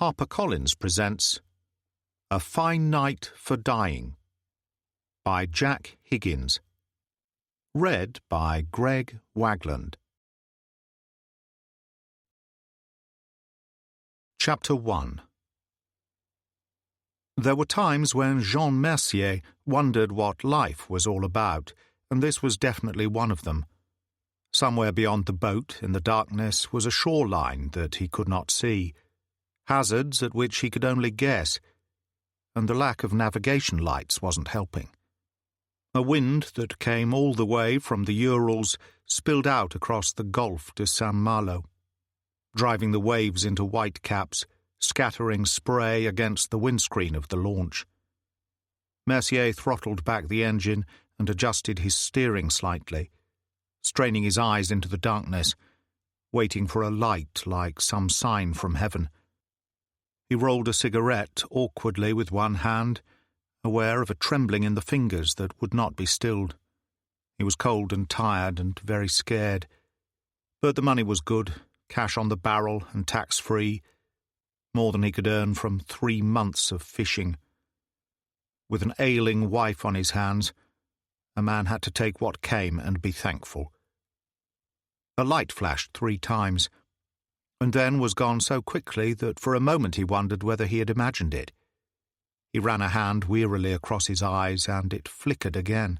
HarperCollins presents A Fine Night for Dying by Jack Higgins. Read by Greg Wagland. Chapter 1. There were times when Jean Mercier wondered what life was all about, and this was definitely one of them. Somewhere beyond the boat, in the darkness, was a shoreline that he could not see, hazards at which he could only guess, and the lack of navigation lights wasn't helping. A wind that came all the way from the Urals spilled out across the Gulf de Saint-Malo, driving the waves into whitecaps, scattering spray against the windscreen of the launch. Mercier throttled back the engine and adjusted his steering slightly, straining his eyes into the darkness, waiting for a light like some sign from heaven. He rolled a cigarette awkwardly with one hand, aware of a trembling in the fingers that would not be stilled. He was cold and tired and very scared. But the money was good, cash on the barrel and tax-free, more than he could earn from 3 months of fishing. With an ailing wife on his hands, a man had to take what came and be thankful. A light flashed 3 times, and then was gone so quickly that for a moment he wondered whether he had imagined it. He ran a hand wearily across his eyes, and it flickered again.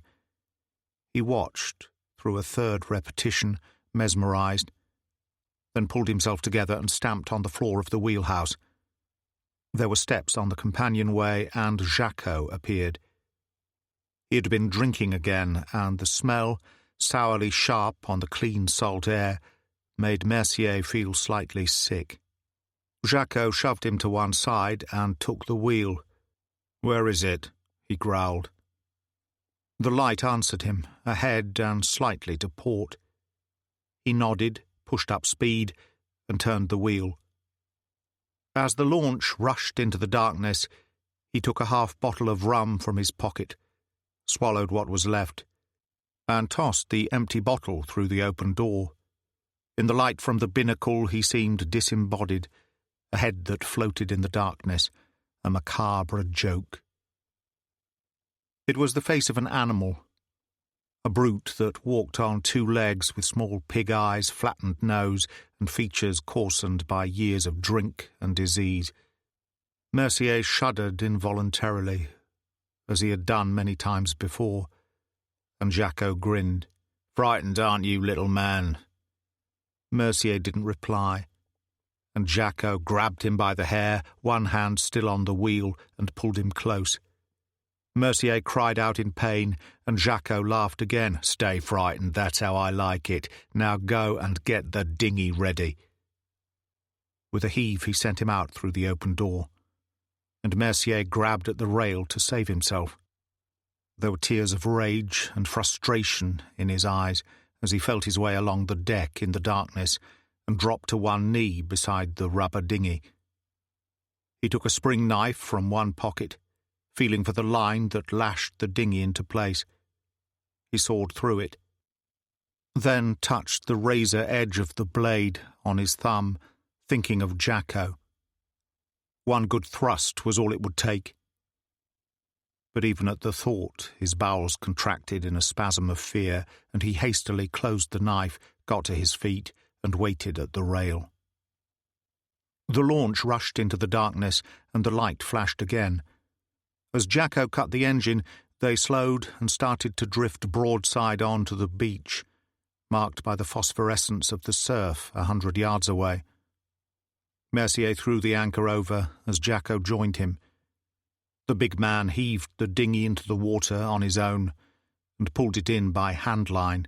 He watched, through a third repetition, mesmerized, then pulled himself together and stamped on the floor of the wheelhouse. There were steps on the companionway, and Jacques appeared. He had been drinking again, and the smell, sourly sharp on the clean salt air, made Mercier feel slightly sick. Jacques shoved him to one side and took the wheel. "Where is it?" he growled. The light answered him, ahead and slightly to port. He nodded, pushed up speed, and turned the wheel. As the launch rushed into the darkness, he took a half bottle of rum from his pocket, swallowed what was left, and tossed the empty bottle through the open door. In the light from the binnacle he seemed disembodied, a head that floated in the darkness, a macabre joke. It was the face of an animal, a brute that walked on 2 legs with small pig eyes, flattened nose, and features coarsened by years of drink and disease. Mercier shuddered involuntarily, as he had done many times before, and Jacques grinned. "Frightened, aren't you, little man?" Mercier didn't reply, and Jacques grabbed him by the hair, one hand still on the wheel, and pulled him close. Mercier cried out in pain, and Jacques laughed again. "Stay frightened, that's how I like it. Now go and get the dinghy ready." With a heave he sent him out through the open door, and Mercier grabbed at the rail to save himself. There were tears of rage and frustration in his eyes as he felt his way along the deck in the darkness and dropped to one knee beside the rubber dinghy. He took a spring knife from one pocket, feeling for the line that lashed the dinghy into place. He sawed through it, then touched the razor edge of the blade on his thumb, thinking of Jacques. One good thrust was all it would take. But even at the thought, his bowels contracted in a spasm of fear, and he hastily closed the knife, got to his feet, and waited at the rail. The launch rushed into the darkness, and the light flashed again. As Jacques cut the engine, they slowed and started to drift broadside on to the beach, marked by the phosphorescence of the surf 100 yards away. Mercier threw the anchor over as Jacques joined him. The big man heaved the dinghy into the water on his own and pulled it in by handline.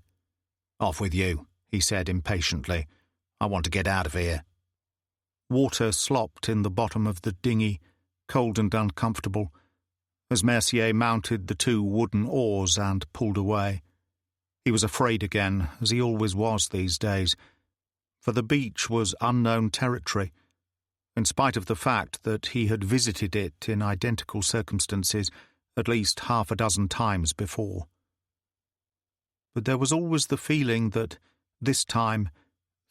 "Off with you," he said impatiently. "I want to get out of here." Water slopped in the bottom of the dinghy, cold and uncomfortable, as Mercier mounted the 2 wooden oars and pulled away. He was afraid again, as he always was these days, for the beach was unknown territory, in spite of the fact that he had visited it in identical circumstances at least 6 times before. But there was always the feeling that, this time,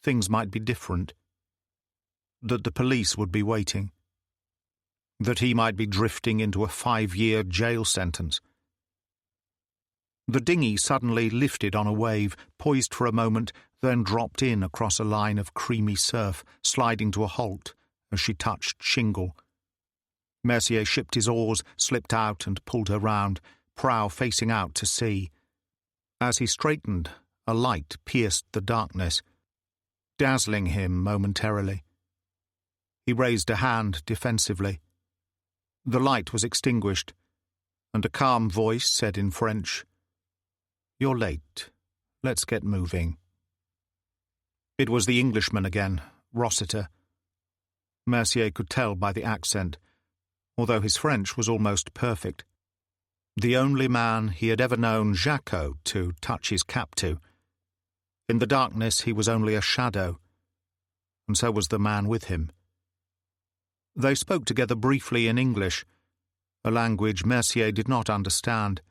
things might be different, that the police would be waiting, that he might be drifting into a 5-year jail sentence. The dinghy suddenly lifted on a wave, poised for a moment, then dropped in across a line of creamy surf, sliding to a halt as she touched shingle. Mercier shipped his oars, slipped out and pulled her round, prow facing out to sea. As he straightened, a light pierced the darkness, dazzling him momentarily. He raised a hand defensively. The light was extinguished, and a calm voice said in French, "You're late. Let's get moving." It was the Englishman again, Rossiter. Mercier could tell by the accent, although his French was almost perfect. The only man he had ever known Jacques to touch his cap to. In the darkness he was only a shadow, and so was the man with him. They spoke together briefly in English, a language Mercier did not understand.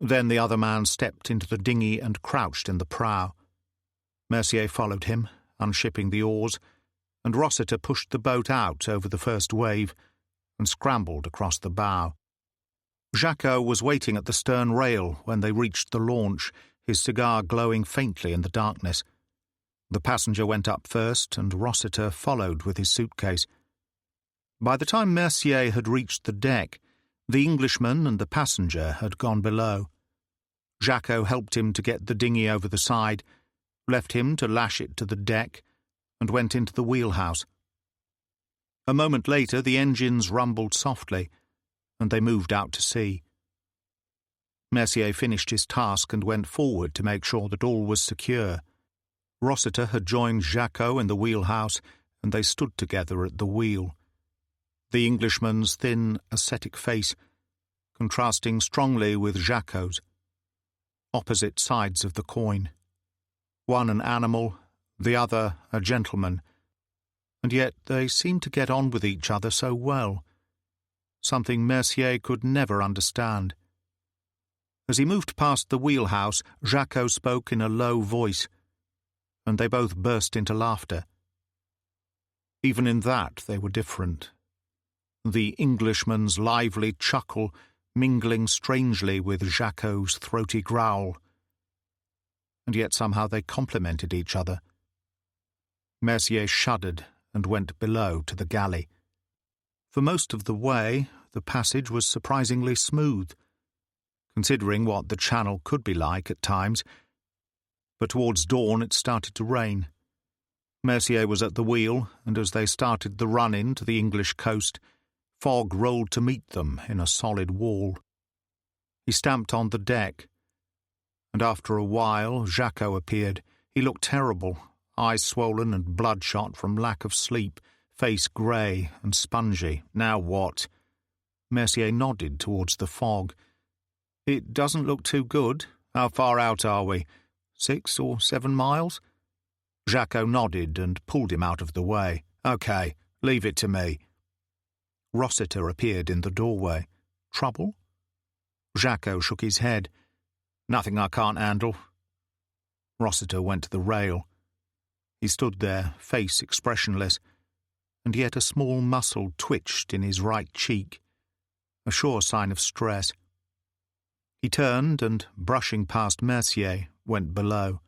Then the other man stepped into the dinghy and crouched in the prow. Mercier followed him, unshipping the oars, and Rossiter pushed the boat out over the first wave and scrambled across the bow. Jacques was waiting at the stern rail when they reached the launch, his cigar glowing faintly in the darkness. The passenger went up first, and Rossiter followed with his suitcase. By the time Mercier had reached the deck, the Englishman and the passenger had gone below. Jacques helped him to get the dinghy over the side, left him to lash it to the deck, and went into the wheelhouse. A moment later the engines rumbled softly, and they moved out to sea. Mercier finished his task and went forward to make sure that all was secure. Rossiter had joined Jacques in the wheelhouse, and they stood together at the wheel. The Englishman's thin, ascetic face, contrasting strongly with Jacques', opposite sides of the coin. One an animal, the other a gentleman, and yet they seemed to get on with each other so well, something Mercier could never understand. As he moved past the wheelhouse, Jacques spoke in a low voice, and they both burst into laughter. Even in that they were different. The Englishman's lively chuckle mingling strangely with Jacques' throaty growl. And yet somehow they complemented each other. Mercier shuddered and went below to the galley. For most of the way, the passage was surprisingly smooth, considering what the channel could be like at times, but towards dawn it started to rain. Mercier was at the wheel, and as they started the run-in to the English coast, fog rolled to meet them in a solid wall. He stamped on the deck, and after a while Jacques appeared. He looked terrible, eyes swollen and bloodshot from lack of sleep, face grey and spongy. "Now what?" Mercier nodded towards the fog. "It doesn't look too good. How far out are we? 6 or 7 miles? Jacques nodded and pulled him out of the way. "Okay, leave it to me." Rossiter appeared in the doorway. "Trouble?" Jacques shook his head. "Nothing I can't handle." Rossiter went to the rail. He stood there, face expressionless, and yet a small muscle twitched in his right cheek, a sure sign of stress. He turned and, brushing past Mercier, went below.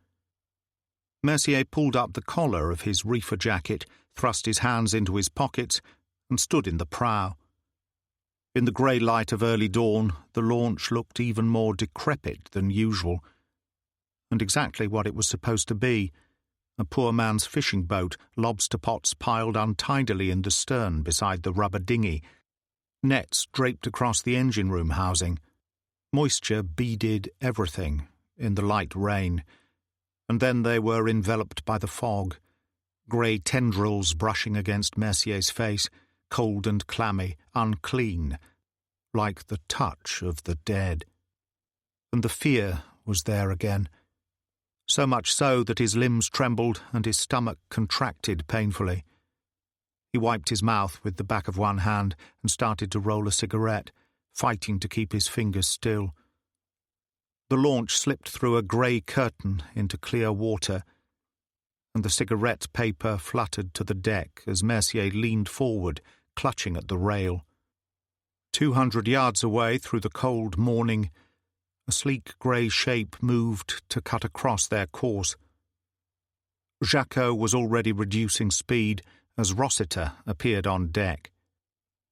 Mercier pulled up the collar of his reefer jacket, thrust his hands into his pockets, and stood in the prow. In the grey light of early dawn, the launch looked even more decrepit than usual, and exactly what it was supposed to be, a poor man's fishing boat, lobster pots piled untidily in the stern beside the rubber dinghy, nets draped across the engine-room housing. Moisture beaded everything in the light rain, and then they were enveloped by the fog, grey tendrils brushing against Mercier's face, cold and clammy, unclean, like the touch of the dead. And the fear was there again, so much so that his limbs trembled and his stomach contracted painfully. He wiped his mouth with the back of one hand and started to roll a cigarette, fighting to keep his fingers still. The launch slipped through a grey curtain into clear water, and the cigarette paper fluttered to the deck as Mercier leaned forward, clutching at the rail. 200 yards away through the cold morning, a sleek grey shape moved to cut across their course. Jacques was already reducing speed as Rossiter appeared on deck.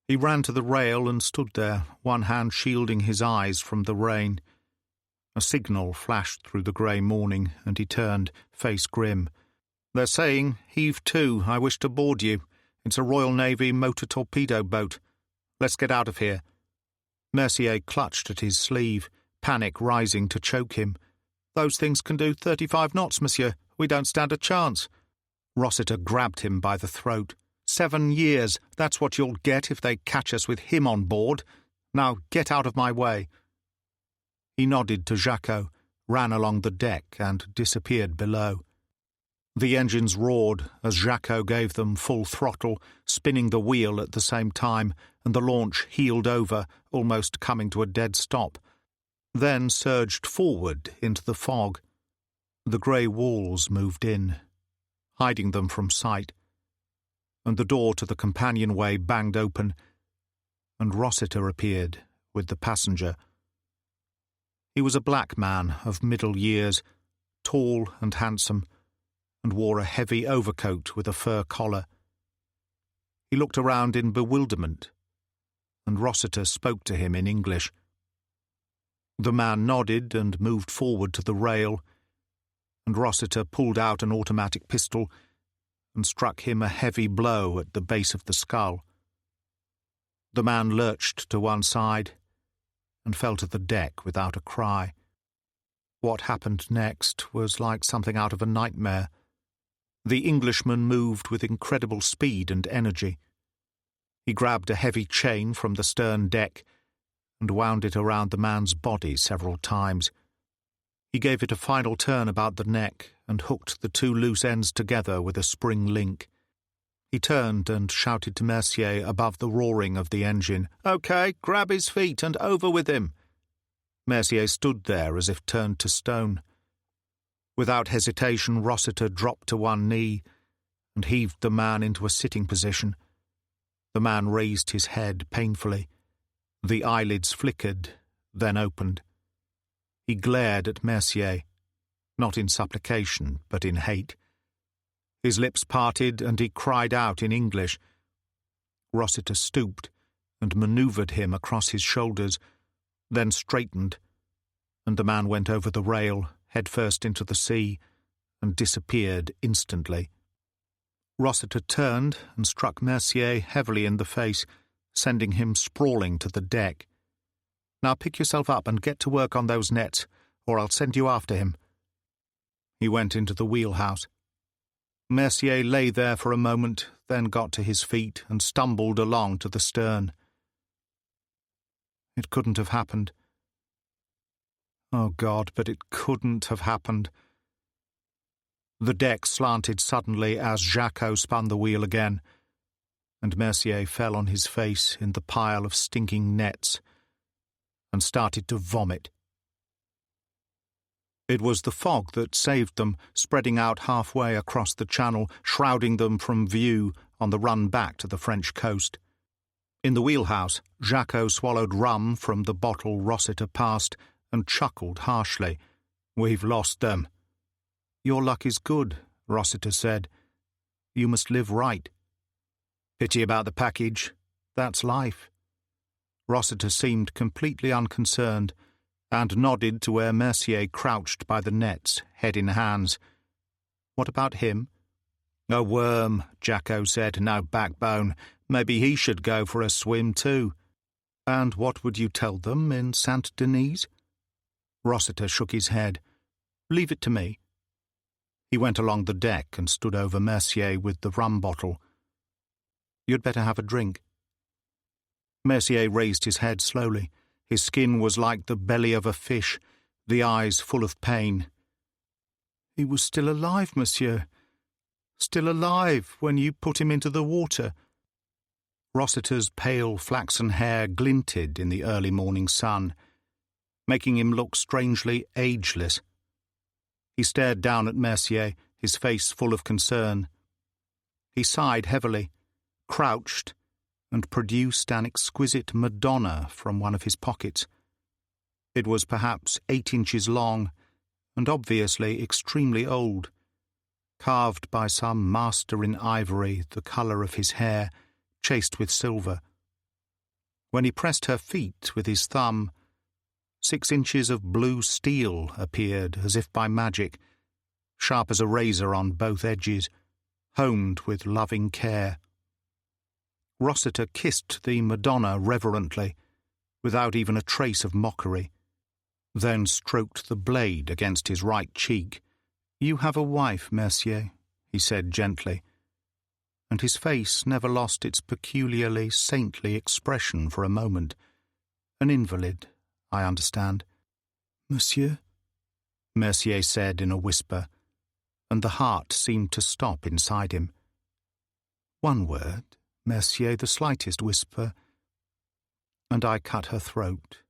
He ran to the rail and stood there, one hand shielding his eyes from the rain. A signal flashed through the grey morning, and he turned, face grim. "They're saying, 'Heave to, I wish to board you. It's a Royal Navy motor torpedo boat. Let's get out of here.'" Mercier clutched at his sleeve, panic rising to choke him. "Those things can do 35 knots, monsieur. We don't stand a chance." Rossiter grabbed him by the throat. 7 years, that's what you'll get if they catch us with him on board. Now get out of my way." He nodded to Jacques, ran along the deck and disappeared below. The engines roared as Jacques gave them full throttle, spinning the wheel at the same time, and the launch heeled over, almost coming to a dead stop, then surged forward into the fog. The grey walls moved in, hiding them from sight, and the door to the companionway banged open, and Rossiter appeared with the passenger. He was a black man of middle years, tall and handsome, and wore a heavy overcoat with a fur collar. He looked around in bewilderment, and Rossiter spoke to him in English. The man nodded and moved forward to the rail, and Rossiter pulled out an automatic pistol and struck him a heavy blow at the base of the skull. The man lurched to one side and fell to the deck without a cry. What happened next was like something out of a nightmare. The Englishman moved with incredible speed and energy. He grabbed a heavy chain from the stern deck and wound it around the man's body several times. He gave it a final turn about the neck and hooked the two loose ends together with a spring link. He turned and shouted to Mercier above the roaring of the engine, "Okay, grab his feet and over with him." Mercier stood there as if turned to stone. Without hesitation, Rossiter dropped to one knee and heaved the man into a sitting position. The man raised his head painfully. The eyelids flickered, then opened. He glared at Mercier, not in supplication, but in hate. His lips parted, and he cried out in English. Rossiter stooped and manoeuvred him across his shoulders, then straightened, and the man went over the rail, headfirst into the sea, and disappeared instantly. Rossiter turned and struck Mercier heavily in the face, sending him sprawling to the deck. "Now pick yourself up and get to work on those nets, or I'll send you after him." He went into the wheelhouse. Mercier lay there for a moment, then got to his feet and stumbled along to the stern. It couldn't have happened. Oh God, but it couldn't have happened. The deck slanted suddenly as Jacques spun the wheel again, and Mercier fell on his face in the pile of stinking nets and started to vomit. It was the fog that saved them, spreading out halfway across the channel, shrouding them from view on the run back to the French coast. In the wheelhouse, Jacques swallowed rum from the bottle Rossiter passed and chuckled harshly. "We've lost them." "Your luck is good," Rossiter said. "You must live right." "Pity about the package. That's life." Rossiter seemed completely unconcerned, and nodded to where Mercier crouched by the nets, head in hands. "What about him?" "A worm," Jacques said, "no backbone. Maybe he should go for a swim too." "And what would you tell them in Saint-Denis?" Rossiter shook his head. "Leave it to me." He went along the deck and stood over Mercier with the rum bottle. "You'd better have a drink." Mercier raised his head slowly. His skin was like the belly of a fish, the eyes full of pain. "He was still alive, monsieur. Still alive when you put him into the water." Rossiter's pale flaxen hair glinted in the early morning sun, making him look strangely ageless. He stared down at Mercier, his face full of concern. He sighed heavily, crouched, and produced an exquisite Madonna from one of his pockets. It was perhaps 8 inches long, and obviously extremely old, carved by some master in ivory, the colour of his hair, chased with silver. When he pressed her feet with his thumb, 6 inches of blue steel appeared as if by magic, sharp as a razor on both edges, honed with loving care. Rossiter kissed the Madonna reverently, without even a trace of mockery, then stroked the blade against his right cheek. "You have a wife, Mercier," he said gently, and his face never lost its peculiarly saintly expression for a moment. "An invalid, I understand." "Monsieur?" Mercier said in a whisper, and the heart seemed to stop inside him. "One word, Mercier, the slightest whisper, and I cut her throat.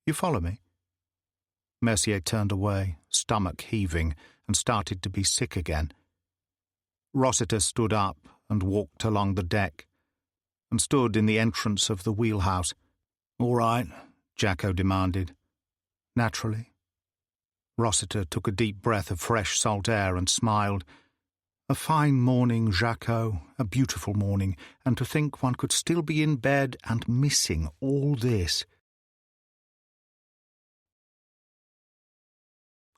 You follow me?" Mercier turned away, stomach heaving, and started to be sick again. Rossiter stood up and walked along the deck, and stood in the entrance of the wheelhouse. "All right," Jacko demanded. "Naturally." Rossiter took a deep breath of fresh salt air and smiled. "A fine morning, Jacko, a beautiful morning, and to think one could still be in bed and missing all this."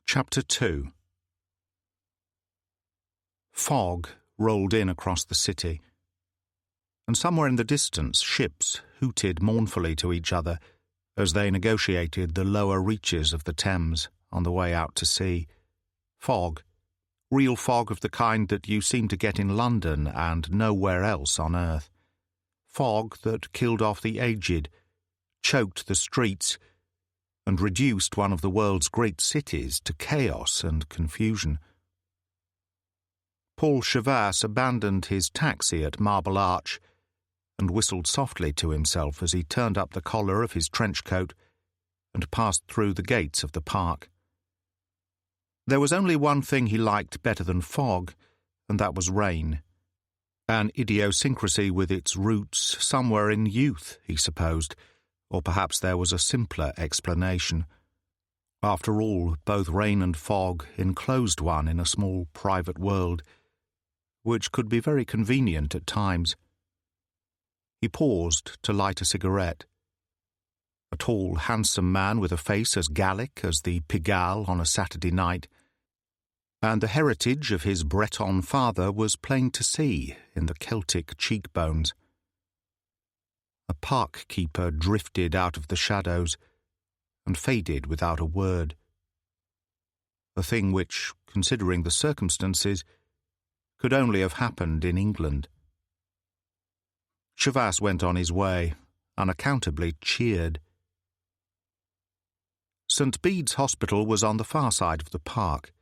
Chapter 2. Fog rolled in across the city, and somewhere in the distance ships hooted mournfully to each other as they negotiated the lower reaches of the Thames on the way out to sea. Fog, real fog of the kind that you seem to get in London and nowhere else on earth. Fog that killed off the aged, choked the streets, and reduced one of the world's great cities to chaos and confusion. Paul Chavasse abandoned his taxi at Marble Arch and whistled softly to himself as he turned up the collar of his trench coat and passed through the gates of the park. There was only one thing he liked better than fog, and that was rain. An idiosyncrasy with its roots somewhere in youth, he supposed, or perhaps there was a simpler explanation. After all, both rain and fog enclosed one in a small private world, which could be very convenient at times. He paused to light a cigarette. A tall, handsome man with a face as Gallic as the Pigalle on a Saturday night, and the heritage of his Breton father was plain to see in the Celtic cheekbones. A park keeper drifted out of the shadows and faded without a word. A thing which, considering the circumstances, could only have happened in England. Chavasse went on his way, unaccountably cheered. St. Bede's Hospital was on the far side of the park,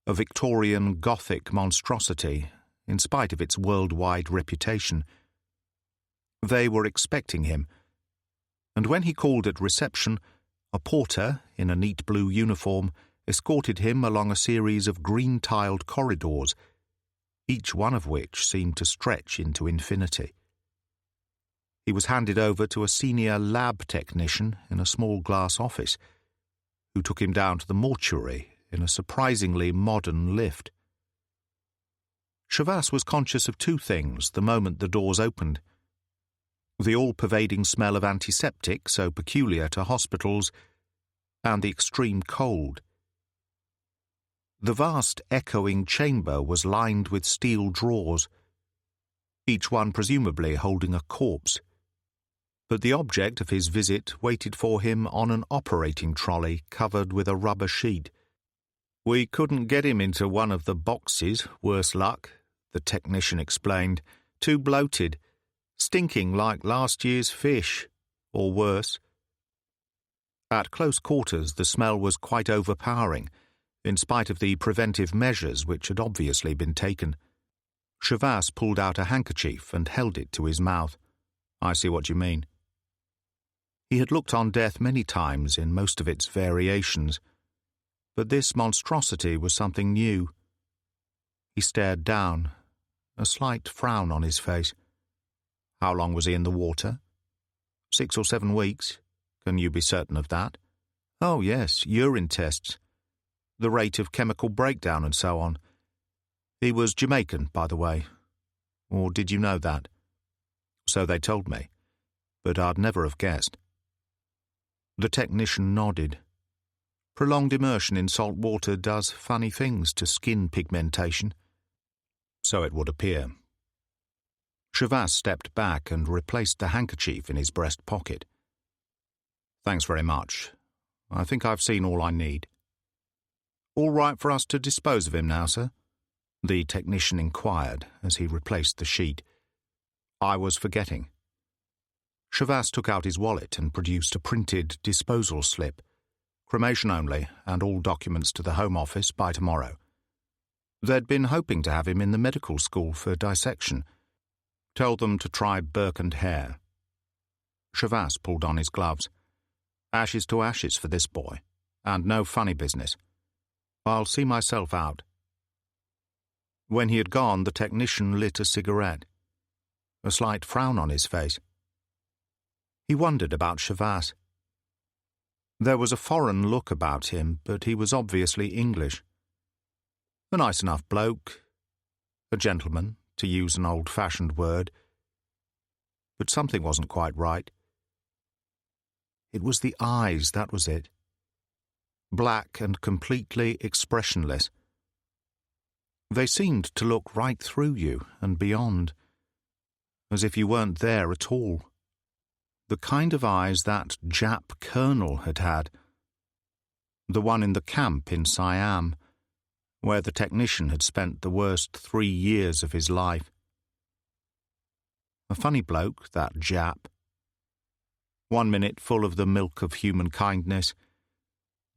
a Victorian Gothic monstrosity, in spite of its worldwide reputation. They were expecting him, and when he called at reception, a porter in a neat blue uniform escorted him along a series of green-tiled corridors, each one of which seemed to stretch into infinity. He was handed over to a senior lab technician in a small glass office, who took him down to the mortuary in a surprisingly modern lift. Chavasse was conscious of two things the moment the doors opened: the all-pervading smell of antiseptic so peculiar to hospitals, and the extreme cold. The vast echoing chamber was lined with steel drawers, each one presumably holding a corpse, but the object of his visit waited for him on an operating trolley covered with a rubber sheet. "We couldn't get him into one of the boxes, worse luck," the technician explained. "Too bloated. Stinking like last year's fish, or worse." At close quarters the smell was quite overpowering, in spite of the preventive measures which had obviously been taken. Chavasse pulled out a handkerchief and held it to his mouth. "I see what you mean." He had looked on death many times in most of its variations, but this monstrosity was something new. He stared down, a slight frown on his face. How long was he in the water? 6 or 7 weeks. Can you be certain of that? Oh, yes, urine tests. The rate of chemical breakdown and so on. He was Jamaican, by the way. Or did you know that? So they told me, but I'd never have guessed. The technician nodded. Prolonged immersion in salt water does funny things to skin pigmentation. So it would appear. Chavas stepped back and replaced the handkerchief in his breast pocket. Thanks very much. I think I've seen all I need. All right for us to dispose of him now, sir? The technician inquired as he replaced the sheet. I was forgetting. Chavas took out his wallet and produced a printed disposal slip. Cremation only, and all documents to the Home Office by tomorrow. They'd been hoping to have him in the medical school for dissection. Told them to try Burke and Hare. Chavas pulled on his gloves. Ashes to ashes for this boy, and no funny business. I'll see myself out. When he had gone, the technician lit a cigarette. A slight frown on his face. He wondered about Chavas. There was a foreign look about him, but he was obviously English. A nice enough bloke. A gentleman, to use an old-fashioned word. But something wasn't quite right. It was the eyes, that was it. Black and completely expressionless. They seemed to look right through you and beyond, as if you weren't there at all. The kind of eyes that Jap colonel had had. The one in the camp in Siam, where the technician had spent the worst 3 years of his life. A funny bloke, that Jap. 1 minute full of the milk of human kindness,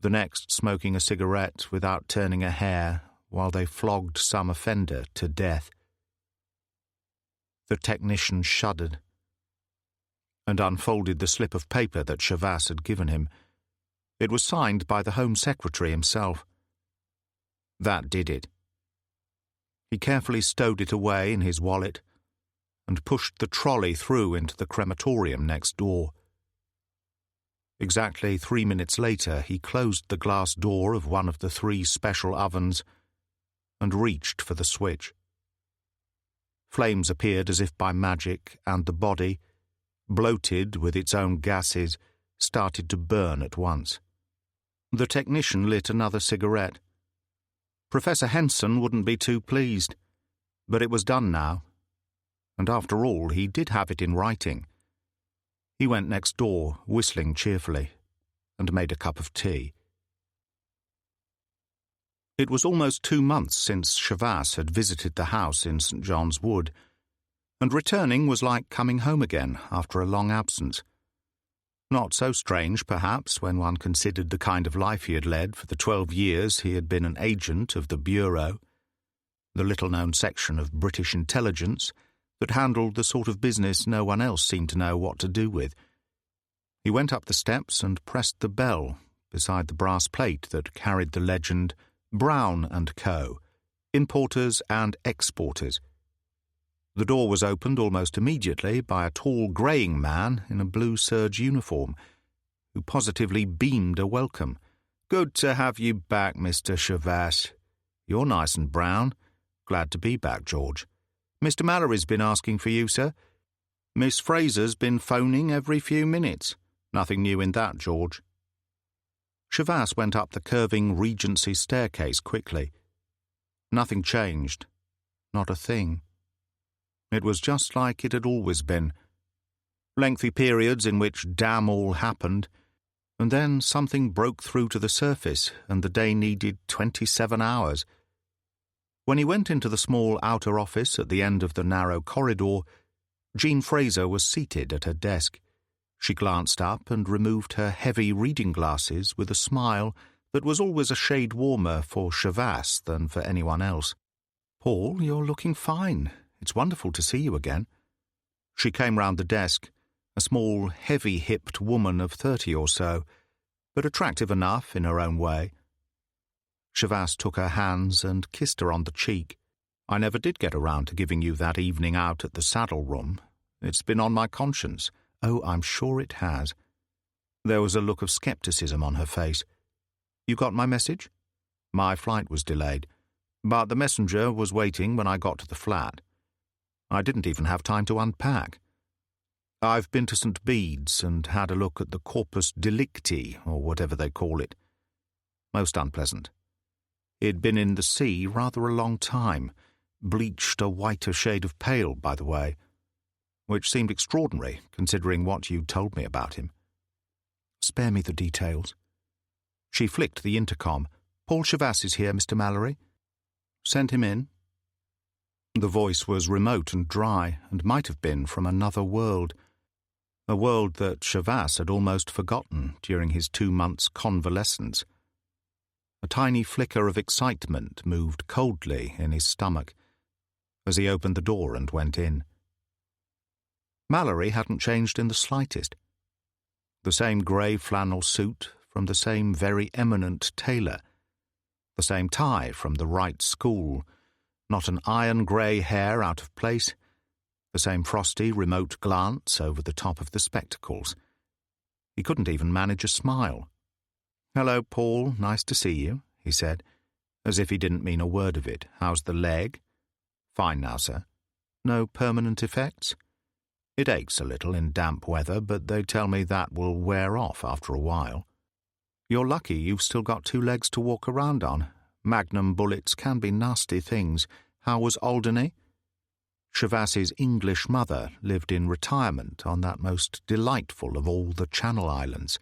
the next smoking a cigarette without turning a hair while they flogged some offender to death. The technician shuddered and unfolded the slip of paper that Chavas had given him. It was signed by the Home Secretary himself. That did it. He carefully stowed it away in his wallet and pushed the trolley through into the crematorium next door. Exactly 3 minutes later, he closed the glass door of one of the 3 special ovens and reached for the switch. Flames appeared as if by magic, and the body, bloated with its own gases, started to burn at once. The technician lit another cigarette. Professor Henson wouldn't be too pleased, but it was done now. And after all, he did have it in writing. He went next door, whistling cheerfully, and made a cup of tea. It was almost 2 months since Chavas had visited the house in St. John's Wood, and returning was like coming home again after a long absence. Not so strange, perhaps, when one considered the kind of life he had led for the 12 years he had been an agent of the Bureau, the little-known section of British intelligence that handled the sort of business no one else seemed to know what to do with. He went up the steps and pressed the bell beside the brass plate that carried the legend Brown & Co., Importers and Exporters. The door was opened almost immediately by a tall greying man in a blue serge uniform, who positively beamed a welcome. "Good to have you back, Mr. Chavas. You're nice and brown. Glad to be back, George. Mr. Mallory's been asking for you, sir. Miss Fraser's been phoning every few minutes. Nothing new in that, George." Chavas went up the curving Regency staircase quickly. Nothing changed. Not a thing. It was just like it had always been. Lengthy periods in which damn all happened, and then something broke through to the surface, and the day needed 27 hours. When he went into the small outer office at the end of the narrow corridor, Jean Fraser was seated at her desk. She glanced up and removed her heavy reading glasses with a smile that was always a shade warmer for Chavas than for anyone else. "Paul, you're looking fine. It's wonderful to see you again." She came round the desk, a small, heavy-hipped woman of 30 or so, but attractive enough in her own way. Chavas took her hands and kissed her on the cheek. "I never did get around to giving you that evening out at the Saddle Room. It's been on my conscience. Oh, I'm sure it has." There was a look of scepticism on her face. "You got my message?" "My flight was delayed, but the messenger was waiting when I got to the flat. I didn't even have time to unpack. I've been to St. Bede's and had a look at the Corpus Delicti, or whatever they call it. Most unpleasant. It'd been in the sea rather a long time, bleached a whiter shade of pale, by the way, which seemed extraordinary, considering what you'd told me about him." "Spare me the details." She flicked the intercom. "Paul Chavasse is here, Mr. Mallory." "Send him in." The voice was remote and dry, and might have been from another world, a world that Chavasse had almost forgotten during his 2 months' convalescence. A tiny flicker of excitement moved coldly in his stomach as he opened the door and went in. Mallory hadn't changed in the slightest. The same grey flannel suit from the same very eminent tailor, the same tie from the right school, not an iron grey hair out of place, the same frosty, remote glance over the top of the spectacles. He couldn't even manage a smile. "Hello, Paul, nice to see you," he said, as if he didn't mean a word of it. "How's the leg?" "Fine now, sir." "No permanent effects?" "It aches a little in damp weather, but they tell me that will wear off after a while." "You're lucky you've still got 2 legs to walk around on. Magnum bullets can be nasty things. How was Alderney?" Chavasse's English mother lived in retirement on that most delightful of all the Channel Islands,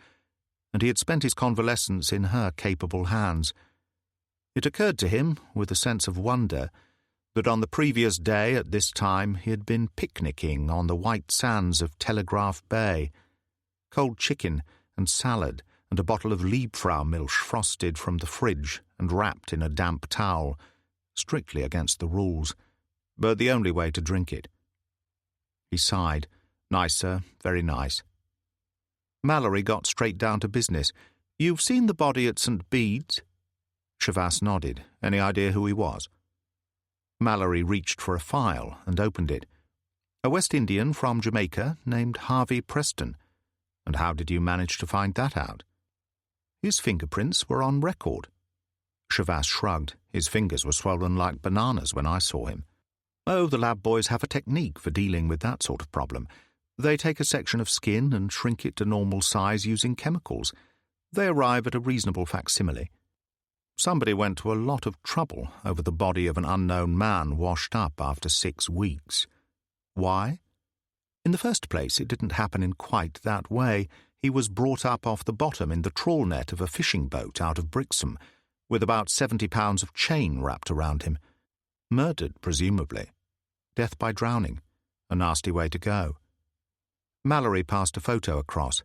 and he had spent his convalescence in her capable hands. It occurred to him, with a sense of wonder, that on the previous day at this time he had been picnicking on the white sands of Telegraph Bay. Cold chicken and salad and a bottle of Liebfraumilch frosted from the fridge and wrapped in a damp towel, strictly against the rules, but the only way to drink it. He sighed. "Nice, sir, very nice." Mallory got straight down to business. "You've seen the body at St. Bede's?" Chavasse nodded. "Any idea who he was?" Mallory reached for a file and opened it. "A West Indian from Jamaica named Harvey Preston. And how did you manage to find that out?" "His fingerprints were on record." Chavasse shrugged. "His fingers were swollen like bananas when I saw him." "Oh, the lab boys have a technique for dealing with that sort of problem. They take a section of skin and shrink it to normal size using chemicals. They arrive at a reasonable facsimile. Somebody went to a lot of trouble over the body of an unknown man washed up after 6 weeks. Why? In the first place, it didn't happen in quite that way. He was brought up off the bottom in the trawl net of a fishing boat out of Brixham, with about 70 pounds of chain wrapped around him. Murdered, presumably. Death by drowning. A nasty way to go." Mallory passed a photo across.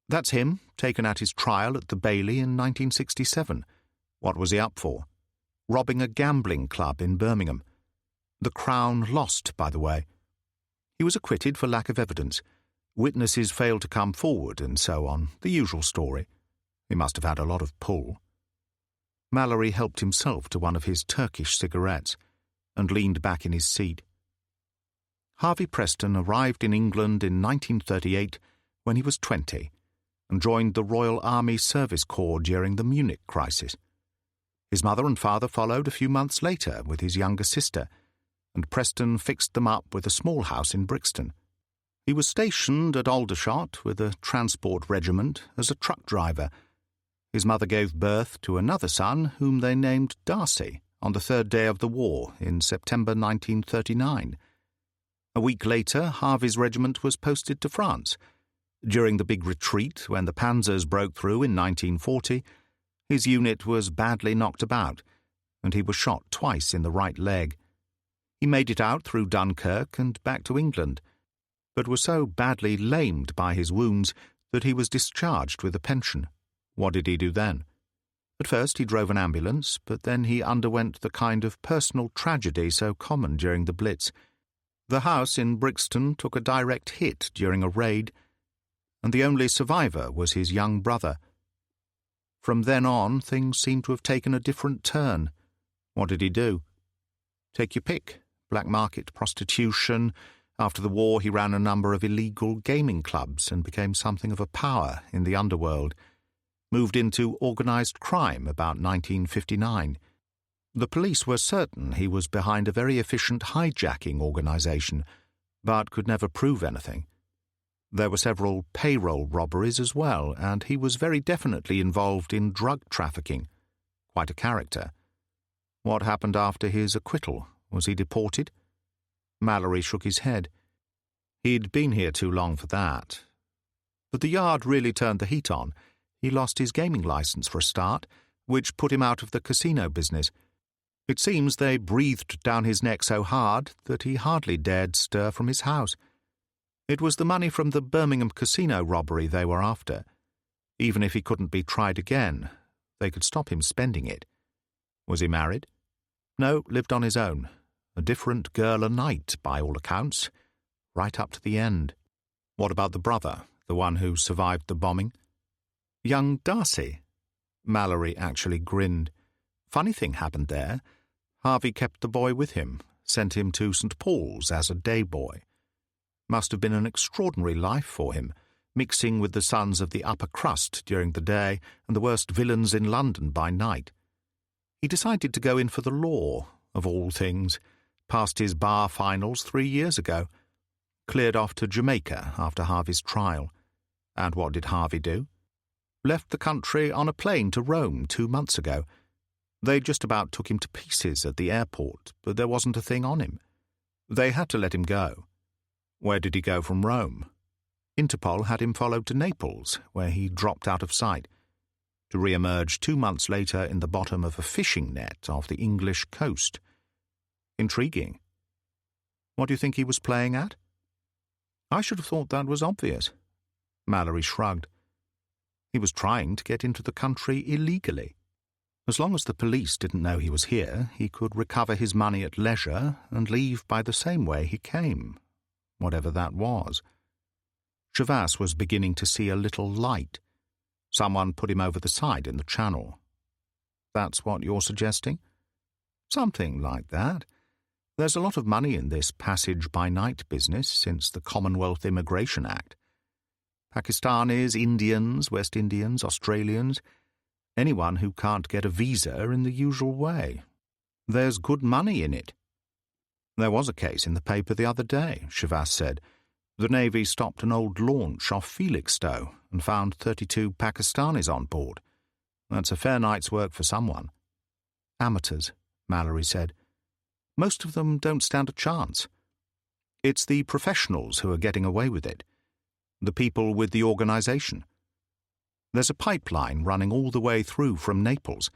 "That's him, taken at his trial at the Bailey in 1967. What was he up for? Robbing a gambling club in Birmingham. The Crown lost, by the way. He was acquitted for lack of evidence. Witnesses failed to come forward, and so on. The usual story. He must have had a lot of pull." Mallory helped himself to one of his Turkish cigarettes and leaned back in his seat. Harvey Preston arrived in England in 1938 when he was 20 and joined the Royal Army Service Corps during the Munich crisis. His mother and father followed a few months later with his younger sister, and Preston fixed them up with a small house in Brixton. He was stationed at Aldershot with a transport regiment as a truck driver. His mother gave birth to another son whom they named Darcy on the 3rd day of the war in September 1939. A week later, Harvey's regiment was posted to France. During the big retreat, when the panzers broke through in 1940, his unit was badly knocked about, and he was shot twice in the right leg. He made it out through Dunkirk and back to England, but was so badly lamed by his wounds that he was discharged with a pension. What did he do then? At first he drove an ambulance, but then he underwent the kind of personal tragedy so common during the Blitz. The house in Brixton took a direct hit during a raid, and the only survivor was his young brother. From then on, things seemed to have taken a different turn. What did he do? Take your pick. Black market prostitution, After the war, he ran a number of illegal gaming clubs and became something of a power in the underworld. Moved into organised crime about 1959. The police were certain he was behind a very efficient hijacking organisation, but could never prove anything. There were several payroll robberies as well, and he was very definitely involved in drug trafficking. Quite a character. What happened after his acquittal? Was he deported? Mallory shook his head. He'd been here too long for that. But the Yard really turned the heat on. He lost his gaming licence for a start, which put him out of the casino business. It seems they breathed down his neck so hard that he hardly dared stir from his house. It was the money from the Birmingham casino robbery they were after. Even if he couldn't be tried again, they could stop him spending it. Was he married? No, lived on his own. A different girl a night, by all accounts, right up to the end. What about the brother, the one who survived the bombing? Young Darcy. Mallory actually grinned. Funny thing happened there. Harvey kept the boy with him, sent him to St. Paul's as a day boy. Must have been an extraordinary life for him, mixing with the sons of the upper crust during the day and the worst villains in London by night. He decided to go in for the law, of all things. Passed his bar finals 3 years ago. Cleared off to Jamaica after Harvey's trial. And what did Harvey do? Left the country on a plane to Rome 2 months ago. They just about took him to pieces at the airport, but there wasn't a thing on him. They had to let him go. Where did he go from Rome? Interpol had him followed to Naples, where he dropped out of sight, to re-emerge 2 months later in the bottom of a fishing net off the English coast. Intriguing. What do you think he was playing at? I should have thought that was obvious. Mallory shrugged. He was trying to get into the country illegally. As long as the police didn't know he was here, he could recover his money at leisure and leave by the same way he came, whatever that was. Chavas was beginning to see a little light. Someone put him over the side in the channel. That's what you're suggesting? Something like that. There's a lot of money in this passage-by-night business since the Commonwealth Immigration Act. Pakistanis, Indians, West Indians, Australians, anyone who can't get a visa in the usual way. There's good money in it. There was a case in the paper the other day, Chavas said. The Navy stopped an old launch off Felixstowe and found 32 Pakistanis on board. That's a fair night's work for someone. Amateurs, Mallory said. Most of them don't stand a chance. It's the professionals who are getting away with it. The people with the organisation. There's a pipeline running all the way through from Naples.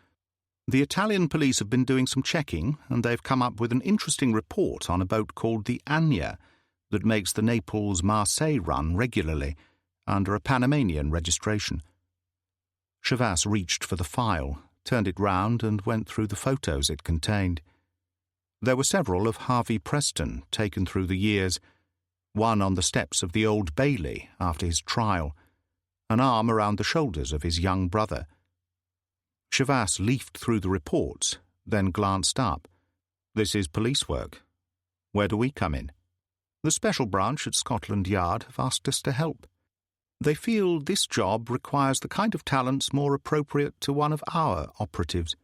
The Italian police have been doing some checking, and they've come up with an interesting report on a boat called the Anya that makes the Naples-Marseille run regularly, under a Panamanian registration. Chavas reached for the file, turned it round, and went through the photos it contained. There were several of Harvey Preston taken through the years, one on the steps of the Old Bailey after his trial, an arm around the shoulders of his young brother. Chavas leafed through the reports, then glanced up. This is police work. Where do we come in? The special branch at Scotland Yard have asked us to help. They feel this job requires the kind of talents more appropriate to one of our operatives.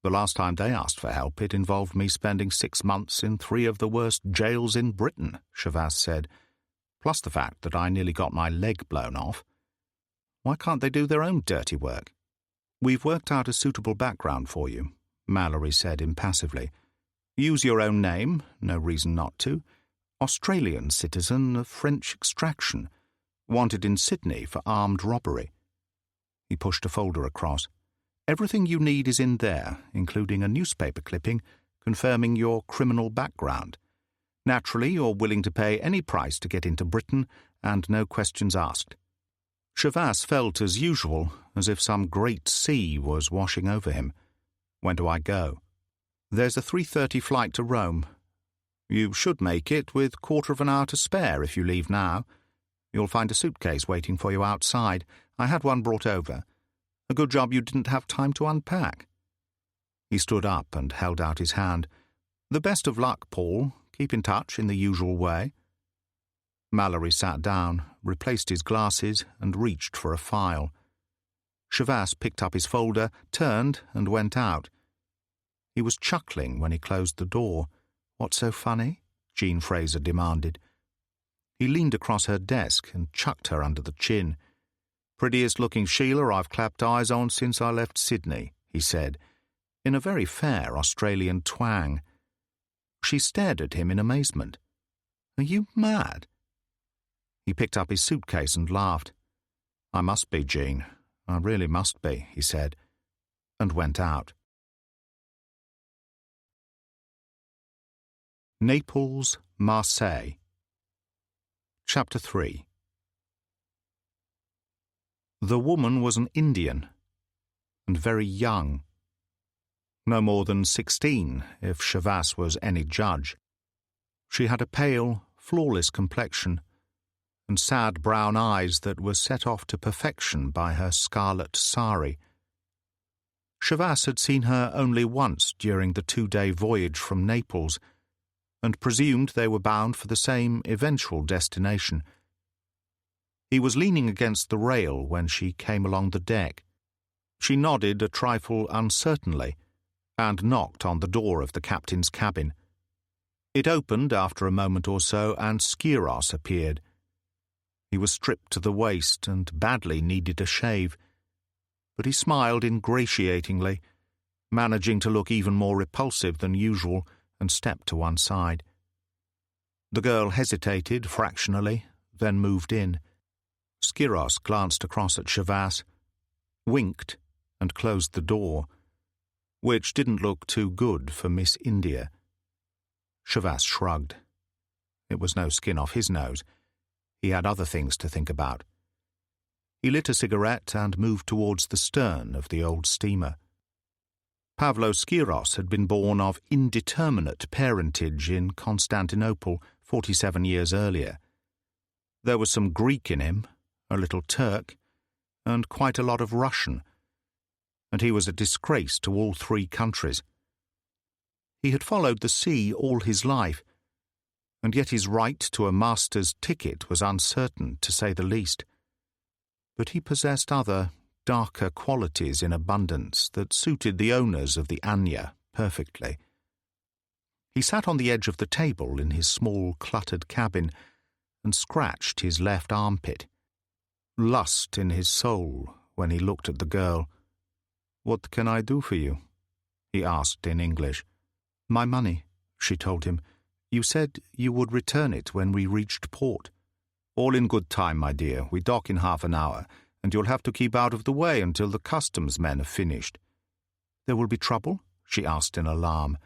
The last time they asked for help, it involved me spending 6 months in 3 of the worst jails in Britain, Chavas said, plus the fact that I nearly got my leg blown off. Why can't they do their own dirty work? We've worked out a suitable background for you, Mallory said impassively. Use your own name, no reason not to. Australian citizen of French extraction, wanted in Sydney for armed robbery. He pushed a folder across. Everything you need is in there, including a newspaper clipping confirming your criminal background. Naturally, you're willing to pay any price to get into Britain, and no questions asked. Chavas felt as usual, as if some great sea was washing over him. When do I go? There's a 3:30 flight to Rome. You should make it with 1/4 of an hour to spare if you leave now. You'll find a suitcase waiting for you outside. I had one brought over. A good job you didn't have time to unpack. He stood up and held out his hand. The best of luck, Paul. Keep in touch in the usual way. Mallory sat down, replaced his glasses, and reached for a file. Chavas picked up his folder, turned, and went out. He was chuckling when he closed the door. "What's so funny?" Jean Fraser demanded. He leaned across her desk and chucked her under the chin. "Prettiest-looking Sheila I've clapped eyes on since I left Sydney," he said, in a very fair Australian twang. She stared at him in amazement. "Are you mad?" He picked up his suitcase and laughed. "I must be, Jean. I really must be," he said, and went out. Naples, Marseille. Chapter 3. The woman was an Indian, and very young. No more than 16, if Chavas was any judge. She had a pale, flawless complexion, and sad brown eyes that were set off to perfection by her scarlet sari. Chavas had seen her only once during the 2-day voyage from Naples, and presumed they were bound for the same eventual destination. He was leaning against the rail when she came along the deck. She nodded a trifle uncertainly, and knocked on the door of the captain's cabin. It opened after a moment or so, and Skiros appeared. He was stripped to the waist and badly needed a shave, but he smiled ingratiatingly, managing to look even more repulsive than usual, and stepped to one side. The girl hesitated fractionally, then moved in. Skiros glanced across at Chavas, winked, and closed the door, which didn't look too good for Miss India. Chavas shrugged. It was no skin off his nose. He had other things to think about. He lit a cigarette and moved towards the stern of the old steamer. Pavlo Skiros had been born of indeterminate parentage in Constantinople 47 years earlier. There was some Greek in him, a little Turk, and quite a lot of Russian, and he was a disgrace to all 3 countries. He had followed the sea all his life, and yet his right to a master's ticket was uncertain, to say the least. But he possessed other, darker qualities in abundance that suited the owners of the Anya perfectly. He sat on the edge of the table in his small, cluttered cabin and scratched his left armpit. Lust in his soul when he looked at the girl. "What can I do for you?" he asked in English. "My money," she told him. "You said you would return it when we reached port." "All in good time, my dear. We dock in half an hour, and you'll have to keep out of the way until the customs men have finished." "There will be trouble?" she asked in alarm.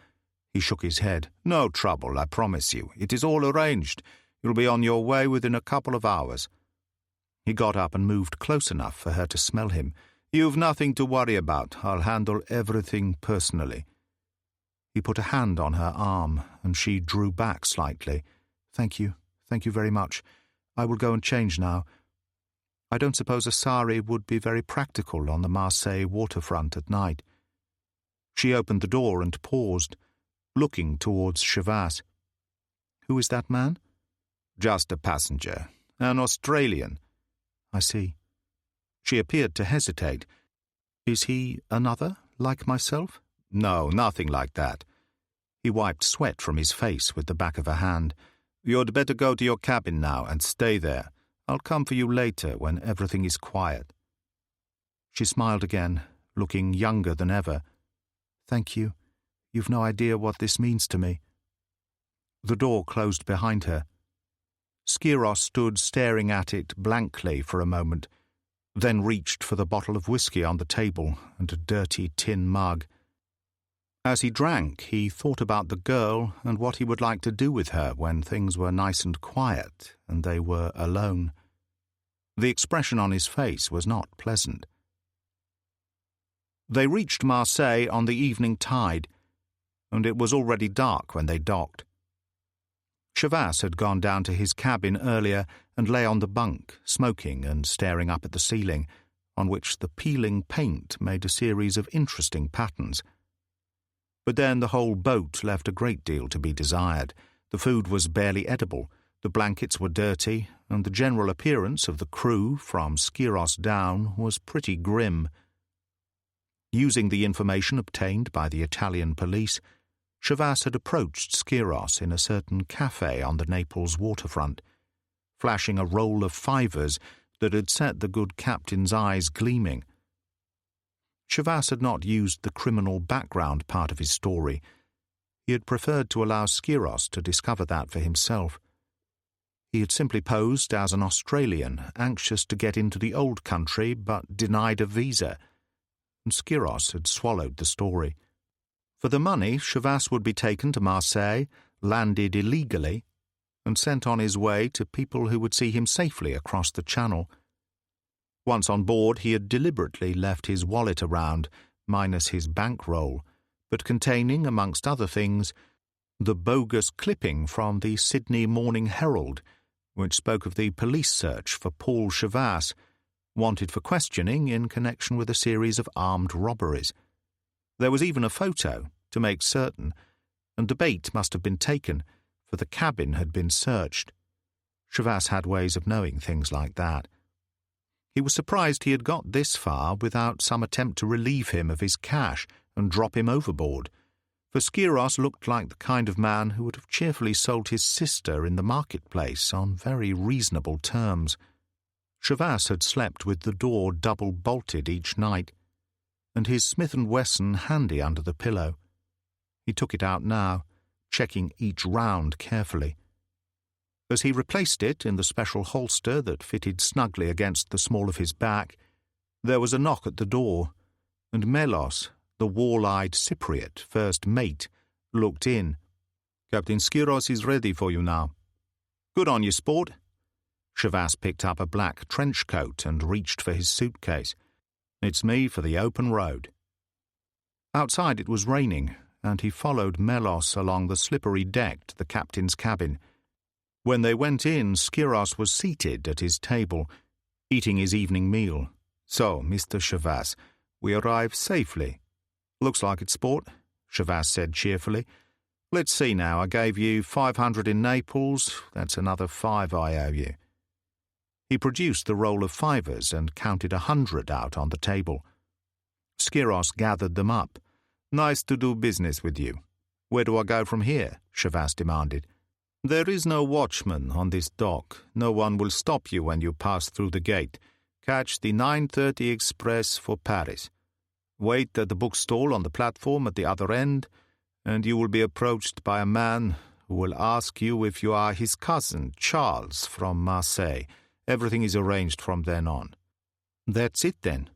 He shook his head. "No trouble, I promise you. It is all arranged. You'll be on your way within a couple of hours." He got up and moved close enough for her to smell him. "You've nothing to worry about. I'll handle everything personally." He put a hand on her arm, and she drew back slightly. Thank you very much. I will go and change now. I don't suppose a sari would be very practical on the Marseille waterfront at night." She opened the door and paused, looking towards Chavas. "Who is that man?" "Just a passenger. An Australian." "I see." She appeared to hesitate. "Is he another, like myself?" "No, nothing like that." He wiped sweat from his face with the back of a hand. "You'd better go to your cabin now and stay there. I'll come for you later when everything is quiet." She smiled again, looking younger than ever. "Thank you. You've no idea what this means to me." The door closed behind her. Skiros stood staring at it blankly for a moment, then reached for the bottle of whiskey on the table and a dirty tin mug. As he drank, he thought about the girl and what he would like to do with her when things were nice and quiet and they were alone. The expression on his face was not pleasant. They reached Marseille on the evening tide, and it was already dark when they docked. Chavas had gone down to his cabin earlier and lay on the bunk, smoking and staring up at the ceiling, on which the peeling paint made a series of interesting patterns. But then the whole boat left a great deal to be desired. The food was barely edible, The blankets were dirty, and the general appearance of the crew, from Skiros down, was pretty grim. Using the information obtained by the Italian police, Chavas had approached Skiros in a certain cafe on the Naples waterfront, flashing a roll of fivers that had set the good captain's eyes gleaming. Chavas had not used the criminal background part of his story. He had preferred to allow Skiros to discover that for himself. He had simply posed as an Australian anxious to get into the old country but denied a visa, and Skiros had swallowed the story. For the money, Chavas would be taken to Marseille, landed illegally, and sent on his way to people who would see him safely across the Channel. Once on board, he had deliberately left his wallet around, minus his bankroll, but containing, amongst other things, the bogus clipping from the Sydney Morning Herald, which spoke of the police search for Paul Chavas, wanted for questioning in connection with a series of armed robberies. There was even a photo, to make certain, and the bait must have been taken, for the cabin had been searched. Chavas had ways of knowing things like that. He was surprised he had got this far without some attempt to relieve him of his cash and drop him overboard, for Skiros looked like the kind of man who would have cheerfully sold his sister in the marketplace on very reasonable terms. Chavas had slept with the door double-bolted each night, and his Smith & Wesson handy under the pillow. He took it out now, checking each round carefully. As he replaced it in the special holster that fitted snugly against the small of his back, there was a knock at the door, and Melos, the wall-eyed Cypriot first mate, looked in. "Captain Skiros is ready for you now." "Good on you, sport." Chavas picked up a black trench coat and reached for his suitcase. "It's me for the open road." Outside it was raining, and he followed Melos along the slippery deck to the captain's cabin. When they went in, Skiros was seated at his table, eating his evening meal. "So, Mr. Chavas, we arrived safely." "Looks like it, sport," Chavas said cheerfully. "Let's see now, I gave you 500 in Naples, that's another 5 I owe you." He produced the roll of fivers and counted 100 out on the table. Skiros gathered them up. "Nice to do business with you." "Where do I go from here?" Chavas demanded. "There is no watchman on this dock. No one will stop you when you pass through the gate. Catch the 9:30 express for Paris. Wait at the bookstall on the platform at the other end, and you will be approached by a man who will ask you if you are his cousin, Charles, from Marseille. Everything is arranged from then on." "That's it, then."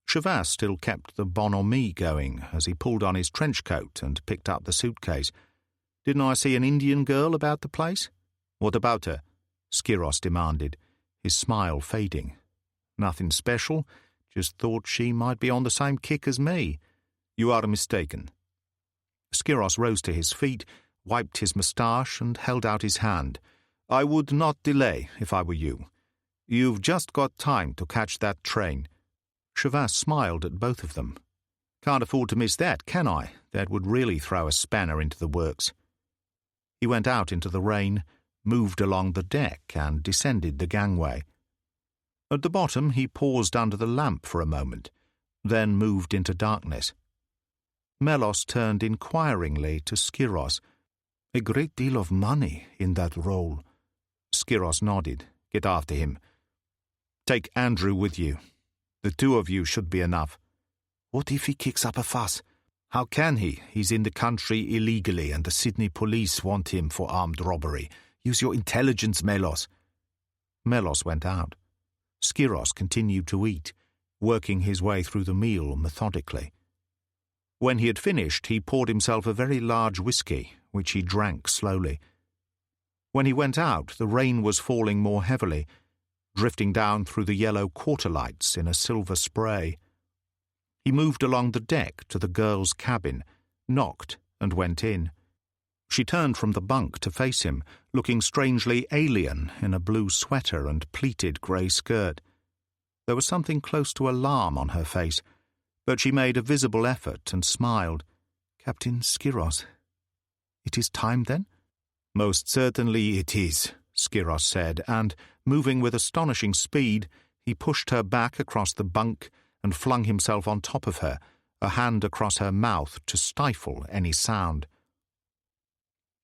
Chavas still kept the bonhomie going as he pulled on his trench coat and picked up the suitcase. "Didn't I see an Indian girl about the place?" "What about her?" Skiros demanded, his smile fading. "Nothing special, just thought she might be on the same kick as me." "You are mistaken." Skiros rose to his feet, wiped his moustache, and held out his hand. "I would not delay, if I were you. You've just got time to catch that train." Chavas smiled at both of them. "Can't afford to miss that, can I? That would really throw a spanner into the works." He went out into the rain, moved along the deck, and descended the gangway. At the bottom he paused under the lamp for a moment, then moved into darkness. Melos turned inquiringly to Skiros. "A great deal of money in that roll." Skiros nodded. "Get after him. Take Andrew with you. The two of you should be enough." "What if he kicks up a fuss?" "How can he? He's in the country illegally, and the Sydney police want him for armed robbery. Use your intelligence, Melos." Melos went out. Skiros continued to eat, working his way through the meal methodically. When he had finished, he poured himself a very large whiskey, which he drank slowly. When he went out, the rain was falling more heavily, drifting down through the yellow quarter lights in a silver spray. He moved along the deck to the girl's cabin, knocked, and went in. She turned from the bunk to face him, looking strangely alien in a blue sweater and pleated grey skirt. There was something close to alarm on her face, but she made a visible effort and smiled. "Captain Skiros, it is time then?" "Most certainly it is," Skiros said, and, moving with astonishing speed, he pushed her back across the bunk and flung himself on top of her, a hand across her mouth to stifle any sound.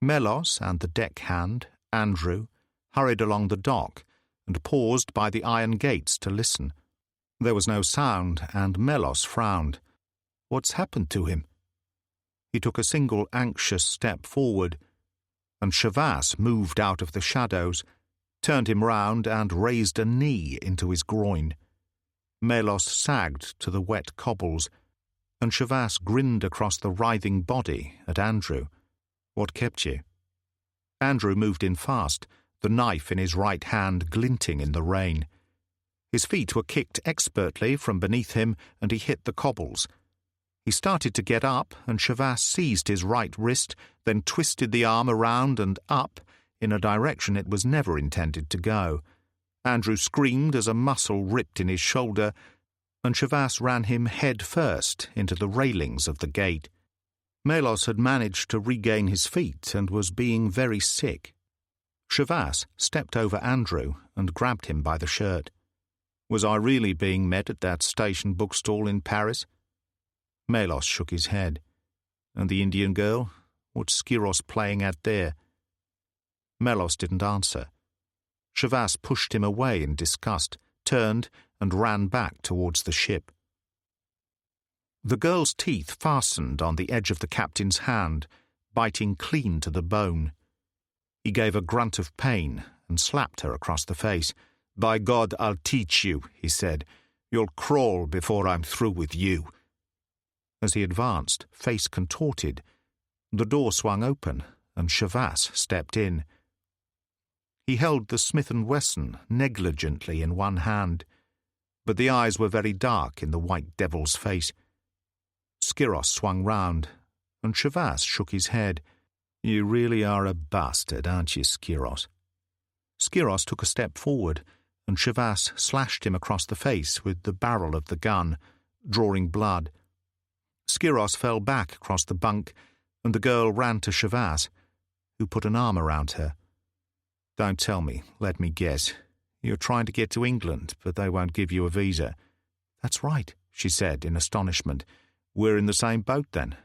Melos and the deckhand, Andrew, hurried along the dock and paused by the iron gates to listen. There was no sound, and Melos frowned. What's happened to him? He took a single anxious step forward, and Shavas moved out of the shadows, turned him round and raised a knee into his groin. Melos sagged to the wet cobbles, and Shavas grinned across the writhing body at Andrew. What kept you? Andrew moved in fast, the knife in his right hand glinting in the rain. His feet were kicked expertly from beneath him, and he hit the cobbles. He started to get up, and Shavas seized his right wrist, then twisted the arm around and up, in a direction it was never intended to go. Andrew screamed as a muscle ripped in his shoulder, and Shavas ran him head first into the railings of the gate. Melos had managed to regain his feet and was being very sick. Shavas stepped over Andrew and grabbed him by the shirt. Was I really being met at that station bookstall in Paris? Melos shook his head. And the Indian girl? What's Skiros playing at there? Melos didn't answer. Shavas pushed him away in disgust, turned, and ran back towards the ship. The girl's teeth fastened on the edge of the captain's hand, biting clean to the bone. He gave a grunt of pain and slapped her across the face. "By God, I'll teach you," he said. "You'll crawl before I'm through with you." As he advanced, face contorted, the door swung open, and Shavas stepped in. He held the Smith & Wesson negligently in one hand, but the eyes were very dark in the white devil's face. Skiros swung round, and Shavas shook his head. "You really are a bastard, aren't you, Skiros?" Skiros took a step forward, and Shavas slashed him across the face with the barrel of the gun, drawing blood. Skiros fell back across the bunk, and the girl ran to Shavas, who put an arm around her. "Don't tell me, let me guess. You're trying to get to England, but they won't give you a visa." "That's right," she said in astonishment. "We're in the same boat, then.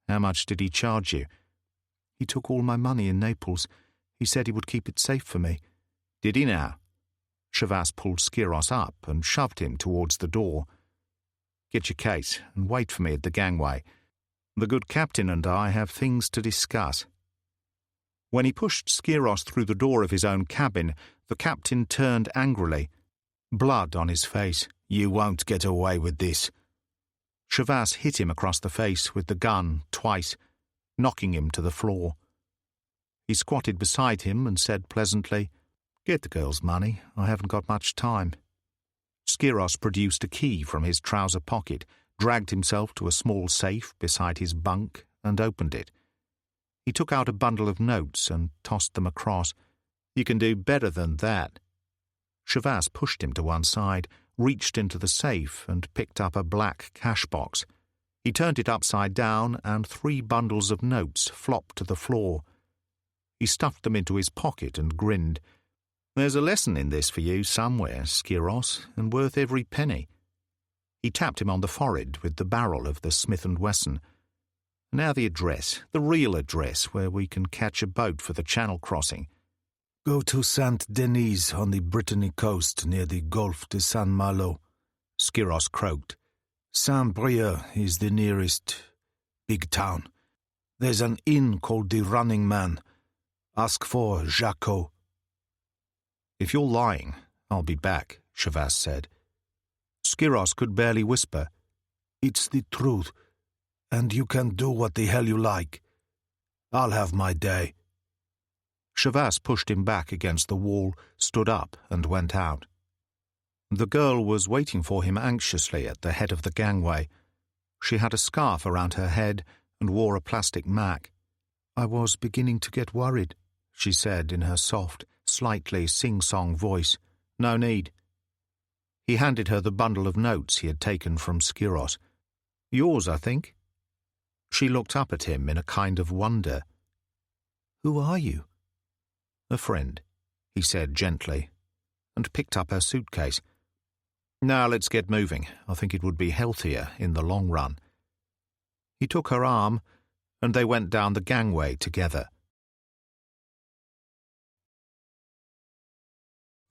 How much did he charge you?" "He took all my money in Naples. He said he would keep it safe for me." "Did he now?" Shavas pulled Skiros up and shoved him towards the door. "Get your case and wait for me at the gangway. The good captain and I have things to discuss." When he pushed Skiros through the door of his own cabin, the captain turned angrily, blood on his face. "You won't get away with this." Shavas hit him across the face with the gun twice, knocking him to the floor. He squatted beside him and said pleasantly, "Get the girl's money. I haven't got much time." Skiros produced a key from his trouser pocket, dragged himself to a small safe beside his bunk, and opened it. He took out a bundle of notes and tossed them across. "You can do better than that." Shavas pushed him to one side, reached into the safe, and picked up a black cash box. He turned it upside down, and 3 bundles of notes flopped to the floor. He stuffed them into his pocket and grinned. "There's a lesson in this for you somewhere, Skiros, and worth every penny." He tapped him on the forehead with the barrel of the Smith & Wesson. "Now the address, the real address, where we can catch a boat for the Channel crossing." "Go to Saint Denis on the Brittany coast near the Gulf de Saint Malo," Skiros croaked. "Saint-Brieuc is the nearest big town. There's an inn called the Running Man. Ask for Jacques." "If you're lying, I'll be back," Shavas said. Skiros could barely whisper. "It's the truth, and you can do what the hell you like. I'll have my day." Shavas pushed him back against the wall, stood up, and went out. The girl was waiting for him anxiously at the head of the gangway. She had a scarf around her head and wore a plastic mac. "I was beginning to get worried," she said in her soft, slightly sing-song voice. "No need." He handed her the bundle of notes he had taken from Skiros. "Yours, I think." She looked up at him in a kind of wonder. "Who are you?" "A friend." he said gently, and picked up her suitcase. "Now let's get moving. I think it would be healthier in the long run." He took her arm, and they went down the gangway together.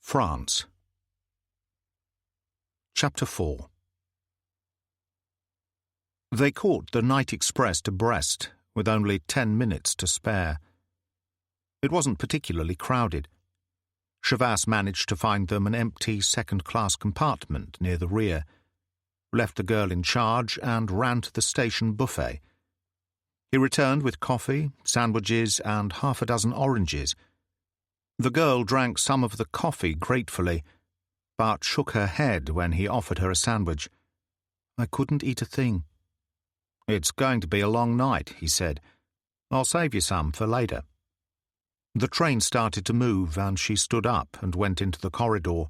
France. Chapter 4. They caught the night express to Brest, with only 10 minutes to spare. It wasn't particularly crowded. Chavasse managed to find them an empty second-class compartment near the rear, left the girl in charge, and ran to the station buffet. He returned with coffee, sandwiches, and half a dozen oranges. The girl drank some of the coffee gratefully, but shook her head when he offered her a sandwich. "I couldn't eat a thing." "It's going to be a long night," he said. "I'll save you some for later." The train started to move, and she stood up and went into the corridor,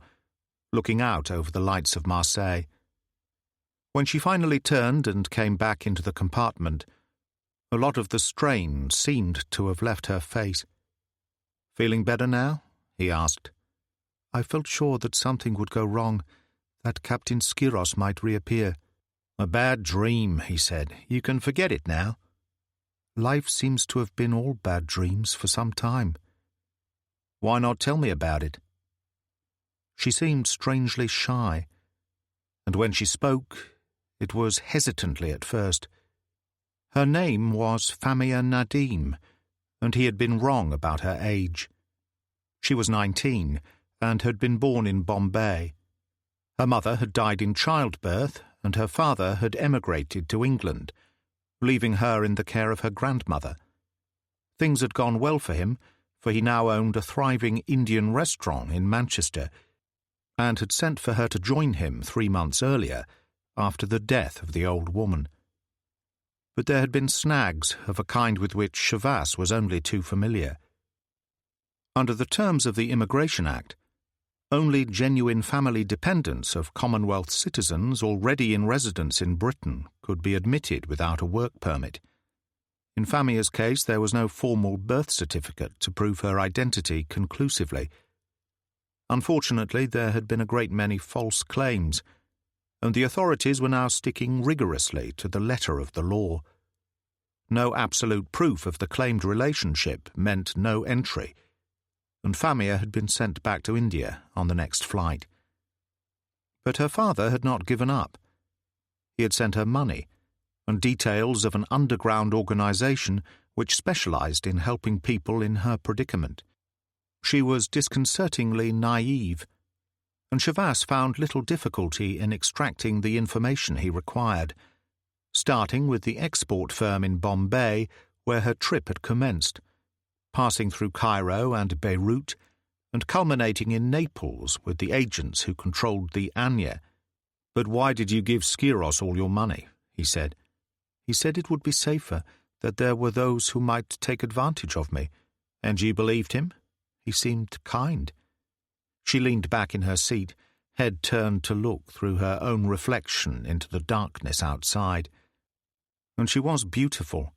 looking out over the lights of Marseille. When she finally turned and came back into the compartment, a lot of the strain seemed to have left her face. "Feeling better now?" he asked. "I felt sure that something would go wrong, that Captain Skiros might reappear." "A bad dream," he said. "You can forget it now." "Life seems to have been all bad dreams for some time." "Why not tell me about it?" She seemed strangely shy, and when she spoke, it was hesitantly at first. Her name was Famia Nadim, and he had been wrong about her age. She was 19 and had been born in Bombay. Her mother had died in childbirth, and her father had emigrated to England, leaving her in the care of her grandmother. Things had gone well for him, for he now owned a thriving Indian restaurant in Manchester, and had sent for her to join him 3 months earlier, after the death of the old woman. But there had been snags of a kind with which Chavasse was only too familiar. Under the terms of the Immigration Act, only genuine family dependents of Commonwealth citizens already in residence in Britain could be admitted without a work permit. In Famia's case, there was no formal birth certificate to prove her identity conclusively. Unfortunately, there had been a great many false claims, and the authorities were now sticking rigorously to the letter of the law. No absolute proof of the claimed relationship meant no entry, and Famia had been sent back to India on the next flight. But her father had not given up. He had sent her money and details of an underground organization which specialized in helping people in her predicament. She was disconcertingly naive, and Chavasse found little difficulty in extracting the information he required, starting with the export firm in Bombay where her trip had commenced, passing through Cairo and Beirut, and culminating in Naples with the agents who controlled the Anya. "But why did you give Skiros all your money?" he said. "He said it would be safer, that there were those who might take advantage of me." "And you believed him?" "He seemed kind." She leaned back in her seat, head turned to look through her own reflection into the darkness outside. And she was beautiful.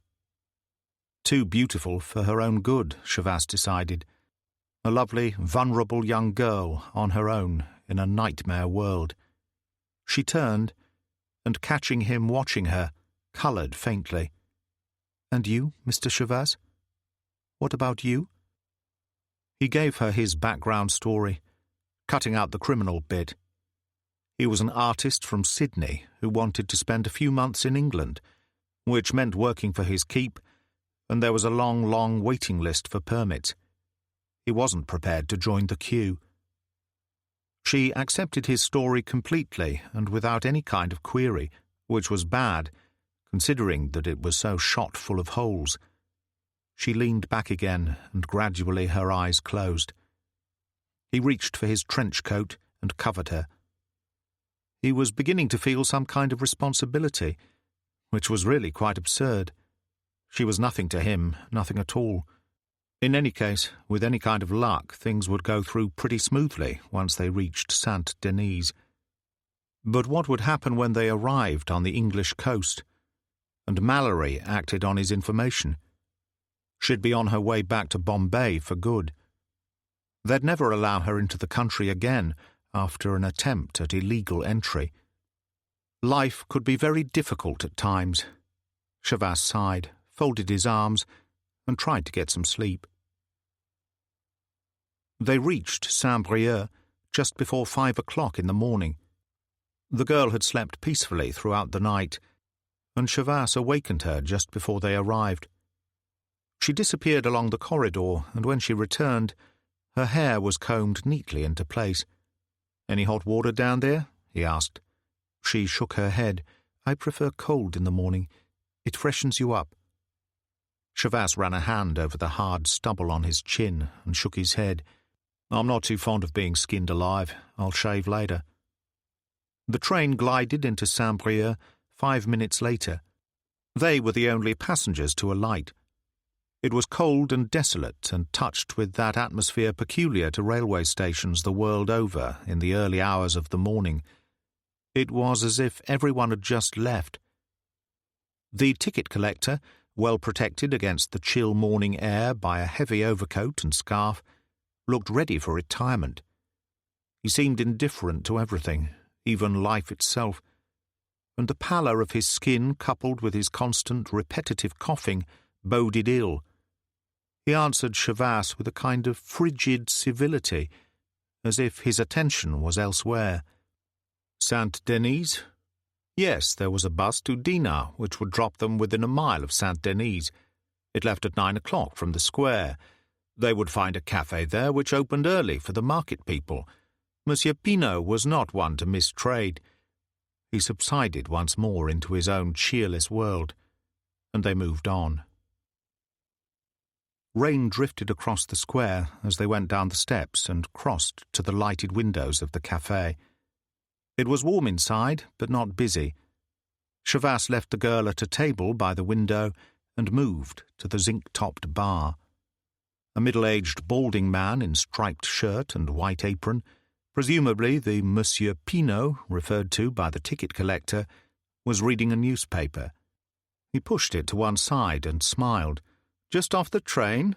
Too beautiful for her own good, Chavasse decided. A lovely, vulnerable young girl on her own in a nightmare world. She turned, and catching him watching her, coloured faintly. "And you, Mr. Chavasse? What about you?" He gave her his background story, cutting out the criminal bit. He was an artist from Sydney who wanted to spend a few months in England, which meant working for his keep, and there was a long, long waiting list for permits. He wasn't prepared to join the queue. She accepted his story completely and without any kind of query, which was bad, considering that it was so shot full of holes. She leaned back again, and gradually her eyes closed. He reached for his trench coat and covered her. He was beginning to feel some kind of responsibility, which was really quite absurd. She was nothing to him, nothing at all. In any case, with any kind of luck, things would go through pretty smoothly once they reached Saint-Denis. But what would happen when they arrived on the English coast, and Mallory acted on his information? She'd be on her way back to Bombay for good. They'd never allow her into the country again after an attempt at illegal entry. Life could be very difficult at times. Chavas sighed, folded his arms, and tried to get some sleep. They reached Saint-Brieuc just before 5 o'clock in the morning. The girl had slept peacefully throughout the night, and Chavas awakened her just before they arrived. She disappeared along the corridor, and when she returned, her hair was combed neatly into place. "Any hot water down there?" he asked. She shook her head. "I prefer cold in the morning. It freshens you up." Chavas ran a hand over the hard stubble on his chin and shook his head. "I'm not too fond of being skinned alive. I'll shave later." The train glided into Saint-Brieuc 5 minutes later. They were the only passengers to alight. It was cold and desolate and touched with that atmosphere peculiar to railway stations the world over in the early hours of the morning. It was as if everyone had just left. The ticket collector, well protected against the chill morning air by a heavy overcoat and scarf, looked ready for retirement. He seemed indifferent to everything, even life itself, and the pallor of his skin, coupled with his constant, repetitive coughing, boded ill. He answered Chavas with a kind of frigid civility, as if his attention was elsewhere. "Saint-Denis?" Yes, there was a bus to Dinard, which would drop them within a mile of Saint-Denis. It left at 9 o'clock from the square. They would find a café there which opened early for the market people. Monsieur Pinault was not one to miss trade. He subsided once more into his own cheerless world, and they moved on. Rain drifted across the square as they went down the steps and crossed to the lighted windows of the café. It was warm inside, but not busy. Chavas left the girl at a table by the window and moved to the zinc-topped bar. A middle-aged balding man in striped shirt and white apron, presumably the Monsieur Pinault referred to by the ticket collector, was reading a newspaper. He pushed it to one side and smiled. "Just off the train?"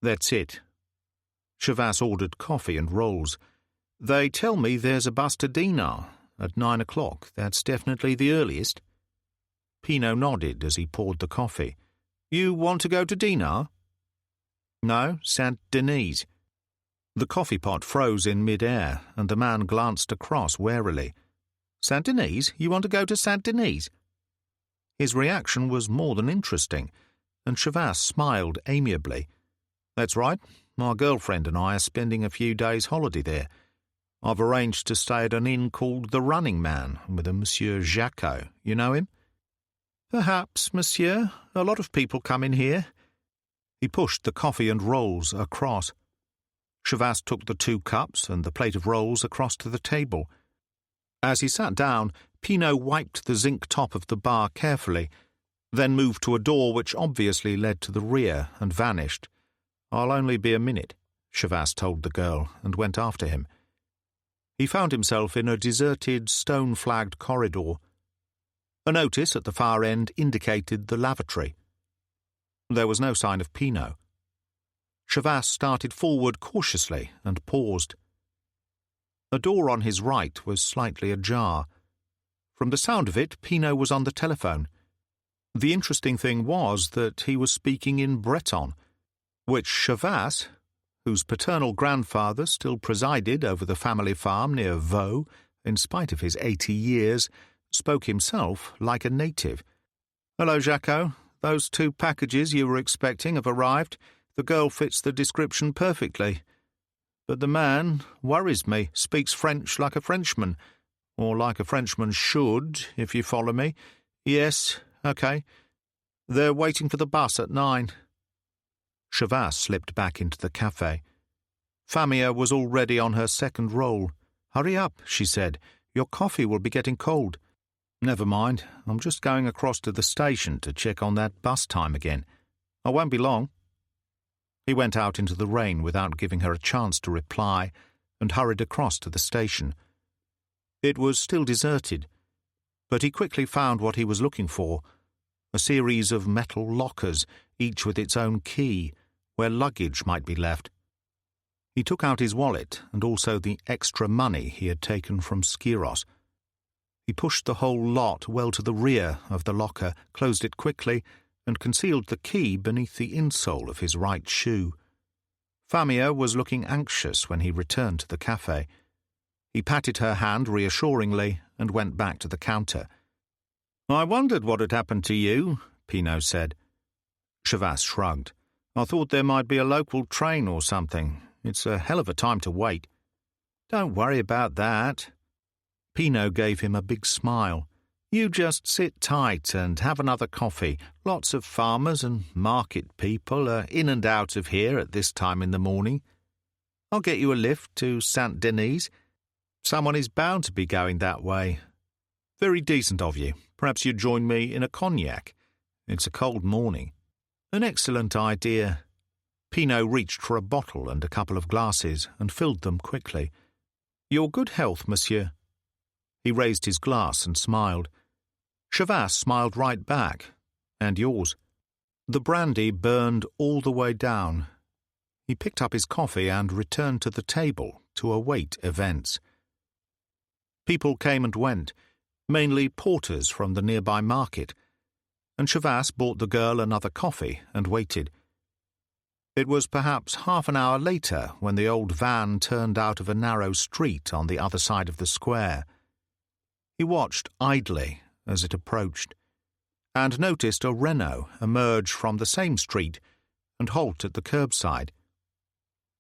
"That's it." Chavas ordered coffee and rolls. "They tell me there's a bus to Dinard at 9 o'clock. That's definitely the earliest." Pinault nodded as he poured the coffee. "You want to go to Dinard?" "No, Saint-Denis." The coffee pot froze in mid-air, and the man glanced across warily. "Saint-Denis? You want to go to Saint-Denis?" His reaction was more than interesting, and Chavas smiled amiably. "That's right. My girlfriend and I are spending a few days' holiday there. I've arranged to stay at an inn called the Running Man with a Monsieur Jacot. You know him?" "Perhaps, monsieur. A lot of people come in here." He pushed the coffee and rolls across. Chavas took the 2 cups and the plate of rolls across to the table. As he sat down, Pinault wiped the zinc top of the bar carefully, then moved to a door which obviously led to the rear and vanished. "I'll only be a minute," Chavas told the girl, and went after him. He found himself in a deserted, stone-flagged corridor. A notice at the far end indicated the lavatory. There was no sign of Pinault. Chavas started forward cautiously and paused. A door on his right was slightly ajar. From the sound of it, Pinault was on the telephone. The interesting thing was that he was speaking in Breton, which Chavas, whose paternal grandfather still presided over the family farm near Vaux, in spite of his 80 years, spoke himself like a native. "Hello, Jacot. Those 2 packages you were expecting have arrived. The girl fits the description perfectly. But the man worries me, speaks French like a Frenchman, or like a Frenchman should, if you follow me. Yes, okay. They're waiting for the bus at 9. Chavas slipped back into the café. Famia was already on her second roll. "Hurry up," she said. "Your coffee will be getting cold." "Never mind. I'm just going across to the station to check on that bus time again. I won't be long." He went out into the rain without giving her a chance to reply, and hurried across to the station. It was still deserted, but he quickly found what he was looking for, a series of metal lockers, each with its own key, where luggage might be left. He took out his wallet and also the extra money he had taken from Skiros. He pushed the whole lot well to the rear of the locker, closed it quickly, and concealed the key beneath the insole of his right shoe. Famia was looking anxious when he returned to the cafe. He patted her hand reassuringly and went back to the counter. "I wondered what had happened to you," Pinot said. Chavas shrugged. "I thought there might be a local train or something. It's a hell of a time to wait." "Don't worry about that." Pinot gave him a big smile. "You just sit tight and have another coffee. Lots of farmers and market people are in and out of here at this time in the morning. I'll get you a lift to Saint Denis. Someone is bound to be going that way. Very decent of you. Perhaps you'd join me in a cognac. It's a cold morning." "An excellent idea." Pinot reached for a bottle and a couple of glasses and filled them quickly. "Your good health, monsieur." He raised his glass and smiled. Chavas smiled right back. "And yours." The brandy burned all the way down. He picked up his coffee and returned to the table to await events. People came and went, mainly porters from the nearby market, and Chavas bought the girl another coffee and waited. It was perhaps half an hour later when the old van turned out of a narrow street on the other side of the square. He watched idly as it approached, and noticed a Renault emerge from the same street and halt at the curbside.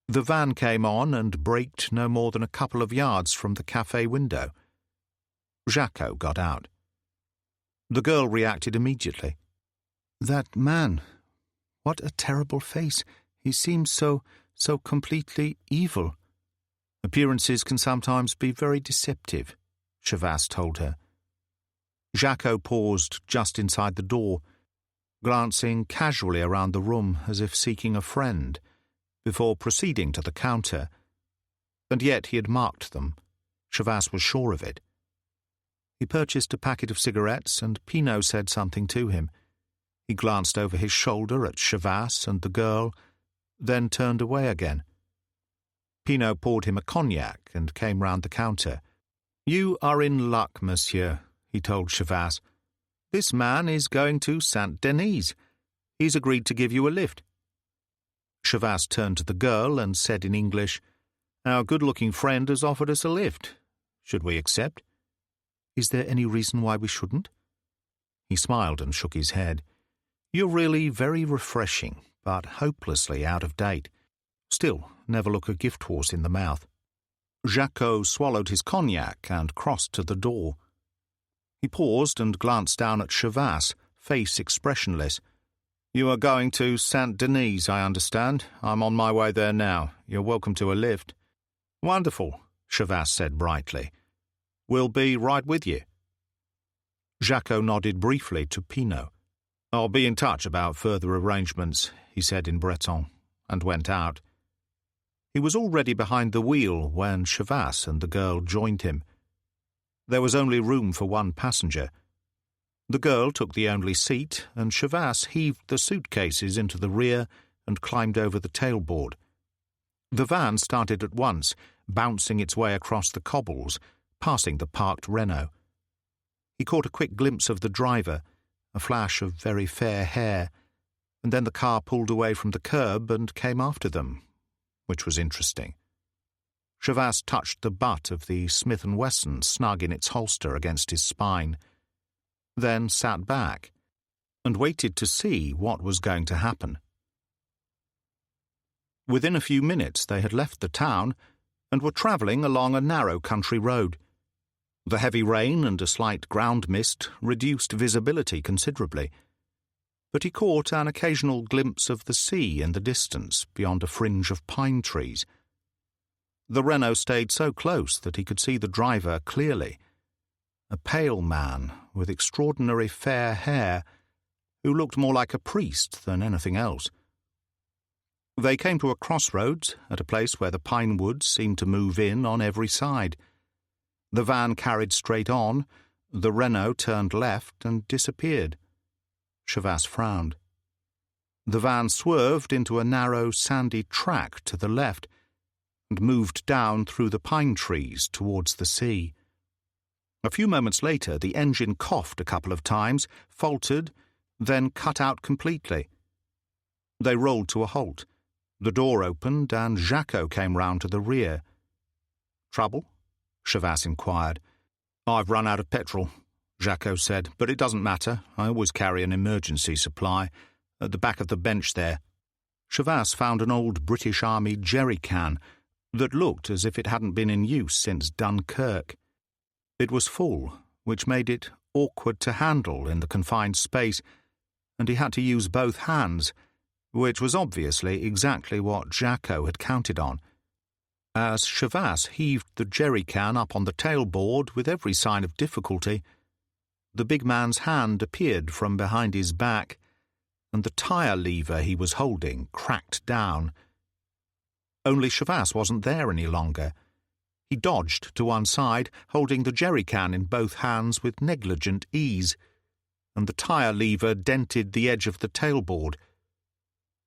The van came on and braked no more than a couple of yards from the cafe window. Jacques got out. The girl reacted immediately. "That man, what a terrible face. He seems so completely evil." "Appearances can sometimes be very deceptive," Chavas told her. Jacques paused just inside the door, glancing casually around the room as if seeking a friend, before proceeding to the counter. And yet he had marked them. Chavas was sure of it. He purchased a packet of cigarettes, and Pinot said something to him. He glanced over his shoulder at Chavas and the girl, then turned away again. Pinot poured him a cognac and came round the counter. "You are in luck, monsieur," he told Chavas. "This man is going to Saint Denis. He's agreed to give you a lift." Chavas turned to the girl and said in English, "Our good-looking friend has offered us a lift. Should we accept?" "Is there any reason why we shouldn't?" He smiled and shook his head. "You're really very refreshing, but hopelessly out of date. Still, never look a gift horse in the mouth." Jacques swallowed his cognac and crossed to the door. He paused and glanced down at Chavas, face expressionless. "You are going to Saint Denis, I understand. I'm on my way there now. You're welcome to a lift." "Wonderful," Chavas said brightly. "We'll be right with you." Jacques nodded briefly to Pinot. "I'll be in touch about further arrangements," he said in Breton, and went out. He was already behind the wheel when Chavas and the girl joined him. There was only room for one passenger. The girl took the only seat, and Chavas heaved the suitcases into the rear and climbed over the tailboard. The van started at once, bouncing its way across the cobbles, passing the parked Renault. He caught a quick glimpse of the driver, a flash of very fair hair, and then the car pulled away from the curb and came after them, which was interesting. Chavas touched the butt of the Smith & Wesson snug in its holster against his spine, then sat back and waited to see what was going to happen. Within a few minutes they had left the town and were travelling along a narrow country road. The heavy rain and a slight ground mist reduced visibility considerably, but he caught an occasional glimpse of the sea in the distance beyond a fringe of pine trees. The Renault stayed so close that he could see the driver clearly, a pale man with extraordinary fair hair who looked more like a priest than anything else. They came to a crossroads at a place where the pine woods seemed to move in on every side. The van carried straight on, the Renault turned left and disappeared. Chavas frowned. The van swerved into a narrow, sandy track to the left, and moved down through the pine trees towards the sea. A few moments later, the engine coughed a couple of times, faltered, then cut out completely. They rolled to a halt. The door opened, and Jacques came round to the rear. "Trouble?" Chavasse inquired. "I've run out of petrol," Jacques said, "but it doesn't matter. I always carry an emergency supply. At the back of the bench there." Chavasse found an old British Army jerry can that looked as if it hadn't been in use since Dunkirk. It was full, which made it awkward to handle in the confined space, and he had to use both hands, which was obviously exactly what Jacques had counted on. As Chavasse heaved the jerry-can up on the tailboard with every sign of difficulty, the big man's hand appeared from behind his back, and the tire lever he was holding cracked down. Only Chavasse wasn't there any longer. He dodged to one side, holding the jerry-can in both hands with negligent ease, and the tire lever dented the edge of the tailboard.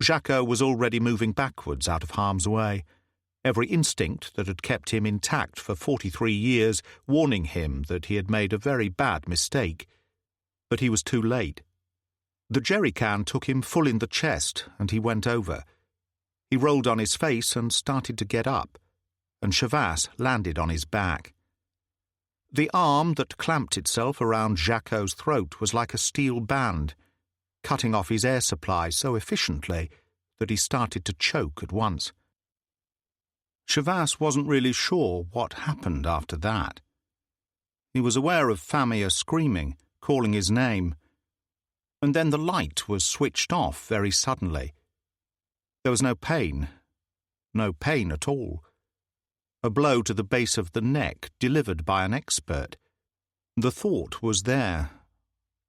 Jacques was already moving backwards out of harm's way, every instinct that had kept him intact for 43 years warning him that he had made a very bad mistake. But he was too late. The jerry-can took him full in the chest, and he went over. He rolled on his face and started to get up, and Chavasse landed on his back. The arm that clamped itself around Jacques' throat was like a steel band, cutting off his air supply so efficiently that he started to choke at once. Chavasse wasn't really sure what happened after that. He was aware of Famia screaming, calling his name, and then the light was switched off very suddenly. There was no pain at all. A blow to the base of the neck delivered by an expert. The thought was there,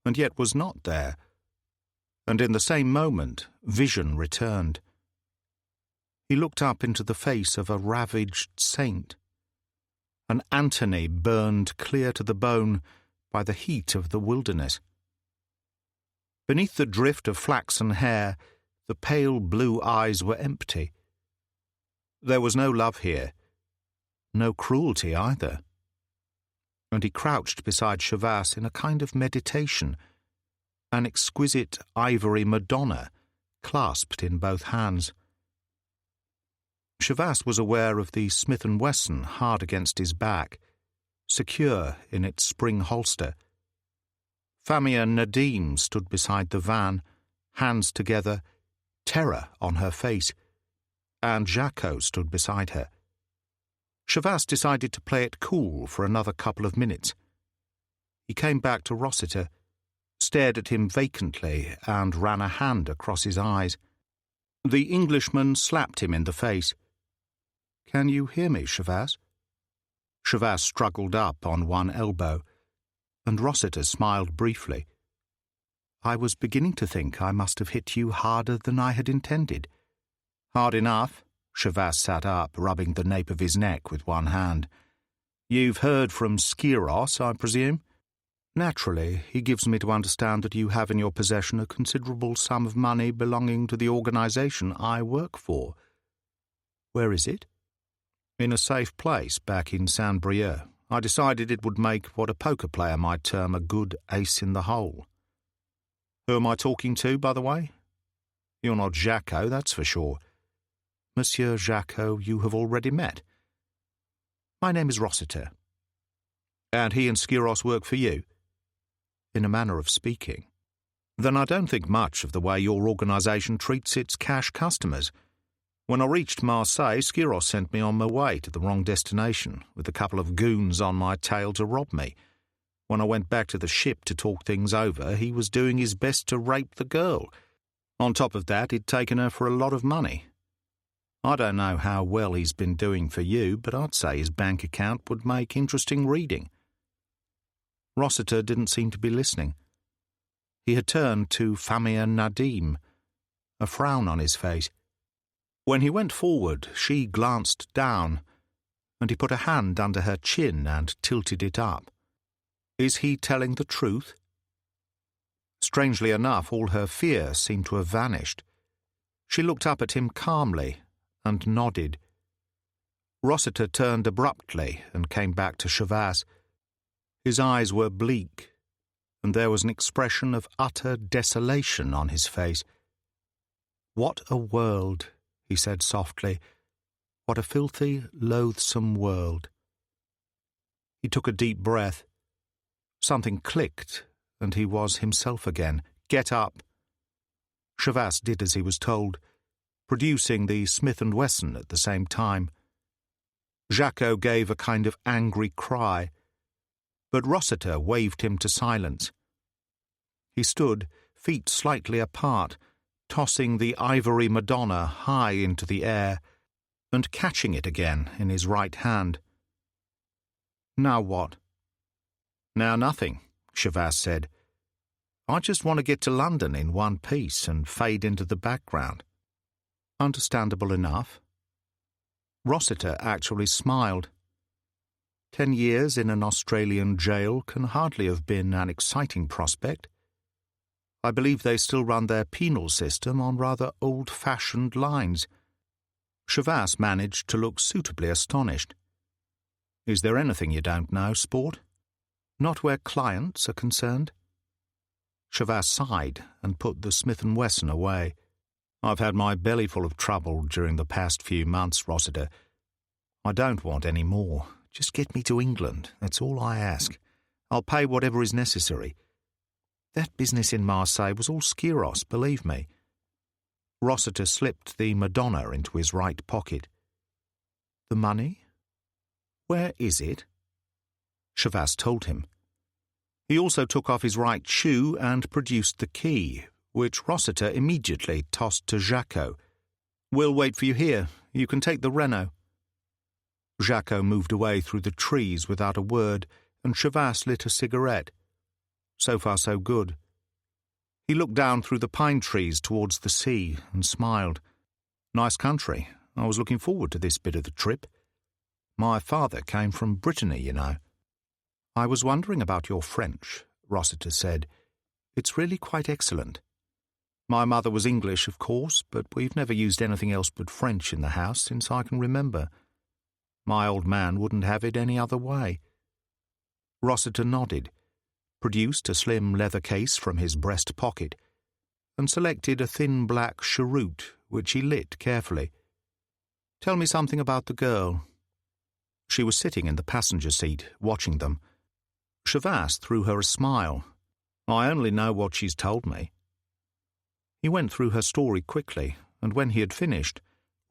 and yet was not there, and in the same moment vision returned. He looked up into the face of a ravaged saint. An Antony burned clear to the bone by the heat of the wilderness. Beneath the drift of flaxen hair, the pale blue eyes were empty. There was no love here, no cruelty either. And he crouched beside Chavasse in a kind of meditation, an exquisite ivory Madonna clasped in both hands. Chavasse was aware of the Smith & Wesson hard against his back, secure in its spring holster. Famia Nadim stood beside the van, hands together, terror on her face, and Jacques stood beside her. Chavasse decided to play it cool for another couple of minutes. He came back to Rossiter, stared at him vacantly, and ran a hand across his eyes. The Englishman slapped him in the face. "Can you hear me, Chavasse?" Chavasse struggled up on one elbow, and Rossiter smiled briefly. "I was beginning to think I must have hit you harder than I had intended." "Hard enough." Chavasse sat up, rubbing the nape of his neck with one hand. "You've heard from Skiros, I presume?" "Naturally. He gives me to understand that you have in your possession a considerable sum of money belonging to the organization I work for." "Where is it?" "In a safe place back in Saint-Brieuc. I decided it would make what a poker player might term a good ace in the hole." "Who am I talking to, by the way?" "You're not Jacques, that's for sure." "Monsieur Jacques, you have already met." "My name is Rossiter." "And he and Skiros work for you?" "In a manner of speaking." "Then I don't think much of the way your organization treats its cash customers. When I reached Marseille, Skiros sent me on my way to the wrong destination, with a couple of goons on my tail to rob me. When I went back to the ship to talk things over, he was doing his best to rape the girl. On top of that, he'd taken her for a lot of money. I don't know how well he's been doing for you, but I'd say his bank account would make interesting reading." Rossiter didn't seem to be listening. He had turned to Famia Nadim, a frown on his face. When he went forward, she glanced down, and he put a hand under her chin and tilted it up. "Is he telling the truth?" Strangely enough, all her fear seemed to have vanished. She looked up at him calmly and nodded. Rossiter turned abruptly and came back to Chavasse. His eyes were bleak, and there was an expression of utter desolation on his face. "What a world," he said softly. "What a filthy, loathsome world." He took a deep breath. Something clicked, and he was himself again. "Get up." Chavasse did as he was told, producing the Smith & Wesson at the same time. Jacques gave a kind of angry cry, but Rossiter waved him to silence. He stood, feet slightly apart, tossing the ivory Madonna high into the air and catching it again in his right hand. "Now what?" "Now nothing," Chavasse said. "I just want to get to London in one piece and fade into the background." Understandable enough. Rossiter actually smiled. 10 years in an Australian jail can hardly have been an exciting prospect. I believe they still run their penal system on rather old-fashioned lines. Chavasse managed to look suitably astonished. "Is there anything you don't know, sport?" "Not where clients are concerned." Chavasse sighed and put the Smith & Wesson away. "I've had my belly full of trouble during the past few months, Rossiter. I don't want any more. Just get me to England, that's all I ask. I'll pay whatever is necessary. That business in Marseille was all skyros, believe me." Rossiter slipped the Madonna into his right pocket. "The money? Where is it?" Chavasse told him. He also took off his right shoe and produced the key, which Rossiter immediately tossed to Jacques. "We'll wait for you here. You can take the Renault." Jacques moved away through the trees without a word, and Chavasse lit a cigarette. So far so good. He looked down through the pine trees towards the sea and smiled. "Nice country. I was looking forward to this bit of the trip. My father came from Brittany, you know." "I was wondering about your French," Rossiter said. "It's really quite excellent. My mother was English, of course, but we've never used anything else but French in the house since I can remember. My old man wouldn't have it any other way." Rossiter nodded, produced a slim leather case from his breast pocket, and selected a thin black cheroot, which he lit carefully. "Tell me something about the girl." She was sitting in the passenger seat, watching them. Chavasse threw her a smile. "I only know what she's told me." He went through her story quickly, and when he had finished,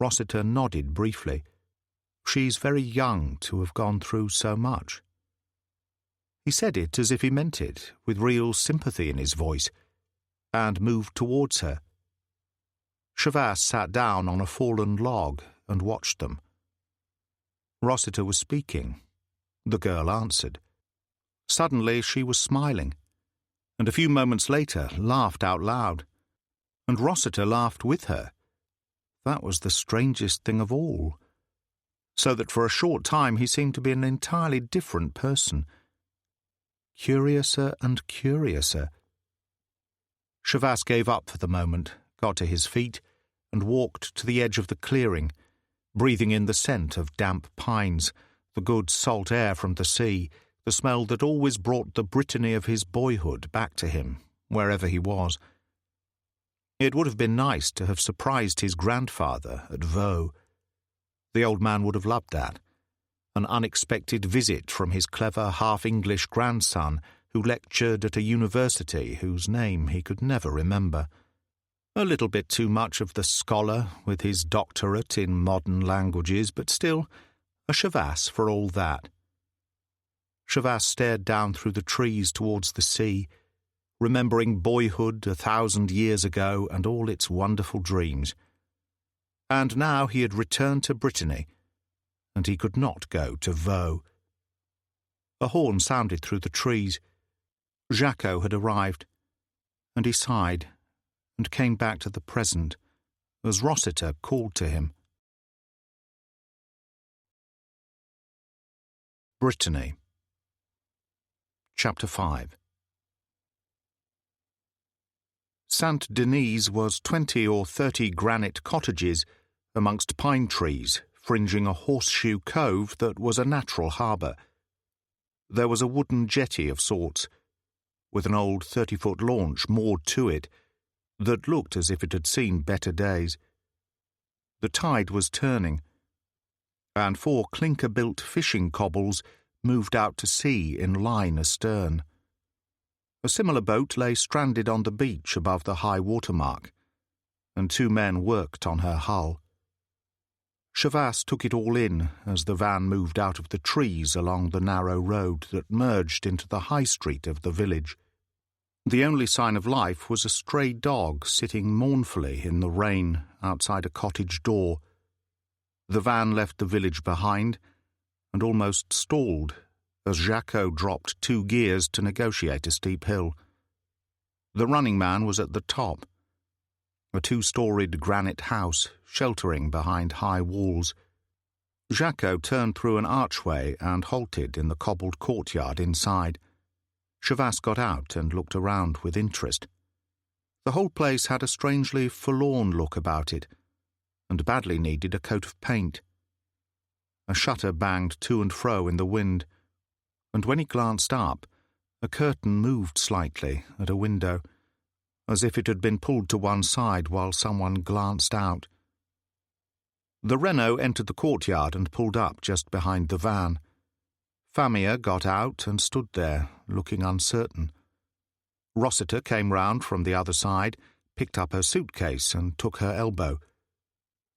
Rossiter nodded briefly. "She's very young to have gone through so much." He said it as if he meant it, with real sympathy in his voice, and moved towards her. Chavasse sat down on a fallen log and watched them. Rossiter was speaking. The girl answered. Suddenly she was smiling, and a few moments later laughed out loud, and Rossiter laughed with her. That was the strangest thing of all, so that for a short time he seemed to be an entirely different person. Curiouser and curiouser. Chavasse gave up for the moment, got to his feet, and walked to the edge of the clearing, breathing in the scent of damp pines, the good salt air from the sea, the smell that always brought the Brittany of his boyhood back to him, wherever he was. It would have been nice to have surprised his grandfather at Vaux. The old man would have loved that. An unexpected visit from his clever half-English grandson who lectured at a university whose name he could never remember. A little bit too much of the scholar with his doctorate in modern languages, but still a Chavasse for all that. Chavasse stared down through the trees towards the sea, remembering boyhood 1,000 years ago and all its wonderful dreams. And now he had returned to Brittany, and he could not go to Vaux. A horn sounded through the trees. Jacques had arrived, and he sighed and came back to the present as Rossiter called to him. Brittany. Chapter 5. Saint-Denis was 20 or 30 granite cottages amongst pine trees, fringing a horseshoe cove that was a natural harbour. There was a wooden jetty of sorts, with an old 30-foot launch moored to it, that looked as if it had seen better days. The tide was turning, and 4 clinker-built fishing cobbles moved out to sea in line astern. A similar boat lay stranded on the beach above the high water mark, and 2 men worked on her hull. Chavasse took it all in as the van moved out of the trees along the narrow road that merged into the high street of the village. The only sign of life was a stray dog sitting mournfully in the rain outside a cottage door. The van left the village behind and almost stalled as Jacques dropped 2 gears to negotiate a steep hill. The running man was at the top, a 2-storied granite house sheltering behind high walls. Jacques turned through an archway and halted in the cobbled courtyard inside. Chavasse got out and looked around with interest. The whole place had a strangely forlorn look about it, and badly needed a coat of paint. A shutter banged to and fro in the wind, and when he glanced up, a curtain moved slightly at a window, as if it had been pulled to one side while someone glanced out. The Renault entered the courtyard and pulled up just behind the van. Famia got out and stood there, looking uncertain. Rossiter came round from the other side, picked up her suitcase and took her elbow.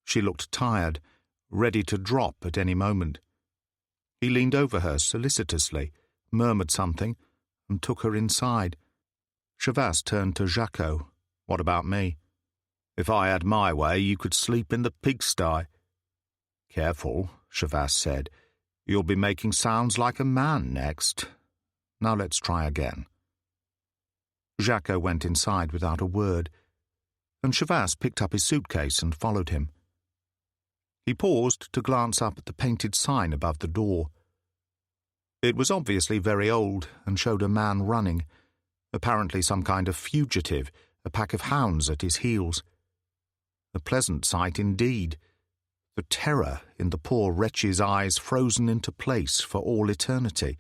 She looked tired, ready to drop at any moment. He leaned over her solicitously, murmured something, and took her inside. Chavasse turned to Jacques. "What about me? If I had my way, you could sleep in the pigsty." "Careful," Chavasse said. "You'll be making sounds like a man next. Now let's try again." Jacques went inside without a word, and Chavasse picked up his suitcase and followed him. He paused to glance up at the painted sign above the door. It was obviously very old and showed a man running, apparently some kind of fugitive, a pack of hounds at his heels. A pleasant sight indeed, the terror in the poor wretch's eyes frozen into place for all eternity.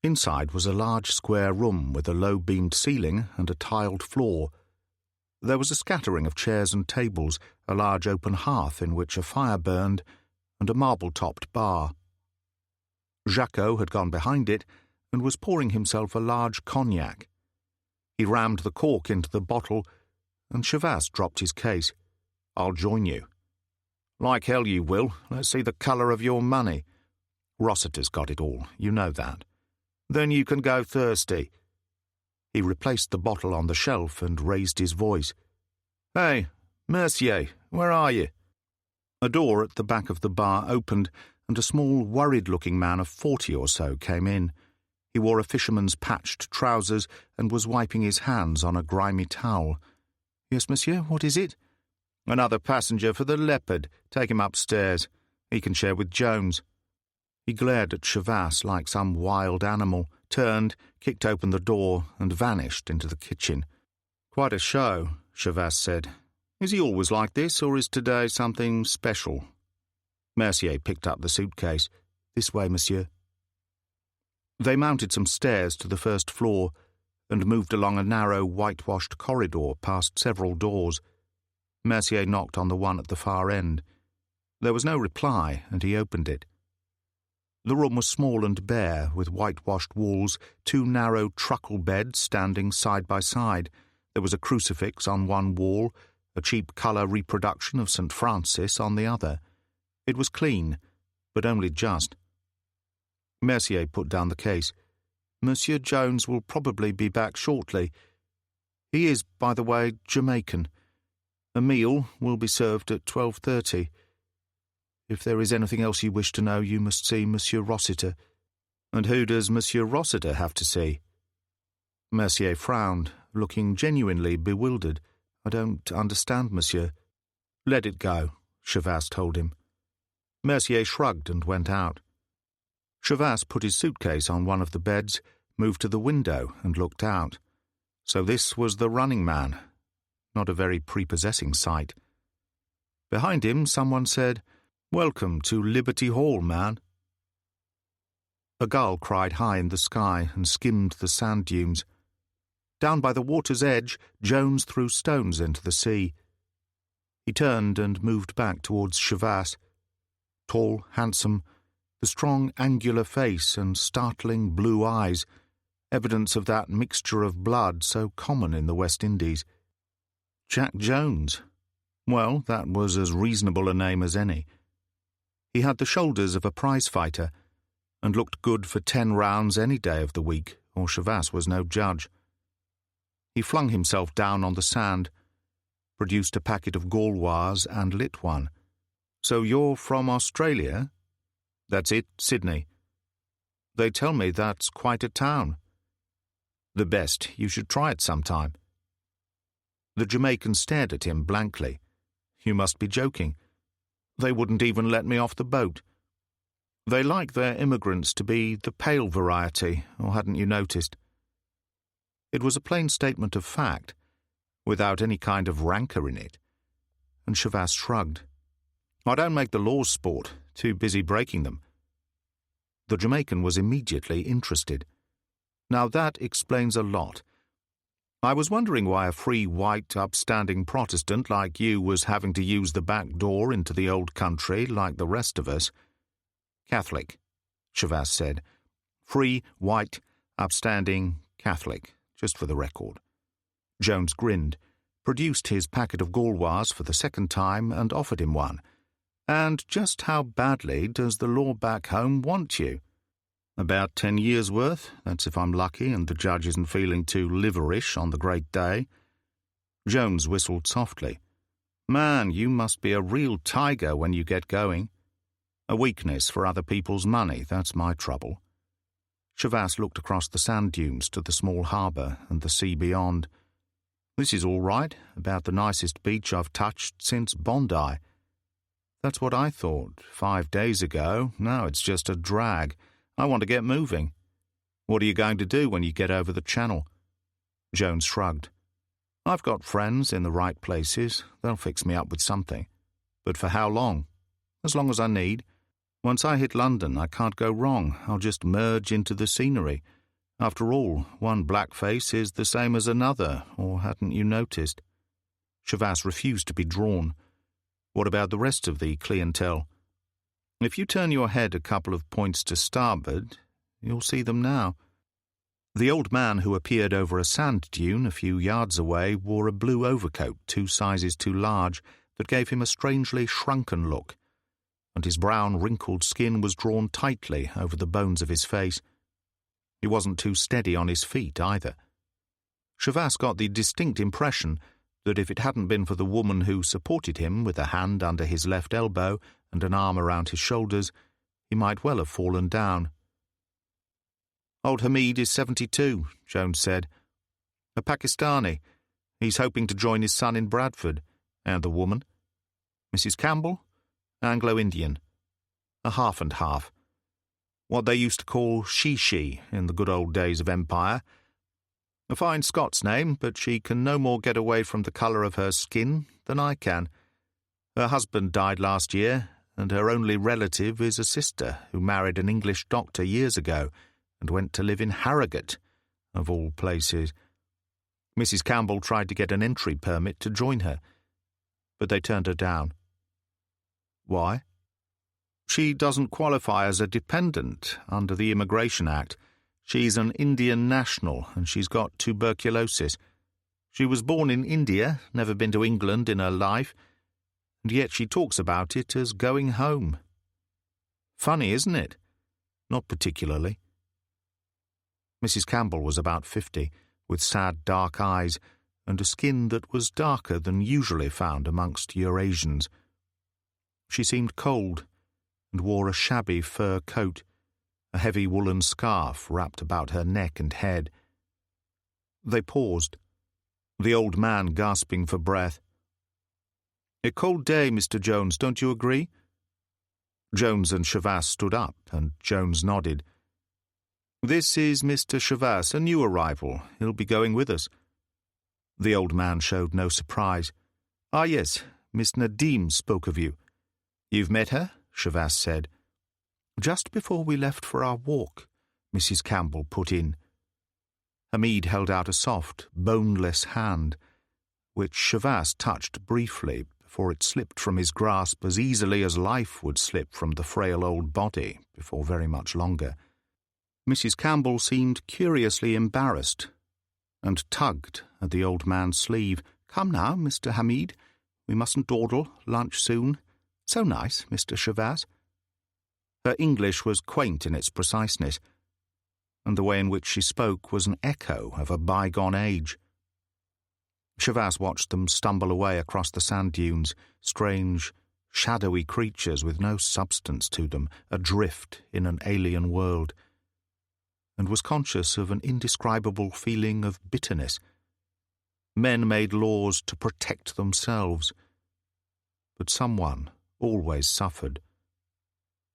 Inside was a large square room with a low-beamed ceiling and a tiled floor. There was a scattering of chairs and tables, a large open hearth in which a fire burned, and a marble-topped bar. Jacques had gone behind it and was pouring himself a large cognac. He rammed the cork into the bottle, and Chavasse dropped his case. "I'll join you." "Like hell you will. Let's see the colour of your money." "Rossiter's got it all, you know that." "Then you can go thirsty." He replaced the bottle on the shelf and raised his voice. "Hey, Mercier, where are you?" A door at the back of the bar opened, and a small, worried-looking man of 40 or so came in. He wore a fisherman's patched trousers and was wiping his hands on a grimy towel. "Yes, monsieur, what is it?" "Another passenger for the Leopard. Take him upstairs. He can share with Jones." He glared at Chavasse like some wild animal, turned, kicked open the door, and vanished into the kitchen. "Quite a show," Chavasse said. "Is he always like this, or is today something special?" Mercier picked up the suitcase. "This way, monsieur." They mounted some stairs to the first floor and moved along a narrow, whitewashed corridor past several doors. Mercier knocked on the one at the far end. There was no reply, and he opened it. The room was small and bare, with whitewashed walls, 2 narrow truckle beds standing side by side. There was a crucifix on one wall, a cheap colour reproduction of St. Francis on the other. It was clean, but only just. Mercier put down the case. "Monsieur Jones will probably be back shortly. He is, by the way, Jamaican. A meal will be served at 12:30. If there is anything else you wish to know, you must see Monsieur Rossiter." "And who does Monsieur Rossiter have to see?" Mercier frowned, looking genuinely bewildered. "I don't understand, monsieur." "Let it go," Chavasse told him. Mercier shrugged and went out. Chavasse put his suitcase on one of the beds, moved to the window and looked out. So this was the running man. Not a very prepossessing sight. Behind him, someone said, "Welcome to Liberty Hall, man." A gull cried high in the sky and skimmed the sand dunes. Down by the water's edge, Jones threw stones into the sea. He turned and moved back towards Chavasse. Tall, handsome, the strong, angular face and startling blue eyes, evidence of that mixture of blood so common in the West Indies. Jack Jones. Well, that was as reasonable a name as any. He had the shoulders of a prize-fighter and looked good for 10 rounds any day of the week, or Chavasse was no judge. He flung himself down on the sand, produced a packet of Gauloises and lit one. "So you're from Australia?" "That's it, Sydney." "They tell me that's quite a town." "The best. You should try it sometime." The Jamaican stared at him blankly. "You must be joking. They wouldn't even let me off the boat. They like their immigrants to be the pale variety, or hadn't you noticed?" It was a plain statement of fact, without any kind of rancour in it, and Chavasse shrugged. "I don't make the laws, sport, too busy breaking them." The Jamaican was immediately interested. "Now that explains a lot. I was wondering why a free, white, upstanding Protestant like you was having to use the back door into the old country like the rest of us." "Catholic," Chavasse said. "Free, white, upstanding Catholic, just for the record." Jones grinned, produced his packet of Gauloises for the second time and offered him one. "And just how badly does the law back home want you?" "About 10 years' worth, that's if I'm lucky and the judge isn't feeling too liverish on the great day." Jones whistled softly. "Man, you must be a real tiger when you get going. A weakness for other people's money, that's my trouble." Chavasse looked across the sand dunes to the small harbour and the sea beyond. "This is all right, about the nicest beach I've touched since Bondi." "That's what I thought 5 days ago. Now it's just a drag. I want to get moving." "What are you going to do when you get over the channel?" Jones shrugged. "I've got friends in the right places. They'll fix me up with something. But for how long? As long as I need. Once I hit London, I can't go wrong. I'll just merge into the scenery. After all, one blackface is the same as another, or hadn't you noticed?" Chavasse refused to be drawn. "What about the rest of the clientele?" "If you turn your head a couple of points to starboard, you'll see them now." The old man who appeared over a sand dune a few yards away wore a blue overcoat 2 sizes too large that gave him a strangely shrunken look, and his brown, wrinkled skin was drawn tightly over the bones of his face. He wasn't too steady on his feet, either. Chavasse got the distinct impression that if it hadn't been for the woman who supported him with a hand under his left elbow and an arm around his shoulders, he might well have fallen down. "Old Hamid is 72, Jones said. A Pakistani. He's hoping to join his son in Bradford. And the woman? Mrs. Campbell? Anglo-Indian. A half and half. What they used to call she in the good old days of empire. A fine Scots name, but she can no more get away from the colour of her skin than I can. Her husband died last year, and her only relative is a sister who married an English doctor years ago and went to live in Harrogate, of all places. Mrs. Campbell tried to get an entry permit to join her, but they turned her down." "Why?" "She doesn't qualify as a dependent under the Immigration Act. She's an Indian national, and she's got tuberculosis. She was born in India, never been to England in her life, and yet she talks about it as going home. Funny, isn't it?" "Not particularly." Mrs. Campbell was about 50, with sad dark eyes, and a skin that was darker than usually found amongst Eurasians. She seemed cold, and wore a shabby fur coat, a heavy woolen scarf wrapped about her neck and head. They paused, the old man gasping for breath. "A cold day, Mr. Jones, don't you agree?" Jones and Chavasse stood up, and Jones nodded. "This is Mr. Chavasse, a new arrival. He'll be going with us." The old man showed no surprise. "Ah, yes, Miss Nadim spoke of you. You've met her? Chavas said. "Just before we left for our walk," Mrs. Campbell put in. Hamid held out a soft, boneless hand, which Chavas touched briefly before it slipped from his grasp as easily as life would slip from the frail old body before very much longer. Mrs. Campbell seemed curiously embarrassed and tugged at the old man's sleeve. "Come now, Mr. Hamid. We mustn't dawdle. Lunch soon. So nice, Mr. Chavas." Her English was quaint in its preciseness, and the way in which she spoke was an echo of a bygone age. Chavas watched them stumble away across the sand dunes, strange, shadowy creatures with no substance to them, adrift in an alien world, and was conscious of an indescribable feeling of bitterness. Men made laws to protect themselves, but someone always suffered.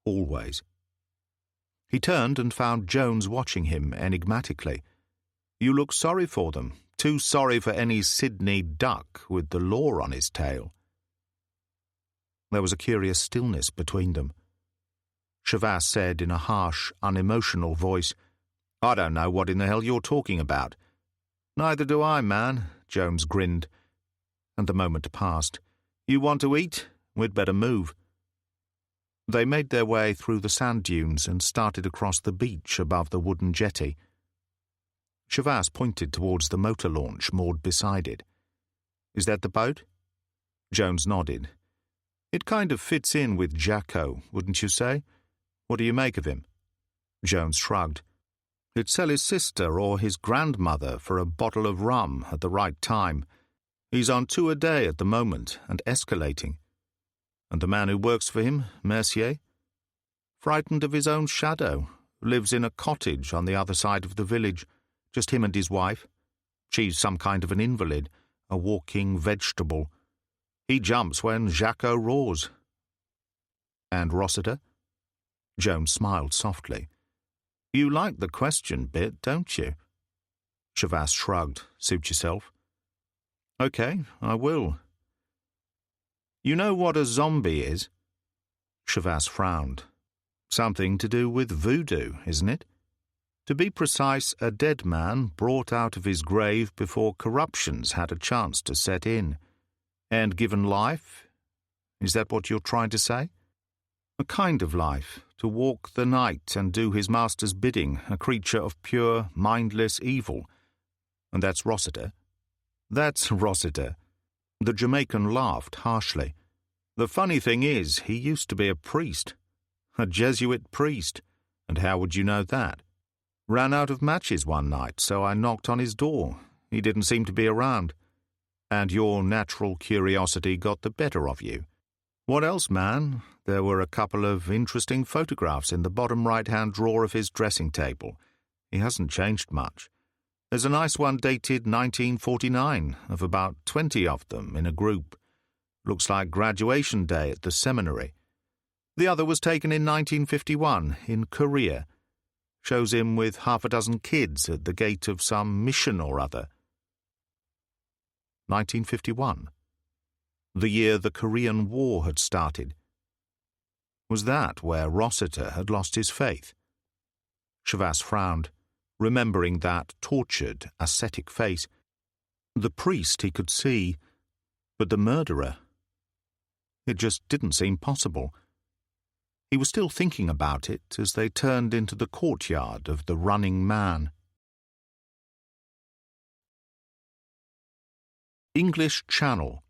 Always. He turned and found Jones watching him enigmatically. "You look sorry for them, too sorry for any Sydney duck with the law on his tail." There was a curious stillness between them. Chavas said in a harsh, unemotional voice, "I don't know what in the hell you're talking about." "Neither do I, man," Jones grinned, and the moment passed. "You want to eat? We'd better move." They made their way through the sand dunes and started across the beach above the wooden jetty. Chavas pointed towards the motor launch moored beside it. "Is that the boat?" Jones nodded. "It kind of fits in with Jacko, wouldn't you say? What do you make of him?" Jones shrugged. "He'd sell his sister or his grandmother for a bottle of rum at the right time. He's on 2 a day at the moment and escalating. And the man who works for him, Mercier, frightened of his own shadow, lives in a cottage on the other side of the village, just him and his wife. She's some kind of an invalid, a walking vegetable. He jumps when Jacko roars." "And Rossiter?" Jones smiled softly. "You like the question bit, don't you?" Chavas shrugged. "Suit yourself." "Okay, I will." "You know what a zombie is?" Chavas frowned. "Something to do with voodoo, isn't it? To be precise, a dead man brought out of his grave before corruptions had a chance to set in, and given life. Is that what you're trying to say? A kind of life, to walk the night and do his master's bidding, a creature of pure, mindless evil. And that's Rossiter." "That's Rossiter." The Jamaican laughed harshly. "The funny thing is, he used to be a priest. A Jesuit priest. And how would you know that? Ran out of matches one night, so I knocked on his door. He didn't seem to be around. And your natural curiosity got the better of you. What else, man? There were a couple of interesting photographs in the bottom right-hand drawer of his dressing table. He hasn't changed much. There's a nice one dated 1949, of about 20 of them in a group. Looks like graduation day at the seminary. The other was taken in 1951, in Korea. Shows him with half a dozen kids at the gate of some mission or other." 1951. The year the Korean War had started. Was that where Rossiter had lost his faith? Chavas frowned, remembering that tortured, ascetic face. The priest he could see, but the murderer? It just didn't seem possible. He was still thinking about it as they turned into the courtyard of the Running Man. English Channel.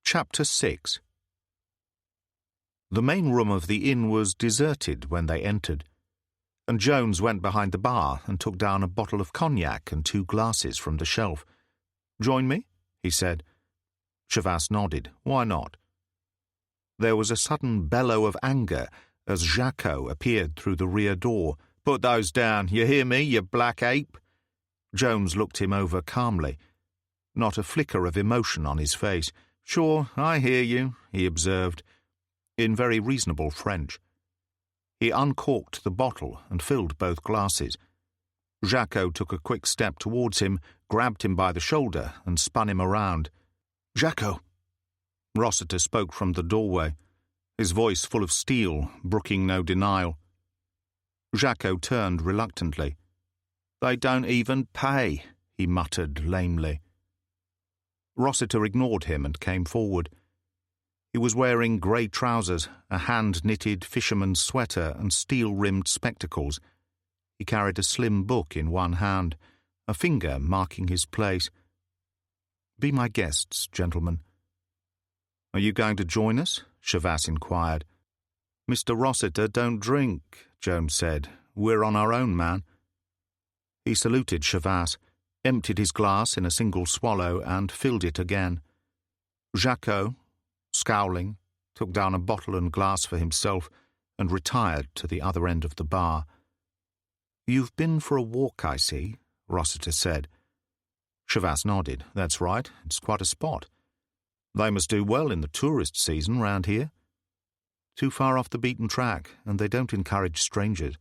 Chapter 6. The main room of the inn was deserted when they entered, and Jones went behind the bar and took down a bottle of cognac and 2 glasses from the shelf. "Join me?" he said. Chavas nodded. "Why not?" There was a sudden bellow of anger as Jacko appeared through the rear door. "Put those down, you hear me, you black ape?" Jones looked him over calmly, not a flicker of emotion on his face. "Sure, I hear you," he observed, in very reasonable French. He uncorked the bottle and filled both glasses. Jacko took a quick step towards him, grabbed him by the shoulder, and spun him around. "Jacko!" Rossiter spoke from the doorway. his voice full of steel, brooking no denial. Jacques turned reluctantly. "They don't even pay," he muttered lamely. Rossiter ignored him and came forward. He was wearing grey trousers, a hand-knitted fisherman's sweater and steel-rimmed spectacles. He carried a slim book in one hand, a finger marking his place. "Be my guests, gentlemen." "Are you going to join us?" Chavas inquired. "Mr. Rossiter don't drink," Jones said. "We're on our own, man." He saluted Chavas, emptied his glass in a single swallow and filled it again. Jacques, scowling, took down a bottle and glass for himself and retired to the other end of the bar. "You've been for a walk, I see," Rossiter said. Chavas nodded. "That's right, it's quite a spot. They must do well in the tourist season round here. Too far off the beaten track, and they don't encourage strangers.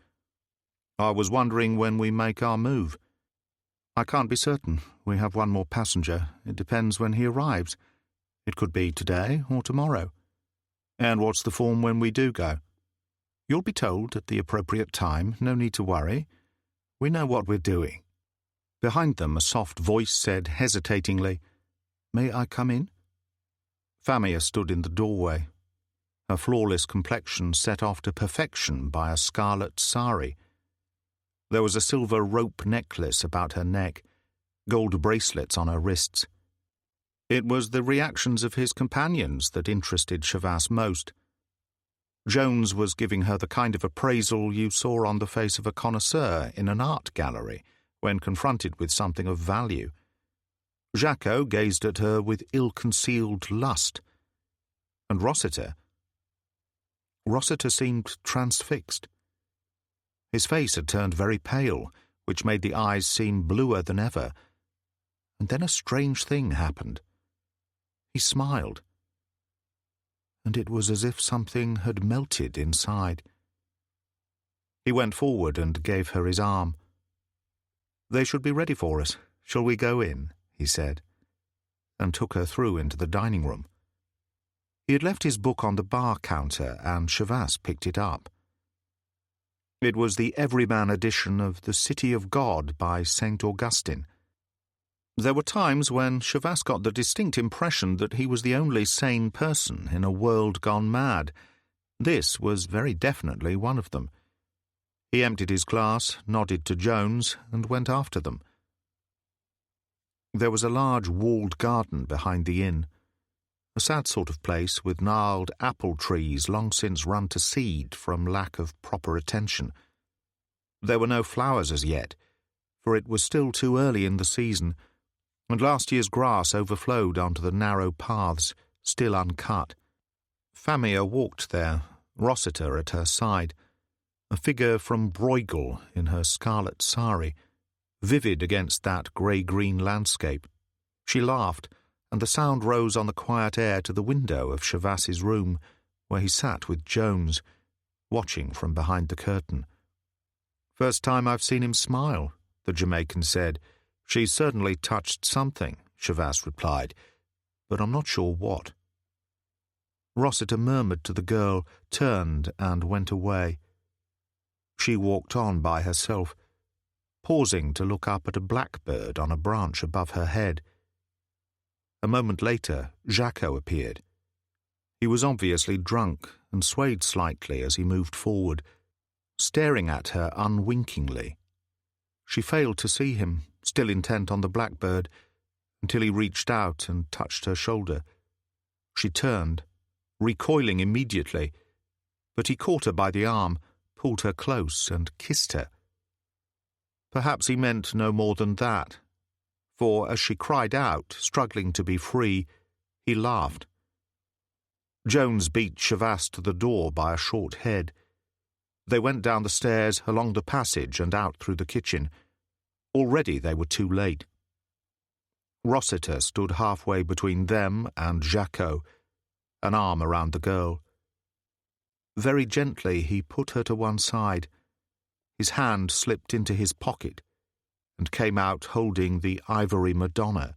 I was wondering when we make our move. I can't be certain. We have one more passenger. It depends when he arrives. It could be today or tomorrow. And what's the form when we do go? You'll be told at the appropriate time. No need to worry. We know what we're doing." Behind them, a soft voice said hesitatingly, "May I come in?" Famia stood in the doorway, her flawless complexion set off to perfection by a scarlet sari. There was a silver rope necklace about her neck, gold bracelets on her wrists. It was the reactions of his companions that interested Chavas most. Jones was giving her the kind of appraisal you saw on the face of a connoisseur in an art gallery when confronted with something of value. Jacques gazed at her with ill-concealed lust, and Rossiter seemed transfixed. His face had turned very pale, which made the eyes seem bluer than ever. And then a strange thing happened. He smiled, and it was as if something had melted inside. He went forward and gave her his arm. "They should be ready for us. Shall we go in?" he said, and took her through into the dining room. He had left his book on the bar counter, and Chavas picked it up. It was the Everyman edition of The City of God by St. Augustine. There were times when Chavas got the distinct impression that he was the only sane person in a world gone mad. This was very definitely one of them. He emptied his glass, nodded to Jones, and went after them. There was a large walled garden behind the inn, a sad sort of place with gnarled apple trees long since run to seed from lack of proper attention. There were no flowers as yet, for it was still too early in the season, and last year's grass overflowed onto the narrow paths, still uncut. Famia walked there, Rossiter at her side, a figure from Bruegel in her scarlet sari, vivid against that grey-green landscape. She laughed, and the sound rose on the quiet air to the window of Chavas's room, where he sat with Jones, watching from behind the curtain. "First time I've seen him smile," the Jamaican said. "She's certainly touched something," Chavas replied, "but I'm not sure what." Rossiter murmured to the girl, turned, and went away. She walked on by herself, pausing to look up at a blackbird on a branch above her head. A moment later, Jacques appeared. He was obviously drunk and swayed slightly as he moved forward, staring at her unwinkingly. She failed to see him, still intent on the blackbird, until he reached out and touched her shoulder. She turned, recoiling immediately, but he caught her by the arm, pulled her close, and kissed her. Perhaps he meant no more than that, for as she cried out, struggling to be free, he laughed. Jones beat Chavas to the door by a short head. They went down the stairs, along the passage, and out through the kitchen. Already they were too late. Rossiter stood halfway between them and Jacques, an arm around the girl. Very gently he put her to one side. His hand slipped into his pocket and came out holding the ivory Madonna.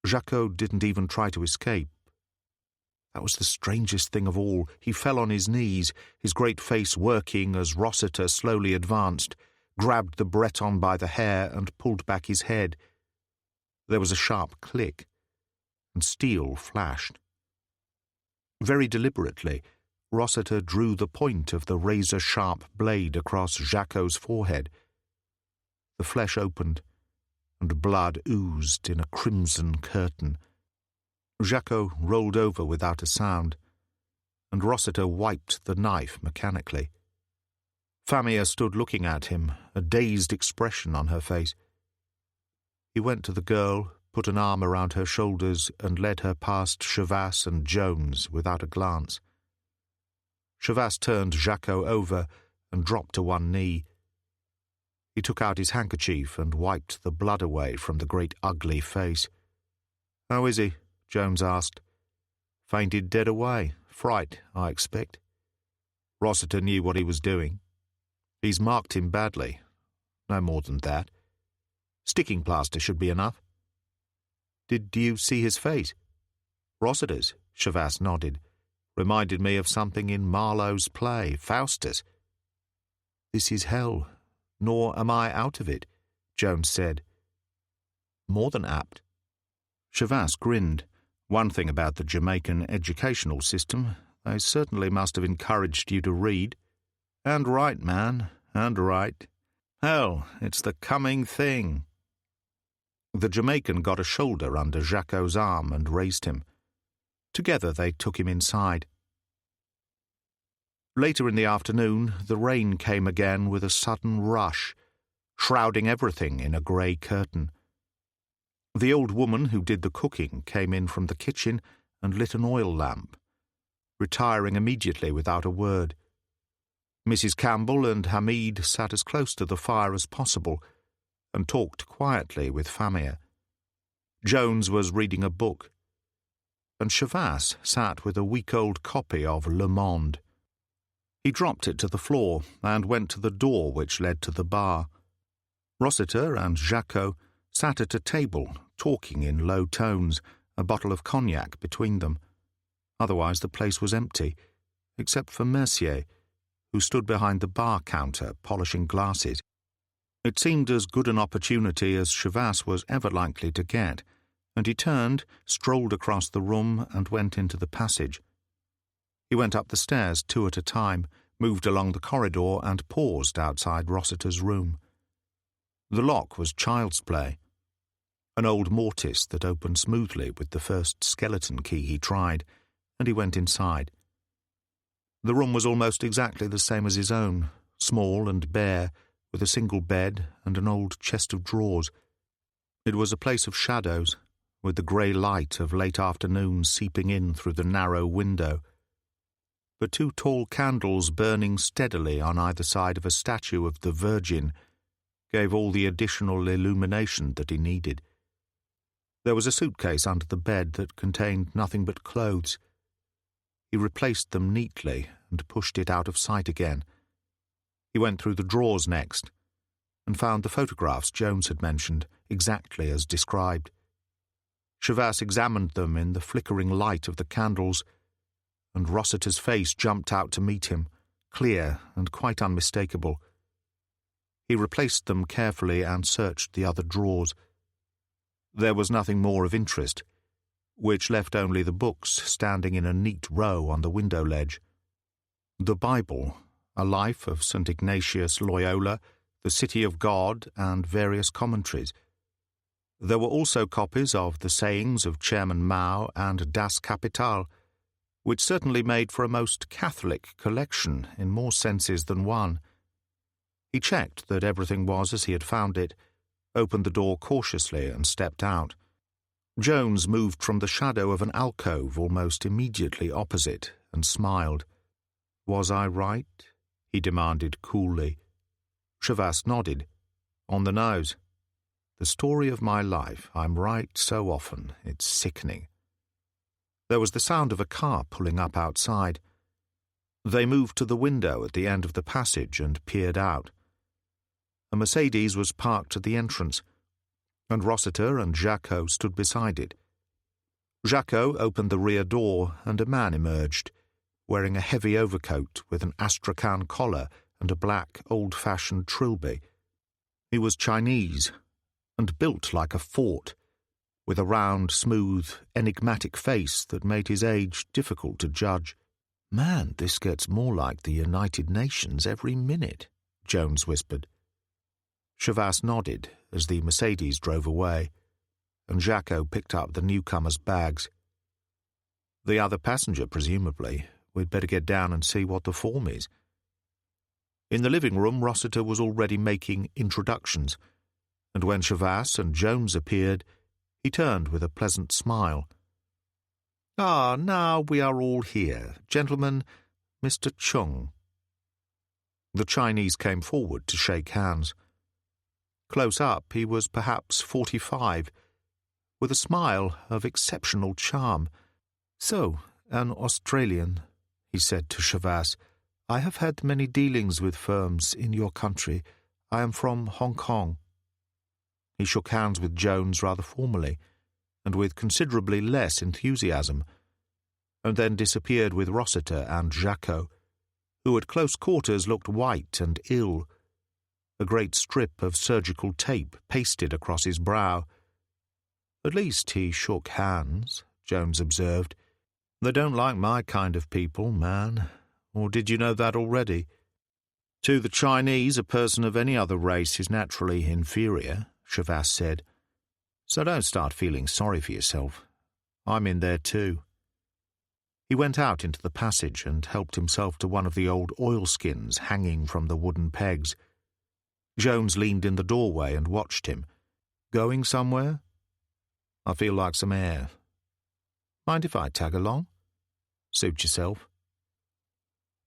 Jacques didn't even try to escape. That was the strangest thing of all. He fell on his knees, his great face working as Rossiter slowly advanced, grabbed the Breton by the hair and pulled back his head. There was a sharp click, and steel flashed. Very deliberately, Rossiter drew the point of the razor-sharp blade across Jacquot's forehead. The flesh opened, and blood oozed in a crimson curtain. Jacquot rolled over without a sound, and Rossiter wiped the knife mechanically. Famia stood looking at him, a dazed expression on her face. He went to the girl, put an arm around her shoulders, and led her past Chavasse and Jones without a glance. Chavasse turned Jacquot over and dropped to one knee. He took out his handkerchief and wiped the blood away from the great ugly face. "How is he?" Jones asked. "Fainted dead away. Fright, I expect." Rossiter knew what he was doing. "He's marked him badly. No more than that. Sticking plaster should be enough." "Did you see his face?" "Rossiter's," Chavasse nodded. "Reminded me of something in Marlowe's play, Faustus." "This is hell, nor am I out of it," Jones said. "More than apt." Chavasse grinned. One thing about the Jamaican educational system, they certainly must have encouraged you to read. "And right, man, and right. Hell, it's the coming thing." The Jamaican got a shoulder under Jacquot's arm and raised him. Together they took him inside. Later in the afternoon, the rain came again with a sudden rush, shrouding everything in a grey curtain. The old woman who did the cooking came in from the kitchen and lit an oil lamp, retiring immediately without a word. Mrs. Campbell and Hamid sat as close to the fire as possible and talked quietly with Famia. Jones was reading a book, and Chavasse sat with a week-old copy of Le Monde. He dropped it to the floor and went to the door which led to the bar. Rossiter and Jacquot sat at a table, talking in low tones, a bottle of cognac between them. Otherwise the place was empty, except for Mercier, who stood behind the bar counter polishing glasses. It seemed as good an opportunity as Chavasse was ever likely to get, and he turned, strolled across the room, and went into the passage. He went up the stairs 2 at a time, moved along the corridor, and paused outside Rossiter's room. The lock was child's play, an old mortise that opened smoothly with the first skeleton key he tried, and he went inside. The room was almost exactly the same as his own, small and bare, with a single bed and an old chest of drawers. It was a place of shadows, with the grey light of late afternoon seeping in through the narrow window. But 2 tall candles burning steadily on either side of a statue of the Virgin gave all the additional illumination that he needed. There was a suitcase under the bed that contained nothing but clothes. He replaced them neatly and pushed it out of sight again. He went through the drawers next and found the photographs Jones had mentioned, exactly as described. Chavasse examined them in the flickering light of the candles, and Rossiter's face jumped out to meet him, clear and quite unmistakable. He replaced them carefully and searched the other drawers. There was nothing more of interest, which left only the books standing in a neat row on the window ledge. The Bible, a life of St. Ignatius Loyola, the City of God, and various commentaries. There were also copies of the sayings of Chairman Mao and Das Kapital, which certainly made for a most Catholic collection in more senses than one. He checked that everything was as he had found it, opened the door cautiously and stepped out. Jones moved from the shadow of an alcove almost immediately opposite and smiled. "Was I right?" he demanded coolly. Chavasse nodded. "On the nose. The story of my life. I'm right so often, it's sickening." There was the sound of a car pulling up outside. They moved to the window at the end of the passage and peered out. A Mercedes was parked at the entrance, and Rossiter and Jacquot stood beside it. Jacques opened the rear door and a man emerged, wearing a heavy overcoat with an astrakhan collar and a black, old-fashioned trilby. He was Chinese and built like a fort, with a round, smooth, enigmatic face that made his age difficult to judge. "Man, this gets more like the United Nations every minute," Jones whispered. Chavas nodded as the Mercedes drove away, and Jacques picked up the newcomer's bags. "The other passenger, presumably. We'd better get down and see what the form is." In the living room, Rossiter was already making introductions, and when Chavas and Jones appeared, he turned with a pleasant smile. "Ah, now we are all here. Gentlemen, Mr. Chung." The Chinese came forward to shake hands. Close up, he was perhaps 45, with a smile of exceptional charm. "So, an Australian," he said to Chavas. "I have had many dealings with firms in your country. I am from Hong Kong." He shook hands with Jones rather formally, and with considerably less enthusiasm, and then disappeared with Rossiter and Jacques, who at close quarters looked white and ill, a great strip of surgical tape pasted across his brow. "At least he shook hands," Jones observed. "They don't like my kind of people, man. Or did you know that already? To the Chinese, a person of any other race is naturally inferior," Chavas said. "So don't start feeling sorry for yourself. I'm in there too." He went out into the passage and helped himself to one of the old oilskins hanging from the wooden pegs. Jones leaned in the doorway and watched him. "Going somewhere?" "I feel like some air." "Mind if I tag along?" "Suit yourself."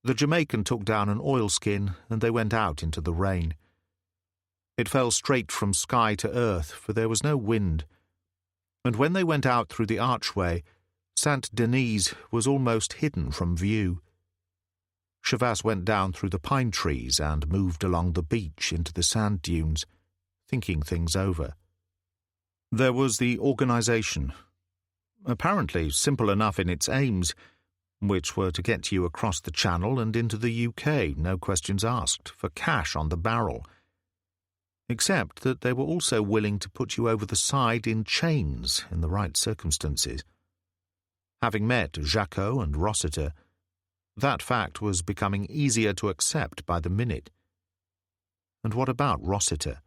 The Jamaican took down an oilskin and they went out into the rain. It fell straight from sky to earth, for there was no wind, and when they went out through the archway, Saint-Denis was almost hidden from view. Chavas went down through the pine trees and moved along the beach into the sand dunes, thinking things over. There was the organization, apparently simple enough in its aims, which were to get you across the Channel and into the UK, no questions asked, for cash on the barrel, except that they were also willing to put you over the side in chains in the right circumstances. Having met Jacques and Rossiter, that fact was becoming easier to accept by the minute. And what about Rossiter?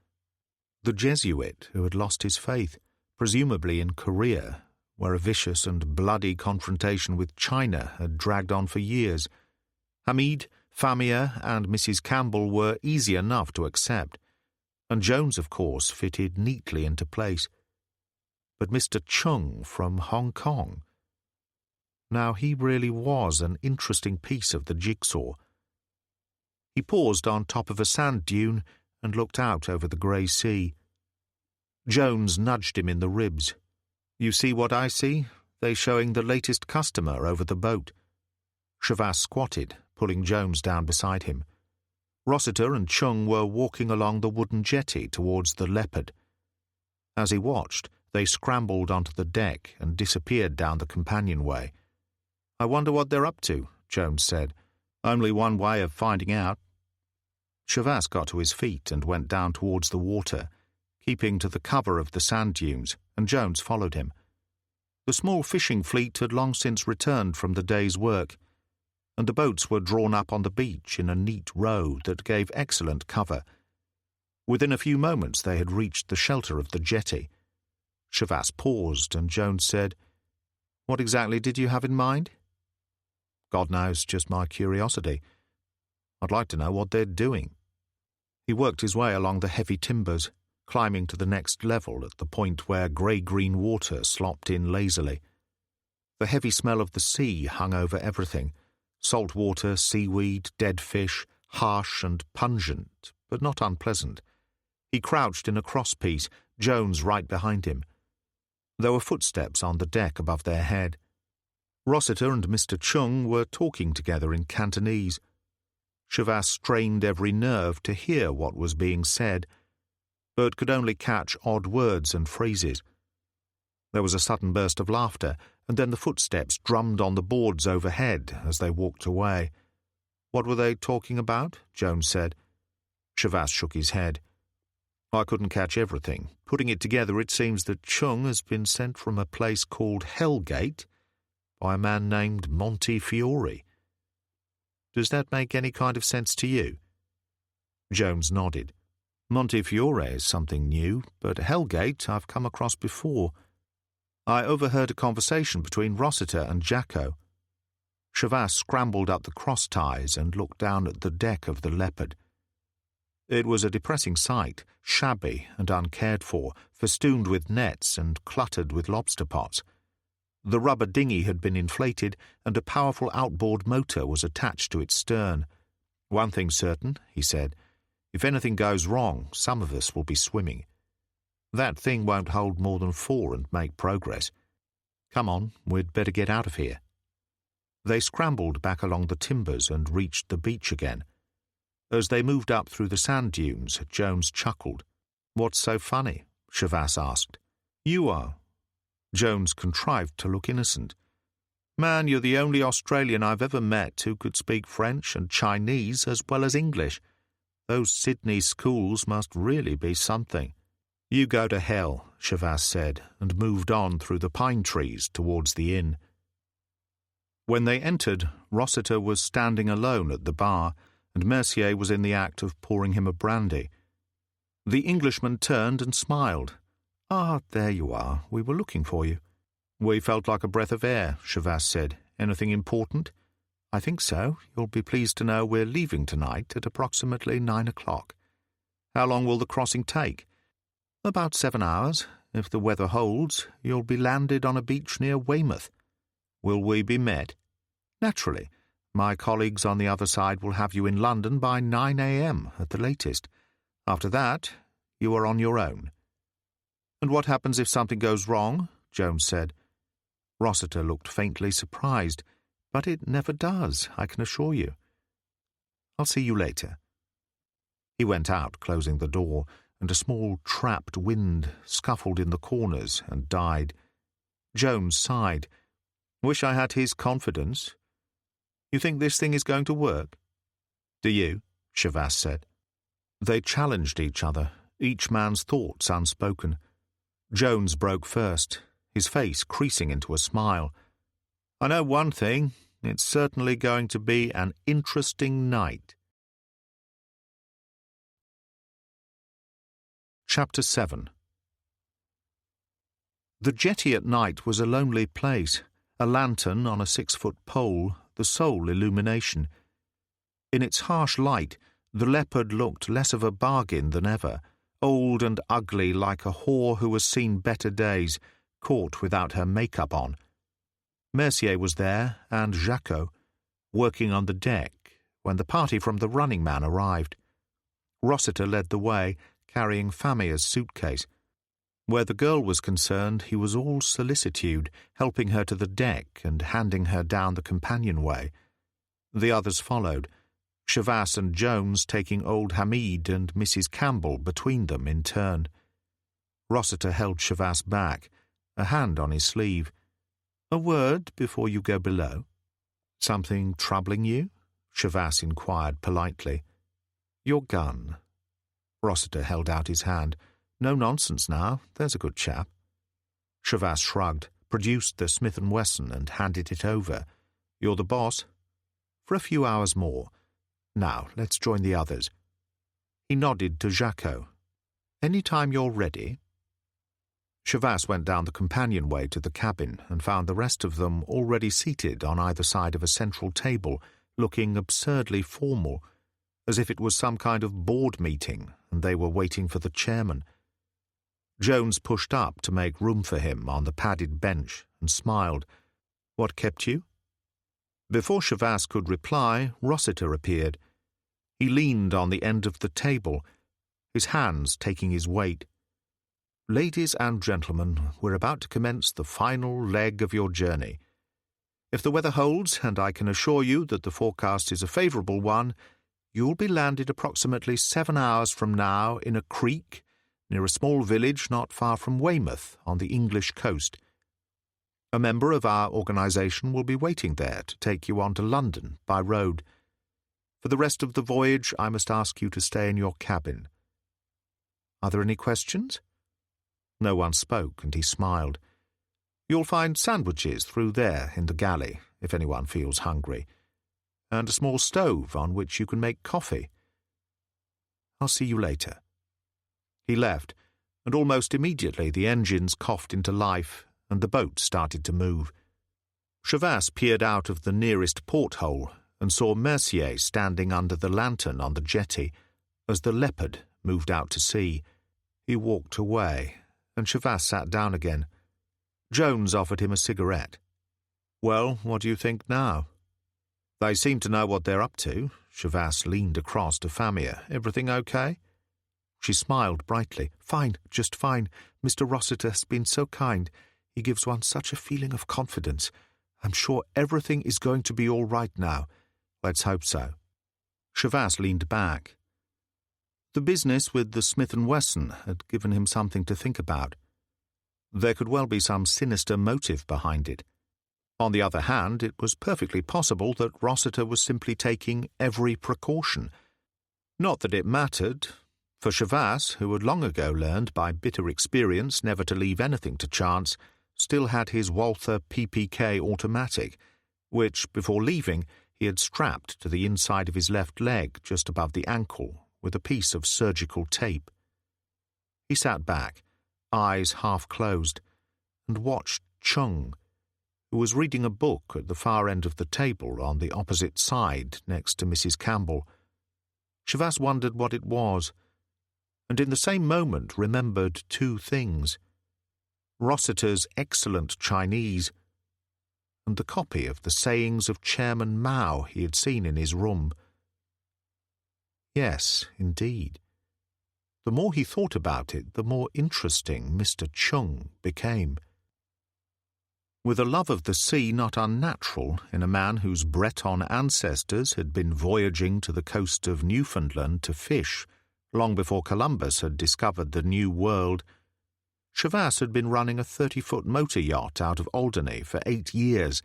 The Jesuit who had lost his faith, presumably in Korea, where a vicious and bloody confrontation with China had dragged on for years. Hamid, Famia, and Mrs. Campbell were easy enough to accept, and Jones, of course, fitted neatly into place. But Mr. Chung from Hong Kong? Now he really was an interesting piece of the jigsaw. He paused on top of a sand dune and looked out over the grey sea. Jones nudged him in the ribs. "You see what I see? They showing the latest customer over the boat." Chavas squatted, pulling Jones down beside him. Rossiter and Chung were walking along the wooden jetty towards the Leopard. As he watched, they scrambled onto the deck and disappeared down the companionway. "I wonder what they're up to," Jones said. "Only one way of finding out." Chavas got to his feet and went down towards the water, keeping to the cover of the sand dunes, and Jones followed him. The small fishing fleet had long since returned from the day's work, and the boats were drawn up on the beach in a neat row that gave excellent cover. Within a few moments they had reached the shelter of the jetty. Chavas paused, and Jones said, "What exactly did you have in mind?" "God knows, just my curiosity. I'd like to know what they're doing." He worked his way along the heavy timbers, climbing to the next level at the point where grey-green water slopped in lazily. The heavy smell of the sea hung over everything. Salt water, seaweed, dead fish, harsh and pungent, but not unpleasant. He crouched in a crosspiece, Jones right behind him. There were footsteps on the deck above their head. Rossiter and Mr. Chung were talking together in Cantonese. Chavas strained every nerve to hear what was being said, but could only catch odd words and phrases. There was a sudden burst of laughter, and then the footsteps drummed on the boards overhead as they walked away. "What were they talking about?" Jones said. Shavas shook his head. "I couldn't catch everything. Putting it together, it seems that Chung has been sent from a place called Hellgate by a man named Montefiore. Does that make any kind of sense to you?" Jones nodded. "Montefiore is something new, but Hellgate I've come across before. I overheard a conversation between Rossiter and Jacko." Shavas scrambled up the cross ties and looked down at the deck of the Leopard. It was a depressing sight, shabby and uncared for, festooned with nets and cluttered with lobster pots. The rubber dinghy had been inflated, and a powerful outboard motor was attached to its stern. "One thing's certain," he said. "If anything goes wrong, some of us will be swimming. That thing won't hold more than 4 and make progress. Come on, we'd better get out of here." They scrambled back along the timbers and reached the beach again. As they moved up through the sand dunes, Jones chuckled. "What's so funny?" Shavas asked. "You are." Jones contrived to look innocent. "Man, you're the only Australian I've ever met who could speak French and Chinese as well as English. Those Sydney schools must really be something." "You go to hell," Shavas said, and moved on through the pine trees towards the inn. When they entered, Rossiter was standing alone at the bar, and Mercier was in the act of pouring him a brandy. The Englishman turned and smiled. "Ah, there you are. We were looking for you." "We felt like a breath of air," Shavas said. "Anything important?" "I think so. You'll be pleased to know we're leaving tonight at approximately 9 o'clock. "How long will the crossing take?" "About 7 hours. If the weather holds, you'll be landed on a beach near Weymouth." "Will we be met?" "Naturally. My colleagues on the other side will have you in London by 9 a.m. at the latest. After that, you are on your own." "And what happens if something goes wrong?" Jones said. Rossiter looked faintly surprised. "But it never does, I can assure you." "I'll see you later." He went out, closing the door, and a small trapped wind scuffled in the corners and died. Jones sighed. "Wish I had his confidence. You think this thing is going to work?" "Do you?" Shavas said. They challenged each other, each man's thoughts unspoken. Jones broke first, his face creasing into a smile. "I know one thing. It's certainly going to be an interesting night." Chapter 7. The jetty at night was a lonely place, a lantern on a 6-foot pole, the sole illumination. In its harsh light, the Leopard looked less of a bargain than ever, old and ugly like a whore who has seen better days, caught without her makeup on. Mercier was there, and Jacko, working on the deck, when the party from the Running Man arrived. Rossiter led the way, carrying Famia's suitcase. Where the girl was concerned, he was all solicitude, helping her to the deck and handing her down the companionway. The others followed, Shavas and Jones taking old Hamid and Mrs. Campbell between them in turn. Rossiter held Shavas back, a hand on his sleeve. "A word before you go below." "Something troubling you?" Shavas inquired politely. "Your gun." Rossiter held out his hand. "No nonsense now, there's a good chap." Shavas shrugged, produced the Smith & Wesson and handed it over. "You're the boss?" "For a few hours more. Now, let's join the others." He nodded to Jacko. "Any time you're ready." Shavas went down the companionway to the cabin and found the rest of them already seated on either side of a central table, looking absurdly formal, as if it was some kind of board meeting and they were waiting for the chairman. Jones pushed up to make room for him on the padded bench and smiled. "What kept you?" Before Shavas could reply, Rossiter appeared. He leaned on the end of the table, his hands taking his weight. "Ladies and gentlemen, we're about to commence the final leg of your journey. If the weather holds, and I can assure you that the forecast is a favourable one, you'll be landed approximately 7 hours from now in a creek near a small village not far from Weymouth on the English coast. A member of our organisation will be waiting there to take you on to London by road. For the rest of the voyage, I must ask you to stay in your cabin. Are there any questions?" No one spoke, and he smiled. "You'll find sandwiches through there in the galley, if anyone feels hungry, and a small stove on which you can make coffee. I'll see you later." He left, and almost immediately the engines coughed into life, and the boat started to move. Chavasse peered out of the nearest porthole and saw Mercier standing under the lantern on the jetty as the Leopard moved out to sea. He walked away, and Chavasse sat down again. Jones offered him a cigarette. "Well, what do you think now?" "They seem to know what they're up to." Chavasse leaned across to Famia. "Everything okay?" She smiled brightly. "Fine, just fine. Mr. Rossiter has been so kind. He gives one such a feeling of confidence. I'm sure everything is going to be all right now. Let's hope so." Chavasse leaned back. The business with the Smith & Wesson had given him something to think about. There could well be some sinister motive behind it. On the other hand, it was perfectly possible that Rossiter was simply taking every precaution. Not that it mattered, for Chavasse, who had long ago learned by bitter experience never to leave anything to chance, still had his Walther PPK automatic, which, before leaving, he had strapped to the inside of his left leg just above the ankle with a piece of surgical tape. He sat back, eyes half closed, and watched Chung, who was reading a book at the far end of the table on the opposite side next to Mrs. Campbell. Chavasse wondered what it was, and in the same moment remembered two things: Rossiter's excellent Chinese, and the copy of the sayings of Chairman Mao he had seen in his room. Yes, indeed. The more he thought about it, the more interesting Mr. Chung became. With a love of the sea not unnatural in a man whose Breton ancestors had been voyaging to the coast of Newfoundland to fish long before Columbus had discovered the New World, Chavasse had been running a 30-foot motor yacht out of Alderney for 8 years,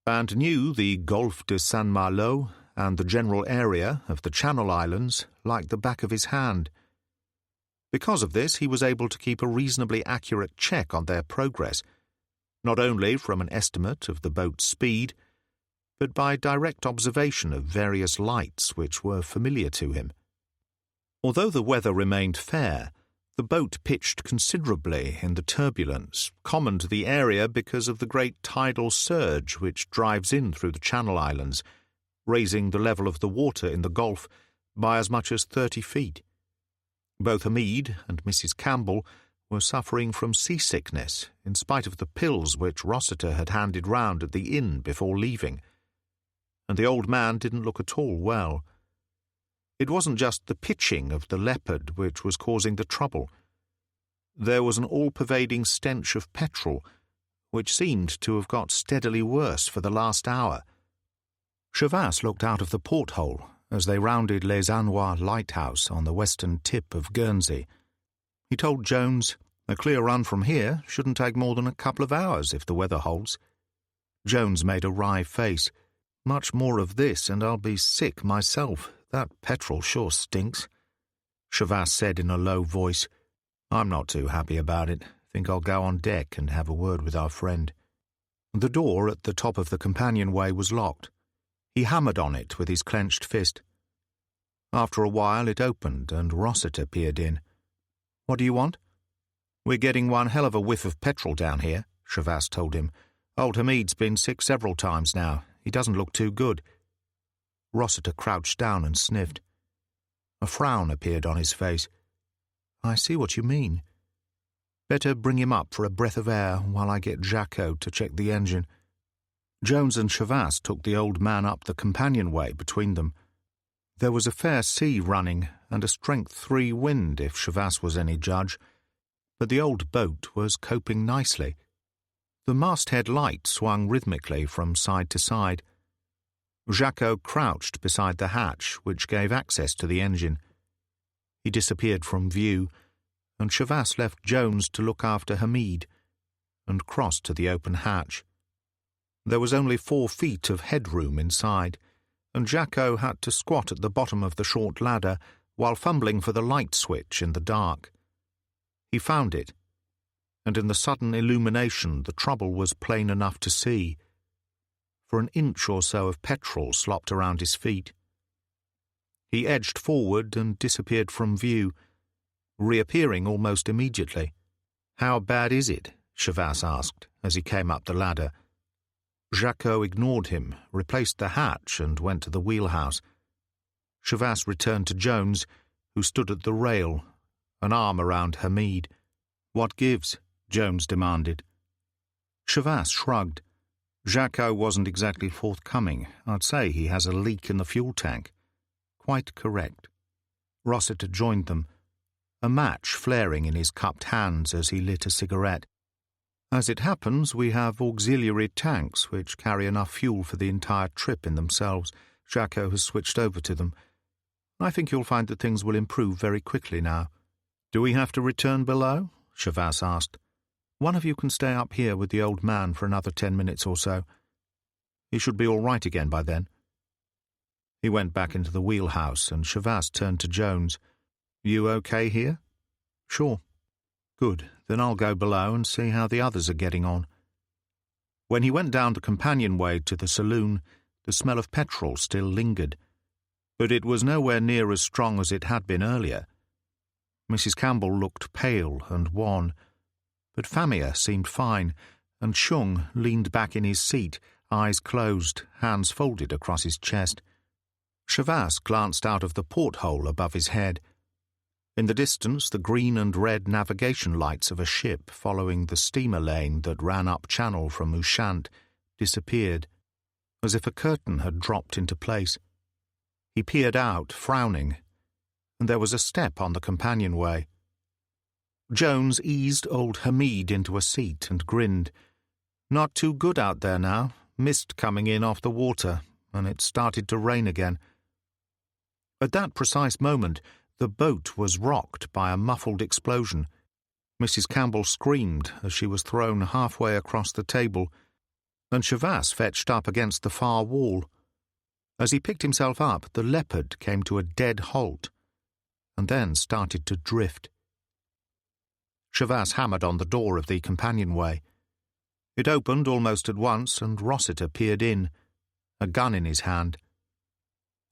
and knew the Golfe de Saint-Malo and the general area of the Channel Islands like the back of his hand. Because of this, he was able to keep a reasonably accurate check on their progress, not only from an estimate of the boat's speed, but by direct observation of various lights which were familiar to him. Although the weather remained fair, the boat pitched considerably in the turbulence common to the area because of the great tidal surge which drives in through the Channel Islands, raising the level of the water in the Gulf by as much as 30 feet. Both Hamid and Mrs. Campbell were suffering from seasickness in spite of the pills which Rossiter had handed round at the inn before leaving, and the old man didn't look at all well. It wasn't just the pitching of the Leopard which was causing the trouble. There was an all-pervading stench of petrol, which seemed to have got steadily worse for the last hour. Chavasse looked out of the porthole as they rounded Les Anois lighthouse on the western tip of Guernsey. He told Jones, "A clear run from here shouldn't take more than a couple of hours if the weather holds." Jones made a wry face. "Much more of this and I'll be sick myself. That petrol sure stinks." Chavasse said in a low voice, "I'm not too happy about it. Think I'll go on deck and have a word with our friend." The door at the top of the companionway was locked. He hammered on it with his clenched fist. After a while it opened and Rossiter peered in. "What do you want?" "We're getting one hell of a whiff of petrol down here," Chavasse told him. "Old Hamid's been sick several times now. He doesn't look too good." Rossiter crouched down and sniffed. A frown appeared on his face. "I see what you mean. Better bring him up for a breath of air while I get Jacko to check the engine." Jones and Chavasse took the old man up the companionway between them. There was a fair sea running and a strength 3 wind if Chavasse was any judge, but the old boat was coping nicely. The masthead light swung rhythmically from side to side. Jacko crouched beside the hatch which gave access to the engine. He disappeared from view, and Chavas left Jones to look after Hamid, and crossed to the open hatch. There was only 4 feet of headroom inside, and Jacko had to squat at the bottom of the short ladder while fumbling for the light switch in the dark. He found it, and in the sudden illumination the trouble was plain enough to see, for an inch or so of petrol slopped around his feet. He edged forward and disappeared from view, reappearing almost immediately. "How bad is it?" Chavas asked as he came up the ladder. Jacko ignored him, replaced the hatch, and went to the wheelhouse. Chavas returned to Jones, who stood at the rail, an arm around Hamid. "What gives?" Jones demanded. Chavas shrugged. "Jacko wasn't exactly forthcoming. I'd say he has a leak in the fuel tank." "Quite correct." Rossiter joined them, a match flaring in his cupped hands as he lit a cigarette. "As it happens, we have auxiliary tanks which carry enough fuel for the entire trip in themselves. Jacko has switched over to them. I think you'll find that things will improve very quickly now." "Do we have to return below?" Chavas asked. "One of you can stay up here with the old man for another 10 minutes or so. He should be all right again by then." He went back into the wheelhouse, and Chavas turned to Jones. "You okay here?" "Sure." "Good. Then I'll go below and see how the others are getting on." When he went down the companionway to the saloon, the smell of petrol still lingered, but it was nowhere near as strong as it had been earlier. Mrs. Campbell looked pale and wan, but Famia seemed fine, and Chung leaned back in his seat, eyes closed, hands folded across his chest. Chavas glanced out of the porthole above his head. In the distance, the green and red navigation lights of a ship following the steamer lane that ran up channel from Ushant disappeared, as if a curtain had dropped into place. He peered out, frowning, and there was a step on the companionway. Jones eased old Hamid into a seat and grinned. "Not too good out there now. Mist coming in off the water, and it started to rain again." At that precise moment, the boat was rocked by a muffled explosion. Mrs. Campbell screamed as she was thrown halfway across the table, and Chavas fetched up against the far wall. As he picked himself up, the Leopard came to a dead halt, and then started to drift. Chavas hammered on the door of the companionway. It opened almost at once, and Rossiter peered in, a gun in his hand.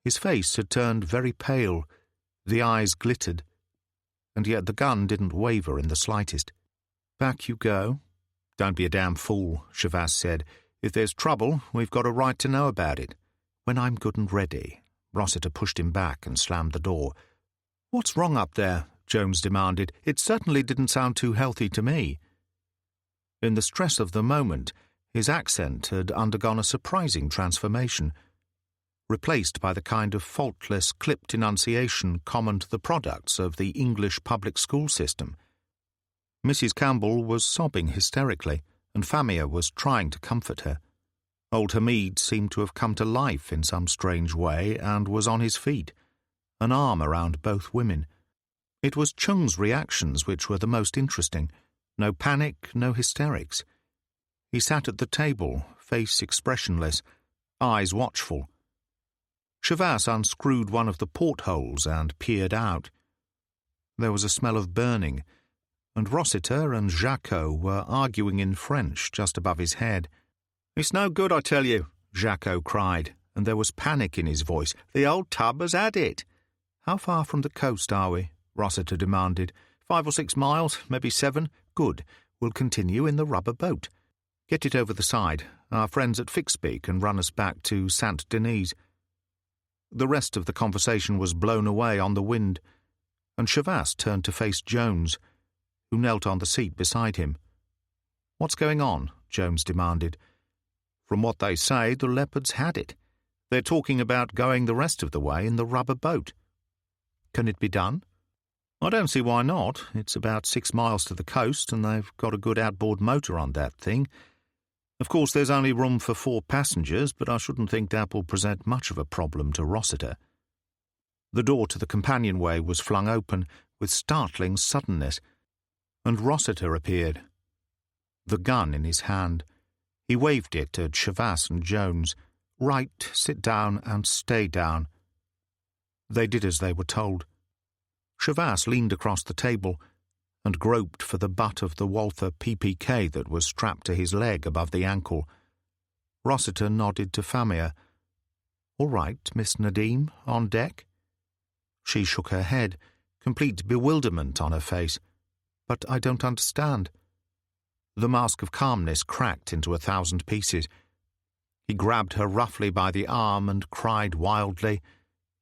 His face had turned very pale, the eyes glittered, and yet the gun didn't waver in the slightest. "Back you go." "Don't be a damn fool," Chavas said. "If there's trouble, we've got a right to know about it." "When I'm good and ready." Rossiter pushed him back and slammed the door. "What's wrong up there?" Jones demanded. "It certainly didn't sound too healthy to me." In the stress of the moment, his accent had undergone a surprising transformation, replaced by the kind of faultless, clipped enunciation common to the products of the English public school system. Mrs. Campbell was sobbing hysterically, and Famia was trying to comfort her. Old Hamid seemed to have come to life in some strange way and was on his feet, an arm around both women. It was Chung's reactions which were the most interesting. No panic, no hysterics. He sat at the table, face expressionless, eyes watchful. Chavas unscrewed one of the portholes and peered out. There was a smell of burning, and Rossiter and Jacko were arguing in French just above his head. "It's no good, I tell you," Jacko cried, and there was panic in his voice. "The old tub has had it." "How far from the coast are we?" Rossiter demanded. 5 or 6 miles, maybe 7. "Good. We'll continue in the rubber boat. Get it over the side. Our friends at Fixby can run us back to Saint Denis." The rest of the conversation was blown away on the wind, and Chavas turned to face Jones, who knelt on the seat beside him. "What's going on?" Jones demanded. "From what they say, the Leopards had it. They're talking about going the rest of the way in the rubber boat. Can it be done?" "I don't see why not. It's about 6 miles to the coast, and they've got a good outboard motor on that thing. Of course, there's only room for 4 passengers, but I shouldn't think that will present much of a problem to Rossiter." The door to the companionway was flung open with startling suddenness, and Rossiter appeared, the gun in his hand. He waved it at Chavasse and Jones. Right, sit down and stay down. They did as they were told. Chavasse leaned across the table and groped for the butt of the Walther PPK that was strapped to his leg above the ankle. Rossiter nodded to Famia. "All right, Miss Nadim, on deck?" She shook her head, complete bewilderment on her face. "But I don't understand." The mask of calmness cracked into 1,000 pieces. He grabbed her roughly by the arm and cried wildly,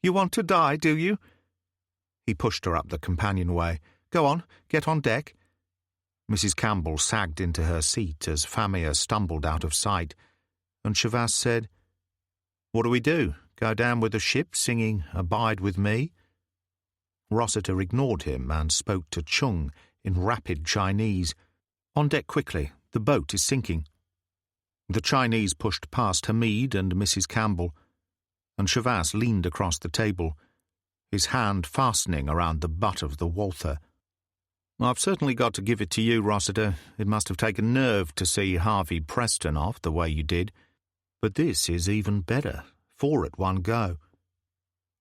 "You want to die, do you?" He pushed her up the companionway. "Go on, get on deck." Mrs. Campbell sagged into her seat as Famia stumbled out of sight, and Chavasse said, "What do we do? Go down with the ship singing 'Abide with Me'?" Rossiter ignored him and spoke to Chung in rapid Chinese. "On deck quickly, the boat is sinking." The Chinese pushed past Hamid and Mrs. Campbell, and Chavasse leaned across the table, his hand fastening around the butt of the Walther. "I've certainly got to give it to you, Rossiter. It must have taken nerve to see Harvey Preston off the way you did. But this is even better, 4 at one go."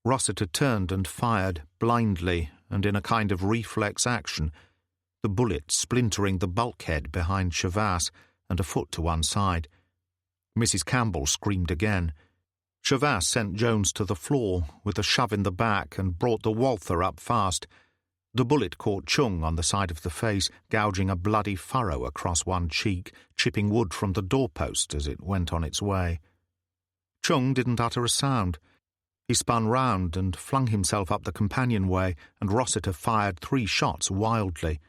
Rossiter turned and fired, blindly and in a kind of reflex action, the bullet splintering the bulkhead behind Chavasse and a foot to one side. Mrs. Campbell screamed again. Chavasse sent Jones to the floor with a shove in the back and brought the Walther up fast. The bullet caught Chung on the side of the face, gouging a bloody furrow across one cheek, chipping wood from the doorpost as it went on its way. Chung didn't utter a sound. He spun round and flung himself up the companionway, and Rossiter fired 3 shots wildly.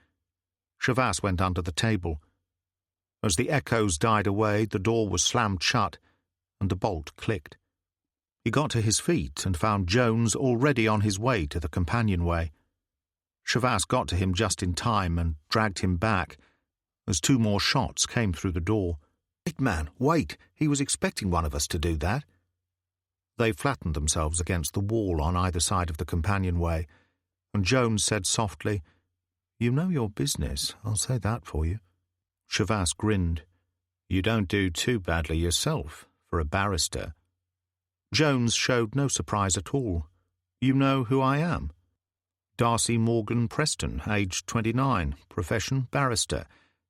Chavasse went under the table. As the echoes died away, the door was slammed shut, and the bolt clicked. He got to his feet and found Jones already on his way to the companionway. Chavasse got to him just in time and dragged him back, as 2 more shots came through the door. "Wait, man, wait! He was expecting one of us to do that." They flattened themselves against the wall on either side of the companionway, and Jones said softly, "You know your business, I'll say that for you." Chavasse grinned. "You don't do too badly yourself, for a barrister." Jones showed no surprise at all. "You know who I am?" "Darcy Morgan Preston, aged 29, profession barrister.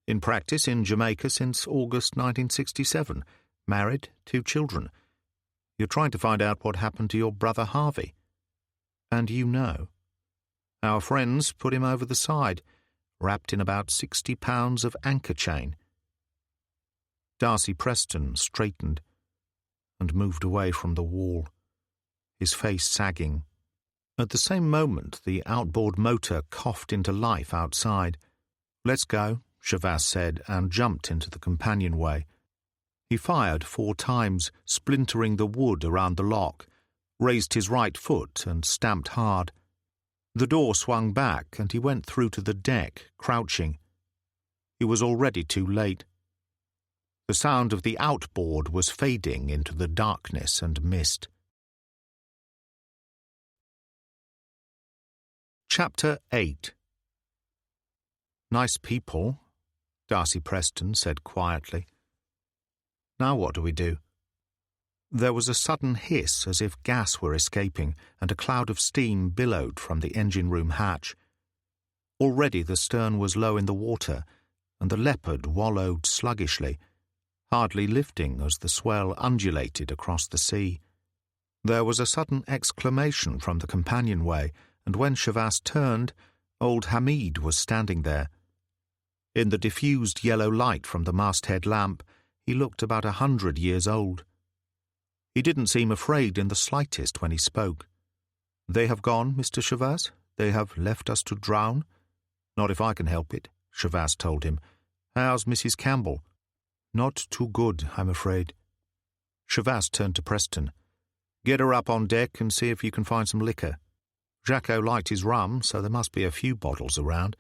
In practice in Jamaica since August 1967. Married, 2 children. You're trying to find out what happened to your brother Harvey. And you know. Our friends put him over the side, wrapped in about 60 pounds of anchor chain." Darcy Preston straightened and moved away from the wall, his face sagging. At the same moment, the outboard motor coughed into life outside. "Let's go," Chavasse said, and jumped into the companionway. He fired 4 times, splintering the wood around the lock, raised his right foot and stamped hard. The door swung back, and he went through to the deck, crouching. He was already too late. The sound of the outboard was fading into the darkness and mist. Chapter 8. "Nice people," Darcy Preston said quietly. "Now what do we do?" There was a sudden hiss as if gas were escaping, and a cloud of steam billowed from the engine-room hatch. Already the stern was low in the water, and the Leopard wallowed sluggishly, hardly lifting as the swell undulated across the sea. There was a sudden exclamation from the companionway, and when Chavasse turned, old Hamid was standing there. In the diffused yellow light from the masthead lamp, he looked about 100 years old. He didn't seem afraid in the slightest when he spoke. "They have gone, Mr. Chavasse? They have left us to drown?" "Not if I can help it," Chavasse told him. "How's Mrs. Campbell?" "Not too good, I'm afraid." Chavasse turned to Preston. "Get her up on deck and see if you can find some liquor. Jacko liked his rum, so there must be a few bottles around.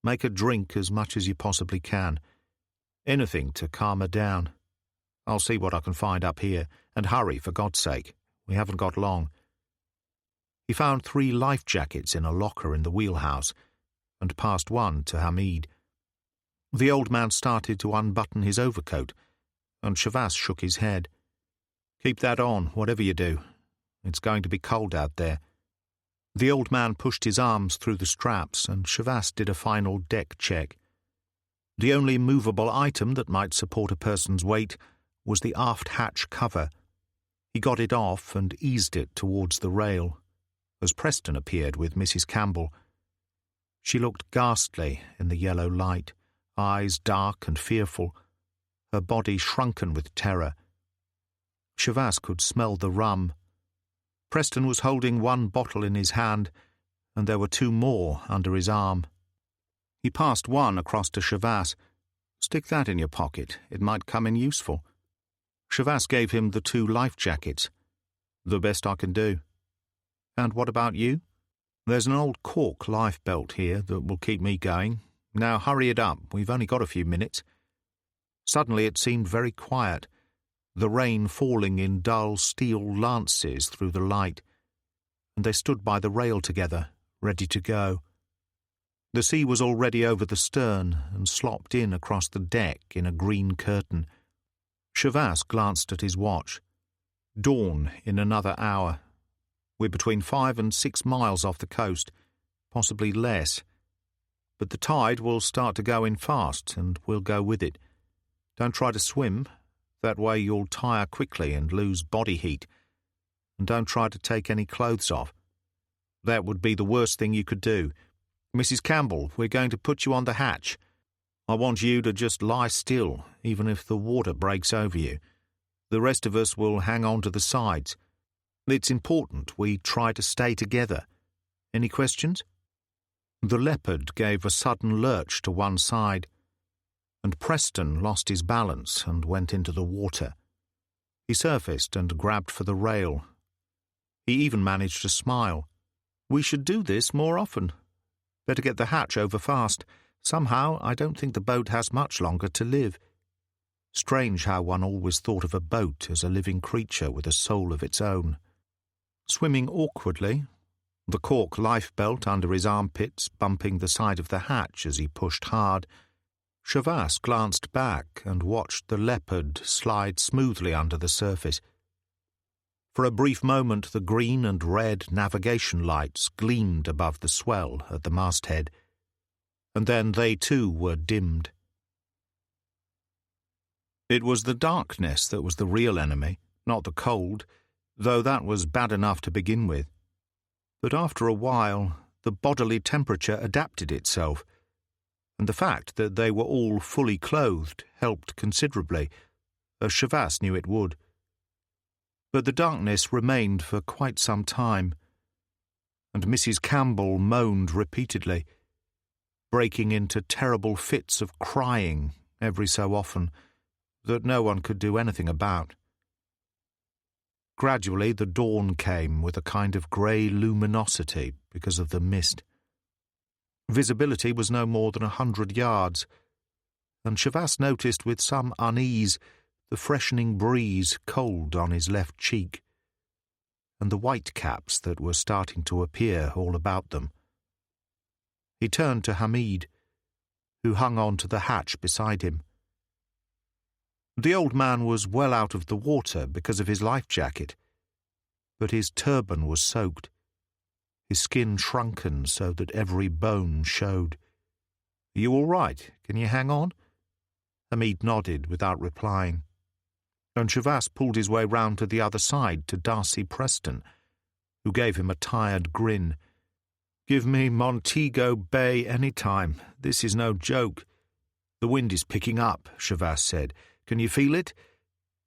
Make her drink as much as you possibly can. Anything to calm her down. I'll see what I can find up here, and hurry, for God's sake. We haven't got long." He found 3 life jackets in a locker in the wheelhouse. and passed one to Hamid. The old man started to unbutton his overcoat, and Shavas shook his head. "Keep that on, whatever you do. It's going to be cold out there." The old man pushed his arms through the straps, and Shavas did a final deck check. The only movable item that might support a person's weight was the aft hatch cover. He got it off and eased it towards the rail, as Preston appeared with Mrs. Campbell. She looked ghastly in the yellow light, eyes dark and fearful, her body shrunken with terror. Shavas could smell the rum. Preston was holding one bottle in his hand, and there were two more under his arm. He passed one across to Shavas. "Stick that in your pocket. It might come in useful." Shavas gave him the two life jackets. "The best I can do." "And what about you?" "There's an old cork life belt here that will keep me going. Now hurry it up. We've only got a few minutes." Suddenly it seemed very quiet, the rain falling in dull steel lances through the light, and they stood by the rail together, ready to go. The sea was already over the stern and slopped in across the deck in a green curtain. Shavas glanced at his watch. Dawn in another hour. We're between 5 and 6 miles off the coast, possibly less. But the tide will start to go in fast, and we'll go with it. Don't try to swim. That way you'll tire quickly and lose body heat. And don't try to take any clothes off. That would be the worst thing you could do. Mrs. Campbell, we're going to put you on the hatch. I want you to just lie still, even if the water breaks over you. The rest of us will hang on to the sides. It's important we try to stay together. Any questions?" The Leopard gave a sudden lurch to one side, and Preston lost his balance and went into the water. He surfaced and grabbed for the rail. He even managed to smile. "We should do this more often. Better get the hatch over fast. Somehow, I don't think the boat has much longer to live." Strange how one always thought of a boat as a living creature with a soul of its own. Swimming awkwardly, the cork lifebelt under his armpits bumping the side of the hatch as he pushed hard, Shavas glanced back and watched the Leopard slide smoothly under the surface. For a brief moment the green and red navigation lights gleamed above the swell at the masthead, and then they too were dimmed. It was the darkness that was the real enemy, not the cold, though that was bad enough to begin with. But after a while, the bodily temperature adapted itself, and the fact that they were all fully clothed helped considerably, as Shavas knew it would. But the darkness remained for quite some time, and Mrs. Campbell moaned repeatedly, breaking into terrible fits of crying every so often that no one could do anything about. Gradually the dawn came with a kind of grey luminosity because of the mist. Visibility was no more than 100 yards, and Shavas noticed with some unease the freshening breeze cold on his left cheek, and the whitecaps that were starting to appear all about them. He turned to Hamid, who hung on to the hatch beside him. The old man was well out of the water because of his life jacket, but his turban was soaked, his skin shrunken so that every bone showed. "Are you all right? Can you hang on?" Hamid nodded without replying, and Shavas pulled his way round to the other side to Darcy Preston, who gave him a tired grin. "Give me Montego Bay any time. This is no joke." "The wind is picking up," Shavas said. "Can you feel it?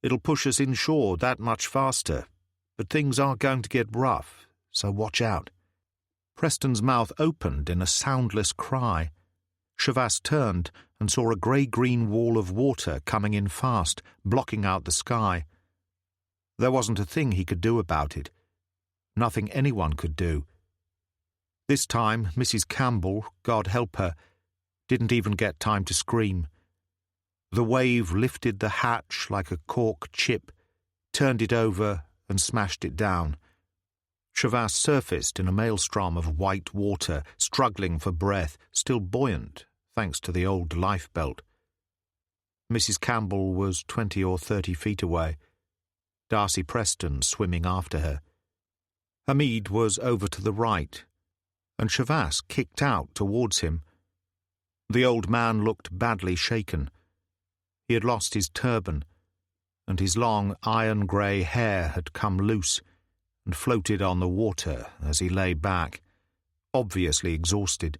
It'll push us inshore that much faster, but things are going to get rough, so watch out." Preston's mouth opened in a soundless cry. Shavas turned and saw a grey-green wall of water coming in fast, blocking out the sky. There wasn't a thing he could do about it. Nothing anyone could do. This time, Mrs. Campbell, God help her, didn't even get time to scream. The wave lifted the hatch like a cork chip, turned it over and smashed it down. Chavasse surfaced in a maelstrom of white water, struggling for breath, still buoyant, thanks to the old lifebelt. Mrs. Campbell was 20 or 30 feet away, Darcy Preston swimming after her. Hamid was over to the right, and Chavasse kicked out towards him. The old man looked badly shaken. He had lost his turban, and his long iron-grey hair had come loose and floated on the water as he lay back, obviously exhausted.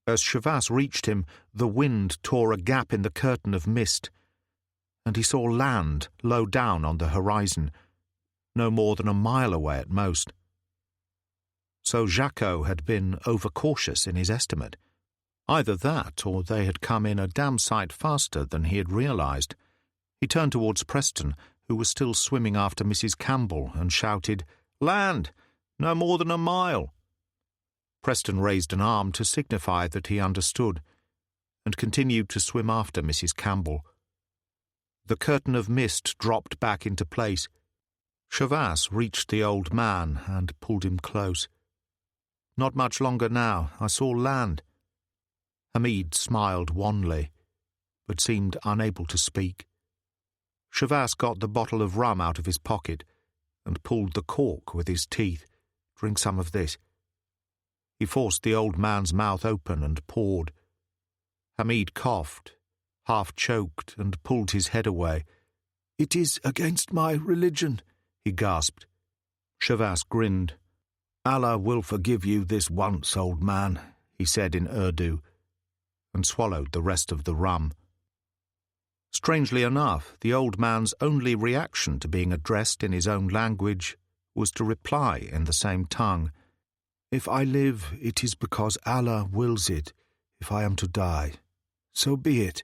As Chavasse reached him, the wind tore a gap in the curtain of mist, and he saw land low down on the horizon, no more than a mile away at most. So Jacques had been overcautious in his estimate. Either that, or they had come in a damn sight faster than he had realized. He turned towards Preston, who was still swimming after Mrs. Campbell, and shouted, "Land! No more than a mile!" Preston raised an arm to signify that he understood, and continued to swim after Mrs. Campbell. The curtain of mist dropped back into place. Chavasse reached the old man and pulled him close. "Not much longer now. I saw land." Hamid smiled wanly, but seemed unable to speak. Chavasse got the bottle of rum out of his pocket and pulled the cork with his teeth. "Drink some of this." He forced the old man's mouth open and poured. Hamid coughed, half choked, and pulled his head away. "It is against my religion," he gasped. Chavasse grinned. "Allah will forgive you this once, old man," he said in Urdu, and swallowed the rest of the rum. Strangely enough, the old man's only reaction to being addressed in his own language was to reply in the same tongue. "If I live, it is because Allah wills it. If I am to die, so be it."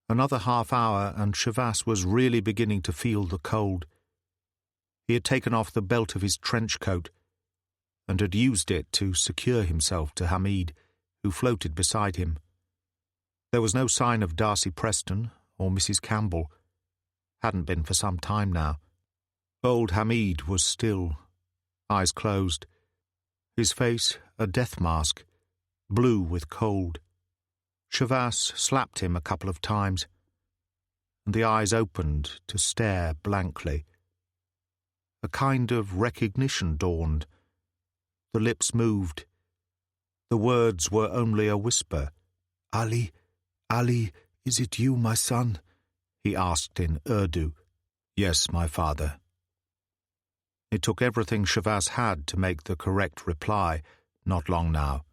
Another half hour, and Chavasse was really beginning to feel the cold. He had taken off the belt of his trench coat, and had used it to secure himself to Hamid, who floated beside him. There was no sign of Darcy Preston or Mrs. Campbell. Hadn't been for some time now. Old Hamid was still, eyes closed, his face a death mask, blue with cold. Chavasse slapped him a couple of times, and the eyes opened to stare blankly. A kind of recognition dawned. The lips moved. The words were only a whisper. "Ali, Ali, is it you, my son?" he asked in Urdu. "Yes, my father." It took everything Chavasse had to make the correct reply. "Not long now.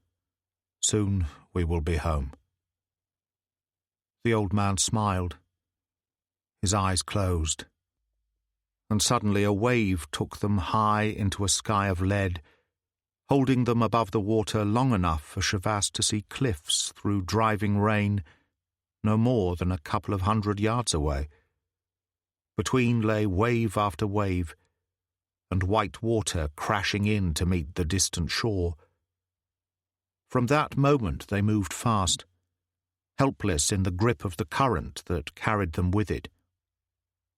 Soon we will be home." The old man smiled. His eyes closed. And suddenly a wave took them high into a sky of lead, holding them above the water long enough for Chavasse to see cliffs through driving rain, no more than a couple of 100 yards away. Between lay wave after wave, and white water crashing in to meet the distant shore. From that moment they moved fast, helpless in the grip of the current that carried them with it.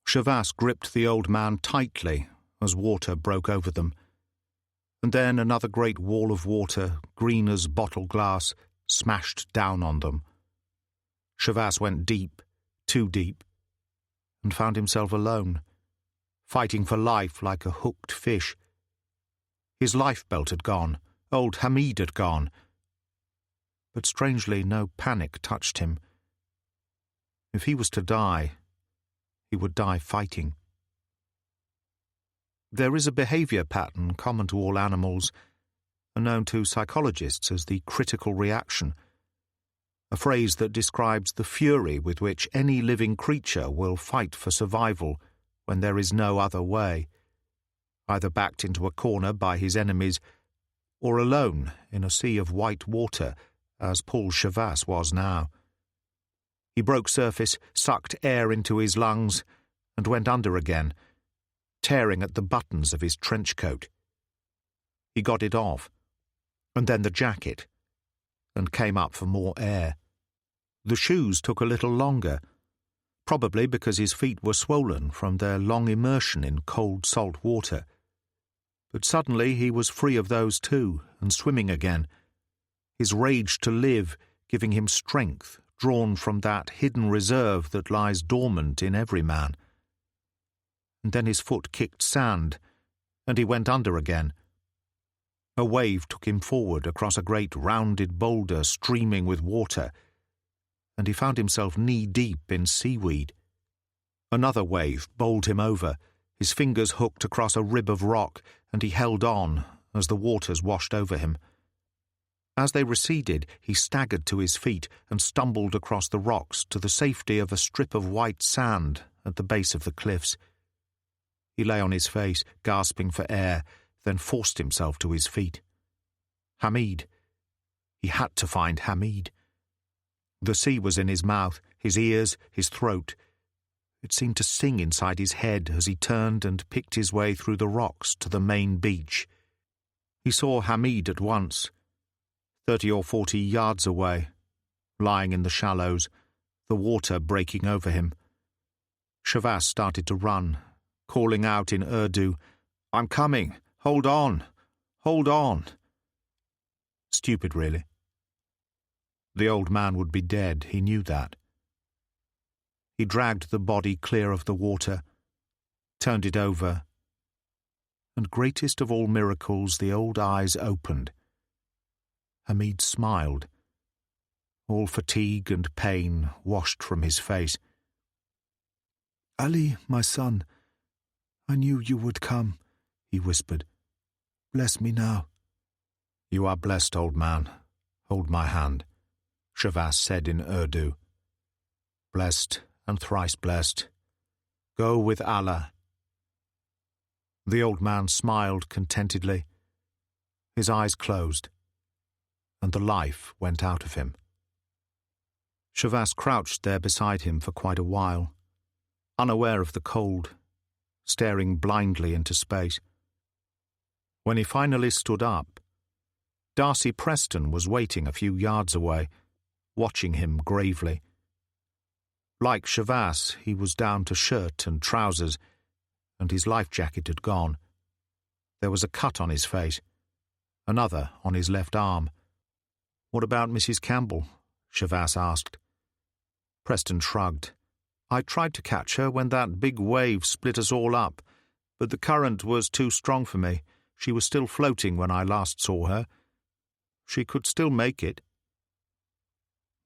Chavasse gripped the old man tightly as water broke over them, and then another great wall of water, green as bottle glass, smashed down on them. Chavasse went deep, too deep, and found himself alone, fighting for life like a hooked fish. His lifebelt had gone, old Hamid had gone, but strangely no panic touched him. If he was to die, he would die fighting. There is a behavior pattern common to all animals, and known to psychologists as the critical reaction, a phrase that describes the fury with which any living creature will fight for survival when there is no other way, either backed into a corner by his enemies or alone in a sea of white water, as Paul Chavasse was now. He broke surface, sucked air into his lungs, and went under again, tearing at the buttons of his trench coat. He got it off, and then the jacket, and came up for more air. The shoes took a little longer. probably because his feet were swollen from their long immersion in cold salt water. But suddenly he was free of those too, and swimming again, his rage to live giving him strength drawn from that hidden reserve that lies dormant in every man. And then his foot kicked sand, and he went under again. A wave took him forward across a great rounded boulder streaming with water, and he found himself knee-deep in seaweed. Another wave bowled him over, his fingers hooked across a rib of rock, and he held on as the waters washed over him. As they receded, he staggered to his feet and stumbled across the rocks to the safety of a strip of white sand at the base of the cliffs. He lay on his face, gasping for air, then forced himself to his feet. Hamid. He had to find Hamid. The sea was in his mouth, his ears, his throat. It seemed to sing inside his head as he turned and picked his way through the rocks to the main beach. He saw Hamid at once, 30 or 40 yards away, lying in the shallows, the water breaking over him. Shavas started to run, calling out in Urdu, "I'm coming! Hold on! Hold on!" Stupid, really. The old man would be dead, he knew that. He dragged the body clear of the water, turned it over, and greatest of all miracles, the old eyes opened. Hamid smiled. All fatigue and pain washed from his face. "Ali, my son, I knew you would come," he whispered. "Bless me now." "You are blessed, old man. Hold my hand," Shavas said in Urdu. "Blessed and thrice blessed. Go with Allah." The old man smiled contentedly. His eyes closed, and the life went out of him. Shavas crouched there beside him for quite a while, unaware of the cold, staring blindly into space. When he finally stood up, Darcy Preston was waiting a few yards away, watching him gravely. Like Shavas, he was down to shirt and trousers, and his life jacket had gone. There was a cut on his face, another on his left arm. "What about Mrs. Campbell?" Shavas asked. Preston shrugged. "I tried to catch her when that big wave split us all up, but the current was too strong for me. She was still floating when I last saw her. She could still make it."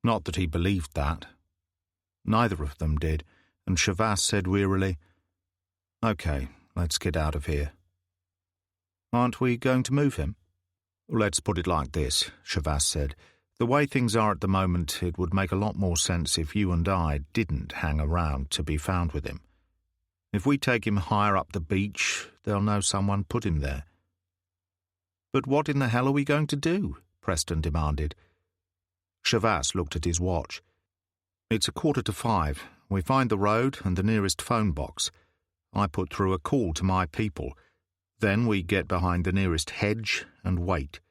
Not that he believed that. Neither of them did, and Shavas said wearily, "Okay, let's get out of here." "Aren't we going to move him?" "Let's put it like this," Shavas said. "The way things are at the moment, it would make a lot more sense if you and I didn't hang around to be found with him. If we take him higher up the beach, they'll know someone put him there." "But what in the hell are we going to do?" Preston demanded. Shavas looked at his watch. "It's 5:15. We find the road and the nearest phone box. I put through a call to my people. Then we get behind the nearest hedge and wait.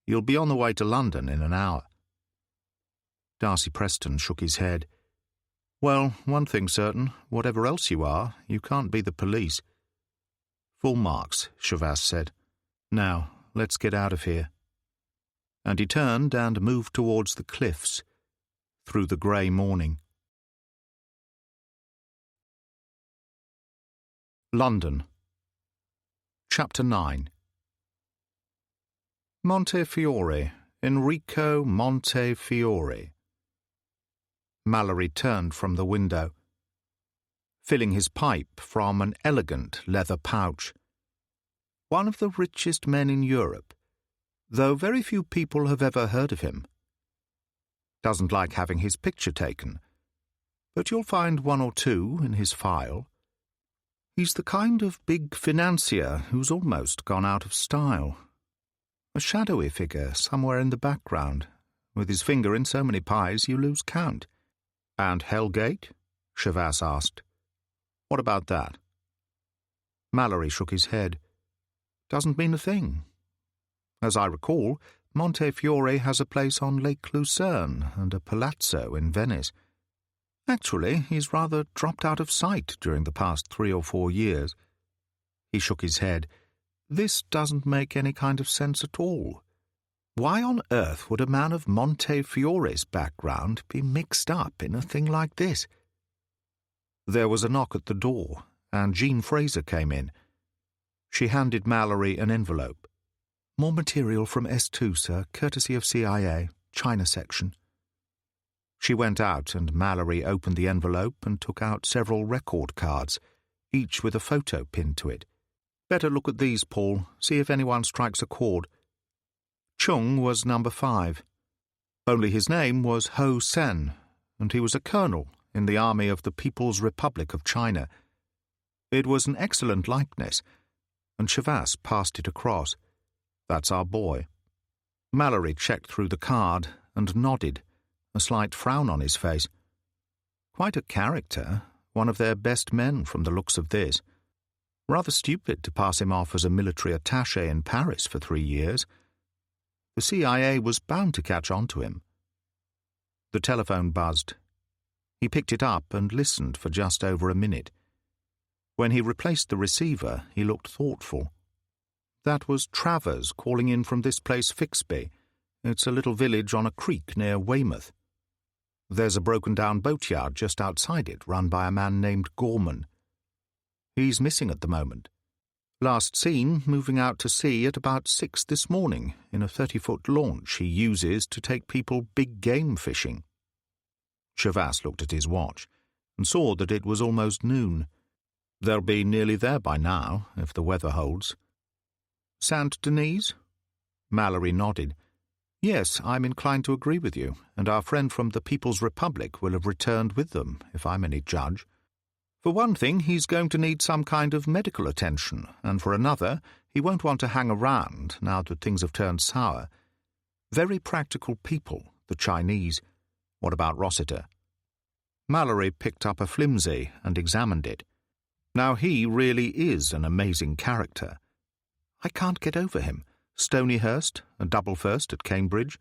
You'll be on the way to London in an hour." Darcy Preston shook his head. "Well, one thing's certain, whatever else you are, you can't be the police." "Full marks," Shavas said. "Now, let's get out of here." And he turned and moved towards the cliffs, through the grey morning. London. Chapter 9. Montefiore, Enrico Montefiore. Mallory turned from the window, filling his pipe from an elegant leather pouch. One of the richest men in Europe, though very few people have ever heard of him. Doesn't like having his picture taken, but you'll find one or two in his file. He's the kind of big financier who's almost gone out of style. A shadowy figure somewhere in the background, with his finger in so many pies you lose count. "And Hellgate?" Shavas asked. "What about that?" Mallory shook his head. "Doesn't mean a thing. As I recall, Montefiore has a place on Lake Lucerne and a palazzo in Venice. Actually, he's rather dropped out of sight during the past 3 or 4 years. He shook his head. This doesn't make any kind of sense at all. Why on earth would a man of Montefiore's background be mixed up in a thing like this? There was a knock at the door, and Jean Fraser came in. She handed Mallory an envelope. "More material from S2, sir, courtesy of CIA, China section." She went out, and Mallory opened the envelope and took out several record cards, each with a photo pinned to it. "Better look at these, Paul, see if anyone strikes a chord." Chung was number 5. Only his name was Ho Sen, and he was a colonel in the army of the People's Republic of China. It was an excellent likeness, and Chavas passed it across. "That's our boy." Mallory checked through the card and nodded, a slight frown on his face. Quite a character, one of their best men from the looks of this. Rather stupid to pass him off as a military attaché in Paris for 3 years. The CIA was bound to catch on to him. The telephone buzzed. He picked it up and listened for just over a minute. When he replaced the receiver, he looked thoughtful. That was Travers calling in from this place Fixby. It's a little village on a creek near Weymouth. There's a broken-down boatyard just outside it, run by a man named Gorman. He's missing at the moment. Last seen moving out to sea at about 6 this morning in a 30-foot launch he uses to take people big game fishing. Chavas looked at his watch and saw that it was almost noon. They'll be nearly there by now, if the weather holds. Saint Denis? Mallory nodded. Yes, I'm inclined to agree with you, and our friend from the People's Republic will have returned with them, if I'm any judge. For one thing, he's going to need some kind of medical attention, and for another, he won't want to hang around now that things have turned sour. Very practical people, the Chinese. What about Rossiter? Mallory picked up a flimsy and examined it. Now he really is an amazing character. I can't get over him. Stonyhurst, a double first at Cambridge.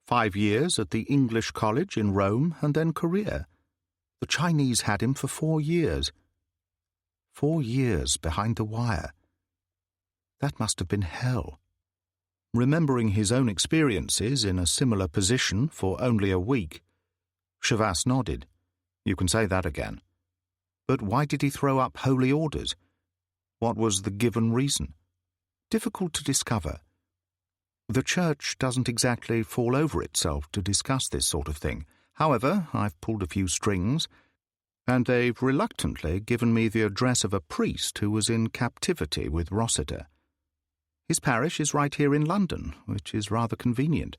5 years at the English College in Rome, and then career. The Chinese had him for 4 years. 4 years behind the wire. That must have been hell. Remembering his own experiences in a similar position for only a week, Chavas nodded. You can say that again. But why did he throw up holy orders? What was the given reason? Difficult to discover. The church doesn't exactly fall over itself to discuss this sort of thing. However, I've pulled a few strings, and they've reluctantly given me the address of a priest who was in captivity with Rossiter. His parish is right here in London, which is rather convenient.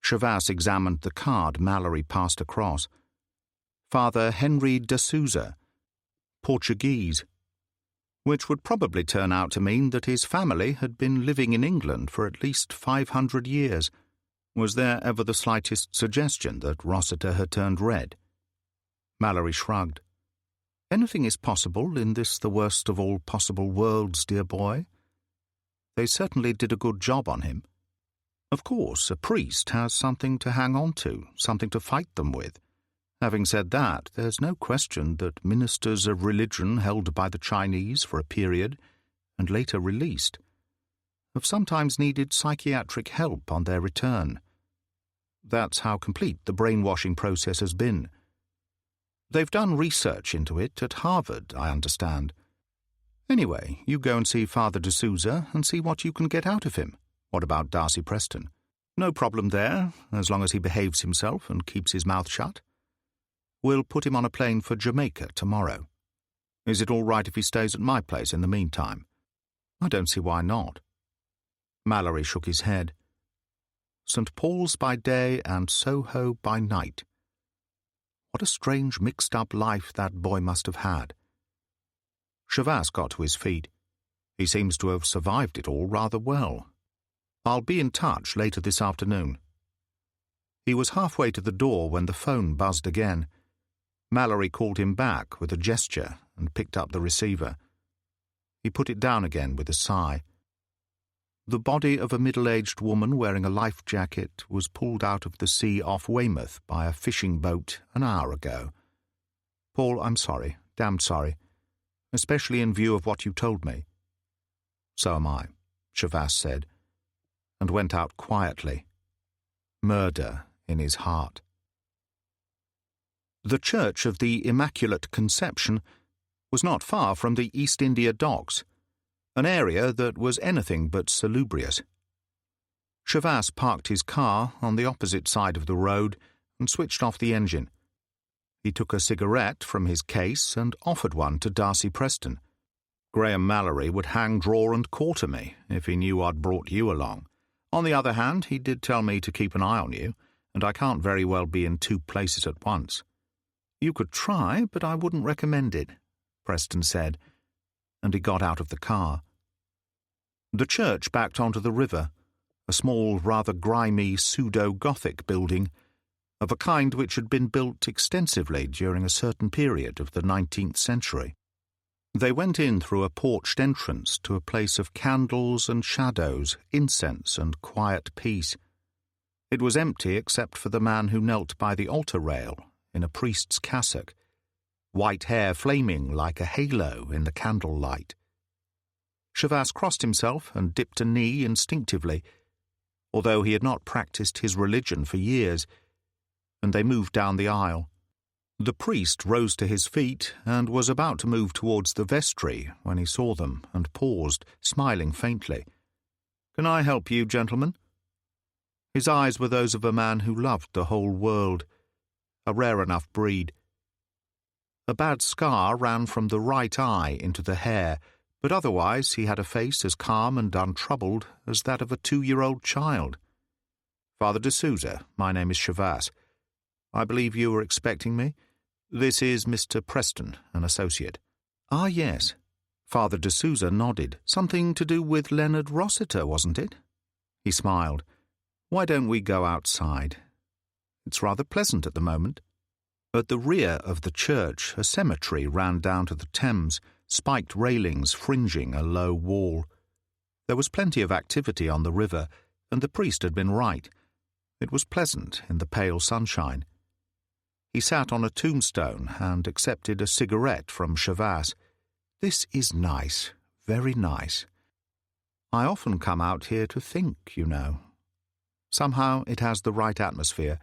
Chavas examined the card Mallory passed across. Father Henry de Souza, Portuguese, which would probably turn out to mean that his family had been living in England for at least 500 years. Was there ever the slightest suggestion that Rossiter had turned red? Mallory shrugged. Anything is possible in this the worst of all possible worlds, dear boy. They certainly did a good job on him. Of course, a priest has something to hang on to, something to fight them with. Having said that, there's no question that ministers of religion held by the Chinese for a period, and later released, have sometimes needed psychiatric help on their return. That's how complete the brainwashing process has been. They've done research into it at Harvard, I understand. Anyway, you go and see Father de Souza and see what you can get out of him. What about Darcy Preston? No problem there, as long as he behaves himself and keeps his mouth shut. We'll put him on a plane for Jamaica tomorrow. Is it all right if he stays at my place in the meantime? I don't see why not. Mallory shook his head. St. Paul's by day and Soho by night. What a strange mixed-up life that boy must have had. Chavas got to his feet. He seems to have survived it all rather well. I'll be in touch later this afternoon. He was halfway to the door when the phone buzzed again. Mallory called him back with a gesture and picked up the receiver. He put it down again with a sigh. The body of a middle-aged woman wearing a life jacket was pulled out of the sea off Weymouth by a fishing boat an hour ago. Paul, I'm sorry, damned sorry, especially in view of what you told me. So am I, Chavas said, and went out quietly, murder in his heart. The Church of the Immaculate Conception was not far from the East India Docks, an area that was anything but salubrious. Chavas parked his car on the opposite side of the road and switched off the engine. He took a cigarette from his case and offered one to Darcy Preston. Graham Mallory would hang, draw and quarter me if he knew I'd brought you along. On the other hand, he did tell me to keep an eye on you, and I can't very well be in two places at once. You could try, but I wouldn't recommend it, Preston said, and he got out of the car. The church backed onto the river, a small, rather grimy, pseudo-Gothic building, of a kind which had been built extensively during a certain period of the 19th century. They went in through a porched entrance to a place of candles and shadows, incense and quiet peace. It was empty except for the man who knelt by the altar rail in a priest's cassock, white hair flaming like a halo in the candlelight. Chavas crossed himself and dipped a knee instinctively, although he had not practiced his religion for years, and they moved down the aisle. The priest rose to his feet and was about to move towards the vestry when he saw them and paused, smiling faintly. "Can I help you, gentlemen?" His eyes were those of a man who loved the whole world, a rare enough breed. A bad scar ran from the right eye into the hair, but otherwise he had a face as calm and untroubled as that of a 2-year-old child. "Father de Souza, my name is Chavas. I believe you were expecting me. This is Mr. Preston, an associate." "Ah, yes." Father de Souza nodded. "Something to do with Leonard Rossiter, wasn't it?" He smiled. "Why don't we go outside? It's rather pleasant at the moment." At the rear of the church, a cemetery ran down to the Thames, spiked railings fringing a low wall. There was plenty of activity on the river, and the priest had been right. It was pleasant in the pale sunshine. He sat on a tombstone and accepted a cigarette from Chavas. "This is nice, very nice. I often come out here to think, you know. Somehow it has the right atmosphere."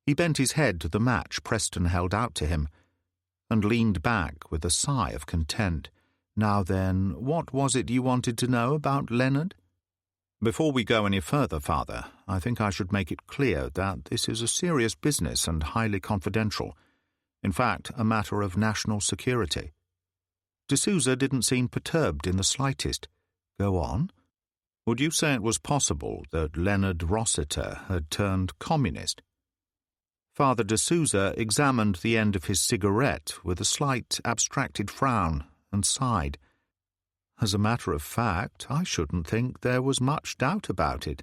He bent his head to the match Preston held out to him, and leaned back with a sigh of content. "Now then, what was it you wanted to know about Leonard?" "Before we go any further, Father, I think I should make it clear that this is a serious business and highly confidential. In fact, a matter of national security." De Souza didn't seem perturbed in the slightest. "Go on." "Would you say it was possible that Leonard Rossiter had turned communist?" Father de Souza examined the end of his cigarette with a slight abstracted frown and sighed. "As a matter of fact, I shouldn't think there was much doubt about it."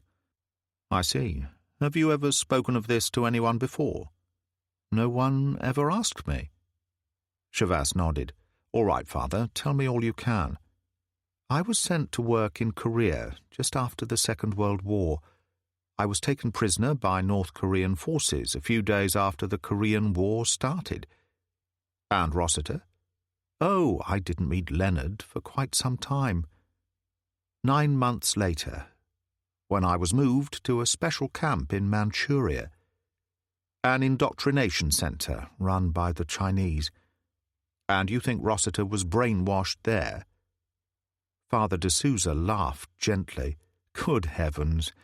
"I see. Have you ever spoken of this to anyone before?" "No one ever asked me." Chavas nodded. "All right, Father, tell me all you can." "I was sent to work in Korea just after the Second World War. I was taken prisoner by North Korean forces a few days after the Korean War started." "And Rossiter?" "Oh, I didn't meet Leonard for quite some time. 9 months later, when I was moved to a special camp in Manchuria, an indoctrination center run by the Chinese. And you think Rossiter was brainwashed there?" Father de Souza laughed gently. "Good heavens!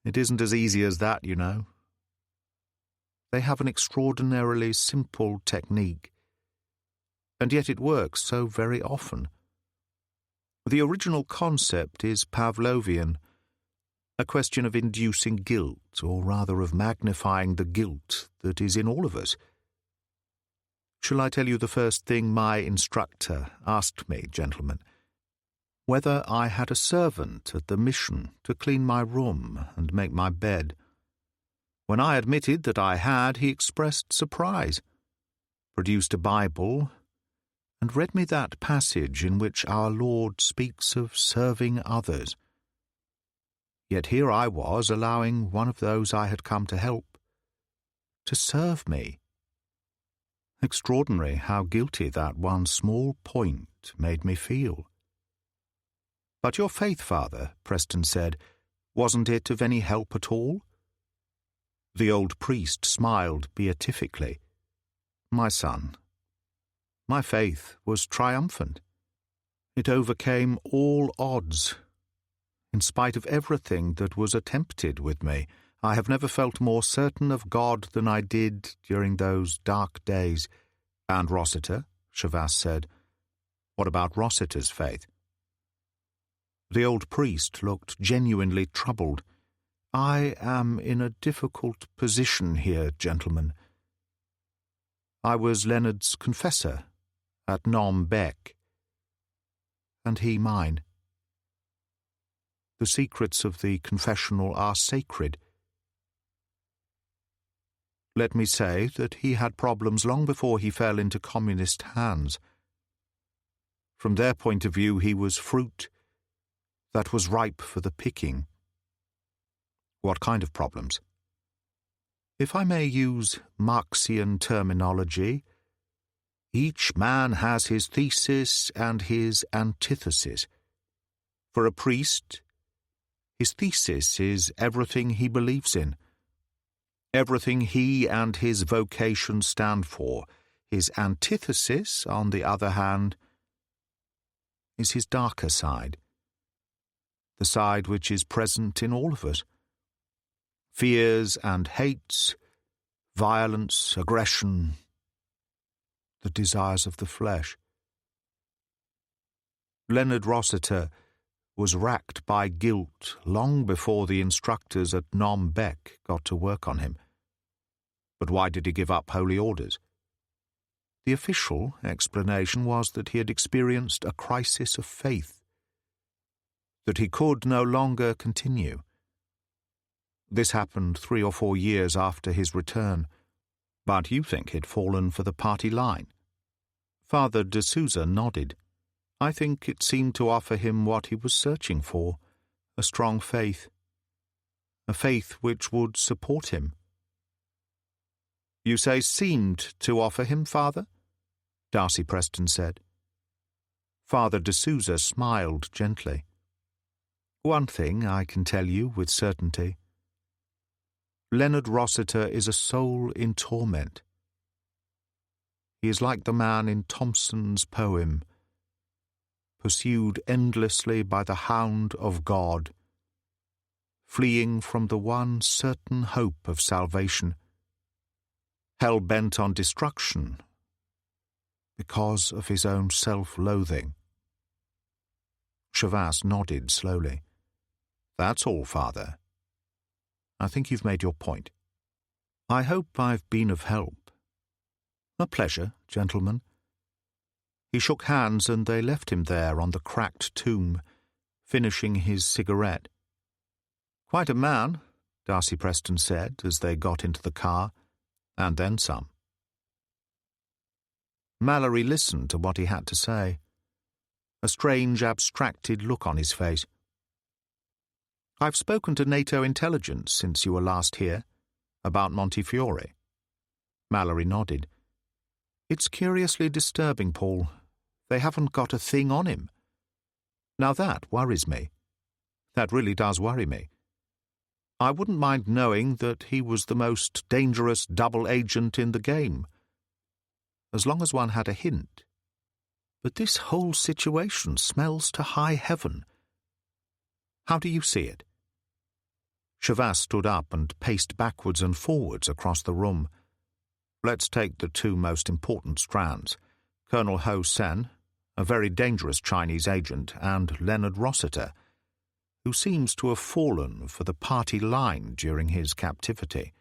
It isn't as easy as that, you know. They have an extraordinarily simple technique, and yet it works so very often. The original concept is Pavlovian, a question of inducing guilt, or rather of magnifying the guilt that is in all of us. Shall I tell you the first thing my instructor asked me, gentlemen? Whether I had a servant at the mission to clean my room and make my bed. When I admitted that I had, he expressed surprise, produced a Bible, and read me that passage in which our Lord speaks of serving others. Yet here I was allowing one of those I had come to help to serve me. Extraordinary how guilty that one small point made me feel. "But your faith, Father," Preston said, "wasn't it of any help at all?" The old priest smiled beatifically. "My son, my faith was triumphant. It overcame all odds. In spite of everything that was attempted with me, I have never felt more certain of God than I did during those dark days." "And Rossiter?" Chavas said. "What about Rossiter's faith?" The old priest looked genuinely troubled. "I am in a difficult position here, gentlemen. I was Leonard's confessor at Nom Bec, and he mine. The secrets of the confessional are sacred. Let me say that he had problems long before he fell into communist hands. From their point of view, he was fruit that was ripe for the picking." "What kind of problems?" "If I may use Marxian terminology, each man has his thesis and his antithesis. For a priest, his thesis is everything he believes in, everything he and his vocation stand for. His antithesis, on the other hand, is his darker side, the side which is present in all of us. Fears and hates, violence, aggression, the desires of the flesh. Leonard Rossiter was racked by guilt long before the instructors at Nom Bec got to work on him. But why did he give up holy orders? The official explanation was that he had experienced a crisis of faith, that he could no longer continue. This happened 3 or 4 years after his return. But you think he'd fallen for the party line? Father de Souza nodded. I think it seemed to offer him what he was searching for, a strong faith, a faith which would support him. You say seemed to offer him, Father? Darcy Preston said. Father de Souza smiled gently. One thing I can tell you with certainty. Leonard Rossiter is a soul in torment. He is like the man in Thomson's poem, pursued endlessly by the hound of God, fleeing from the one certain hope of salvation, hell-bent on destruction because of his own self-loathing. Chavas nodded slowly. That's all, Father. I think you've made your point. I hope I've been of help. A pleasure, gentlemen. He shook hands and they left him there on the cracked tomb, finishing his cigarette. Quite a man, Darcy Preston said as they got into the car, and then some. Mallory listened to what he had to say, a strange, abstracted look on his face. I've spoken to NATO intelligence since you were last here, about Montefiore. Mallory nodded. It's curiously disturbing, Paul. They haven't got a thing on him. Now that worries me. That really does worry me. I wouldn't mind knowing that he was the most dangerous double agent in the game, as long as one had a hint. But this whole situation smells to high heaven. How do you see it? Chavas stood up and paced backwards and forwards across the room. Let's take the two most important strands. Colonel Ho Sen, a very dangerous Chinese agent, and Leonard Rossiter, who seems to have fallen for the party line during his captivity.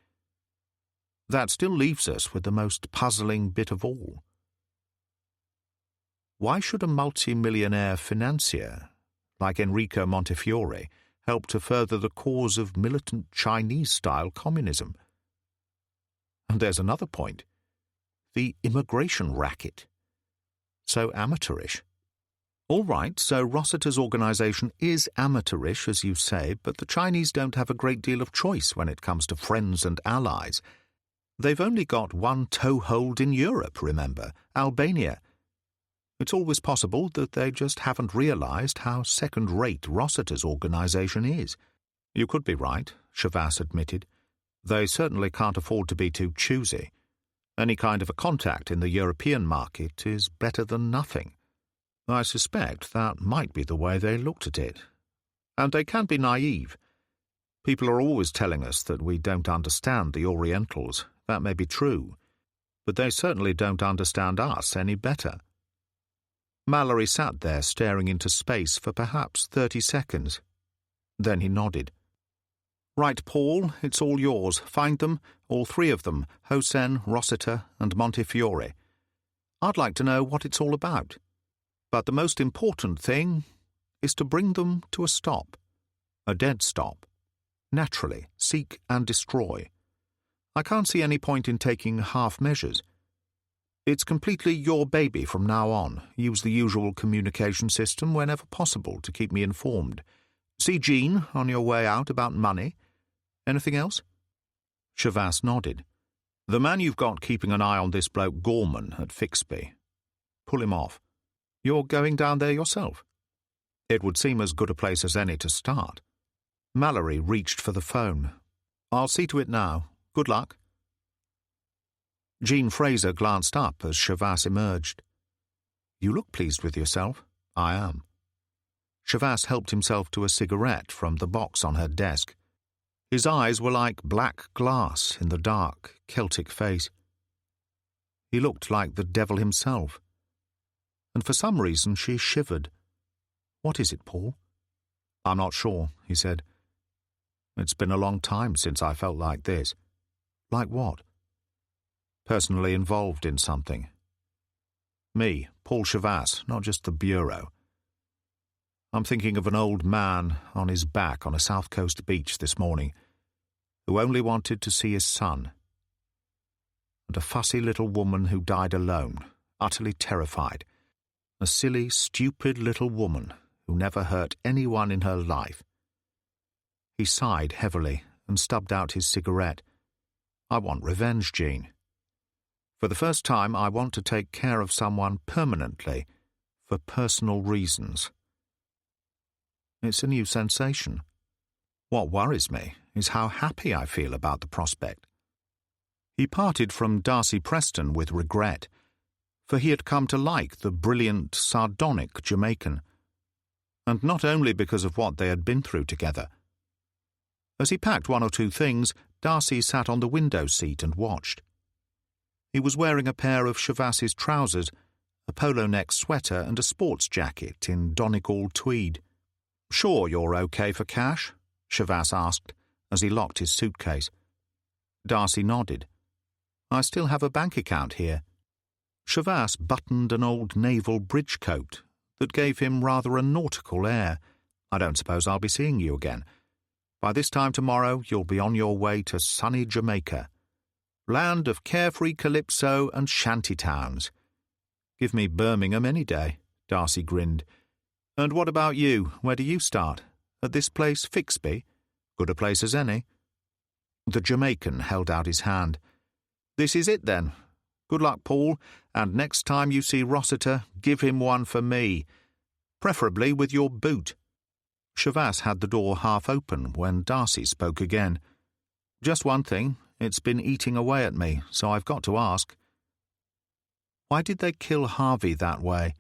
That still leaves us with the most puzzling bit of all. Why should a multi-millionaire financier, like Enrico Montefiore, help to further the cause of militant Chinese-style communism? And there's another point. The immigration racket. So amateurish. All right, so Rossiter's organisation is amateurish, as you say, but the Chinese don't have a great deal of choice when it comes to friends and allies. They've only got one toehold in Europe, remember, Albania. It's always possible that they just haven't realised how second-rate Rossiter's organisation is. You could be right, Chavas admitted. They certainly can't afford to be too choosy. Any kind of a contact in the European market is better than nothing. I suspect that might be the way they looked at it. And they can be naive. People are always telling us that we don't understand the Orientals. That may be true. But they certainly don't understand us any better. Mallory sat there staring into space for perhaps 30 seconds. Then he nodded. Right, Paul, it's all yours. Find them, all three of them, Hossein, Rossiter, and Montefiore. I'd like to know what it's all about. But the most important thing is to bring them to a stop. A dead stop. Naturally, seek and destroy. I can't see any point in taking half measures. It's completely your baby from now on. Use the usual communication system whenever possible to keep me informed. See Jean on your way out about money. Anything else? Chavas nodded. The man you've got keeping an eye on this bloke Gorman at Fixby. Pull him off. You're going down there yourself? It would seem as good a place as any to start. Mallory reached for the phone. I'll see to it now. Good luck. Jean Fraser glanced up as Chavas emerged. You look pleased with yourself. I am. Chavas helped himself to a cigarette from the box on her desk. His eyes were like black glass in the dark, Celtic face. He looked like the devil himself. And for some reason she shivered. What is it, Paul? I'm not sure, he said. It's been a long time since I felt like this. Like what? Personally involved in something. Me, Paul Chavas, not just the Bureau. I'm thinking of an old man on his back on a South Coast beach this morning who only wanted to see his son. And a fussy little woman who died alone, utterly terrified. A silly, stupid little woman who never hurt anyone in her life. He sighed heavily and stubbed out his cigarette. I want revenge, Jean. For the first time, I want to take care of someone permanently, for personal reasons. It's a new sensation. What worries me is how happy I feel about the prospect. He parted from Darcy Preston with regret, for he had come to like the brilliant, sardonic Jamaican, and not only because of what they had been through together. As he packed one or two things, Darcy sat on the window seat and watched. He was wearing a pair of Chavas's trousers, a polo-neck sweater and a sports jacket in Donegal tweed. Sure you're okay for cash? Chavas asked, as he locked his suitcase. Darcy nodded. I still have a bank account here. Chavas buttoned an old naval bridge coat that gave him rather a nautical air. I don't suppose I'll be seeing you again. By this time tomorrow you'll be on your way to sunny Jamaica, land of carefree calypso and shanty towns. Give me Birmingham any day, Darcy grinned. And what about you? Where do you start? At this place, Fixby? Good a place as any. The Jamaican held out his hand. This is it, then. Good luck, Paul, and next time you see Rossiter, give him one for me, preferably with your boot. Chavas had the door half open when Darcy spoke again. Just one thing, it's been eating away at me, so I've got to ask. Why did they kill Harvey that way?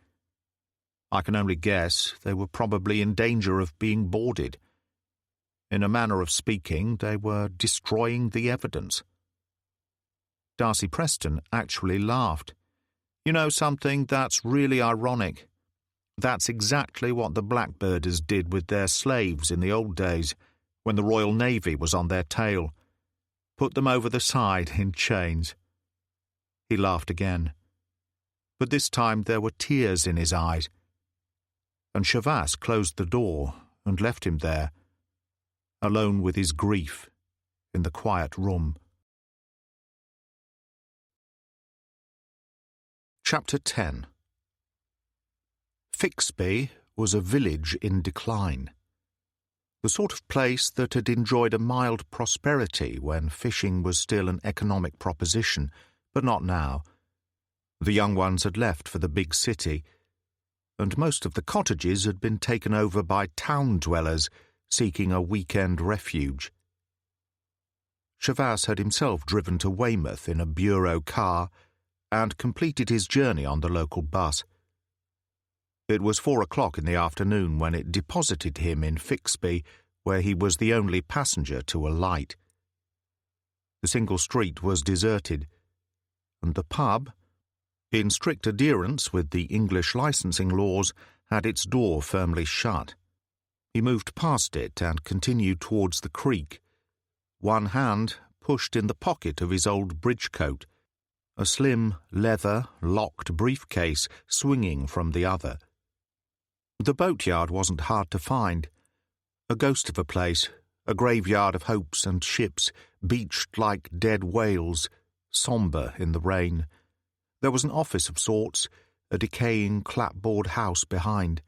I can only guess they were probably in danger of being boarded. In a manner of speaking, they were destroying the evidence. Darcy Preston actually laughed. You know something, that's really ironic. That's exactly what the blackbirders did with their slaves in the old days, when the Royal Navy was on their tail. Put them over the side in chains. He laughed again. But this time there were tears in his eyes. And Chavas closed the door and left him there, alone with his grief, in the quiet room. Chapter 10. Fixby was a village in decline. The sort of place that had enjoyed a mild prosperity when fishing was still an economic proposition, but not now. The young ones had left for the big city, and most of the cottages had been taken over by town dwellers seeking a weekend refuge. Shavas had himself driven to Weymouth in a bureau car and completed his journey on the local bus. It was 4 o'clock in the afternoon when it deposited him in Fixby, where he was the only passenger to alight. The single street was deserted, and the pub, in strict adherence with the English licensing laws, had its door firmly shut. He moved past it and continued towards the creek, one hand pushed in the pocket of his old bridge coat, a slim, leather, locked briefcase swinging from the other. The boatyard wasn't hard to find. A ghost of a place, a graveyard of hopes and ships, beached like dead whales, sombre in the rain. There was an office of sorts, a decaying clapboard house behind.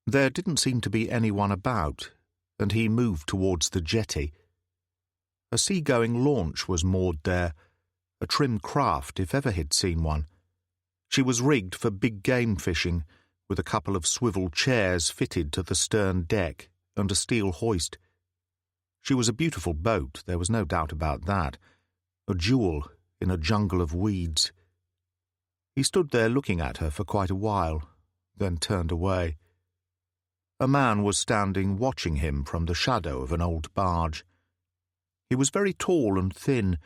There didn't seem to be anyone about, and he moved towards the jetty. A sea-going launch was moored there, a trim craft if ever he'd seen one. She was rigged for big game fishing, with a couple of swivel chairs fitted to the stern deck and a steel hoist. She was a beautiful boat, there was no doubt about that, a jewel in a jungle of weeds. He stood there looking at her for quite a while, then turned away. A man was standing watching him from the shadow of an old barge. He was very tall and thin,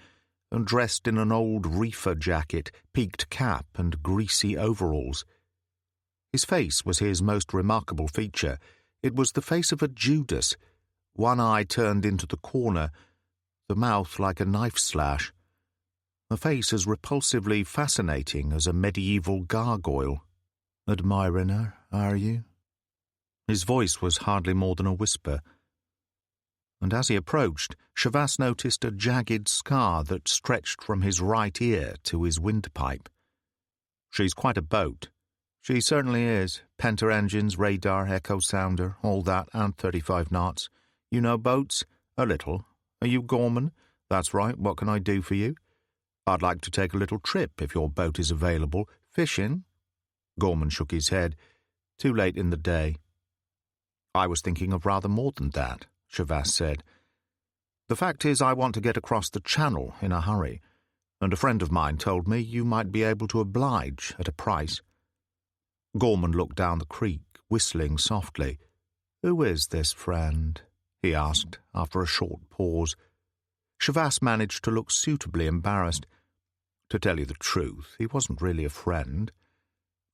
and dressed in an old reefer jacket, peaked cap, and greasy overalls. His face was his most remarkable feature. It was the face of a Judas, one eye turned into the corner, the mouth like a knife slash. A face as repulsively fascinating as a medieval gargoyle. "Admiring her, are you?" His voice was hardly more than a whisper. And as he approached, Shavas noticed a jagged scar that stretched from his right ear to his windpipe. "She's quite a boat." "She certainly is. Penta engines, radar, echo sounder, all that, and 35 knots. You know boats?" "A little. Are you Gorman?" "That's right. What can I do for you?" "I'd like to take a little trip, if your boat is available. Fishing?" Gorman shook his head. "Too late in the day." "I was thinking of rather more than that," Shavas said. "The fact is I want to get across the channel in a hurry, and a friend of mine told me you might be able to oblige at a price." Gorman looked down the creek, whistling softly. "Who is this friend?" he asked, after a short pause. Shavas managed to look suitably embarrassed. To tell you the truth, he wasn't really a friend.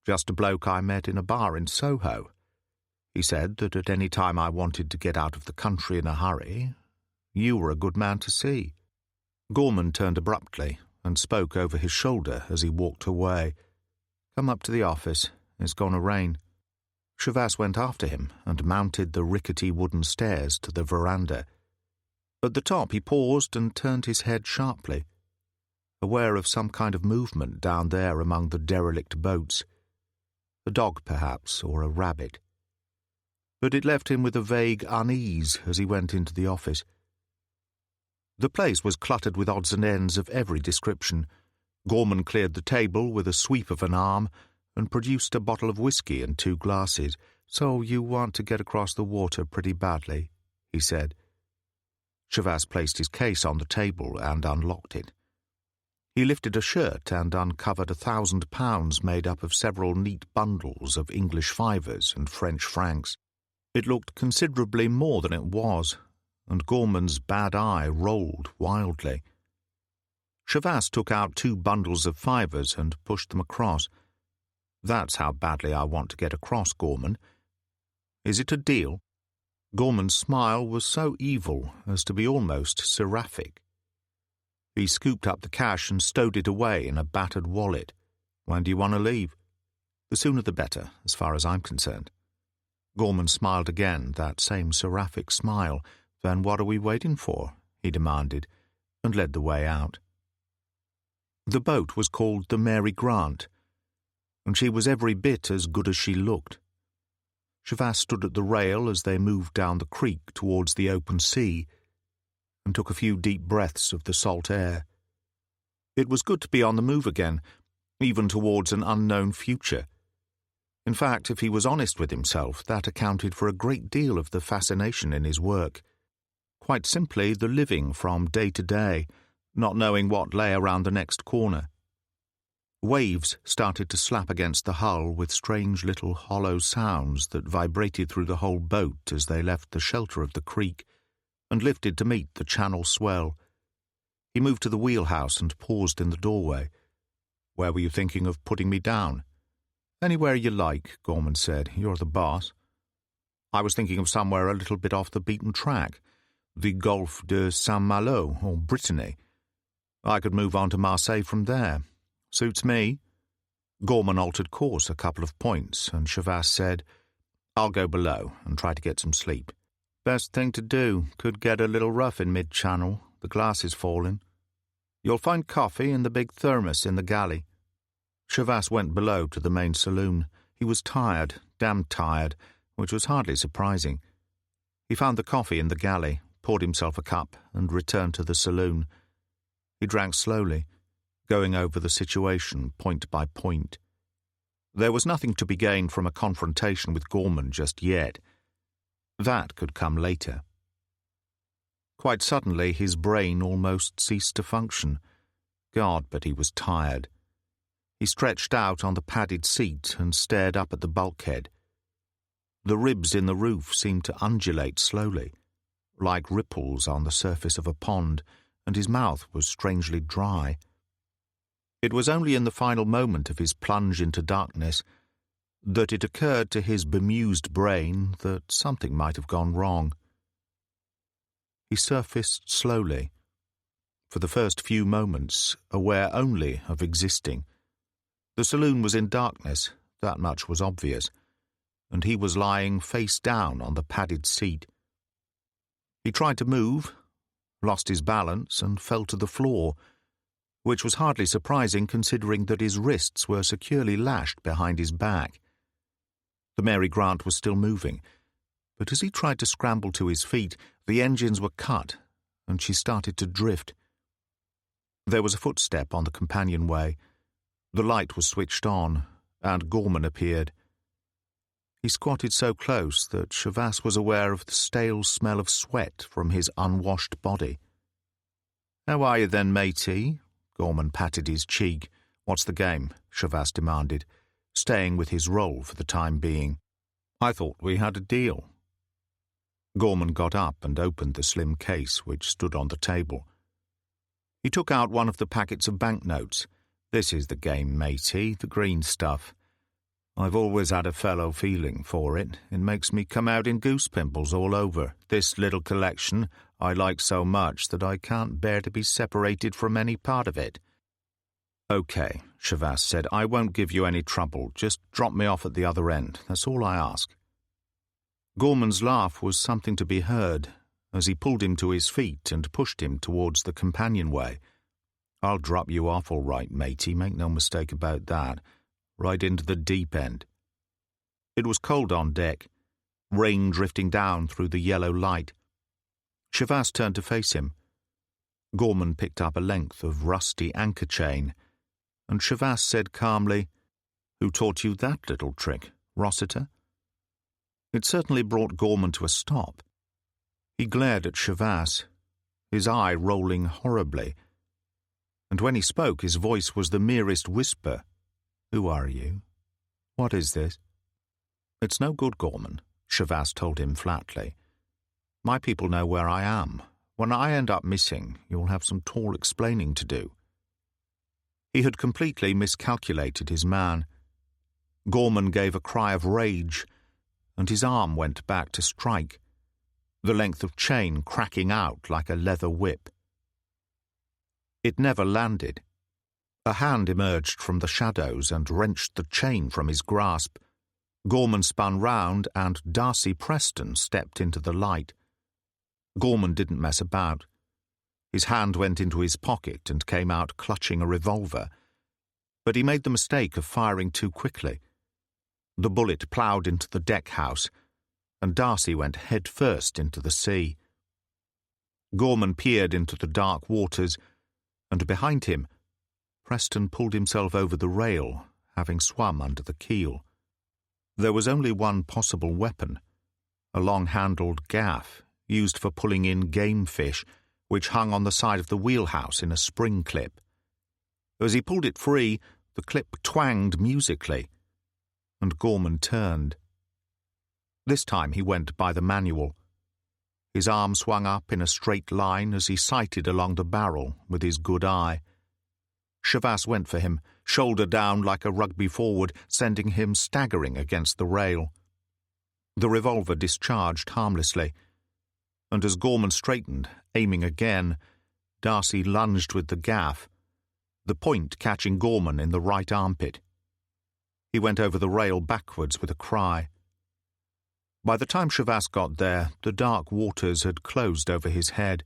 Just a bloke I met in a bar in Soho. He said that at any time I wanted to get out of the country in a hurry, you were a good man to see. Gorman turned abruptly and spoke over his shoulder as he walked away. "Come up to the office. It's going to rain." Shavas went after him and mounted the rickety wooden stairs to the veranda. At the top he paused and turned his head sharply, aware of some kind of movement down there among the derelict boats. A dog, perhaps, or a rabbit. But it left him with a vague unease as he went into the office. The place was cluttered with odds and ends of every description. Gorman cleared the table with a sweep of an arm and produced a bottle of whiskey and 2 glasses. "So you want to get across the water pretty badly," he said. Shavas placed his case on the table and unlocked it. He lifted a shirt and uncovered £1,000 made up of several neat bundles of English fivers and French francs. It looked considerably more than it was, and Gorman's bad eye rolled wildly. Shavas took out 2 bundles of fivers and pushed them across. "That's how badly I want to get across, Gorman. Is it a deal?" Gorman's smile was so evil as to be almost seraphic. He scooped up the cash and stowed it away in a battered wallet. "When do you want to leave?" "The sooner the better, as far as I'm concerned." Gorman smiled again, that same seraphic smile. "Then what are we waiting for?" he demanded, and led the way out. The boat was called the Mary Grant. and she was every bit as good as she looked. Chavasse stood at the rail as they moved down the creek towards the open sea, and took a few deep breaths of the salt air. It was good to be on the move again, even towards an unknown future. In fact, if he was honest with himself, that accounted for a great deal of the fascination in his work. Quite simply, the living from day to day, not knowing what lay around the next corner. Waves started to slap against the hull with strange little hollow sounds that vibrated through the whole boat as they left the shelter of the creek and lifted to meet the channel swell. He moved to the wheelhouse and paused in the doorway. "Where were you thinking of putting me down?" "Anywhere you like," Gorman said. "You're the boss." "I was thinking of somewhere a little bit off the beaten track. The Gulf de Saint-Malo or Brittany. I could move on to Marseille from there. Suits me." Gorman altered course a couple of points, and Chavasse said, "I'll go below and try to get some sleep." "Best thing to do. Could get a little rough in mid-channel. The glass is falling. You'll find coffee in the big thermos in the galley." Chavasse went below to the main saloon. He was tired, damned tired, which was hardly surprising. He found the coffee in the galley, poured himself a cup, and returned to the saloon. He drank slowly, going over the situation point by point. There was nothing to be gained from a confrontation with Gorman just yet. That could come later. Quite suddenly, his brain almost ceased to function. God, but he was tired. He stretched out on the padded seat and stared up at the bulkhead. The ribs in the roof seemed to undulate slowly, like ripples on the surface of a pond, and his mouth was strangely dry. It was only in the final moment of his plunge into darkness that it occurred to his bemused brain that something might have gone wrong. He surfaced slowly, for the first few moments aware only of existing. The saloon was in darkness, that much was obvious, and he was lying face down on the padded seat. He tried to move, lost his balance, and fell to the floor, which was hardly surprising considering that his wrists were securely lashed behind his back. The Mary Grant was still moving, but as he tried to scramble to his feet, the engines were cut, and she started to drift. There was a footstep on the companionway. The light was switched on, and Gorman appeared. He squatted so close that Chavasse was aware of the stale smell of sweat from his unwashed body. "How are you then, matey?" Gorman patted his cheek. "What's the game?" Chavasse demanded, staying with his role for the time being. "I thought we had a deal." Gorman got up and opened the slim case which stood on the table. He took out one of the packets of banknotes. "This is the game, matey, the green stuff. I've always had a fellow feeling for it. It makes me come out in goose pimples all over. This little collection I like so much that I can't bear to be separated from any part of it." "Okay," Chavasse said, "I won't give you any trouble. Just drop me off at the other end. That's all I ask." Gorman's laugh was something to be heard as he pulled him to his feet and pushed him towards the companionway. "I'll drop you off all right, matey, make no mistake about that. Right into the deep end." It was cold on deck, rain drifting down through the yellow light. Chavasse turned to face him. Gorman picked up a length of rusty anchor chain, and Chavasse said calmly, "Who taught you that little trick, Rossiter?" It certainly brought Gorman to a stop. He glared at Chavasse, his eye rolling horribly, and when he spoke his voice was the merest whisper. "Who are you? What is this?" "It's no good, Gorman," Chavasse told him flatly. "My people know where I am. When I end up missing, you'll have some tall explaining to do." He had completely miscalculated his man. Gorman gave a cry of rage, and his arm went back to strike, the length of chain cracking out like a leather whip. It never landed. A hand emerged from the shadows and wrenched the chain from his grasp. Gorman spun round, and Darcy Preston stepped into the light. Gorman didn't mess about. His hand went into his pocket and came out clutching a revolver. But he made the mistake of firing too quickly. The bullet ploughed into the deck house, and Darcy went head first into the sea. Gorman peered into the dark waters, and behind him, Preston pulled himself over the rail, having swum under the keel. There was only one possible weapon, a long-handled gaff used for pulling in game fish, which hung on the side of the wheelhouse in a spring clip. As he pulled it free, the clip twanged musically, and Gorman turned. This time he went by the manual. His arm swung up in a straight line as he sighted along the barrel with his good eye. Chavas went for him, shoulder down like a rugby forward, sending him staggering against the rail. The revolver discharged harmlessly, and as Gorman straightened, aiming again, Darcy lunged with the gaff, the point catching Gorman in the right armpit. He went over the rail backwards with a cry. By the time Chavas got there, the dark waters had closed over his head.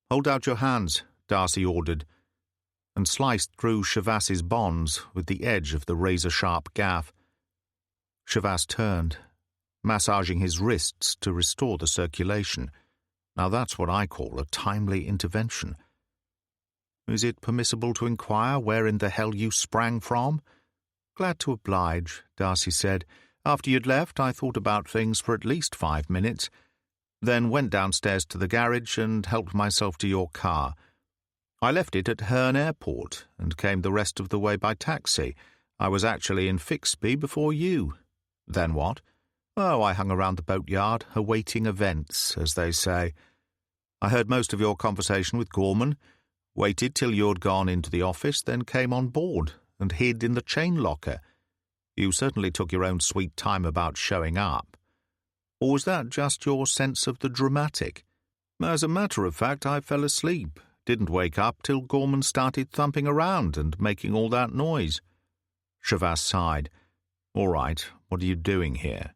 "Hold out your hands," Darcy ordered, and sliced through Chavas's bonds with the edge of the razor-sharp gaff. Chavas turned, massaging his wrists to restore the circulation. Now that's what I call a timely intervention. "Is it permissible to inquire where in the hell you sprang from?" "Glad to oblige," Darcy said. "After you'd left, I thought about things for at least 5 minutes, then went downstairs to the garage and helped myself to your car. I left it at Herne Airport and came the rest of the way by taxi. I was actually in Fixby before you." "Then what?" "Oh, I hung around the boatyard, awaiting events, as they say. I heard most of your conversation with Gorman, waited till you'd gone into the office, then came on board and hid in the chain locker. You certainly took your own sweet time about showing up. Or was that just your sense of the dramatic? As a matter of fact, I fell asleep, didn't wake up till Gorman started thumping around and making all that noise." Chavas sighed. "All right, what are you doing here?"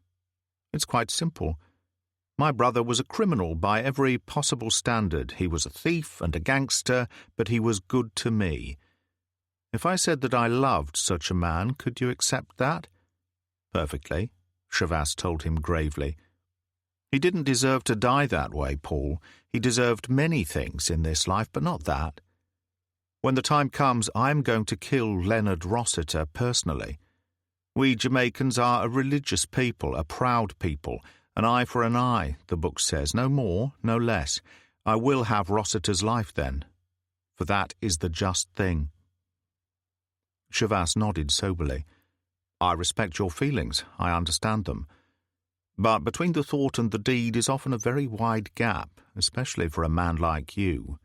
"It's quite simple. My brother was a criminal by every possible standard. He was a thief and a gangster, but he was good to me. If I said that I loved such a man, could you accept that?" "Perfectly," Chavas told him gravely. "He didn't deserve to die that way, Paul. He deserved many things in this life, but not that. When the time comes, I'm going to kill Leonard Rossiter personally. We Jamaicans are a religious people, a proud people. An eye for an eye, the book says, no more, no less. I will have Rossiter's life then, for that is the just thing." Chavas nodded soberly. "I respect your feelings, I understand them. But between the thought and the deed is often a very wide gap, especially for a man like you.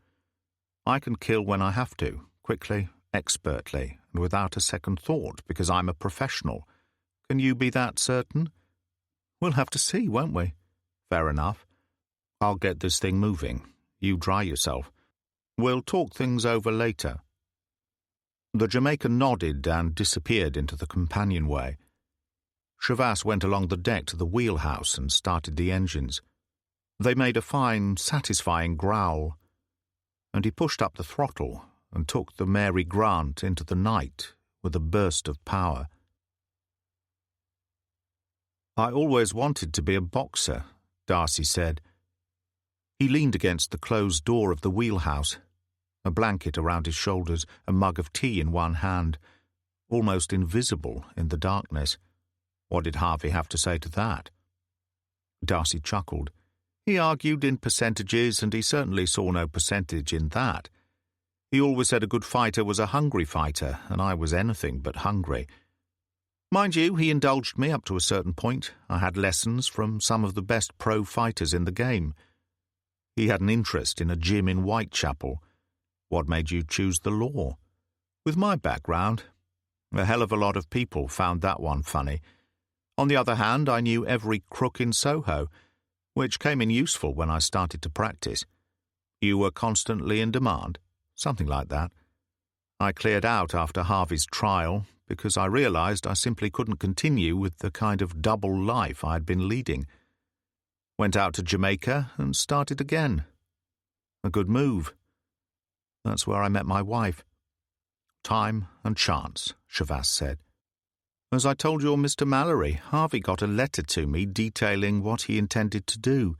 I can kill when I have to, quickly, expertly, and without a second thought, because I'm a professional. Can you be that certain?" "We'll have to see, won't we?" "Fair enough. I'll get this thing moving. You dry yourself. We'll talk things over later." The Jamaican nodded and disappeared into the companionway. Chavas went along the deck to the wheelhouse and started the engines. They made a fine, satisfying growl, and he pushed up the throttle and took the Mary Grant into the night with a burst of power. "I always wanted to be a boxer," Darcy said. He leaned against the closed door of the wheelhouse, a blanket around his shoulders, a mug of tea in one hand, almost invisible in the darkness. What did Harvey have to say to that? Darcy chuckled. He argued in percentages, and he certainly saw no percentage in that. He always said a good fighter was a hungry fighter, and I was anything but hungry. Mind you, he indulged me up to a certain point. I had lessons from some of the best pro fighters in the game. He had an interest in a gym in Whitechapel. What made you choose the law? With my background, a hell of a lot of people found that one funny. On the other hand, I knew every crook in Soho, which came in useful when I started to practice. You were constantly in demand, something like that. I cleared out after Harvey's trial because I realized I simply couldn't continue with the kind of double life I had been leading. Went out to Jamaica and started again. A good move. That's where I met my wife. Time and chance, Shavas said. As I told your Mr. Mallory, Harvey got a letter to me detailing what he intended to do.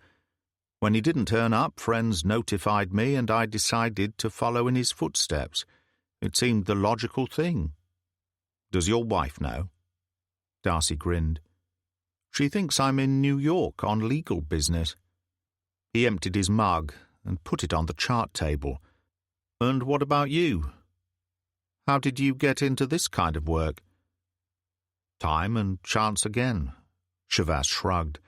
When he didn't turn up, friends notified me and I decided to follow in his footsteps. It seemed the logical thing. Does your wife know? Darcy grinned. She thinks I'm in New York on legal business. He emptied his mug and put it on the chart table. And what about you? How did you get into this kind of work? Time and chance again, Shavas shrugged.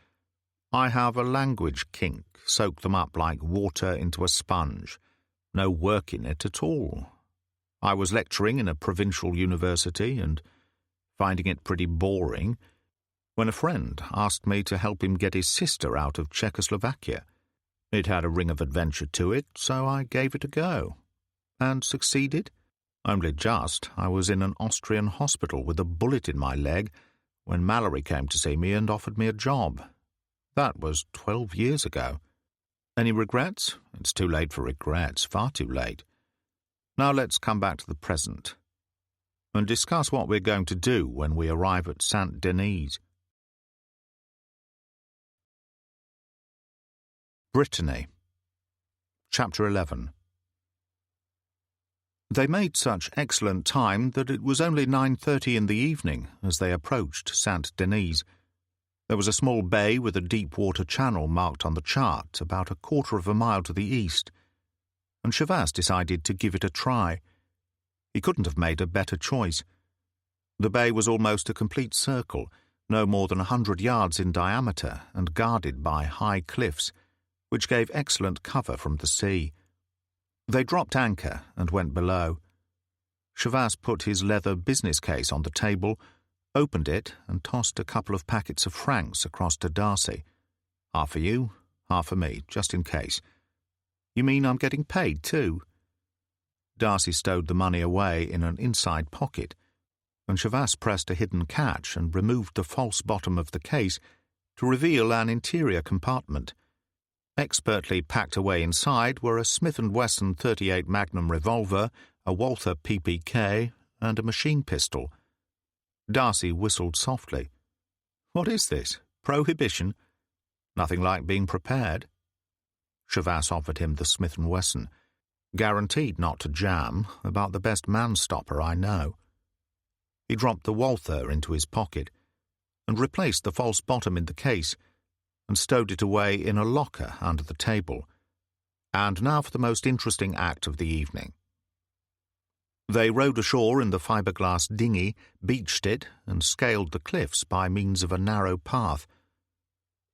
I have a language kink, soak them up like water into a sponge. No work in it at all. I was lecturing in a provincial university and finding it pretty boring when a friend asked me to help him get his sister out of Czechoslovakia. It had a ring of adventure to it, so I gave it a go. And succeeded? Only just. I was in an Austrian hospital with a bullet in my leg when Mallory came to see me and offered me a job. That was 12 years ago. Any regrets? It's too late for regrets, far too late. Now let's come back to the present and discuss what we're going to do when we arrive at Saint Denis. Brittany. Chapter 11. They made such excellent time that it was only 9:30 in the evening as they approached Saint Denis. There was a small bay with a deep-water channel marked on the chart about a quarter of a mile to the east, and Shavas decided to give it a try. He couldn't have made a better choice. The bay was almost a complete circle, no more than 100 yards in diameter and guarded by high cliffs, which gave excellent cover from the sea. They dropped anchor and went below. Shavas put his leather business case on the table, opened it, and tossed a couple of packets of francs across to Darcy. Half for you, half for me, just in case. You mean I'm getting paid too? Darcy stowed the money away in an inside pocket, and Shavas pressed a hidden catch and removed the false bottom of the case to reveal an interior compartment. Expertly packed away inside were a Smith & Wesson .38 Magnum revolver, a Walther PPK, and a machine pistol. Darcy whistled softly. What is this? Prohibition? Nothing like being prepared. Shavas offered him the Smith & Wesson. Guaranteed not to jam, about the best man-stopper I know. He dropped the Walther into his pocket and replaced the false bottom in the case and stowed it away in a locker under the table. And now for the most interesting act of the evening. They rowed ashore in the fiberglass dinghy, beached it, and scaled the cliffs by means of a narrow path.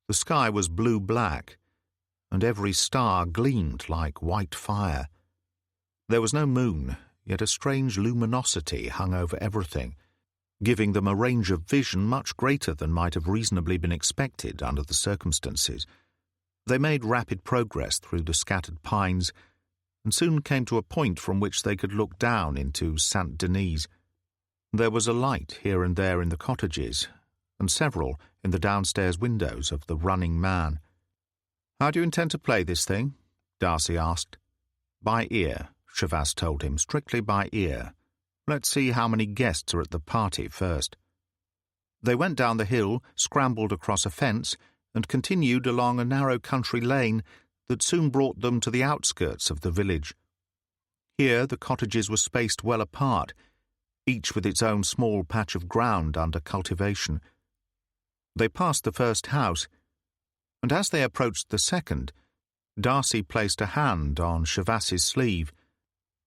The sky was blue-black, and every star gleamed like white fire. There was no moon, yet a strange luminosity hung over everything, giving them a range of vision much greater than might have reasonably been expected under the circumstances. They made rapid progress through the scattered pines, and soon came to a point from which they could look down into Saint Denis. There was a light here and there in the cottages, and several in the downstairs windows of the Running Man. "How do you intend to play this thing?" Darcy asked. "By ear," Shavas told him, "strictly by ear. Let's see how many guests are at the party first." They went down the hill, scrambled across a fence, and continued along a narrow country lane that soon brought them to the outskirts of the village. Here the cottages were spaced well apart, each with its own small patch of ground under cultivation. They passed the first house, and as they approached the second, Darcy placed a hand on Shavas's sleeve.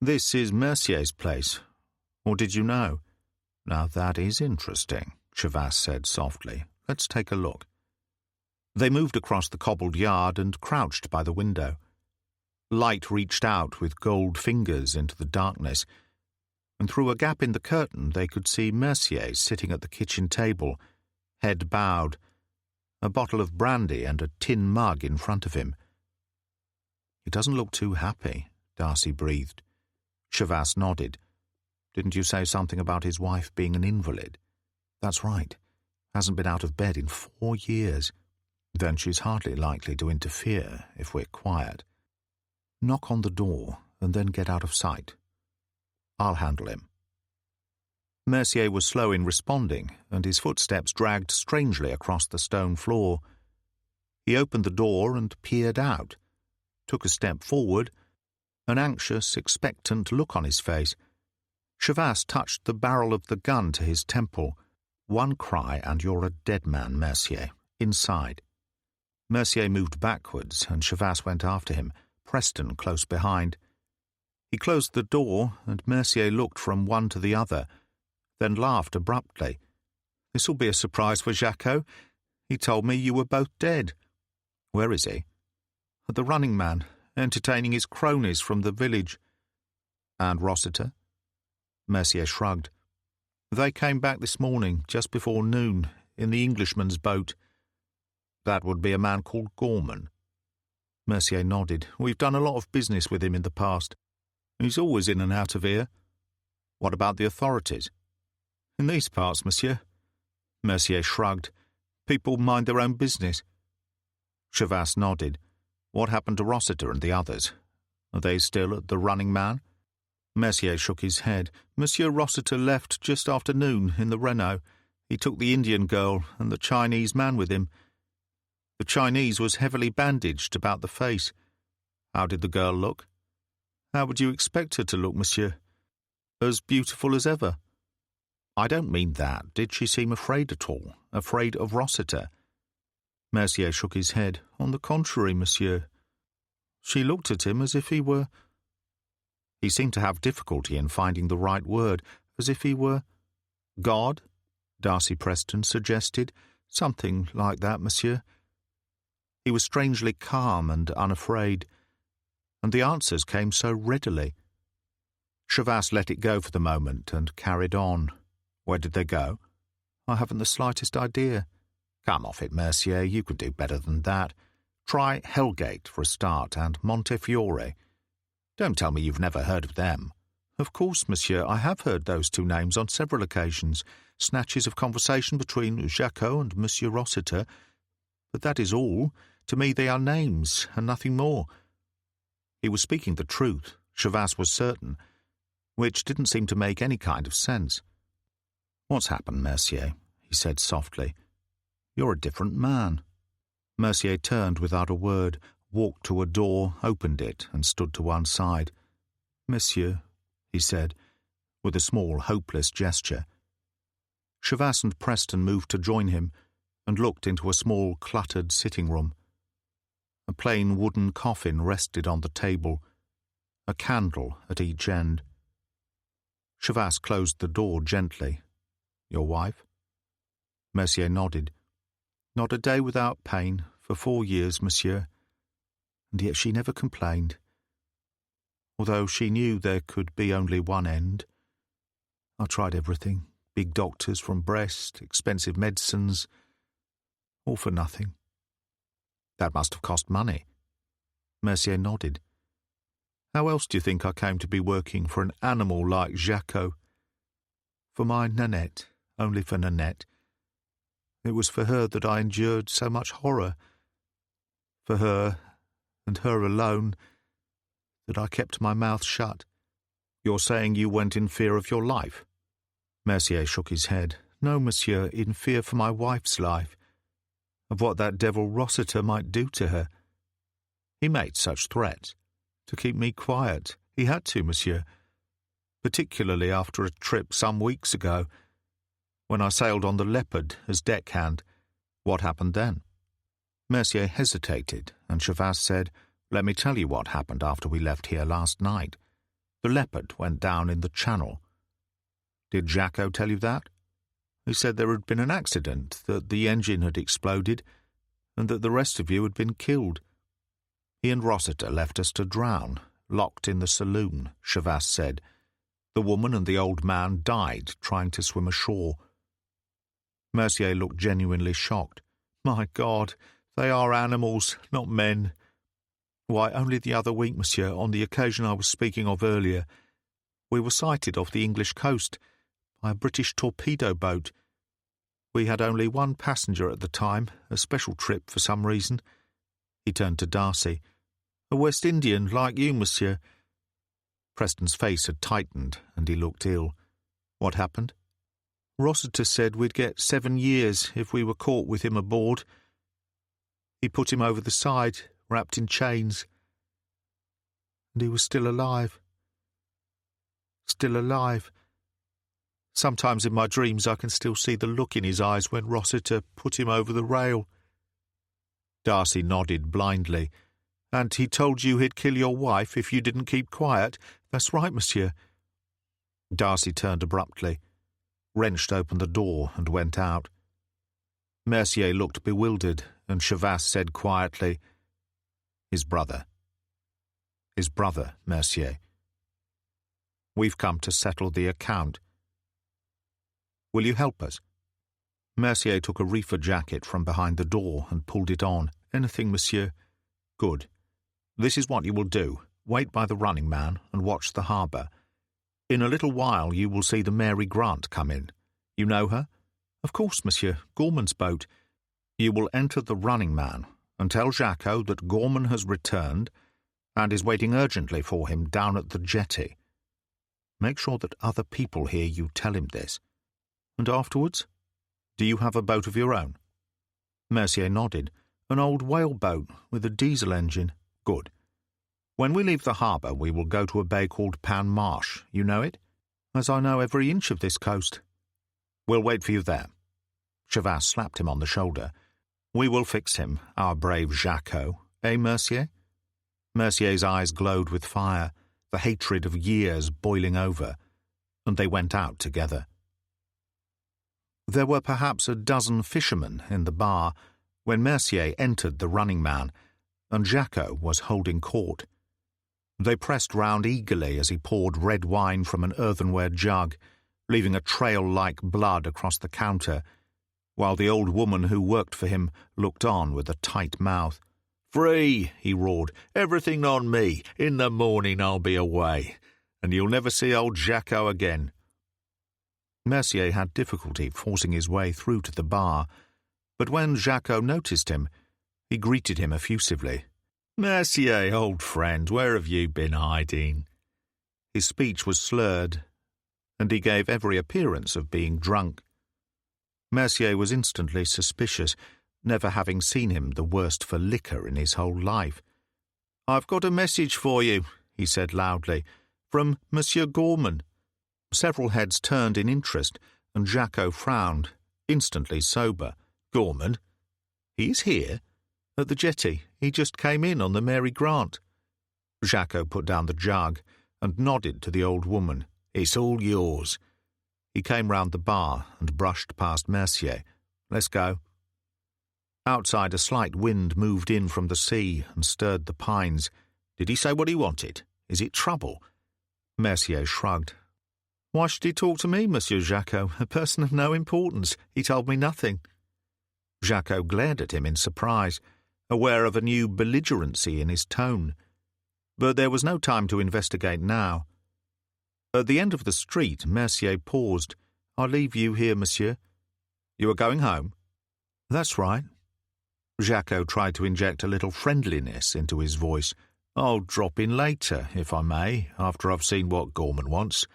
"This is Mercier's place. Or did you know?" "Now that is interesting," Shavas said softly. "Let's take a look." They moved across the cobbled yard and crouched by the window. Light reached out with gold fingers into the darkness, and through a gap in the curtain they could see Mercier sitting at the kitchen table, head bowed, a bottle of brandy and a tin mug in front of him. "He doesn't look too happy," Darcy breathed. Shavas nodded. "Didn't you say something about his wife being an invalid?" "That's right. Hasn't been out of bed in 4 years. Then she's hardly likely to interfere if we're quiet. Knock on the door and then get out of sight. I'll handle him." Mercier was slow in responding, and his footsteps dragged strangely across the stone floor. He opened the door and peered out, took a step forward, an anxious, expectant look on his face. Chavas touched the barrel of the gun to his temple. "One cry and you're a dead man, Mercier. Inside." Mercier moved backwards, and Chavas went after him, Preston close behind. He closed the door, and Mercier looked from one to the other, then laughed abruptly. "This'll be a surprise for Jacques. He told me you were both dead." "Where is he?" "At the Running Man, entertaining his cronies from the village." "And Rossiter?" Mercier shrugged. "They came back this morning, just before noon, in the Englishman's boat." "That would be a man called Gorman." Mercier nodded. "We've done a lot of business with him in the past. He's always in and out of here." "What about the authorities?" "In these parts, monsieur." Mercier shrugged. "People mind their own business." Chavas nodded. "What happened to Rossiter and the others? Are they still at the Running Man?" Mercier shook his head. "Monsieur Rossiter left just after noon in the Renault. He took the Indian girl and the Chinese man with him. The Chinese was heavily bandaged about the face." "How did the girl look?" "How would you expect her to look, monsieur? As beautiful as ever." "I don't mean that. Did she seem afraid at all? Afraid of Rossiter?" Mercier shook his head. "On the contrary, monsieur. She looked at him as if he were—" He seemed to have difficulty in finding the right word. "As if he were—" "God?" Darcy Preston suggested. "Something like that, monsieur." He was strangely calm and unafraid, and the answers came so readily. Chavas let it go for the moment and carried on. "Where did they go?" "I haven't the slightest idea." "Come off it, Mercier. You can do better than that. Try Hellgate for a start, and Montefiore. Don't tell me you've never heard of them." "Of course, monsieur, I have heard those two names on several occasions, snatches of conversation between Jacques and Monsieur Rossiter. But that is all. To me they are names, and nothing more." He was speaking the truth, Chavas was certain, which didn't seem to make any kind of sense. "What's happened, Mercier?" he said softly. "You're a different man." Mercier turned without a word, walked to a door, opened it, and stood to one side. "Monsieur," he said, with a small, hopeless gesture. Chavas and Preston moved to join him, and looked into a small, cluttered sitting room. A plain wooden coffin rested on the table, a candle at each end. Chavas closed the door gently. "Your wife?" Mercier nodded. "Not a day without pain, for 4 years, monsieur. And yet she never complained, although she knew there could be only one end. I tried everything, big doctors from Brest, expensive medicines, all for nothing." "That must have cost money." Mercier nodded. "How else do you think I came to be working for an animal like Jacques? For my Nanette, only for Nanette. It was for her that I endured so much horror. For her, and her alone, that I kept my mouth shut." "You're saying you went in fear of your life?" Mercier shook his head. "No, monsieur, in fear for my wife's life, of what that devil Rossiter might do to her." "He made such threats?" "To keep me quiet. He had to, monsieur. Particularly after a trip some weeks ago, when I sailed on the Leopard as deckhand." "What happened then?" Mercier hesitated, and Chavas said, "Let me tell you what happened after we left here last night. The Leopard went down in the Channel." "Did Jacques tell you that?" "He said there had been an accident, that the engine had exploded, and that the rest of you had been killed." "He and Rossiter left us to drown, locked in the saloon," Chavas said. "The woman and the old man died trying to swim ashore." Mercier looked genuinely shocked. "My God, they are animals, not men. Why, only the other week, monsieur, on the occasion I was speaking of earlier, we were sighted off the English coast by a British torpedo boat. We had only one passenger at the time, a special trip for some reason." He turned to Darcy. "A West Indian like you, monsieur." Preston's face had tightened, and he looked ill. "What happened?" Rossiter said we'd get 7 years if we were caught with him aboard. He put him over the side, wrapped in chains. And he was still alive. Still alive. Sometimes in my dreams I can still see the look in his eyes when Rossiter put him over the rail." Darcy nodded blindly. "And he told you he'd kill your wife if you didn't keep quiet? That's right, monsieur." Darcy turned abruptly, wrenched open the door and went out. Mercier looked bewildered, and Chavasse said quietly, "His brother. His brother, Mercier. We've come to settle the account. Will you help us?" Mercier took a reefer jacket from behind the door and pulled it on. "Anything, monsieur." "Good. This is what you will do. Wait by the running man and watch the harbour. In a little while you will see the Mary Grant come in. You know her?" "Of course, monsieur. Gorman's boat." "You will enter the running man and tell Jacques that Gorman has returned and is waiting urgently for him down at the jetty. Make sure that other people hear you tell him this. And afterwards? Do you have a boat of your own?" Mercier nodded. "An old whaleboat with a diesel engine." "Good. When we leave the harbour we will go to a bay called Pan Marsh. You know it?" "As I know every inch of this coast." "We'll wait for you there." Chavasse slapped him on the shoulder. "We will fix him, our brave Jacques, eh, Mercier?" Mercier's eyes glowed with fire, the hatred of years boiling over, and they went out together. There were perhaps a dozen fishermen in the bar when Mercier entered the running man, and Jacques was holding court. They pressed round eagerly as he poured red wine from an earthenware jug, leaving a trail like blood across the counter, while the old woman who worked for him looked on with a tight mouth. "Free," he roared. "Everything on me. In the morning I'll be away, and you'll never see old Jacques again." Mercier had difficulty forcing his way through to the bar, but when Jacques noticed him, he greeted him effusively. "Mercier, old friend, where have you been hiding?" His speech was slurred, and he gave every appearance of being drunk. Mercier was instantly suspicious, never having seen him the worst for liquor in his whole life. "I've got a message for you," he said loudly, "from Monsieur Gorman." Several heads turned in interest, and Jacques frowned, instantly sober. "Gorman? He's here? At the jetty. He just came in on the Mary Grant." Jacques put down the jug and nodded to the old woman. "It's all yours." He came round the bar and brushed past Mercier. "Let's go." Outside, a slight wind moved in from the sea and stirred the pines. "Did he say what he wanted? Is it trouble?" Mercier shrugged. "Why should he talk to me, Monsieur Jacques, a person of no importance? He told me nothing." Jacques glared at him in surprise, aware of a new belligerency in his tone. But there was no time to investigate now. At the end of the street, Mercier paused. "I'll leave you here, monsieur." "You are going home?" "That's right." Jacques tried to inject a little friendliness into his voice. "I'll drop in later, if I may, after I've seen what Gorman wants.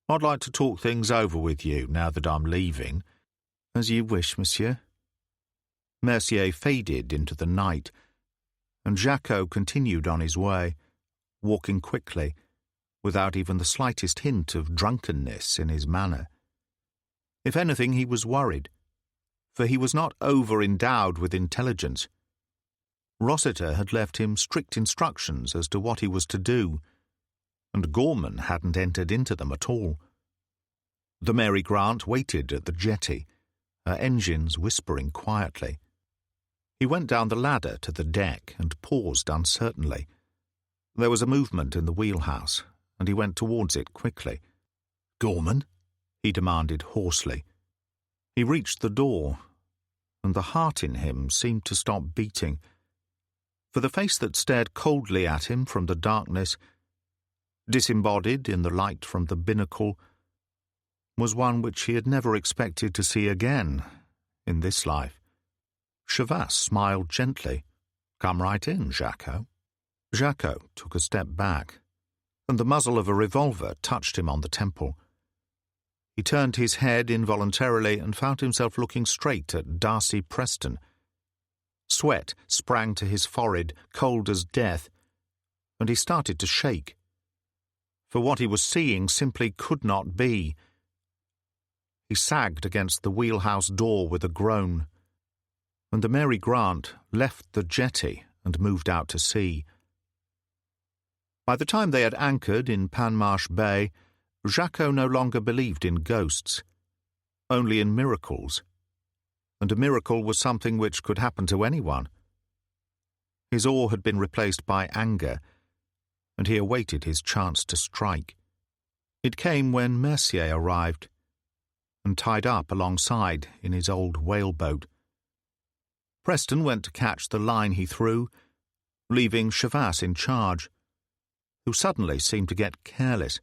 I'd like to talk things over with you now that I'm leaving." "As you wish, monsieur." Mercier faded into the night, and Jacques continued on his way, walking quickly, without even the slightest hint of drunkenness in his manner. If anything, he was worried, for he was not over-endowed with intelligence. Rossiter had left him strict instructions as to what he was to do, and Gorman hadn't entered into them at all. The Mary Grant waited at the jetty, her engines whispering quietly. He went down the ladder to the deck and paused uncertainly. There was a movement in the wheelhouse, and he went towards it quickly. "Gorman?" he demanded hoarsely. He reached the door, and the heart in him seemed to stop beating, for the face that stared coldly at him from the darkness, disembodied in the light from the binnacle, was one which he had never expected to see again in this life. Chavasse smiled gently. "Come right in, Jacques." Jacques took a step back, and the muzzle of a revolver touched him on the temple. He turned his head involuntarily and found himself looking straight at Darcy Preston. Sweat sprang to his forehead, cold as death, and he started to shake. For what he was seeing simply could not be. He sagged against the wheelhouse door with a groan, and the Mary Grant left the jetty and moved out to sea. By the time they had anchored in Panmarsh Bay, Jacques no longer believed in ghosts, only in miracles, and a miracle was something which could happen to anyone. His awe had been replaced by anger, and he awaited his chance to strike. It came when Mercier arrived, and tied up alongside in his old whaleboat. Preston went to catch the line he threw, leaving Chavasse in charge, who suddenly seemed to get careless.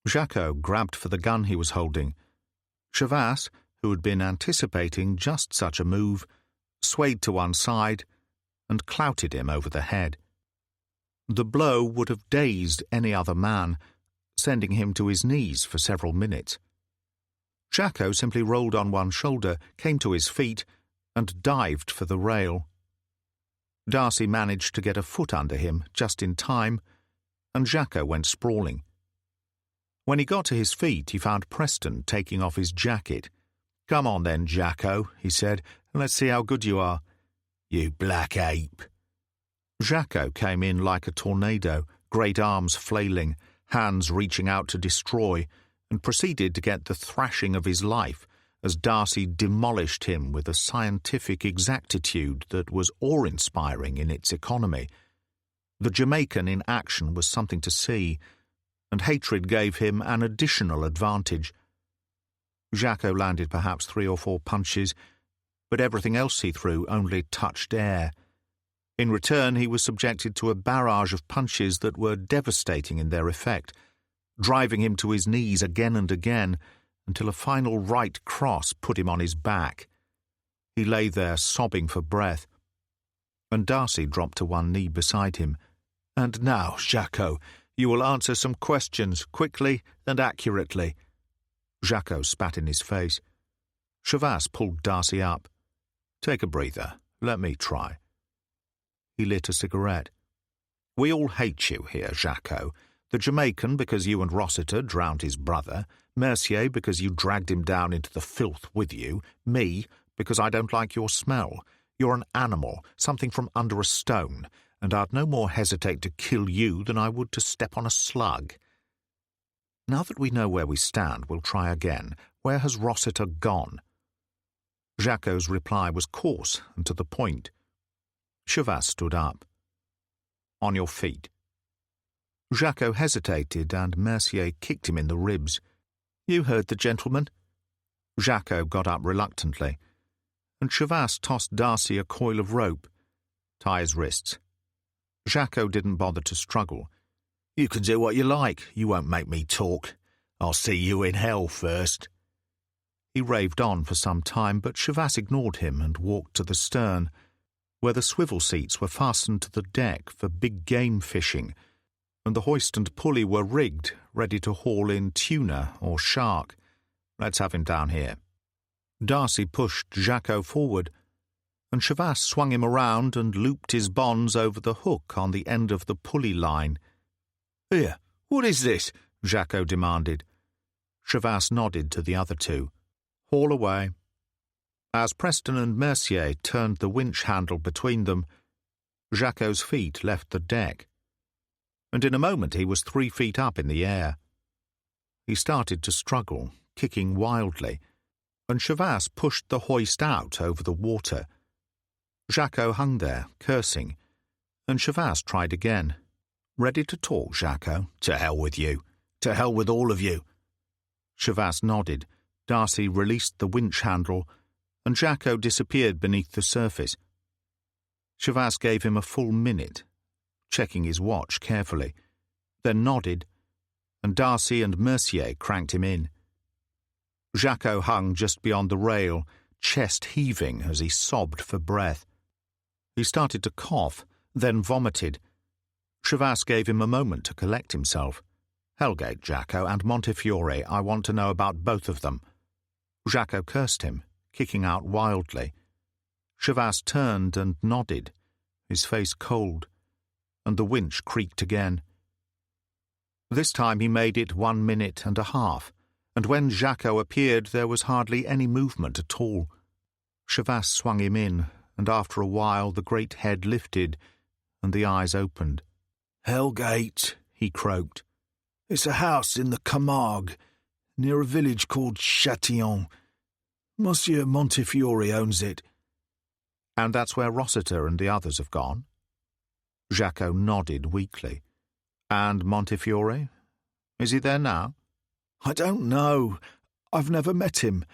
Jacques grabbed for the gun he was holding. Chavasse, who had been anticipating just such a move, swayed to one side and clouted him over the head. The blow would have dazed any other man, sending him to his knees for several minutes. Jacques simply rolled on one shoulder, came to his feet, and dived for the rail. Darcy managed to get a foot under him just in time, and Jacques went sprawling. When he got to his feet, he found Preston taking off his jacket. "Come on then, Jacques," he said, "and let's see how good you are." "You black ape." Jacques came in like a tornado, great arms flailing, hands reaching out to destroy, and proceeded to get the thrashing of his life as Darcy demolished him with a scientific exactitude that was awe-inspiring in its economy. The Jamaican in action was something to see, and hatred gave him an additional advantage. Jacques landed perhaps 3 or 4 punches, but everything else he threw only touched air. In return, he was subjected to a barrage of punches that were devastating in their effect, driving him to his knees again and again, until a final right cross put him on his back. He lay there sobbing for breath, and Darcy dropped to one knee beside him. "And now, Jacques, you will answer some questions quickly and accurately." Jacques spat in his face. Chavasse pulled Darcy up. "Take a breather. Let me try." He lit a cigarette. "We all hate you here, Jacques. The Jamaican because you and Rossiter drowned his brother, Mercier because you dragged him down into the filth with you, me because I don't like your smell. You're an animal, something from under a stone, and I'd no more hesitate to kill you than I would to step on a slug. Now that we know where we stand, we'll try again. Where has Rossiter gone?" Jacques' reply was coarse and to the point. Chavasse stood up. "On your feet." Jacques hesitated, and Mercier kicked him in the ribs. "You heard the gentleman." Jacques got up reluctantly, and Chavasse tossed Darcy a coil of rope. "Tie his wrists." Jacques didn't bother to struggle. "You can do what you like. You won't make me talk. I'll see you in hell first." He raved on for some time, but Chavasse ignored him and walked to the stern, where the swivel seats were fastened to the deck for big game fishing, and the hoist and pulley were rigged, ready to haul in tuna or shark. "Let's have him down here." Darcy pushed Jacques forward, and Chavasse swung him around and looped his bonds over the hook on the end of the pulley line. "Here, what is this?" Jacques demanded. Chavasse nodded to the other two. "Haul away." As Preston and Mercier turned the winch handle between them, Jacques' feet left the deck, and in a moment he was 3 feet up in the air. He started to struggle, kicking wildly, and Chavasse pushed the hoist out over the water. Jacques hung there, cursing, and Chavasse tried again. "Ready to talk, Jacques? To hell with you. To hell with all of you." Chavasse nodded. Darcy released the winch handle, and Jacques disappeared beneath the surface. Chavasse gave him a full minute, checking his watch carefully, then nodded, and Darcy and Mercier cranked him in. Jacques hung just beyond the rail, chest heaving as he sobbed for breath. He started to cough, then vomited. Chavasse gave him a moment to collect himself. "Hellgate, Jacko, and Montefiore. I want to know about both of them." Jacko cursed him, kicking out wildly. Chavasse turned and nodded, his face cold, and the winch creaked again. This time he made it 1 minute and a half, and when Jacko appeared there was hardly any movement at all. Chavasse swung him in, and after a while the great head lifted, and the eyes opened. "Hellgate," he croaked. "It's a house in the Camargue, near a village called Châtillon. Monsieur Montefiore owns it." "And that's where Rossiter and the others have gone?" Jacko nodded weakly. "And Montefiore? Is he there now?" "I don't know. I've never met him.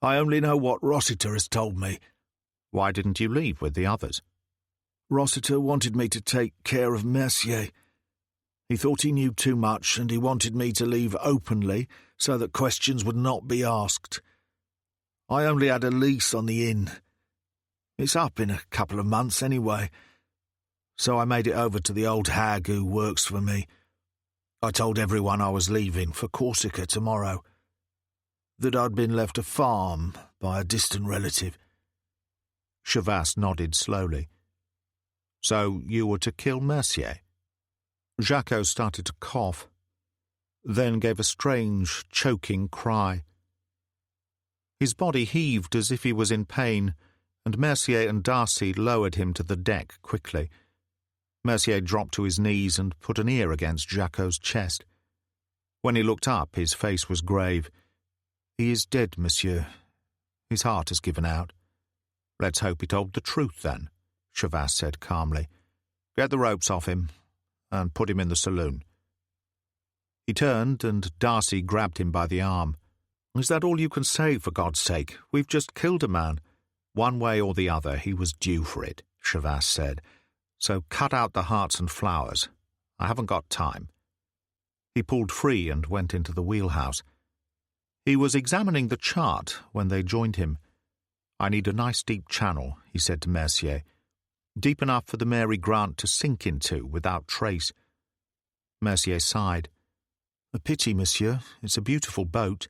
I only know what Rossiter has told me." "Why didn't you leave with the others?" "Rossiter wanted me to take care of Mercier. He thought he knew too much, and he wanted me to leave openly so that questions would not be asked. I only had a lease on the inn. It's up in a couple of months anyway. So I made it over to the old hag who works for me. I told everyone I was leaving for Corsica tomorrow, that I'd been left a farm by a distant relative." Chavasse nodded slowly. "So you were to kill Mercier?" Jacko started to cough, then gave a strange, choking cry. His body heaved as if he was in pain, and Mercier and Darcy lowered him to the deck quickly. Mercier dropped to his knees and put an ear against Jacko's chest. When he looked up, his face was grave. "He is dead, monsieur. His heart has given out." "Let's hope he told the truth, then," Chavasse said calmly. "Get the ropes off him, and put him in the saloon." He turned, and Darcy grabbed him by the arm. "Is that all you can say, for God's sake? We've just killed a man." "One way or the other, he was due for it," Chavasse said. "So cut out the hearts and flowers. I haven't got time." He pulled free and went into the wheelhouse. He was examining the chart when they joined him. "I need a nice deep channel," he said to Mercier. "Deep enough for the Mary Grant to sink into without trace." Mercier sighed. "A pity, monsieur. It's a beautiful boat."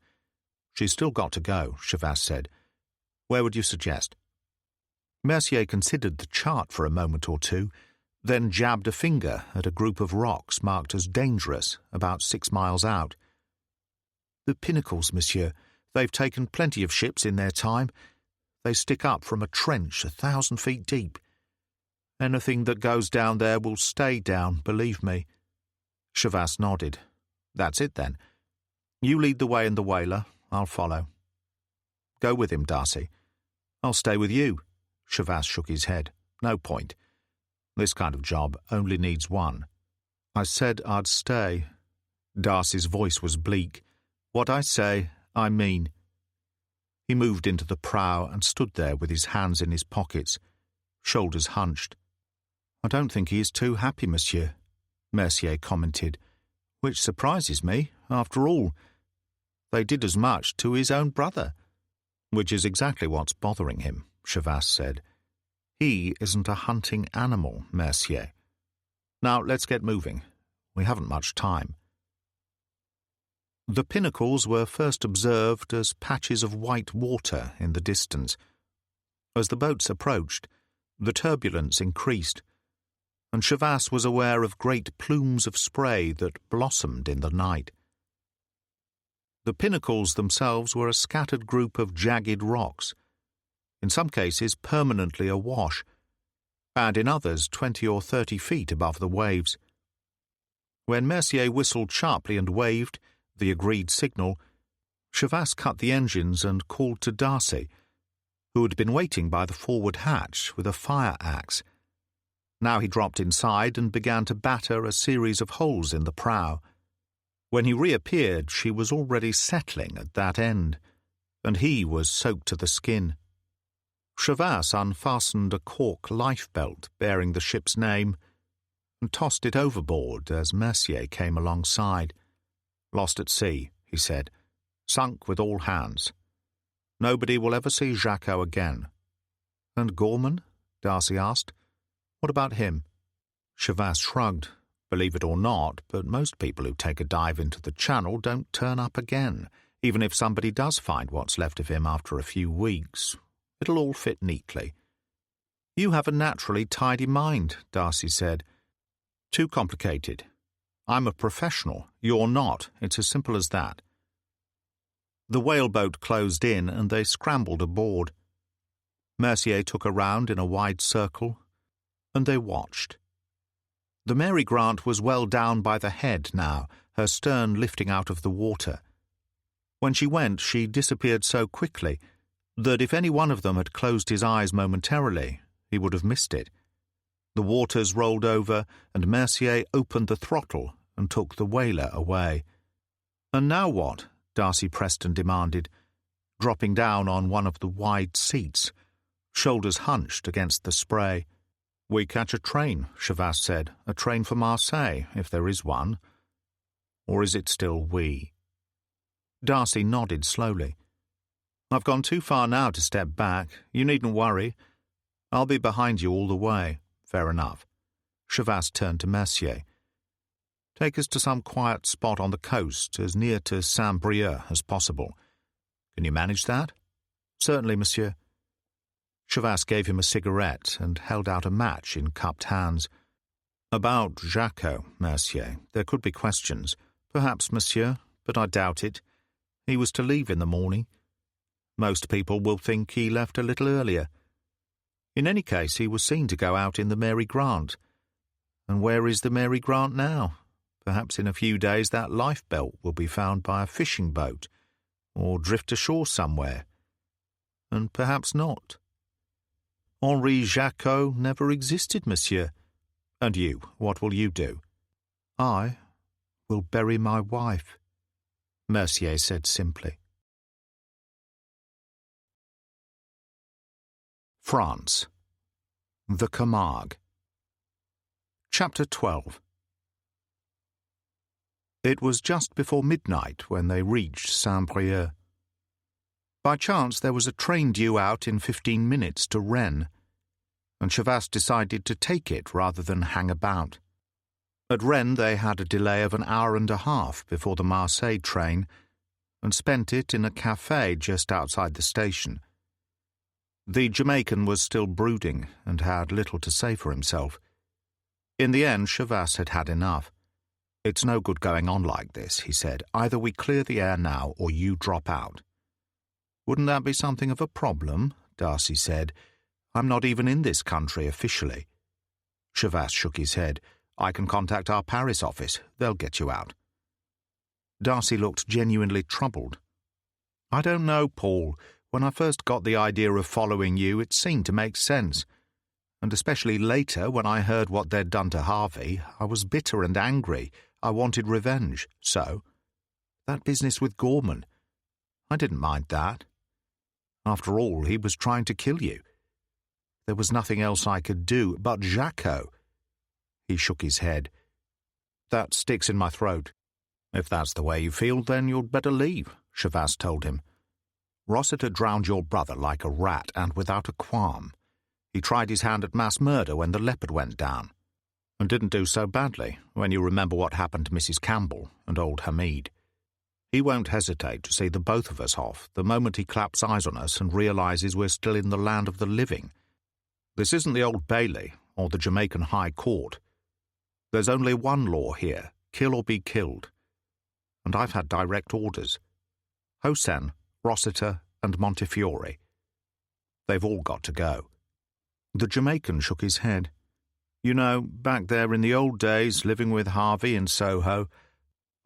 "She's still got to go," Chavasse said. "Where would you suggest?" Mercier considered the chart for a moment or two, then jabbed a finger at a group of rocks marked as dangerous about 6 miles out. "The Pinnacles, monsieur. They've taken plenty of ships in their time. They stick up from a trench 1,000 feet deep. Anything that goes down there will stay down, believe me." Chavasse nodded. "That's it, then. You lead the way in the whaler. I'll follow." "Go with him, Darcy." "I'll stay with you." Chavasse shook his head. "No point. This kind of job only needs one." "I said I'd stay." Darcy's voice was bleak. "What I say, I mean." He moved into the prow and stood there with his hands in his pockets, shoulders hunched. "I don't think he is too happy, monsieur," Mercier commented, "which surprises me, after all. They did as much to his own brother." "Which is exactly what's bothering him," Chavasse said. "He isn't a hunting animal, Mercier. Now let's get moving. We haven't much time." The Pinnacles were first observed as patches of white water in the distance. As the boats approached, the turbulence increased, and Chavasse was aware of great plumes of spray that blossomed in the night. The Pinnacles themselves were a scattered group of jagged rocks, in some cases permanently awash, and in others 20 or 30 feet above the waves. When Mercier whistled sharply and waved, the agreed signal, Chavasse cut the engines and called to Darcy, who had been waiting by the forward hatch with a fire-axe. Now he dropped inside and began to batter a series of holes in the prow. When he reappeared, she was already settling at that end, and he was soaked to the skin. Chavasse unfastened a cork lifebelt bearing the ship's name and tossed it overboard as Mercier came alongside. "Lost at sea," he said. "Sunk with all hands. Nobody will ever see Jacko again." "And Gorman?" Darcy asked. "What about him?" Chavasse shrugged. Believe it or not, but most people who take a dive into the channel don't turn up again, even if somebody does find what's left of him after a few weeks. It'll all fit neatly. You have a naturally tidy mind, Darcy said. Too complicated. I'm a professional. You're not. It's as simple as that. The whaleboat closed in and they scrambled aboard. Mercier took her round in a wide circle, and they watched. The Mary Grant was well down by the head now, her stern lifting out of the water. When she went, she disappeared so quickly that if any one of them had closed his eyes momentarily, he would have missed it. The waters rolled over, and Mercier opened the throttle and took the whaler away. "And now what?" Darcy Preston demanded, dropping down on one of the wide seats, shoulders hunched against the spray. "We catch a train," Chavas said, "a train for Marseille, if there is one. Or is it still we?" Darcy nodded slowly. "I've gone too far now to step back. You needn't worry. I'll be behind you all the way." "Fair enough." Chavas turned to Mercier. "Take us to some quiet spot on the coast, as near to Saint-Brieuc as possible. Can you manage that?" "Certainly, monsieur." Chavas gave him a cigarette and held out a match in cupped hands. "About Jacques, Mercier, there could be questions. Perhaps, monsieur, but I doubt it. He was to leave in the morning. Most people will think he left a little earlier. In any case, he was seen to go out in the Mary Grant. And where is the Mary Grant now? Perhaps in a few days that lifebelt will be found by a fishing boat, or drift ashore somewhere. And perhaps not. Henri Jacques never existed, monsieur. And you, what will you do?" "I will bury my wife," Mercier said simply. France. The Camargue. Chapter 12. It was just before midnight when they reached Saint-Brieuc. By chance there was a train due out in 15 minutes to Rennes, and Chavas decided to take it rather than hang about. At Rennes they had a delay of an hour and a half before the Marseille train, and spent it in a café just outside the station. The Jamaican was still brooding and had little to say for himself. In the end, Chavas had had enough. "It's no good going on like this," he said. "Either we clear the air now or you drop out." "Wouldn't that be something of a problem?" Darcy said. "I'm not even in this country officially." Chavas shook his head. "I can contact our Paris office. They'll get you out." Darcy looked genuinely troubled. "I don't know, Paul. When I first got the idea of following you, it seemed to make sense. And especially later, when I heard what they'd done to Harvey, I was bitter and angry. I wanted revenge. So, that business with Gorman, I didn't mind that. After all, he was trying to kill you. There was nothing else I could do, but Jacques." He shook his head. "That sticks in my throat. If that's the way you feel, then you'd better leave," Chavas told him. "Rossiter drowned your brother like a rat and without a qualm. He tried his hand at mass murder when the Leopard went down, and didn't do so badly when you remember what happened to Mrs. Campbell and old Hamid. He won't hesitate to see the both of us off the moment he claps eyes on us and realizes we're still in the land of the living. This isn't the Old Bailey or the Jamaican High Court. There's only one law here, kill or be killed. And I've had direct orders. Hossein, Rossiter, and Montefiore. They've all got to go." The Jamaican shook his head. "You know, back there in the old days, living with Harvey in Soho,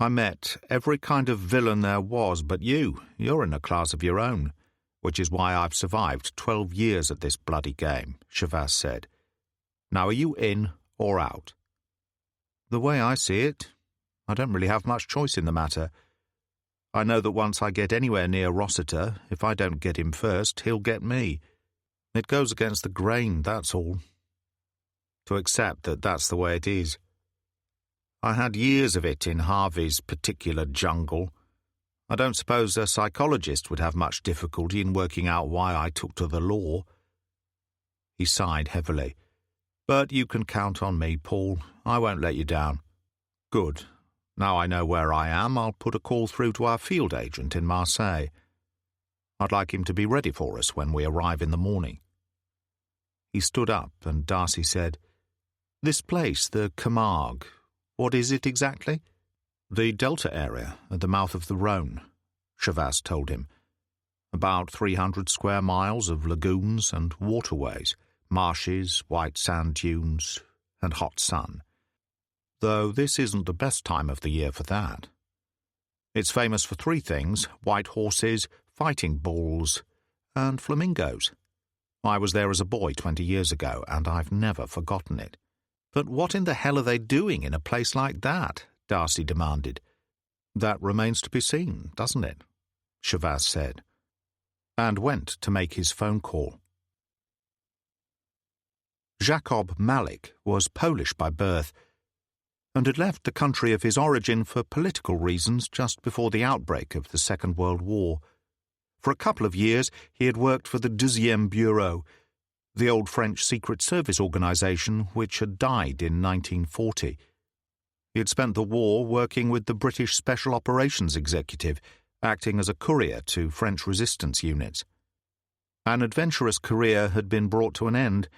I met every kind of villain there was, but you're in a class of your own, which is why I've survived 12 years at this bloody game," Chavas said. "Now are you in or out?" "The way I see it, I don't really have much choice in the matter. I know that once I get anywhere near Rossiter, if I don't get him first, he'll get me. It goes against the grain, that's all. To accept that that's the way it is. I had years of it in Harvey's particular jungle. I don't suppose a psychologist would have much difficulty in working out why I took to the law." He sighed heavily. "But you can count on me, Paul. I won't let you down. Good. Now I know where I am, I'll put a call through to our field agent in Marseille. I'd like him to be ready for us when we arrive in the morning." He stood up, and Darcy said, "This place, the Camargue, what is it exactly?" "The delta area at the mouth of the Rhone," Chavas told him. "About 300 square miles of lagoons and waterways, marshes, white sand dunes, and hot sun. Though this isn't the best time of the year for that. It's famous for three things: white horses, fighting bulls, and flamingos. I was there as a boy 20 years ago, and I've never forgotten it." "But what in the hell are they doing in a place like that?" Darcy demanded. "That remains to be seen, doesn't it?" Chavas said, and went to make his phone call. Jacob Malik was Polish by birth, and had left the country of his origin for political reasons just before the outbreak of the Second World War. For a couple of years he had worked for the 12e Bureau, the old French Secret Service organization which had died in 1940. He had spent the war working with the British Special Operations Executive, acting as a courier to French resistance units. An adventurous career had been brought to an end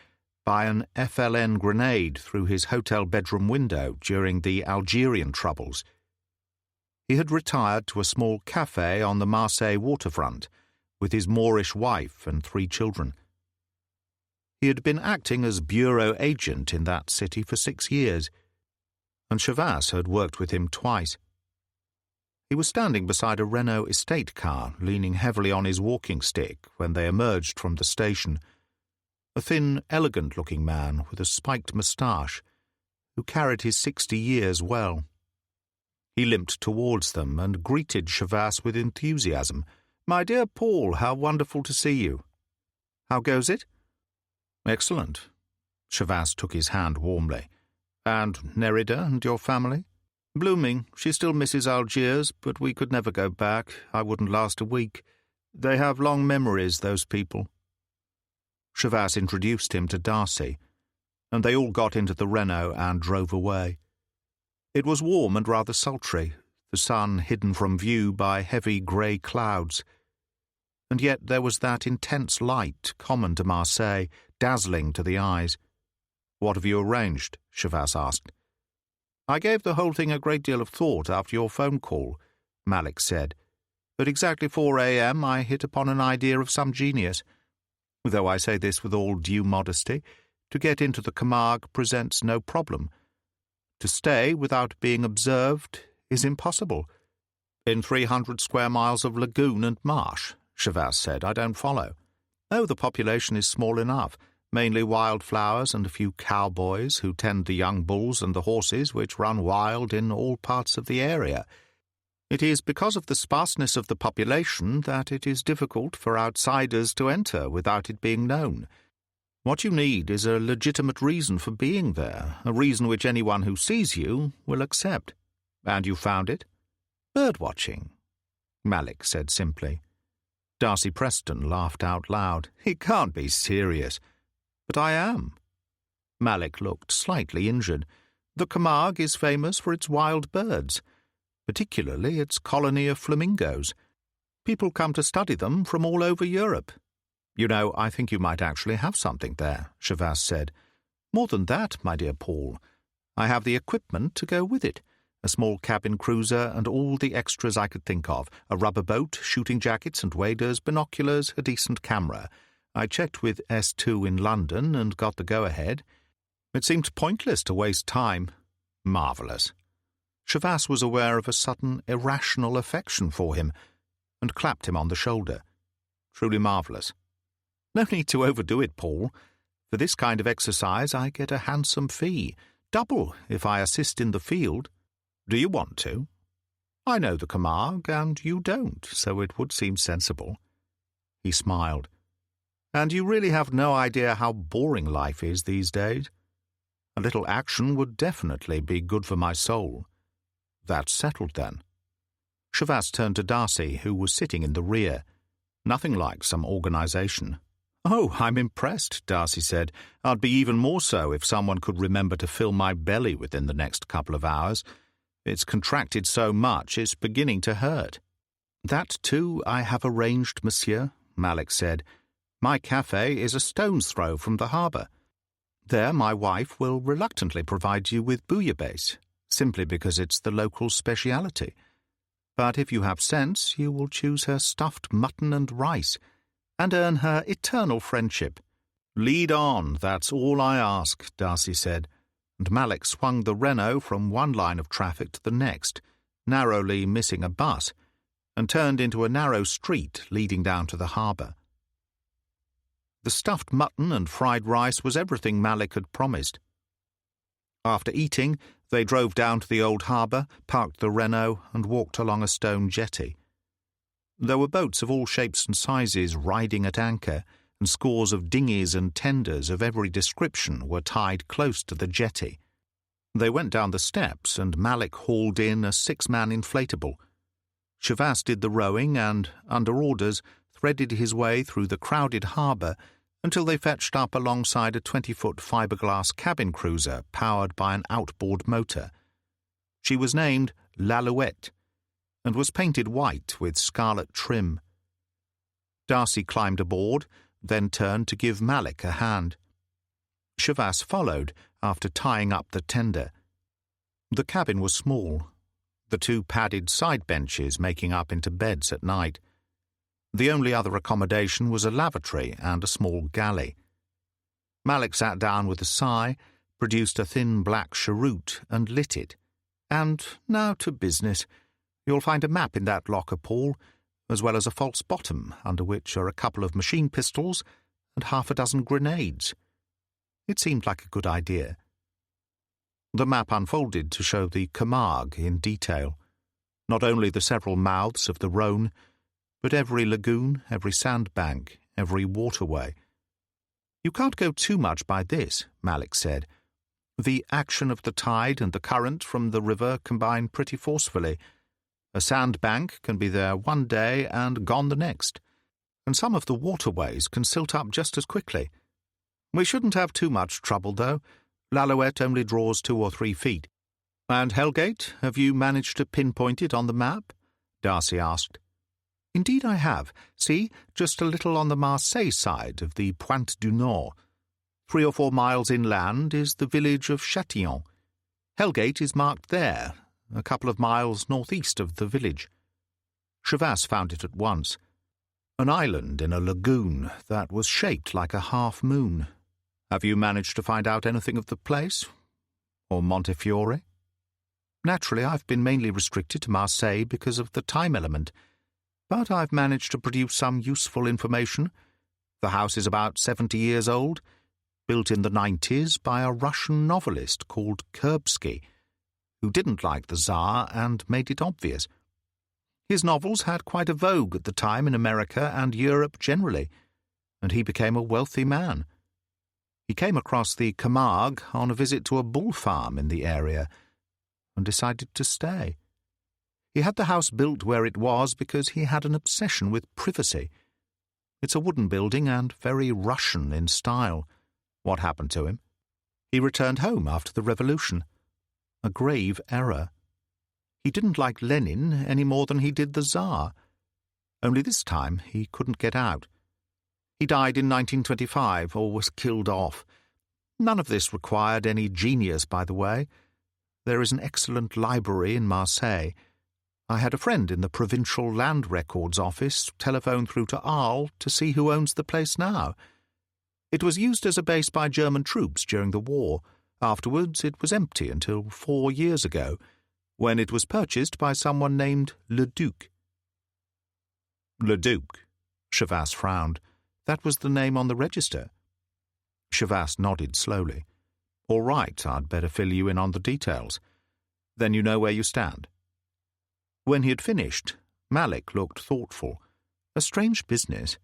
by an FLN grenade through his hotel bedroom window during the Algerian troubles. He had retired to a small café on the Marseille waterfront with his Moorish wife and 3 children. He had been acting as bureau agent in that city for 6 years, and Chavas had worked with him twice. He was standing beside a Renault estate car, leaning heavily on his walking stick when they emerged from the station, a thin, elegant-looking man with a spiked moustache, who carried his 60 years well. He limped towards them and greeted Chavas with enthusiasm. "My dear Paul, how wonderful to see you. How goes it?" "Excellent." Chavas took his hand warmly. "And Nerida and your family?" "Blooming. She still misses Algiers, but we could never go back. I wouldn't last a week. They have long memories, those people." Chavas introduced him to Darcy, and they all got into the Renault and drove away. It was warm and rather sultry, the sun hidden from view by heavy grey clouds. And yet there was that intense light common to Marseille, dazzling to the eyes. "What have you arranged?" Chavas asked. "I gave the whole thing a great deal of thought after your phone call," Malik said. "At exactly 4 a.m. I hit upon an idea of some genius. Though I say this with all due modesty, to get into the Camargue presents no problem. To stay without being observed is impossible." "In 300 square miles of lagoon and marsh," Chavas said. "I don't follow." "Oh, the population is small enough, mainly wildflowers and a few cowboys who tend the young bulls and the horses which run wild in all parts of the area. It is because of the sparseness of the population that it is difficult for outsiders to enter without it being known. What you need is a legitimate reason for being there, a reason which anyone who sees you will accept. And you found it?" "Bird-watching," Malik said simply. Darcy Preston laughed out loud. "He can't be serious." "But I am." Malik looked slightly injured. "The Camargue is famous for its wild birds, particularly its colony of flamingos. People come to study them from all over Europe." "You know, I think you might actually have something there," Chavas said. "More than that, my dear Paul. I have the equipment to go with it. A small cabin cruiser and all the extras I could think of. A rubber boat, shooting jackets and waders, binoculars, a decent camera. I checked with S2 in London and got the go-ahead. It seemed pointless to waste time." "Marvellous." Chavas was aware of a sudden irrational affection for him, and clapped him on the shoulder. "Truly marvellous." "No need to overdo it, Paul. For this kind of exercise I get a handsome fee, double if I assist in the field." "Do you want to?" "I know the Camargue, and you don't, so it would seem sensible." He smiled. "And you really have no idea how boring life is these days? A little action would definitely be good for my soul." "That's settled, then." Chavas turned to Darcy, who was sitting in the rear. "Nothing like some organization." "Oh, I'm impressed," Darcy said. "I'd be even more so if someone could remember to fill my belly within the next couple of hours. It's contracted so much it's beginning to hurt." "That, too, I have arranged, monsieur," Malik said. "My cafe is a stone's throw from the harbour. There my wife will reluctantly provide you with bouillabaisse, simply because it's the local speciality. But if you have sense, you will choose her stuffed mutton and rice, and earn her eternal friendship." "Lead on, that's all I ask," Darcy said, and Malik swung the Renault from one line of traffic to the next, narrowly missing a bus, and turned into a narrow street leading down to the harbour. The stuffed mutton and fried rice was everything Malik had promised. After eating, they drove down to the old harbour, parked the Renault, and walked along a stone jetty. There were boats of all shapes and sizes riding at anchor, and scores of dinghies and tenders of every description were tied close to the jetty. They went down the steps, and Malik hauled in a 6-man inflatable. Shavas did the rowing and, under orders, threaded his way through the crowded harbour until they fetched up alongside a 20-foot fiberglass cabin cruiser powered by an outboard motor. She was named L'Alouette and was painted white with scarlet trim. Darcy climbed aboard, then turned to give Malik a hand. Shavas followed after tying up the tender. The cabin was small, the 2 padded side benches making up into beds at night. The only other accommodation was a lavatory and a small galley. Malik sat down with a sigh, produced a thin black cheroot and lit it. "And now to business. You'll find a map in that locker, Paul, as well as a false bottom under which are a couple of machine pistols and 6 grenades." It seemed like a good idea. The map unfolded to show the Camargue in detail, not only the several mouths of the Rhône, but every lagoon, every sandbank, every waterway. "You can't go too much by this," Malik said. "The action of the tide and the current from the river combine pretty forcefully. A sandbank can be there one day and gone the next, and some of the waterways can silt up just as quickly. We shouldn't have too much trouble, though. L'Alouette only draws 2 or 3 feet. "And Hellgate, have you managed to pinpoint it on the map?" Darcy asked. "Indeed I have. See, just a little on the Marseille side of the Pointe du Nord. 3 or 4 miles inland is the village of Châtillon. Hellgate is marked there, a couple of miles northeast of the village." Shavas found it at once. An island in a lagoon that was shaped like a half-moon. "Have you managed to find out anything of the place? Or Montefiore?" "Naturally, I've been mainly restricted to Marseille because of the time element. But I've managed to produce some useful information. The house is about 70 years old, built in the 90s by a Russian novelist called Kurbsky, who didn't like the Tsar and made it obvious. His novels had quite a vogue at the time in America and Europe generally, and he became a wealthy man. He came across the Camargue on a visit to a bull farm in the area and decided to stay. He had the house built where it was because he had an obsession with privacy. It's a wooden building and very Russian in style. What happened to him? He returned home after the revolution. A grave error. He didn't like Lenin any more than he did the Tsar. Only this time he couldn't get out. He died in 1925, or was killed off. None of this required any genius, by the way. There is an excellent library in Marseille. I had a friend in the Provincial Land Records Office telephone through to Arles to see who owns the place now. It was used as a base by German troops during the war. Afterwards it was empty until 4 years ago, when it was purchased by someone named Le Duc. Le Duc? Shavas frowned. That was the name on the register. Shavas nodded slowly. "All right, I'd better fill you in on the details. Then you know where you stand." When he had finished, Malik looked thoughtful. A strange business.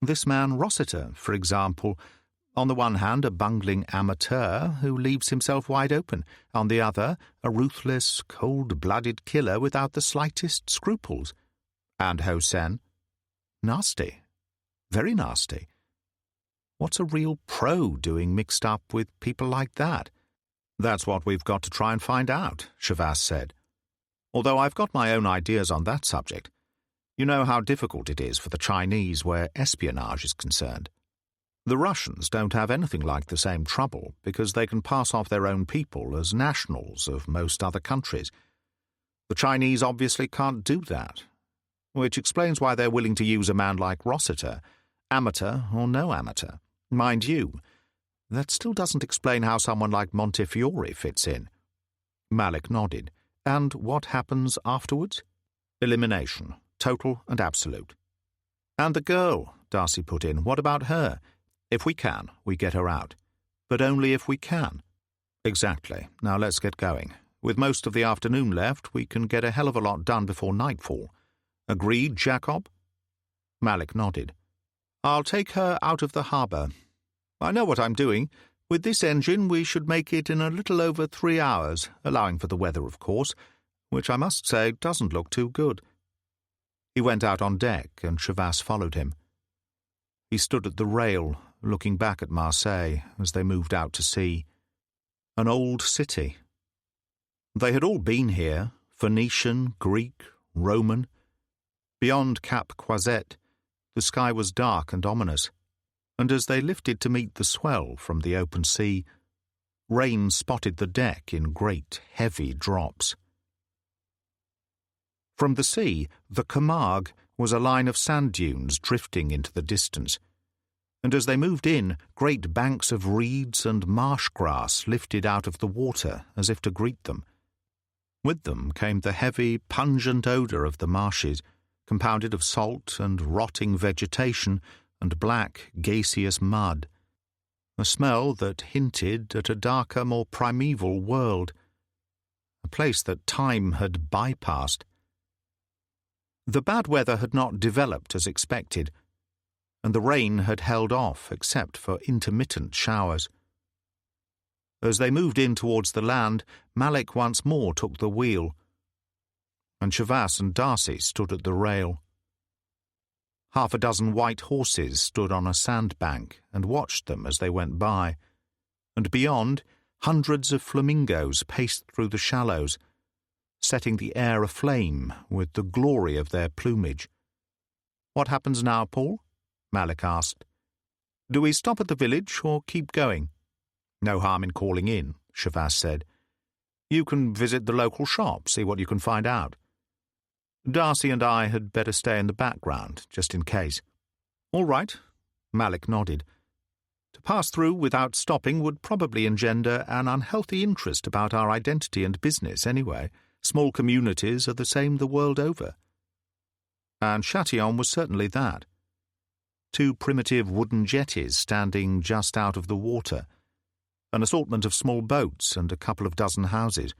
This man Rossiter, for example, on the one hand a bungling amateur who leaves himself wide open, on the other a ruthless, cold-blooded killer without the slightest scruples. And Hossein? Nasty. Very nasty. What's a real pro doing mixed up with people like that? "That's what we've got to try and find out," Shavas said. Although I've got my own ideas on that subject. You know how difficult it is for the Chinese where espionage is concerned. The Russians don't have anything like the same trouble because they can pass off their own people as nationals of most other countries. The Chinese obviously can't do that, which explains why they're willing to use a man like Rossiter, amateur or no amateur. Mind you, that still doesn't explain how someone like Montefiore fits in. Malik nodded. And what happens afterwards? Elimination, total and absolute. And the girl, Darcy put in, what about her? If we can, we get her out. But only if we can. Exactly. Now let's get going. With most of the afternoon left, we can get a hell of a lot done before nightfall. Agreed, Jacob? Malik nodded. I'll take her out of the harbour. I know what I'm doing. With this engine, we should make it in a little over 3 hours, allowing for the weather, of course, which I must say doesn't look too good. He went out on deck, and Chavas followed him. He stood at the rail, looking back at Marseille as they moved out to sea. An old city. They had all been here, Phoenician, Greek, Roman. Beyond Cap Croisette, the sky was dark and ominous. And as they lifted to meet the swell from the open sea, rain spotted the deck in great, heavy drops. From the sea, the Camargue was a line of sand dunes drifting into the distance, and as they moved in, great banks of reeds and marsh grass lifted out of the water as if to greet them. With them came the heavy, pungent odour of the marshes, compounded of salt and rotting vegetation and black, gaseous mud, a smell that hinted at a darker, more primeval world, a place that time had bypassed. The bad weather had not developed as expected, and the rain had held off except for intermittent showers. As they moved in towards the land, Malik once more took the wheel, and Chavas and Darcy stood at the rail. 6 white horses stood on a sandbank and watched them as they went by, and beyond, hundreds of flamingos paced through the shallows, setting the air aflame with the glory of their plumage. "What happens now, Paul?" Malik asked. "Do we stop at the village or keep going?" "No harm in calling in," Chavas said. "You can visit the local shop, see what you can find out. Darcy and I had better stay in the background, just in case." "All right," Malik nodded. "To pass through without stopping would probably engender an unhealthy interest about our identity and business anyway. Small communities are the same the world over." And Châtillon was certainly that. 2 primitive wooden jetties standing just out of the water, an assortment of small boats and a couple of dozen houses.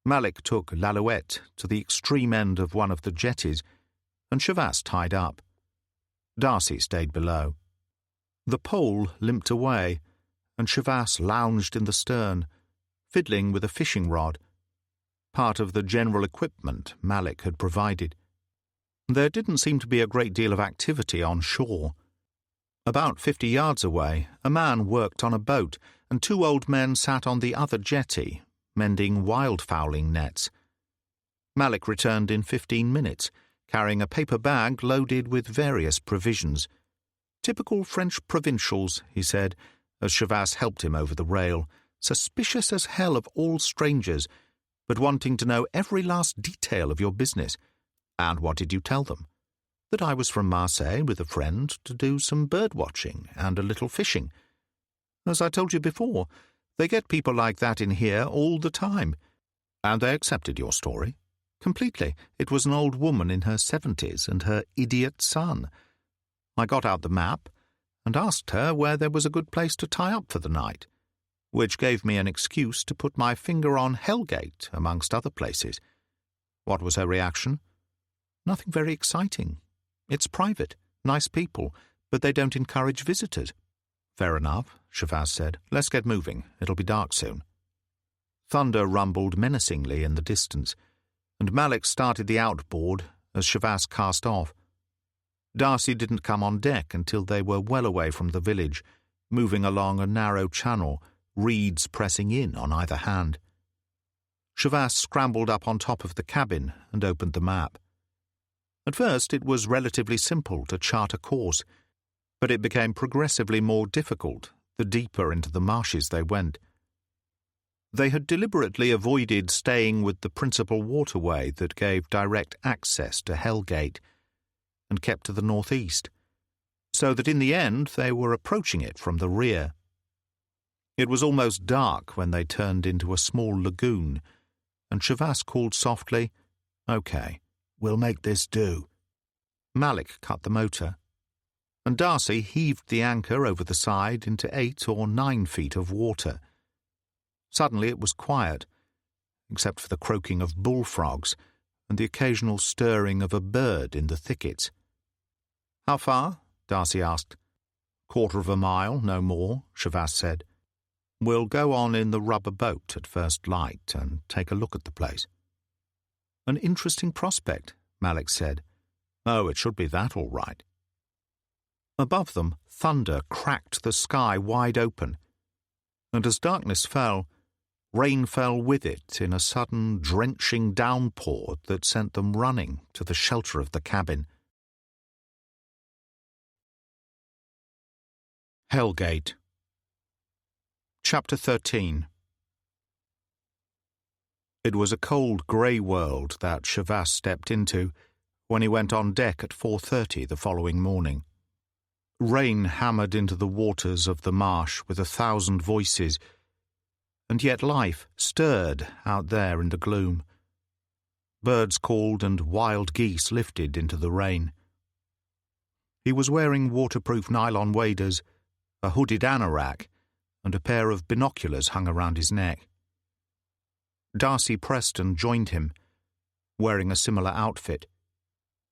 Malik took L'Alouette to the extreme end of one of the jetties, and Chavas tied up. Darcy stayed below. The pole limped away, and Chavas lounged in the stern, fiddling with a fishing rod, part of the general equipment Malik had provided. There didn't seem to be a great deal of activity on shore. About 50 yards away, a man worked on a boat, and 2 old men sat on the other jetty, mending wildfowling nets. Malik returned in 15 minutes, carrying a paper bag loaded with various provisions. "Typical French provincials," he said, as Chavas helped him over the rail, "suspicious as hell of all strangers, but wanting to know every last detail of your business. And what did you tell them?" "That I was from Marseille with a friend to do some bird-watching and a little fishing. As I told you before, they get people like that in here all the time." "And they accepted your story?" "Completely. It was an old woman in her 70s and her idiot son. I got out the map and asked her where there was a good place to tie up for the night, which gave me an excuse to put my finger on Hellgate, amongst other places." "What was her reaction?" "Nothing very exciting. It's private, nice people, but they don't encourage visitors." "Fair enough," Chavas said. "Let's get moving. It'll be dark soon." Thunder rumbled menacingly in the distance, and Malik started the outboard as Chavas cast off. Darcy didn't come on deck until they were well away from the village, moving along a narrow channel, reeds pressing in on either hand. Shavas scrambled up on top of the cabin and opened the map. At first it was relatively simple to chart a course, but it became progressively more difficult the deeper into the marshes they went. They had deliberately avoided staying with the principal waterway that gave direct access to Hellgate, and kept to the northeast, so that in the end they were approaching it from the rear. It was almost dark when they turned into a small lagoon, and Shavas called softly, "Okay, we'll make this do." Malik cut the motor, and Darcy heaved the anchor over the side into 8 or 9 feet of water. Suddenly it was quiet, except for the croaking of bullfrogs and the occasional stirring of a bird in the thickets. "How far?" Darcy asked. "Quarter of a mile, no more," Shavas said. "We'll go on in the rubber boat at first light and take a look at the place." "An interesting prospect," Malik said. "Oh, it should be that all right." Above them, thunder cracked the sky wide open, and as darkness fell, rain fell with it in a sudden, drenching downpour that sent them running to the shelter of the cabin. Hellgate. Chapter 13. It was a cold grey world that Shavas stepped into when he went on deck at 4:30 the following morning. Rain hammered into the waters of the marsh with 1,000 voices, and yet life stirred out there in the gloom. Birds called and wild geese lifted into the rain. He was wearing waterproof nylon waders, a hooded anorak, and a pair of binoculars hung around his neck. Darcy Preston joined him, wearing a similar outfit,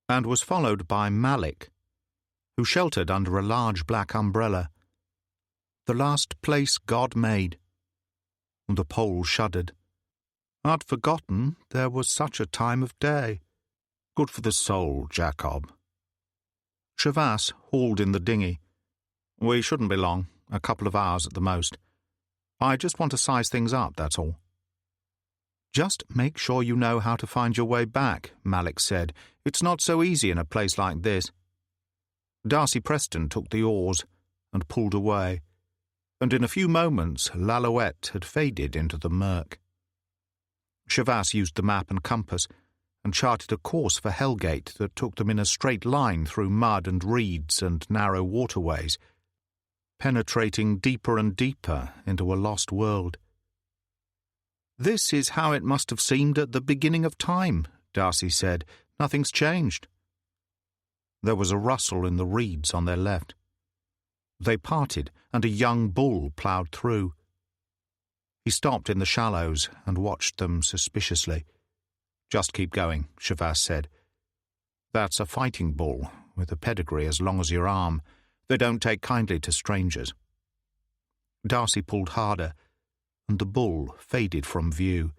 and was followed by Malik, who sheltered under a large black umbrella. "The last place God made." And the Pole shuddered. "I'd forgotten there was such a time of day. Good for the soul, Jacob." Shavas hauled in the dinghy. "We shouldn't be long, a couple of hours at the most. I just want to size things up, that's all." "Just make sure you know how to find your way back," Malik said. "It's not so easy in a place like this." Darcy Preston took the oars and pulled away, and in a few moments l'Alouette had faded into the murk. Shavas used the map and compass and charted a course for Hellgate that took them in a straight line through mud and reeds and narrow waterways, penetrating deeper and deeper into a lost world. "This is how it must have seemed at the beginning of time," Darcy said. "Nothing's changed." There was a rustle in the reeds on their left. They parted, and a young bull ploughed through. He stopped in the shallows and watched them suspiciously. "Just keep going," Shavas said. "That's a fighting bull, with a pedigree as long as your arm. They don't take kindly to strangers." Darcy pulled harder, and the bull faded from view.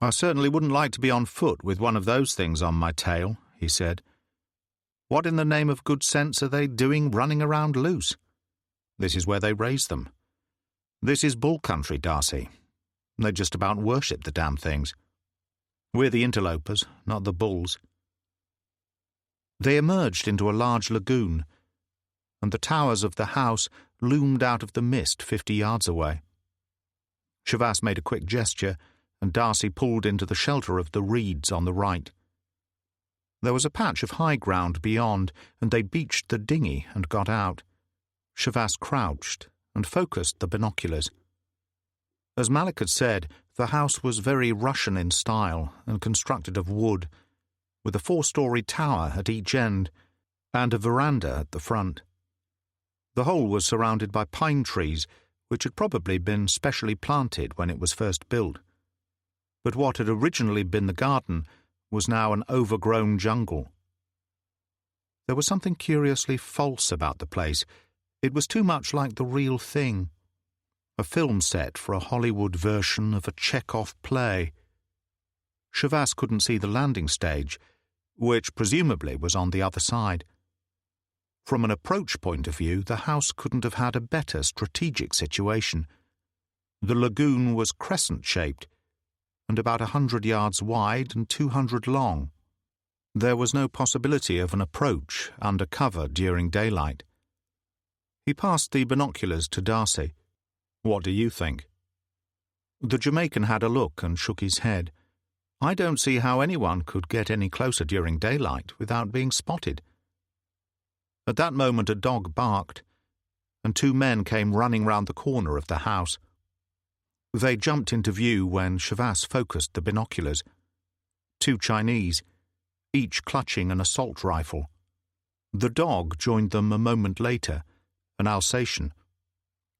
"I certainly wouldn't like to be on foot with one of those things on my tail," he said. "What in the name of good sense are they doing running around loose? This is where they raise them. This is bull country, Darcy. They just about worship the damn things. We're the interlopers, not the bulls." They emerged into a large lagoon, and the towers of the house loomed out of the mist 50 yards away. Shavas made a quick gesture, and Darcy pulled into the shelter of the reeds on the right. There was a patch of high ground beyond, and they beached the dinghy and got out. Shavas crouched and focused the binoculars. As Malik had said, the house was very Russian in style and constructed of wood, with a 4-story tower at each end and a veranda at the front. The whole was surrounded by pine trees, which had probably been specially planted when it was first built. But what had originally been the garden was now an overgrown jungle. There was something curiously false about the place. It was too much like the real thing, a film set for a Hollywood version of a Chekhov play. Shavas couldn't see the landing stage, which presumably was on the other side. From an approach point of view, the house couldn't have had a better strategic situation. The lagoon was crescent-shaped, and about 100 yards wide and 200 long. There was no possibility of an approach under cover during daylight. He passed the binoculars to Darcy. "What do you think?" The Jamaican had a look and shook his head. "I don't see how anyone could get any closer during daylight without being spotted." At that moment a dog barked, and 2 men came running round the corner of the house. They jumped into view when Chavas focused the binoculars. 2 Chinese, each clutching an assault rifle. The dog joined them a moment later, an Alsatian.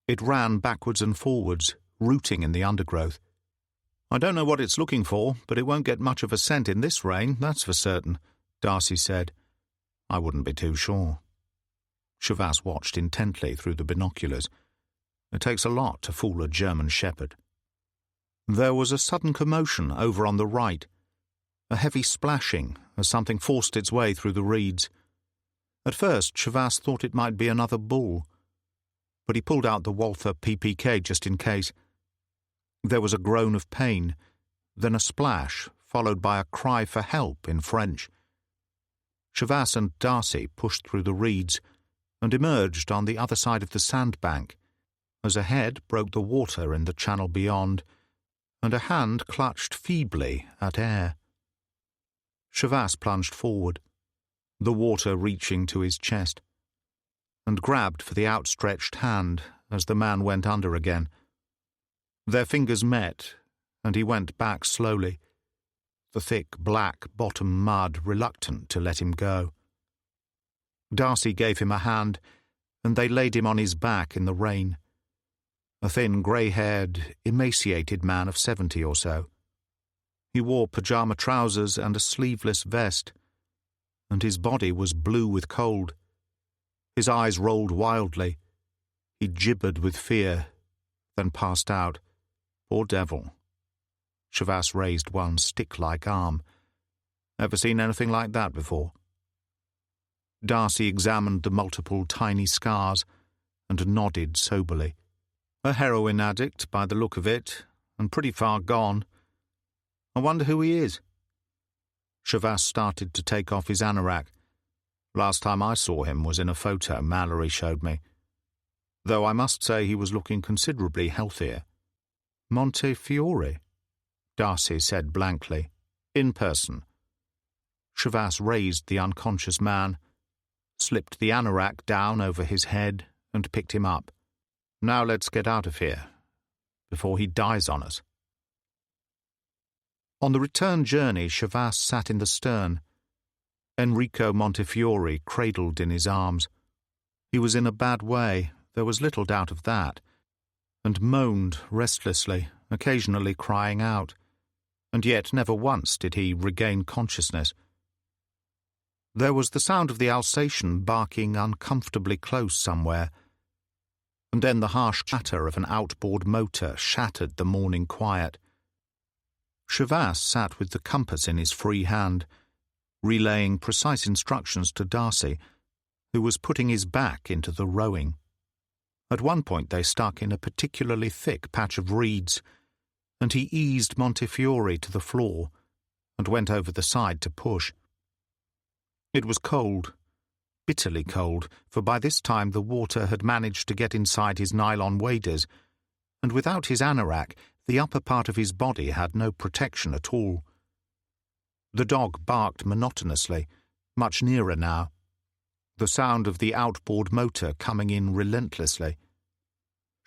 It ran backwards and forwards, rooting in the undergrowth. "I don't know what it's looking for, but it won't get much of a scent in this rain, that's for certain," Darcy said. "I wouldn't be too sure." Chavas watched intently through the binoculars. It takes a lot to fool a German shepherd. There was a sudden commotion over on the right, a heavy splashing as something forced its way through the reeds. At first Chavas thought it might be another bull, but he pulled out the Walther PPK just in case. There was a groan of pain, then a splash, followed by a cry for help in French. Chavas and Darcy pushed through the reeds and emerged on the other side of the sandbank, as a head broke the water in the channel beyond, and a hand clutched feebly at air. Chavas plunged forward, the water reaching to his chest, and grabbed for the outstretched hand as the man went under again. Their fingers met, and he went back slowly, the thick black bottom mud reluctant to let him go. Darcy gave him a hand, and they laid him on his back in the rain. A thin, grey-haired, emaciated man of 70 or so. He wore pyjama trousers and a sleeveless vest, and his body was blue with cold. His eyes rolled wildly. He gibbered with fear, then passed out. Poor devil. Chavas raised one stick-like arm. Ever seen anything like that before? Darcy examined the multiple tiny scars and nodded soberly. A heroin addict, by the look of it, and pretty far gone. I wonder who he is. Chavas started to take off his anorak. Last time I saw him was in a photo Mallory showed me, though I must say he was looking considerably healthier. Montefiore, Darcy said blankly. In person. Chavas raised the unconscious man, slipped the anorak down over his head, and picked him up. Now let's get out of here, before he dies on us. On the return journey, Chavas sat in the stern, Enrico Montefiore cradled in his arms. He was in a bad way, there was little doubt of that, and moaned restlessly, occasionally crying out, and yet never once did he regain consciousness. There was the sound of the Alsatian barking uncomfortably close somewhere, and then the harsh clatter of an outboard motor shattered the morning quiet. Chavas sat with the compass in his free hand, relaying precise instructions to Darcy, who was putting his back into the rowing. At one point they stuck in a particularly thick patch of reeds, and he eased Montefiore to the floor and went over the side to push. It was cold, bitterly cold, for by this time the water had managed to get inside his nylon waders, and without his anorak, the upper part of his body had no protection at all. The dog barked monotonously, much nearer now, the sound of the outboard motor coming in relentlessly.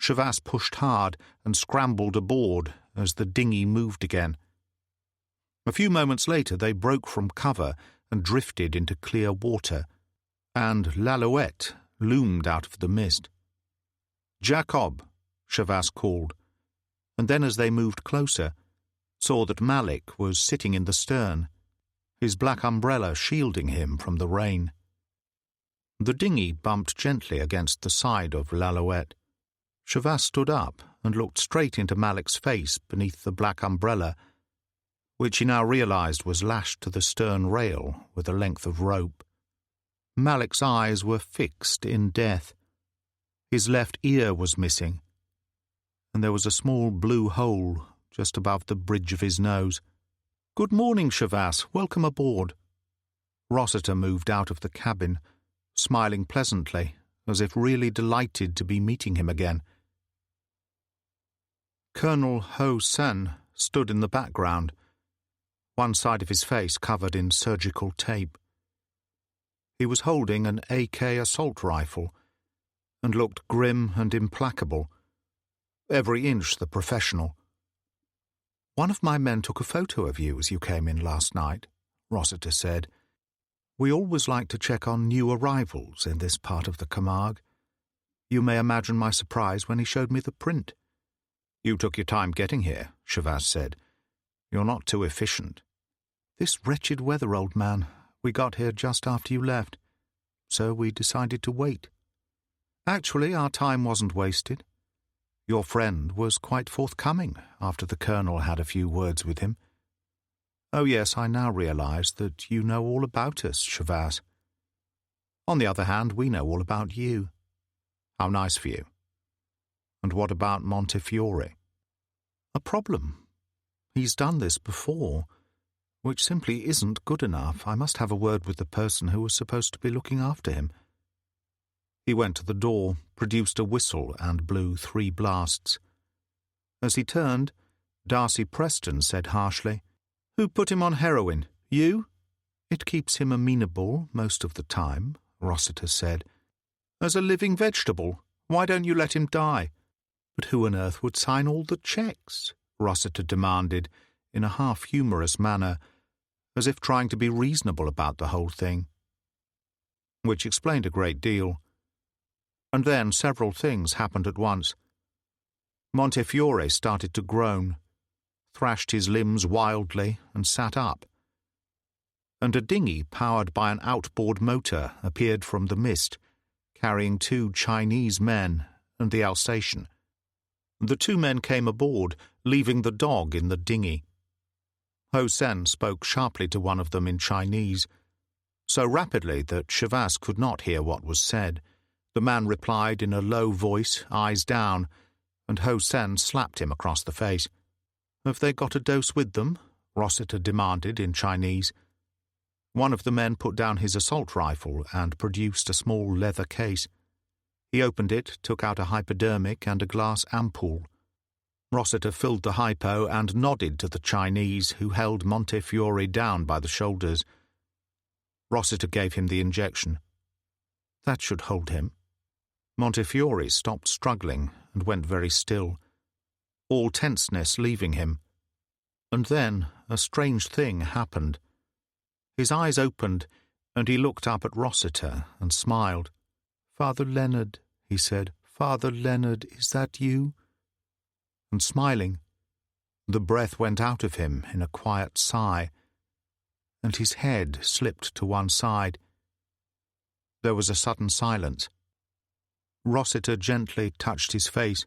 Chavas pushed hard and scrambled aboard as the dinghy moved again. A few moments later they broke from cover and drifted into clear water, and L'Alouette loomed out of the mist. "Jacob," Chavas called, and then as they moved closer, saw that Malik was sitting in the stern, his black umbrella shielding him from the rain. The dinghy bumped gently against the side of L'Alouette. Chavas stood up and looked straight into Malik's face beneath the black umbrella, which he now realized was lashed to the stern rail with a length of rope. Malik's eyes were fixed in death. His left ear was missing, and there was a small blue hole just above the bridge of his nose. "Good morning, Chavasse. Welcome aboard." Rossiter moved out of the cabin, smiling pleasantly, as if really delighted to be meeting him again. Colonel Ho Sen stood in the background, one side of his face covered in surgical tape. He was holding an AK assault rifle and looked grim and implacable, every inch the professional. "One of my men took a photo of you as you came in last night," Rossiter said. "We always like to check on new arrivals in this part of the Camargue. You may imagine my surprise when he showed me the print." "You took your time getting here," Chavasse said. "You're not too efficient." "This wretched weather, old man. We got here just after you left, so we decided to wait. Actually, our time wasn't wasted. Your friend was quite forthcoming after the colonel had a few words with him. Oh yes, I now realize that you know all about us, Chavasse. On the other hand, we know all about you. How nice for you. And what about Montefiore?" "A problem. He's done this before, which simply isn't good enough. I must have a word with the person who was supposed to be looking after him." He went to the door, produced a whistle, and blew 3 blasts. As he turned, Darcy Preston said harshly, "Who put him on heroin? You?" "It keeps him amenable most of the time," Rossiter said. "As a living vegetable. Why don't you let him die?" "But who on earth would sign all the checks?" Rossiter demanded, in a half-humorous manner, as if trying to be reasonable about the whole thing. Which explained a great deal. And then several things happened at once. Montefiore started to groan, thrashed his limbs wildly, and sat up. And a dinghy powered by an outboard motor appeared from the mist, carrying 2 Chinese men and the Alsatian. The 2 men came aboard, leaving the dog in the dinghy. Ho Sen spoke sharply to one of them in Chinese, so rapidly that Chavasse could not hear what was said. The man replied in a low voice, eyes down, and Ho Sen slapped him across the face. "Have they got a dose with them?" Rossiter demanded in Chinese. One of the men put down his assault rifle and produced a small leather case. He opened it, took out a hypodermic and a glass ampoule. Rossiter filled the hypo and nodded to the Chinese, who held Montefiore down by the shoulders. Rossiter gave him the injection. That should hold him. Montefiore stopped struggling and went very still, all tenseness leaving him. And then a strange thing happened. His eyes opened, and he looked up at Rossiter and smiled. "Father Leonard," he said, "Father Leonard, is that you?" And smiling, the breath went out of him in a quiet sigh, and his head slipped to one side. There was a sudden silence. Rossiter gently touched his face.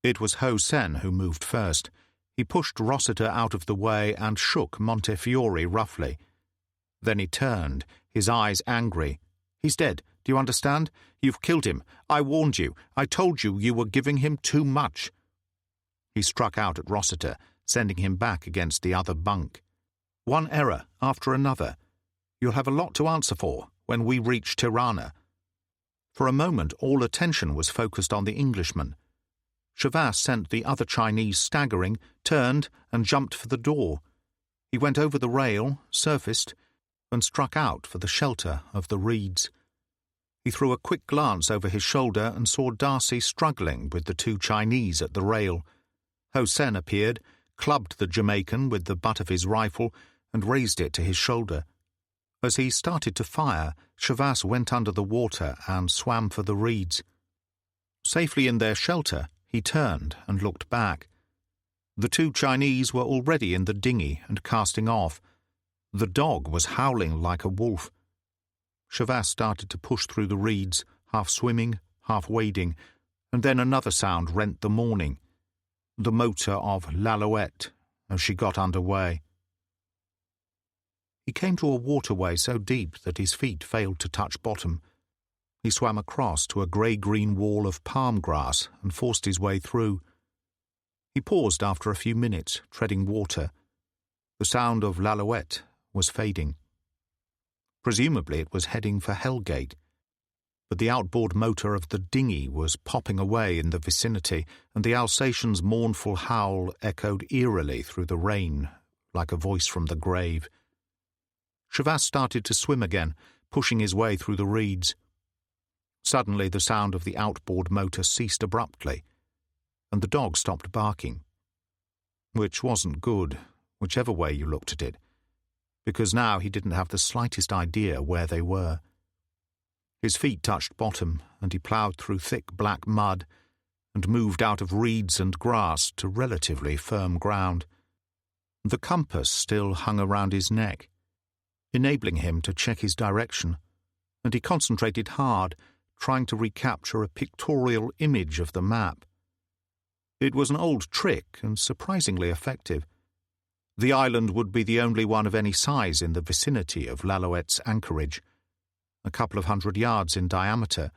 It was Ho Sen who moved first. He pushed Rossiter out of the way and shook Montefiore roughly. Then he turned, his eyes angry. "He's dead. Do you understand? You've killed him. I warned you. I told you you were giving him too much." He struck out at Rossiter, sending him back against the other bunk. "One error after another. You'll have a lot to answer for when we reach Tirana." For a moment all attention was focused on the Englishman. Chavasse sent the other Chinese staggering, turned, and jumped for the door. He went over the rail, surfaced, and struck out for the shelter of the reeds. He threw a quick glance over his shoulder and saw Darcy struggling with the 2 Chinese at the rail. Ho Sen appeared, clubbed the Jamaican with the butt of his rifle, and raised it to his shoulder. As he started to fire, Chavasse went under the water and swam for the reeds. Safely in their shelter, he turned and looked back. The 2 Chinese were already in the dinghy and casting off. The dog was howling like a wolf. Chavasse started to push through the reeds, half swimming, half wading, and then another sound rent the morning, the motor of l'Alouette as she got under way. He came to a waterway so deep that his feet failed to touch bottom. He swam across to a grey-green wall of palm grass and forced his way through. He paused after a few minutes, treading water. The sound of l'Alouette was fading. Presumably it was heading for Hellgate, but the outboard motor of the dinghy was popping away in the vicinity, and the Alsatian's mournful howl echoed eerily through the rain, like a voice from the grave. Chavasse started to swim again, pushing his way through the reeds. Suddenly the sound of the outboard motor ceased abruptly, and the dog stopped barking. Which wasn't good, whichever way you looked at it, because now he didn't have the slightest idea where they were. His feet touched bottom, and he ploughed through thick black mud and moved out of reeds and grass to relatively firm ground. The compass still hung around his neck, enabling him to check his direction, and he concentrated hard, trying to recapture a pictorial image of the map. It was an old trick and surprisingly effective. The island would be the only one of any size in the vicinity of l'Alouette's anchorage, a couple of 100 yards in diameter,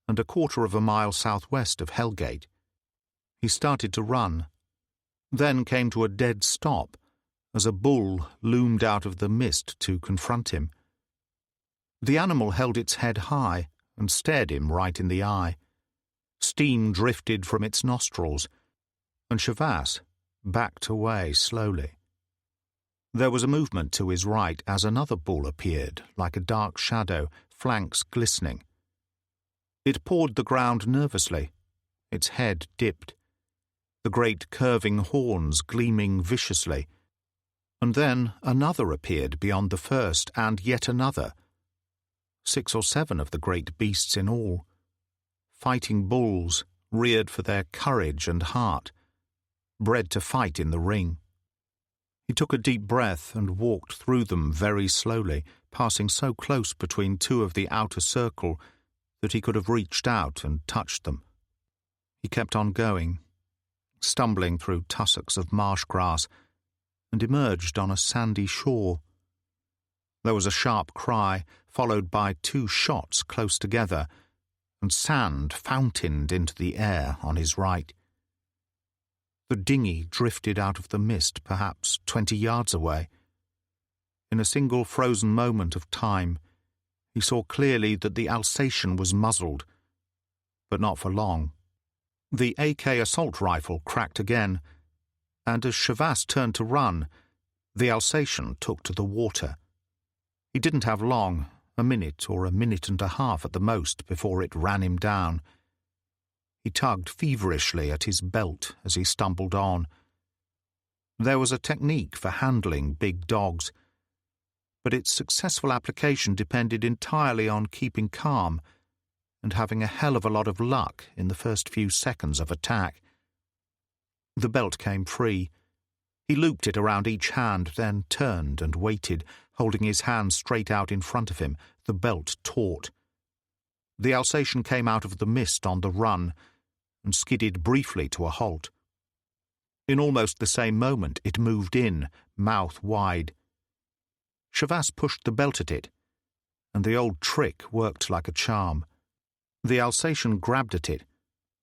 and a quarter of a mile southwest of Hellgate. He started to run, then came to a dead stop as a bull loomed out of the mist to confront him. The animal held its head high and stared him right in the eye. Steam drifted from its nostrils, and Chavasse backed away slowly. There was a movement to his right as another bull appeared, like a dark shadow, flanks glistening. It pawed the ground nervously, its head dipped, the great curving horns gleaming viciously. And then another appeared beyond the first, and yet another. 6 or 7 of the great beasts in all. Fighting bulls, reared for their courage and heart, bred to fight in the ring. He took a deep breath and walked through them very slowly, passing so close between 2 of the outer circle that he could have reached out and touched them. He kept on going, stumbling through tussocks of marsh grass, and emerged on a sandy shore. There was a sharp cry, followed by 2 shots close together, and sand fountained into the air on his right. The dinghy drifted out of the mist perhaps 20 yards away. In a single frozen moment of time, he saw clearly that the Alsatian was muzzled, but not for long. The AK assault rifle cracked again, and as Chavasse turned to run, the Alsatian took to the water. He didn't have long, a minute or a minute and a half at the most, before it ran him down. He tugged feverishly at his belt as he stumbled on. There was a technique for handling big dogs, but its successful application depended entirely on keeping calm and having a hell of a lot of luck in the first few seconds of attack. The belt came free. He looped it around each hand, then turned and waited, holding his hand straight out in front of him, the belt taut. The Alsatian came out of the mist on the run and skidded briefly to a halt. In almost the same moment it moved in, mouth wide. Chavasse pushed the belt at it, and the old trick worked like a charm. The Alsatian grabbed at it,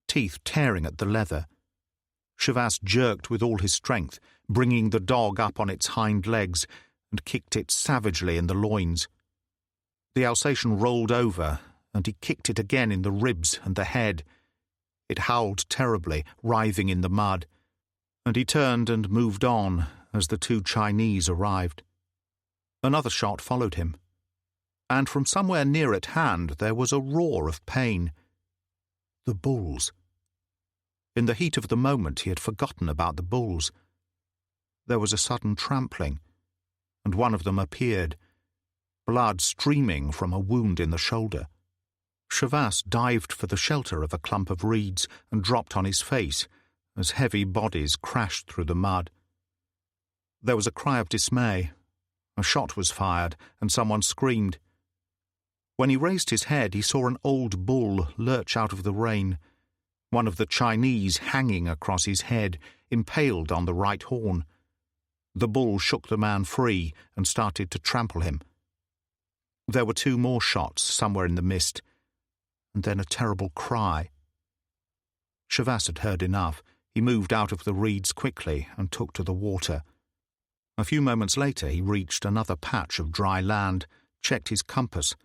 teeth tearing at the leather. Chavasse jerked with all his strength, bringing the dog up on its hind legs, and kicked it savagely in the loins. The Alsatian rolled over, and he kicked it again in the ribs and the head. It howled terribly, writhing in the mud, and he turned and moved on as the 2 Chinese arrived. Another shot followed him, and from somewhere near at hand there was a roar of pain. The bulls. In the heat of the moment he had forgotten about the bulls. There was a sudden trampling, and one of them appeared, blood streaming from a wound in the shoulder. Chavasse dived for the shelter of a clump of reeds and dropped on his face as heavy bodies crashed through the mud. There was a cry of dismay. A shot was fired, and someone screamed. When he raised his head, he saw an old bull lurch out of the rain, one of the Chinese hanging across his head, impaled on the right horn. The bull shook the man free and started to trample him. There were 2 more shots somewhere in the mist, and then a terrible cry. Chavasse had heard enough. He He moved out of the reeds quickly and took to the water. A few moments later he reached another patch of dry land, checked his compass,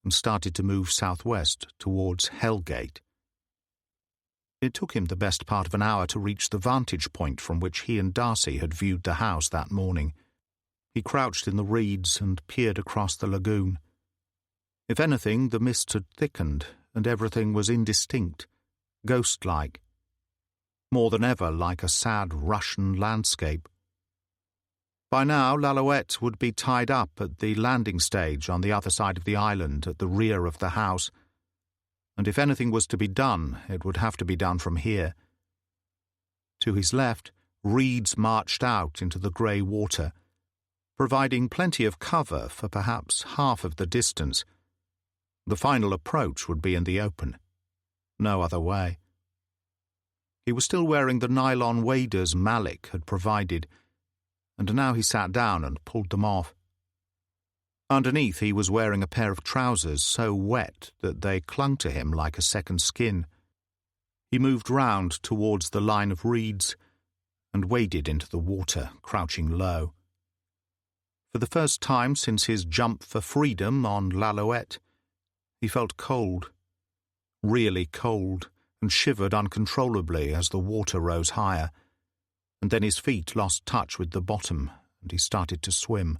and started to move southwest towards Hellgate. It took him the best part of an hour to reach the vantage point from which he and Darcy had viewed the house that morning. He crouched in the reeds and peered across the lagoon. If anything, the mist had thickened, and everything was indistinct, ghost-like. More than ever like a sad Russian landscape. By now, Lalouette would be tied up at the landing stage on the other side of the island at the rear of the house, and if anything was to be done, it would have to be done from here. To his left, reeds marched out into the grey water, providing plenty of cover for perhaps half of the distance. The final approach would be in the open. No other way. He was still wearing the nylon waders Malik had provided, and now he sat down and pulled them off. Underneath he was wearing a pair of trousers so wet that they clung to him like a second skin. He moved round towards the line of reeds and waded into the water, crouching low. For the first time since his jump for freedom on Lalouette, he felt cold, really cold, and shivered uncontrollably as the water rose higher, and then his feet lost touch with the bottom, and he started to swim.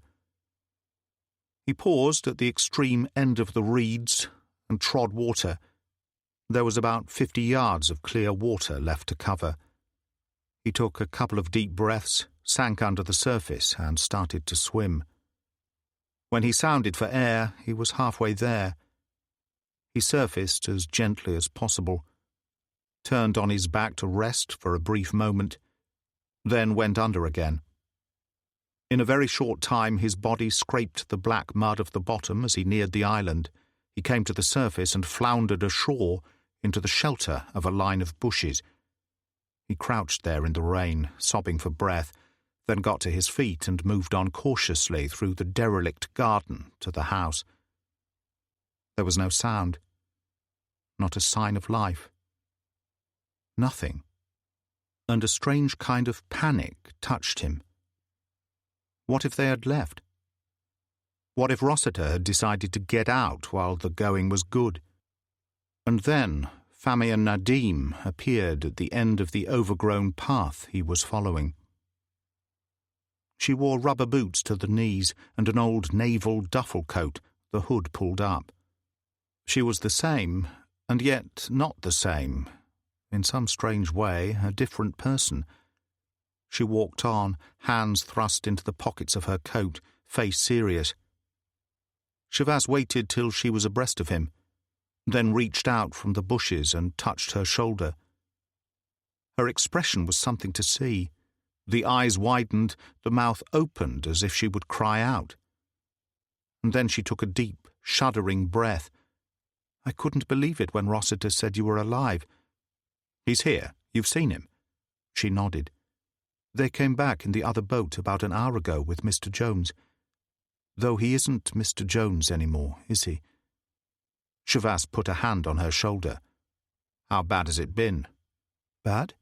He paused at the extreme end of the reeds and trod water. There was about 50 yards of clear water left to cover. He took a couple of deep breaths, sank under the surface, and started to swim. When he sounded for air, he was halfway there. He surfaced as gently as possible, turned on his back to rest for a brief moment, then went under again. In a very short time his body scraped the black mud of the bottom as he neared the island. He came to the surface and floundered ashore into the shelter of a line of bushes. He crouched there in the rain, sobbing for breath, then got to his feet and moved on cautiously through the derelict garden to the house. There was no sound, not a sign of life. Nothing. And a strange kind of panic touched him. What if they had left? What if Rossiter had decided to get out while the going was good? And then Famia Nadim appeared at the end of the overgrown path he was following. She wore rubber boots to the knees and an old naval duffel coat, the hood pulled up. She was the same, and yet not the same. In some strange way, a different person. She walked on, hands thrust into the pockets of her coat, face serious. Shavaz waited till she was abreast of him, then reached out from the bushes and touched her shoulder. Her expression was something to see. The eyes widened, the mouth opened as if she would cry out. And then she took a deep, shuddering breath. "I couldn't believe it when Rossiter said you were alive." "He's here. You've seen him?" She nodded. "They came back in the other boat about an hour ago with Mr. Jones. Though he isn't Mr. Jones anymore, is he?" Shavaz put a hand on her shoulder. "How bad has it been?" "Bad?"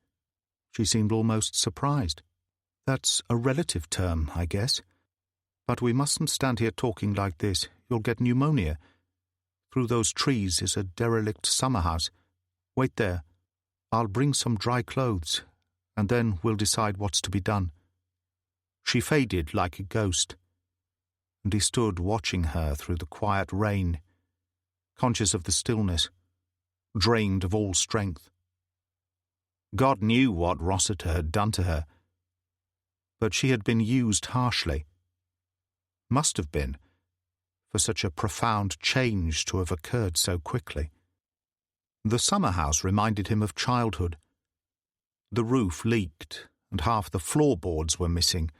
She seemed almost surprised. "That's a relative term, I guess. But we mustn't stand here talking like this. You'll get pneumonia. Through those trees is a derelict summer house. Wait there. I'll bring some dry clothes, and then we'll decide what's to be done." She faded like a ghost, and he stood watching her through the quiet rain, conscious of the stillness, drained of all strength. God knew what Rossiter had done to her, but she had been used harshly. Must have been, for such a profound change to have occurred so quickly. The summer house reminded him of childhood. The roof leaked, and half the floorboards were missing,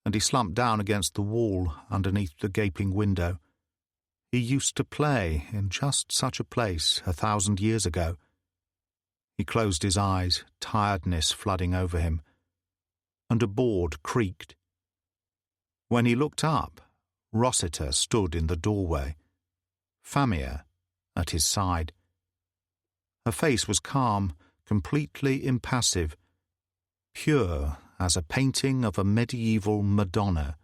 and he slumped down against the wall underneath the gaping window. He used to play in just such a place 1,000 years ago. He closed his eyes, tiredness flooding over him, and a board creaked. When he looked up, Rossiter stood in the doorway, Famia at his side. Her face was calm, completely impassive, pure as a painting of a medieval Madonna.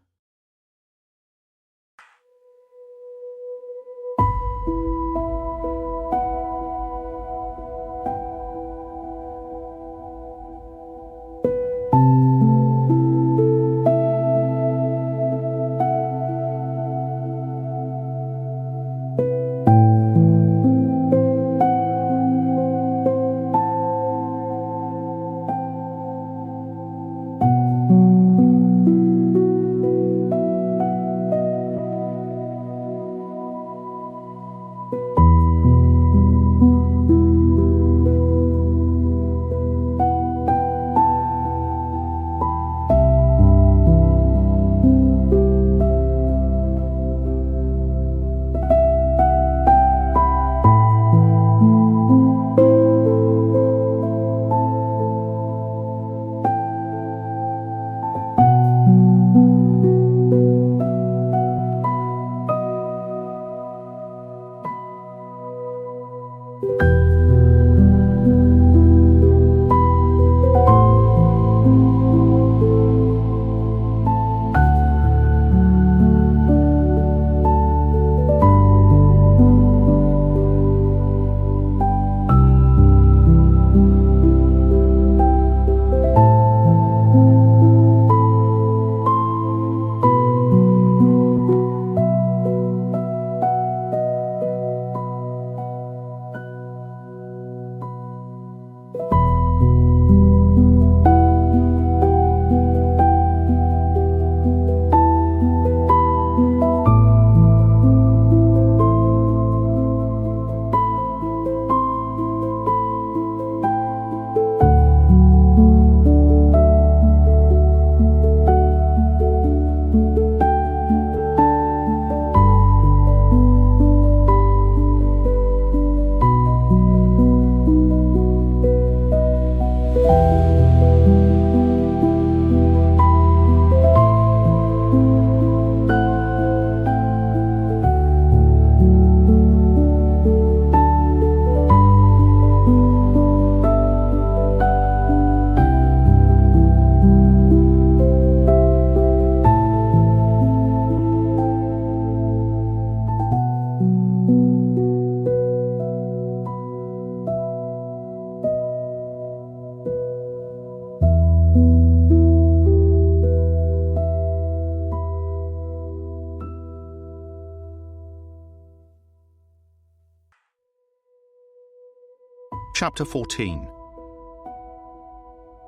Chapter 14.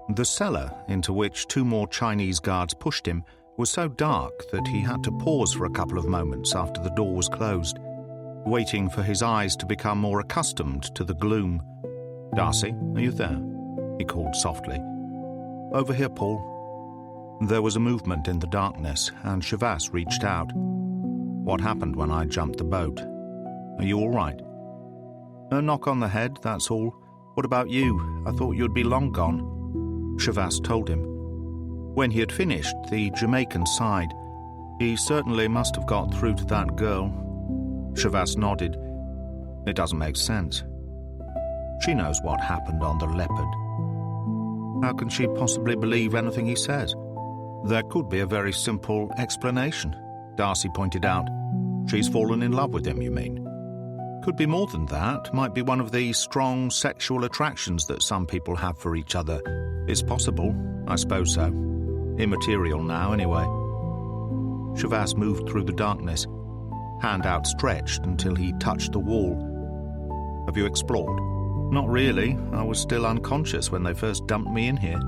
The cellar into which two more Chinese guards pushed him was so dark that he had to pause for a couple of moments after the door was closed, waiting for his eyes to become more accustomed to the gloom. "Darcy, are you there?" he called softly. "Over here, Paul." There was a movement in the darkness, and Shavas reached out. "What happened when I jumped the boat? Are you all right?" "A knock on the head, that's all. What about you? I thought you'd be long gone." Shavas told him. When he had finished, the Jamaican sighed. He certainly must have got through to that girl. Shavas nodded. "It doesn't make sense. She knows what happened on the Leopard. How can she possibly believe anything he says?" "There could be a very simple explanation," Darcy pointed out. "She's fallen in love with him, you mean?" "Could be more than that. Might be one of the strong sexual attractions that some people have for each other. It's possible. I suppose so. Immaterial now, anyway." Shavas moved through the darkness, hand outstretched until he touched the wall. "Have you explored?" "Not really. I was still unconscious when they first dumped me in here."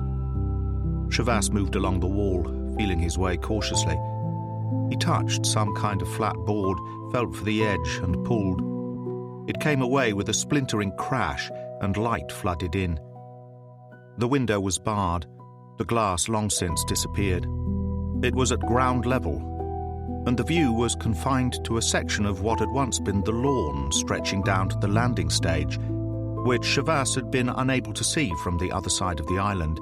Shavas moved along the wall, feeling his way cautiously. He touched some kind of flat board, felt for the edge, and pulled. It came away with a splintering crash, and light flooded in. The window was barred, the glass long since disappeared. It was at ground level, and the view was confined to a section of what had once been the lawn stretching down to the landing stage, which Shavas had been unable to see from the other side of the island.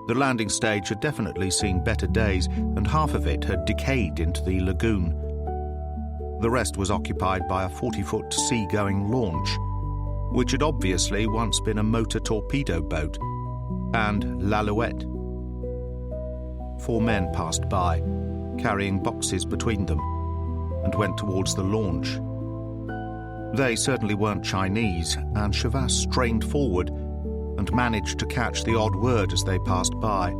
The landing stage had definitely seen better days, and half of it had decayed into the lagoon. The rest was occupied by a 40-foot sea-going launch. which had obviously once been a motor torpedo boat, and L'Alouette. 4 men passed by, carrying boxes between them, and went towards the launch. They certainly weren't Chinese, and Chavas strained forward and managed to catch the odd word as they passed by.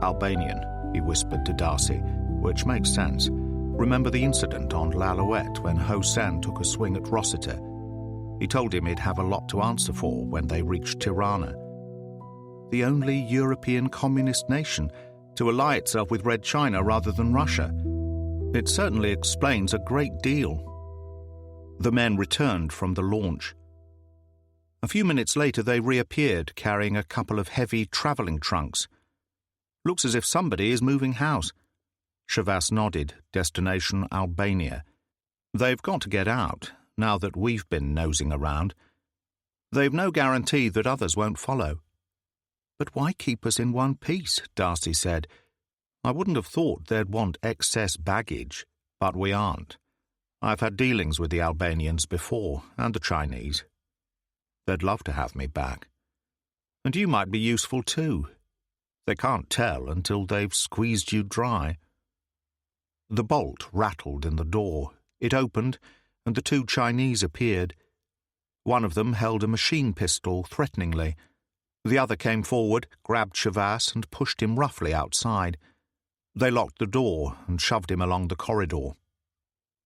"Albanian," he whispered to Darcy, which makes sense. Remember the incident on L'Alouette when Hossein took a swing at Rossiter? He told him he'd have a lot to answer for when they reached Tirana. The only European communist nation to ally itself with Red China rather than Russia. It certainly explains a great deal. The men returned from the launch. A few minutes later they reappeared, carrying a couple of heavy travelling trunks. "Looks as if somebody is moving house." Chavas nodded, destination Albania. "They've got to get out, now that we've been nosing around. They've no guarantee that others won't follow." "But why keep us in one piece?" Darcy said. "I wouldn't have thought they'd want excess baggage, but we aren't. I've had dealings with the Albanians before, and the Chinese. They'd love to have me back. And you might be useful too. They can't tell until they've squeezed you dry." The bolt rattled in the door. It opened, and the 2 Chinese appeared. One of them held a machine pistol threateningly. The other came forward, grabbed Chavas, and pushed him roughly outside. They locked the door and shoved him along the corridor.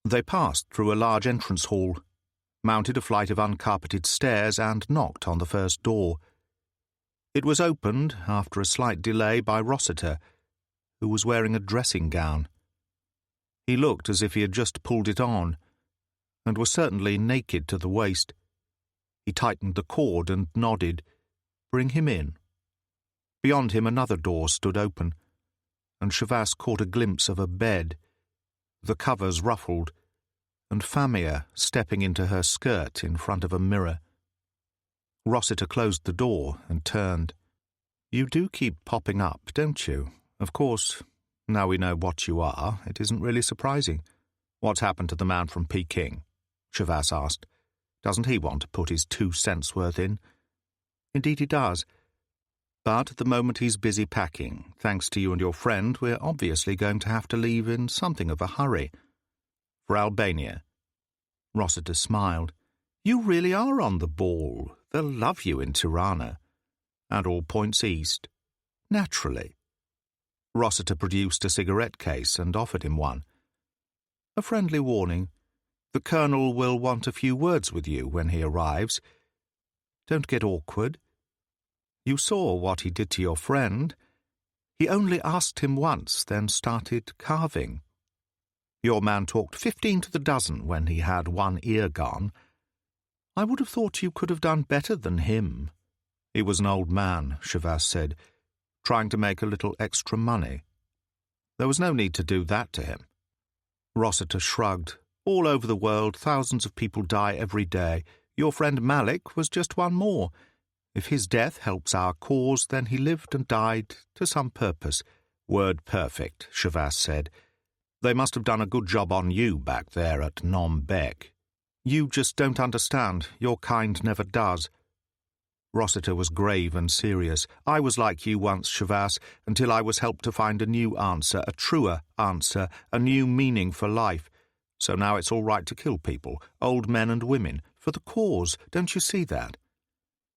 They passed through a large entrance hall, mounted a flight of uncarpeted stairs, and knocked on the first door. It was opened, after a slight delay, by Rossiter, who was wearing a dressing gown. He looked as if he had just pulled it on, and was certainly naked to the waist. He tightened the cord and nodded. "Bring him in." Beyond him another door stood open, and Chavas caught a glimpse of a bed, the covers ruffled, and Famia stepping into her skirt in front of a mirror. Rossiter closed the door and turned. "You do keep popping up, don't you? Of course, now we know what you are, it isn't really surprising. What's happened to the man from Peking?" Chavas asked. "Doesn't he want to put his 2 cents worth in?" "Indeed he does. But at the moment he's busy packing. Thanks to you and your friend, we're obviously going to have to leave in something of a hurry." "For Albania?" Rossiter smiled. "You really are on the ball. They'll love you in Tirana. And all points east." "Naturally." Rossiter produced a cigarette case and offered him one. "A friendly warning. The Colonel will want a few words with you when he arrives. Don't get awkward. You saw what he did to your friend. He only asked him once, then started carving. Your man talked 15 to the dozen when he had one ear gone. I would have thought you could have done better than him." "He was an old man," Chavas said, "trying to make a little extra money. There was no need to do that to him." Rossiter shrugged. "All over the world, thousands of people die every day. Your friend Malik was just one more. If his death helps our cause, then he lived and died to some purpose." "Word perfect," Chavas said. "They must have done a good job on you back there at Nom Bec." "You just don't understand. Your kind never does." Rossiter was grave and serious. "I was like you once, Chavas, until I was helped to find a new answer, a truer answer, a new meaning for life. So now it's all right to kill people, old men and women, for the cause. Don't you see that?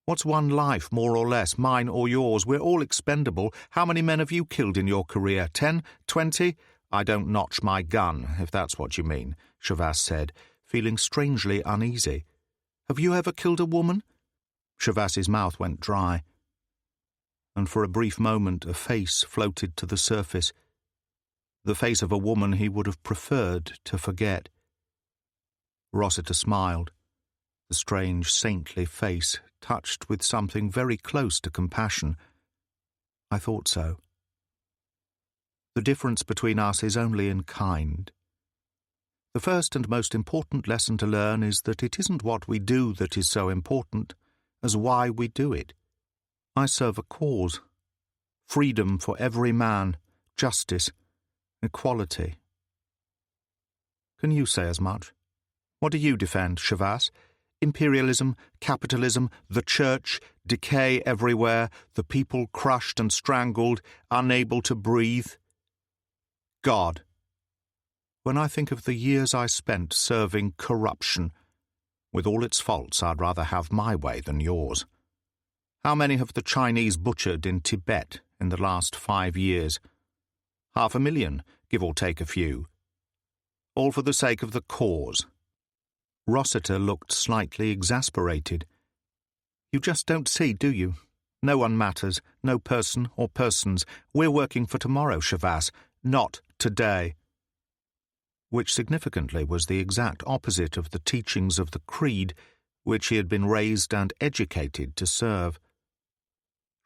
What's one life, more or less, mine or yours? We're all expendable. How many men have you killed in your career? 10? 20? I don't notch my gun, if that's what you mean," Chavas said, feeling strangely uneasy. "Have you ever killed a woman?" Chavas's mouth went dry, and for a brief moment a face floated to the surface, the face of a woman he would have preferred to forget. Rossiter smiled, the strange, saintly face touched with something very close to compassion. "I thought so. The difference between us is only in kind. The first and most important lesson to learn is that it isn't what we do that is so important as why we do it. I serve a cause. Freedom for every man, justice, equality. Can you say as much? What do you defend, Chavas? Imperialism, capitalism, the church, decay everywhere, the people crushed and strangled, unable to breathe. God. When I think of the years I spent serving corruption, with all its faults, I'd rather have my way than yours. How many have the Chinese butchered in Tibet in the last 5 years? 500,000, give or take a few. All for the sake of the cause. Rossiter looked slightly exasperated. You just don't see, do you? No one matters, no person or persons. We're working for tomorrow, Chavas, not today. Which significantly was the exact opposite of the teachings of the creed which he had been raised and educated to serve.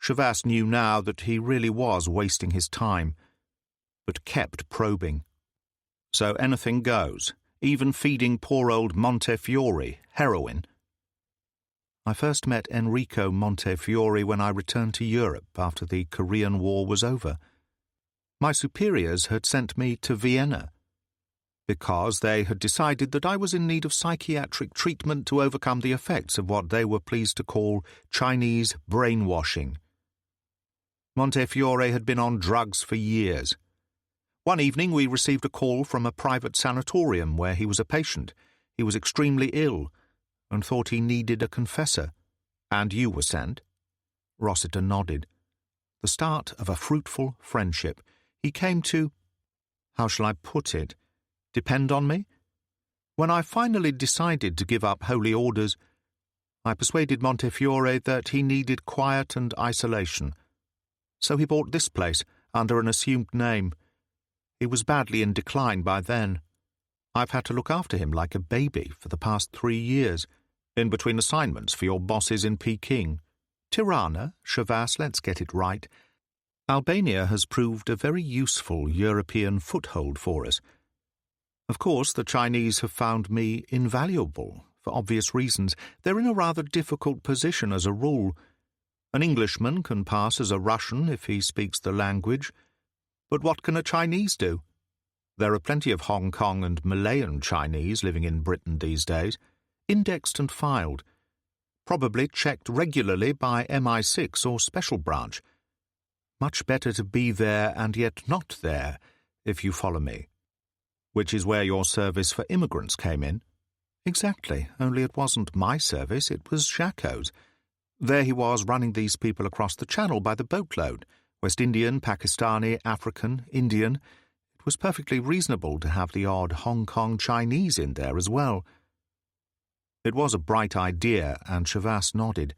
Chavas knew now that he really was wasting his time, but kept probing. So anything goes, even feeding poor old Montefiore heroin. I first met Enrico Montefiore when I returned to Europe after the Korean War was over. My superiors had sent me to Vienna, because they had decided that I was in need of psychiatric treatment to overcome the effects of what they were pleased to call Chinese brainwashing. Montefiore had been on drugs for years. One evening we received a call from a private sanatorium where he was a patient. He was extremely ill and thought he needed a confessor. And you were sent? Rossiter nodded. The start of a fruitful friendship. He came to, how shall I put it, depend on me? When I finally decided to give up holy orders, I persuaded Montefiore that he needed quiet and isolation. So he bought this place under an assumed name. He was badly in decline by then. I've had to look after him like a baby for the past 3 years, in between assignments for your bosses in Peking. Tirana, Chavas, let's get it right. Albania has proved a very useful European foothold for us. Of course, the Chinese have found me invaluable, for obvious reasons. They're in a rather difficult position as a rule. An Englishman can pass as a Russian if he speaks the language. But what can a Chinese do? There are plenty of Hong Kong and Malayan Chinese living in Britain these days, indexed and filed, probably checked regularly by MI6 or Special Branch. Much better to be there and yet not there, if you follow me. Which is where your service for immigrants came in. Exactly, only it wasn't my service, it was Jacquot's. There he was running these people across the channel by the boatload, West Indian, Pakistani, African, Indian. It was perfectly reasonable to have the odd Hong Kong Chinese in there as well. It was a bright idea, and Chavas nodded.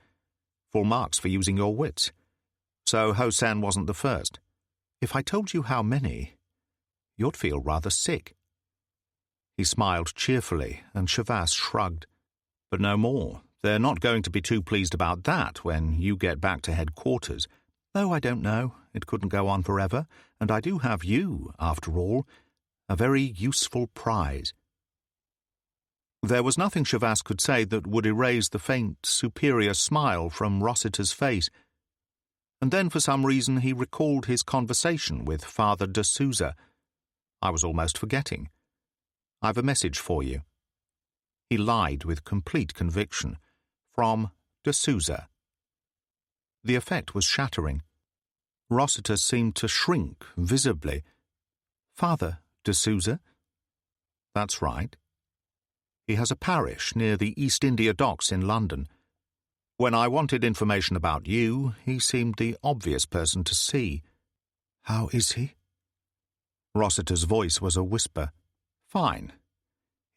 Full marks for using your wits. So Hossein wasn't the first. If I told you how many, you'd feel rather sick. He smiled cheerfully, and Chavas shrugged. But no more. They're not going to be too pleased about that when you get back to headquarters. Though I don't know, it couldn't go on forever, and I do have you, after all, a very useful prize. There was nothing Chavas could say that would erase the faint, superior smile from Rossiter's face. And then for some reason he recalled his conversation with Father de Souza. I was almost forgetting. I've a message for you. He lied with complete conviction. From de Souza. The effect was shattering. Rossiter seemed to shrink visibly. Father de Souza? That's right. He has a parish near the East India Docks in London. When I wanted information about you, he seemed the obvious person to see. How is he? Rossiter's voice was a whisper. Fine.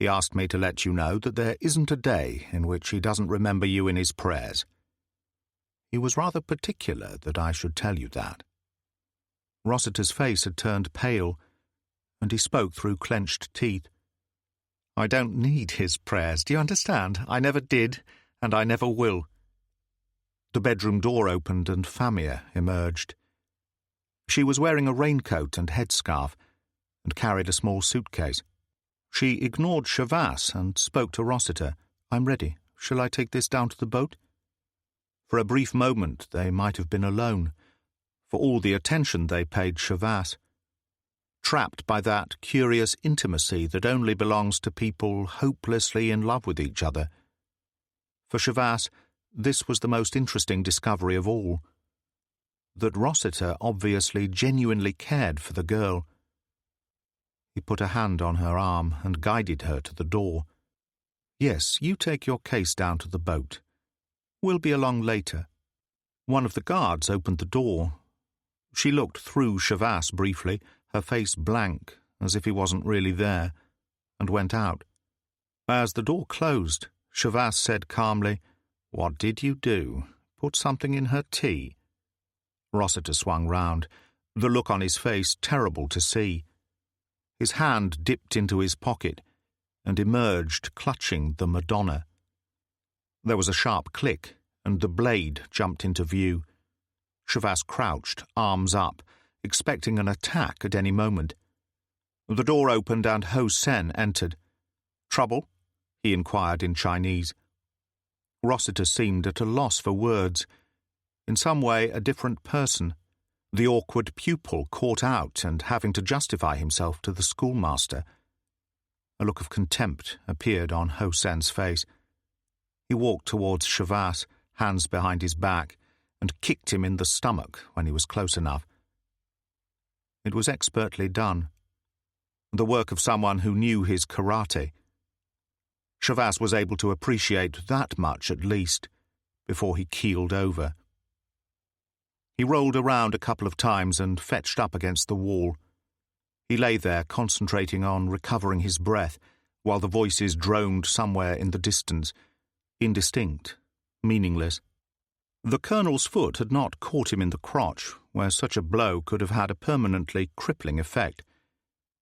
He asked me to let you know that there isn't a day in which he doesn't remember you in his prayers. He was rather particular that I should tell you that. Rossiter's face had turned pale, and he spoke through clenched teeth. I don't need his prayers, do you understand? I never did, and I never will. The bedroom door opened and Famia emerged. She was wearing a raincoat and headscarf, and carried a small suitcase. She ignored Chavas and spoke to Rossiter. I'm ready. Shall I take this down to the boat? For a brief moment they might have been alone, for all the attention they paid Chavas, trapped by that curious intimacy that only belongs to people hopelessly in love with each other. For Shavas, this was the most interesting discovery of all. That Rossiter obviously genuinely cared for the girl. He put a hand on her arm and guided her to the door. "Yes, you take your case down to the boat. We'll be along later." One of the guards opened the door. She looked through Shavas briefly, her face blank, as if he wasn't really there, and went out. As the door closed, Shavas said calmly, "What did you do? Put something in her tea?" Rossiter swung round, the look on his face terrible to see. His hand dipped into his pocket and emerged clutching the Madonna. There was a sharp click, and the blade jumped into view. Shavas crouched, arms up, expecting an attack at any moment. The door opened and Ho Sen entered. "Trouble?" he inquired in Chinese. Rossiter seemed at a loss for words. In some way a different person, the awkward pupil caught out and having to justify himself to the schoolmaster. A look of contempt appeared on Ho Sen's face. He walked towards Shavas, hands behind his back, and kicked him in the stomach when he was close enough. It was expertly done. The work of someone who knew his karate. Shavas was able to appreciate that much at least, before he keeled over. He rolled around a couple of times and fetched up against the wall. He lay there concentrating on recovering his breath, while the voices droned somewhere in the distance, indistinct, meaningless. The Colonel's foot had not caught him in the crotch, where such a blow could have had a permanently crippling effect,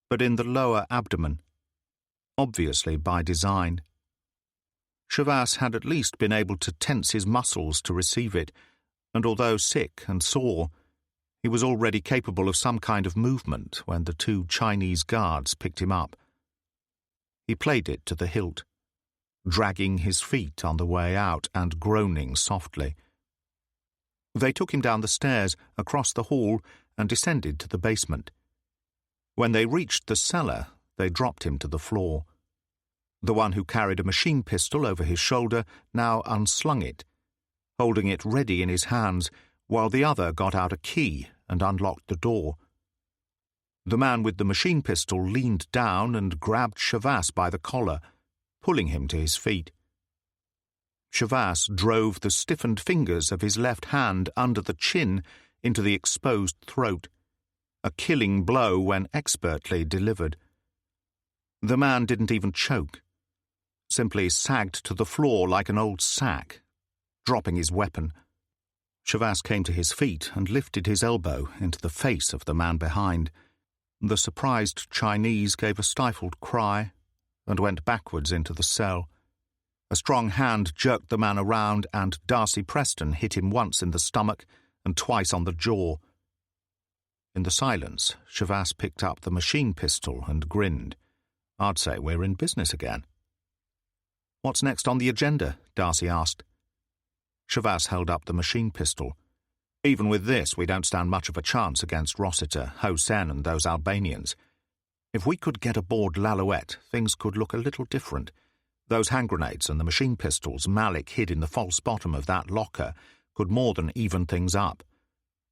but in the lower abdomen, obviously by design. Shavas had at least been able to tense his muscles to receive it, and although sick and sore, he was already capable of some kind of movement when the two Chinese guards picked him up. He played it to the hilt, dragging his feet on the way out and groaning softly. They took him down the stairs, across the hall, and descended to the basement. When they reached the cellar, they dropped him to the floor. The one who carried a machine pistol over his shoulder now unslung it, holding it ready in his hands, while the other got out a key and unlocked the door. The man with the machine pistol leaned down and grabbed Shavas by the collar, pulling him to his feet. Shavas drove the stiffened fingers of his left hand under the chin into the exposed throat, a killing blow when expertly delivered. The man didn't even choke, simply sagged to the floor like an old sack, dropping his weapon. Shavas came to his feet and lifted his elbow into the face of the man behind. The surprised Chinese gave a stifled cry and went backwards into the cell. A strong hand jerked the man around, and Darcy Preston hit him once in the stomach and twice on the jaw. In the silence, Shavas picked up the machine pistol and grinned. "I'd say we're in business again." "What's next on the agenda?" Darcy asked. Shavas held up the machine pistol. "Even with this, we don't stand much of a chance against Rossiter, Ho Sen and those Albanians. If we could get aboard l'Alouette, things could look a little different. Those hand grenades and the machine pistols Malik hid in the false bottom of that locker could more than even things up.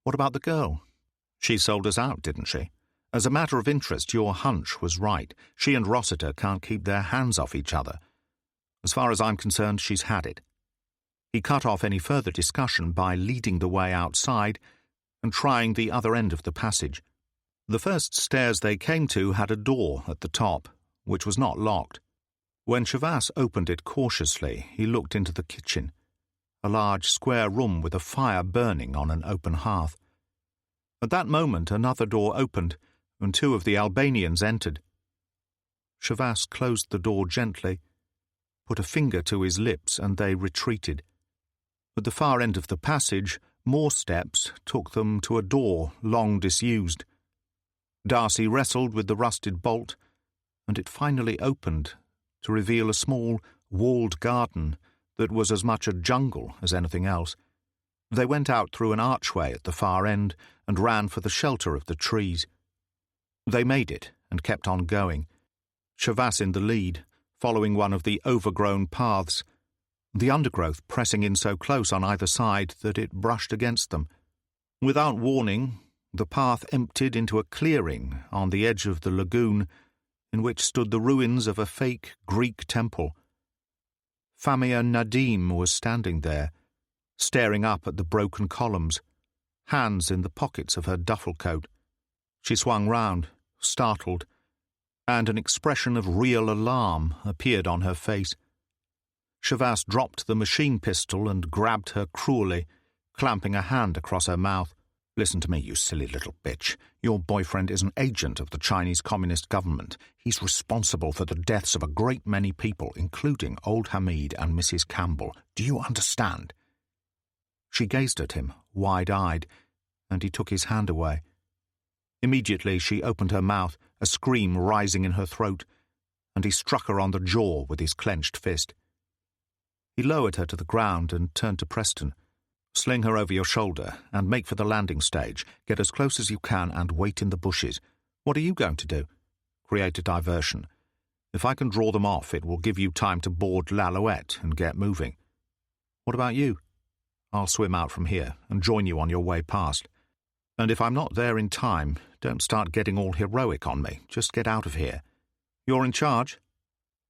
What about the girl? She sold us out, didn't she? As a matter of interest, your hunch was right. She and Rossiter can't keep their hands off each other. As far as I'm concerned, she's had it." He cut off any further discussion by leading the way outside and trying the other end of the passage. The first stairs they came to had a door at the top, which was not locked. When Shavas opened it cautiously, he looked into the kitchen, a large square room with a fire burning on an open hearth. At that moment another door opened, and two of the Albanians entered. Shavas closed the door gently, put a finger to his lips, and they retreated. At the far end of the passage, more steps took them to a door long disused. Darcy wrestled with the rusted bolt, and it finally opened to reveal a small, walled garden that was as much a jungle as anything else. They went out through an archway at the far end and ran for the shelter of the trees. They made it and kept on going, Shavas in the lead, following one of the overgrown paths. the undergrowth pressing in so close on either side that it brushed against them. Without warning, the path emptied into a clearing on the edge of the lagoon in which stood the ruins of a fake Greek temple. Famia Nadim was standing there, staring up at the broken columns, hands in the pockets of her duffel coat. She swung round, startled, and an expression of real alarm appeared on her face. Shavas dropped the machine pistol and grabbed her cruelly, clamping a hand across her mouth. "Listen to me, you silly little bitch. Your boyfriend is an agent of the Chinese Communist government. He's responsible for the deaths of a great many people, including old Hamid and Mrs. Campbell. Do you understand?" She gazed at him, wide-eyed, and he took his hand away. Immediately she opened her mouth, a scream rising in her throat, and he struck her on the jaw with his clenched fist. He lowered her to the ground and turned to Preston. "Sling her over your shoulder and make for the landing stage. Get as close as you can and wait in the bushes. What are you going to do?" "Create a diversion. If I can draw them off, it will give you time to board L'Alouette and get moving." "What about you?" "I'll swim out from here and join you on your way past. And if I'm not there in time, don't start getting all heroic on me. Just get out of here. You're in charge?"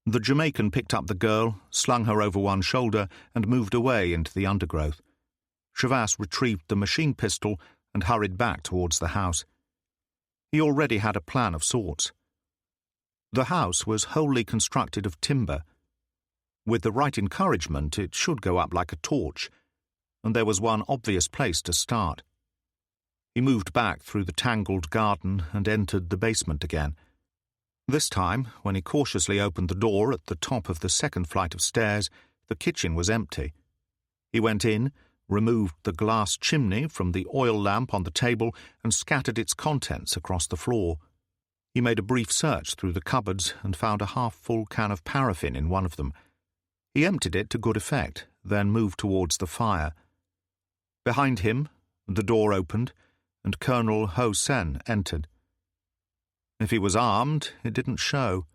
The Jamaican picked up the girl, slung her over one shoulder, and moved away into the undergrowth. Shavas retrieved the machine pistol and hurried back towards the house. He already had a plan of sorts. The house was wholly constructed of timber. With the right encouragement, it should go up like a torch, and there was one obvious place to start. He moved back through the tangled garden and entered the basement again. This time, when he cautiously opened the door at the top of the second flight of stairs, the kitchen was empty. He went in, removed the glass chimney from the oil lamp on the table, and scattered its contents across the floor. He made a brief search through the cupboards and found a half-full can of paraffin in one of them. He emptied it to good effect, then moved towards the fire. Behind him, the door opened, and Colonel Ho Sen entered. If he was armed, it didn't show.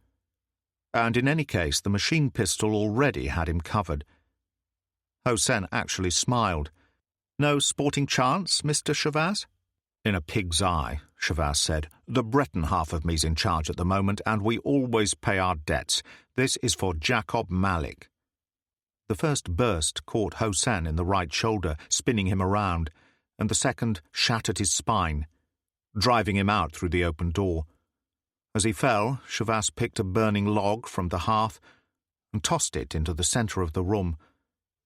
And in any case, the machine pistol already had him covered. Ho Sen actually smiled. "No sporting chance, Mr. Shavas?" "In a pig's eye," Shavas said. "The Breton half of me's in charge at the moment, and we always pay our debts. This is for Jacob Malik." The first burst caught Ho Sen in the right shoulder, spinning him around, and the second shattered his spine, driving him out through the open door. As he fell, Shavas picked a burning log from the hearth and tossed it into the centre of the room.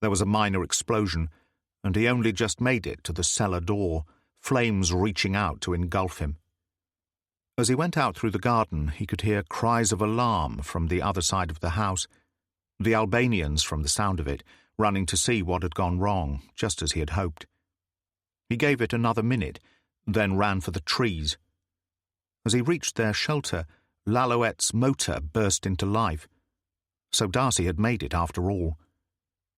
There was a minor explosion, and he only just made it to the cellar door, flames reaching out to engulf him. As he went out through the garden, he could hear cries of alarm from the other side of the house, the Albanians, from the sound of it, running to see what had gone wrong, just as he had hoped. He gave it another minute, then ran for the trees. As he reached their shelter, L'Alouette's motor burst into life. So Darcy had made it after all.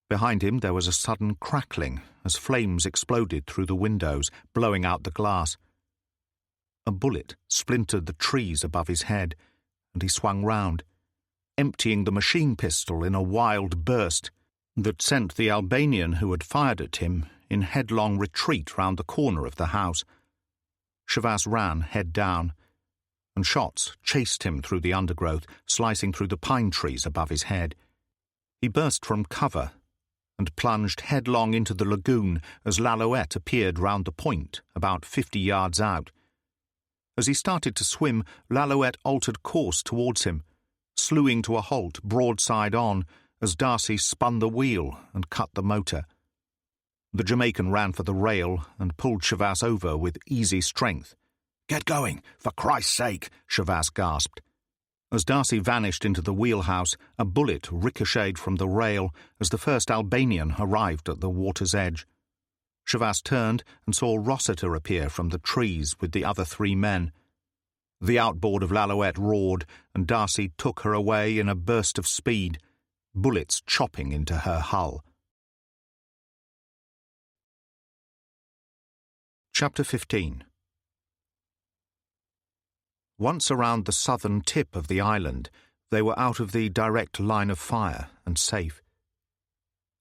Behind him there was a sudden crackling as flames exploded through the windows, blowing out the glass. A bullet splintered the trees above his head, and he swung round, emptying the machine pistol in a wild burst that sent the Albanian who had fired at him in headlong retreat round the corner of the house. Shavas ran head down, and shots chased him through the undergrowth, slicing through the pine trees above his head. He burst from cover and plunged headlong into the lagoon as L'Alouette appeared round the point, about 50 yards out. As he started to swim, L'Alouette altered course towards him, slewing to a halt broadside on as Darcy spun the wheel and cut the motor. The Jamaican ran for the rail and pulled Shavas over with easy strength. "Get going, for Christ's sake," Shavas gasped. As Darcy vanished into the wheelhouse, a bullet ricocheted from the rail as the first Albanian arrived at the water's edge. Shavas turned and saw Rossiter appear from the trees with the other 3 men. The outboard of L'Alouette roared, and Darcy took her away in a burst of speed, bullets chopping into her hull. Chapter 15. Once around the southern tip of the island, they were out of the direct line of fire and safe.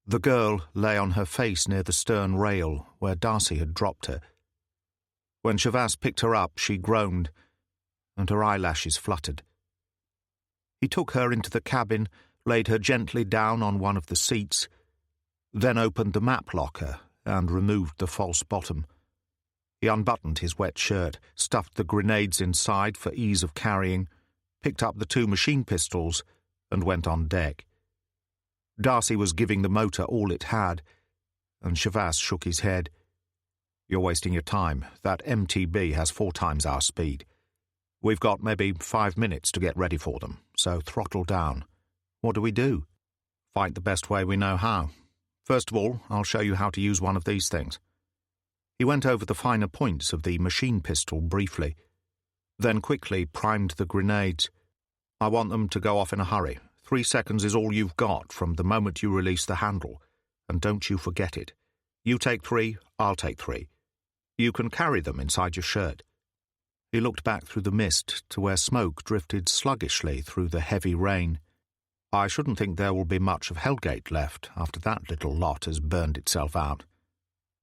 The girl lay on her face near the stern rail where Darcy had dropped her. When Chavasse picked her up, she groaned, and her eyelashes fluttered. He took her into the cabin, laid her gently down on one of the seats, then opened the map locker and removed the false bottom. He unbuttoned his wet shirt, stuffed the grenades inside for ease of carrying, picked up the 2 machine pistols, and went on deck. Darcy was giving the motor all it had, and Chavasse shook his head. "You're wasting your time. That MTB has 4 times our speed. We've got maybe 5 minutes to get ready for them, so throttle down. What do we do?" "Fight the best way we know how. First of all, I'll show you how to use one of these things." He went over the finer points of the machine pistol briefly, then quickly primed the grenades. "I want them to go off in a hurry. 3 seconds is all you've got from the moment you release the handle, and don't you forget it. You take 3, I'll take 3. You can carry them inside your shirt." He looked back through the mist to where smoke drifted sluggishly through the heavy rain. "I shouldn't think there will be much of Hellgate left after that little lot has burned itself out.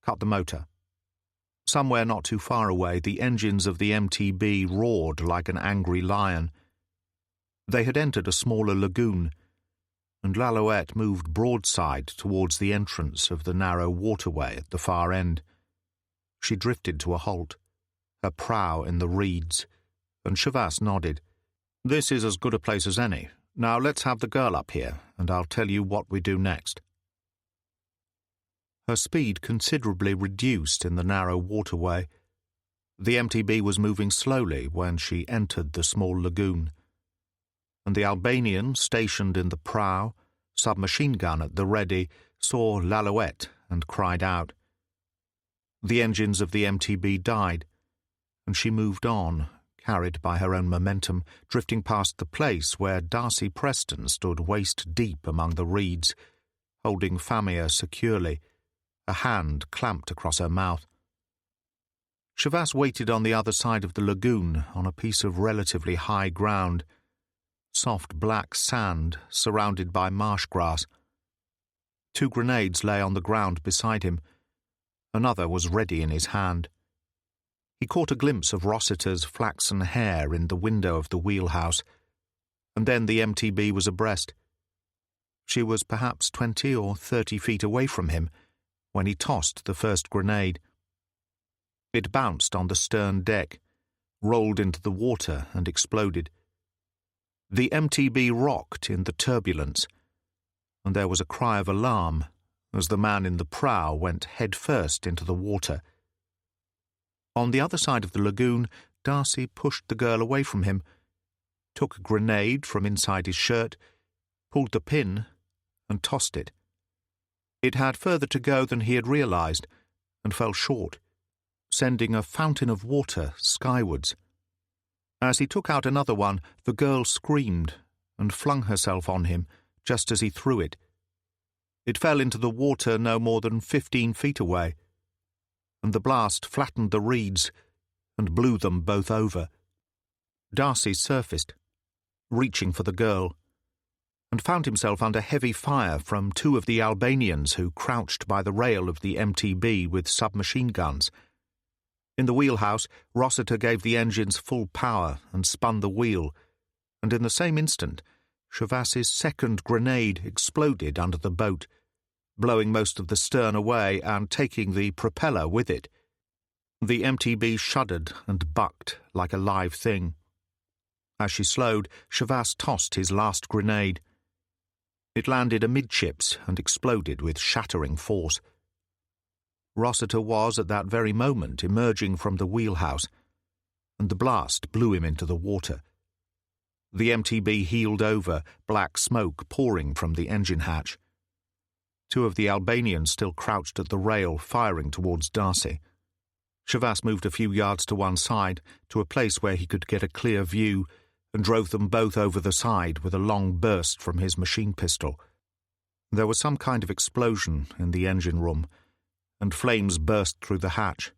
Cut the motor." Somewhere not too far away, the engines of the MTB roared like an angry lion. They had entered a smaller lagoon, and Lalouette moved broadside towards the entrance of the narrow waterway at the far end. She drifted to a halt, her prow in the reeds, and Chavasse nodded. "This is as good a place as any. Now let's have the girl up here, and I'll tell you what we do next." Her speed considerably reduced in the narrow waterway. The MTB was moving slowly when she entered the small lagoon, and the Albanian stationed in the prow, submachine gun at the ready, saw Lalouette and cried out. The engines of the MTB died, and she moved on, carried by her own momentum, drifting past the place where Darcy Preston stood waist-deep among the reeds, holding Famia securely, a hand clamped across her mouth. Chavasse waited on the other side of the lagoon on a piece of relatively high ground, soft black sand surrounded by marsh grass. 2 grenades lay on the ground beside him. Another was ready in his hand. He caught a glimpse of Rossiter's flaxen hair in the window of the wheelhouse, and then the MTB was abreast. She was perhaps 20 or 30 feet away from him when he tossed the first grenade. It bounced on the stern deck, rolled into the water and exploded. The MTB rocked in the turbulence, and there was a cry of alarm as the man in the prow went head-first into the water. On the other side of the lagoon, Darcy pushed the girl away from him, took a grenade from inside his shirt, pulled the pin, and tossed it. It had further to go than he had realized, and fell short, sending a fountain of water skywards. As he took out another one, the girl screamed and flung herself on him just as he threw it. It fell into the water no more than 15 feet away, and the blast flattened the reeds and blew them both over. Darcy surfaced, reaching for the girl, and found himself under heavy fire from 2 of the Albanians who crouched by the rail of the MTB with submachine guns. In the wheelhouse, Rossiter gave the engines full power and spun the wheel, and in the same instant, Chavasse's second grenade exploded under the boat, blowing most of the stern away and taking the propeller with it. The MTB shuddered and bucked like a live thing. As she slowed, Chavasse tossed his last grenade. It landed amidships and exploded with shattering force. Rossiter was at that very moment emerging from the wheelhouse, and the blast blew him into the water. The MTB heeled over, black smoke pouring from the engine hatch. 2 of the Albanians still crouched at the rail, firing towards Darcy. Chavasse moved a few yards to one side, to a place where he could get a clear view, and drove them both over the side with a long burst from his machine pistol. There was some kind of explosion in the engine room, and flames burst through the hatch.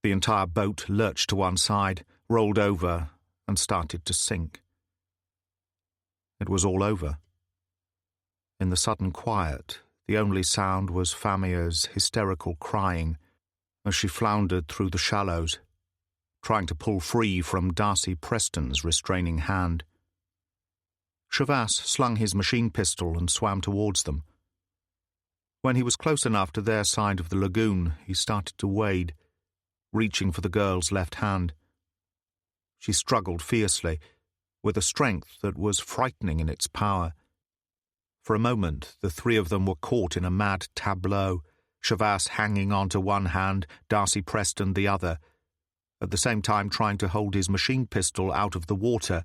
The entire boat lurched to one side, rolled over, and started to sink. It was all over. In the sudden quiet, The only sound was Famia's hysterical crying as she floundered through the shallows, trying to pull free from Darcy Preston's restraining hand. Shavas slung his machine pistol and swam towards them. When he was close enough to their side of the lagoon, he started to wade, reaching for the girl's left hand. She struggled fiercely, with a strength that was frightening in its power. For a moment, the three of them were caught in a mad tableau, Shavas hanging onto one hand, Darcy Preston the other, at the same time trying to hold his machine pistol out of the water,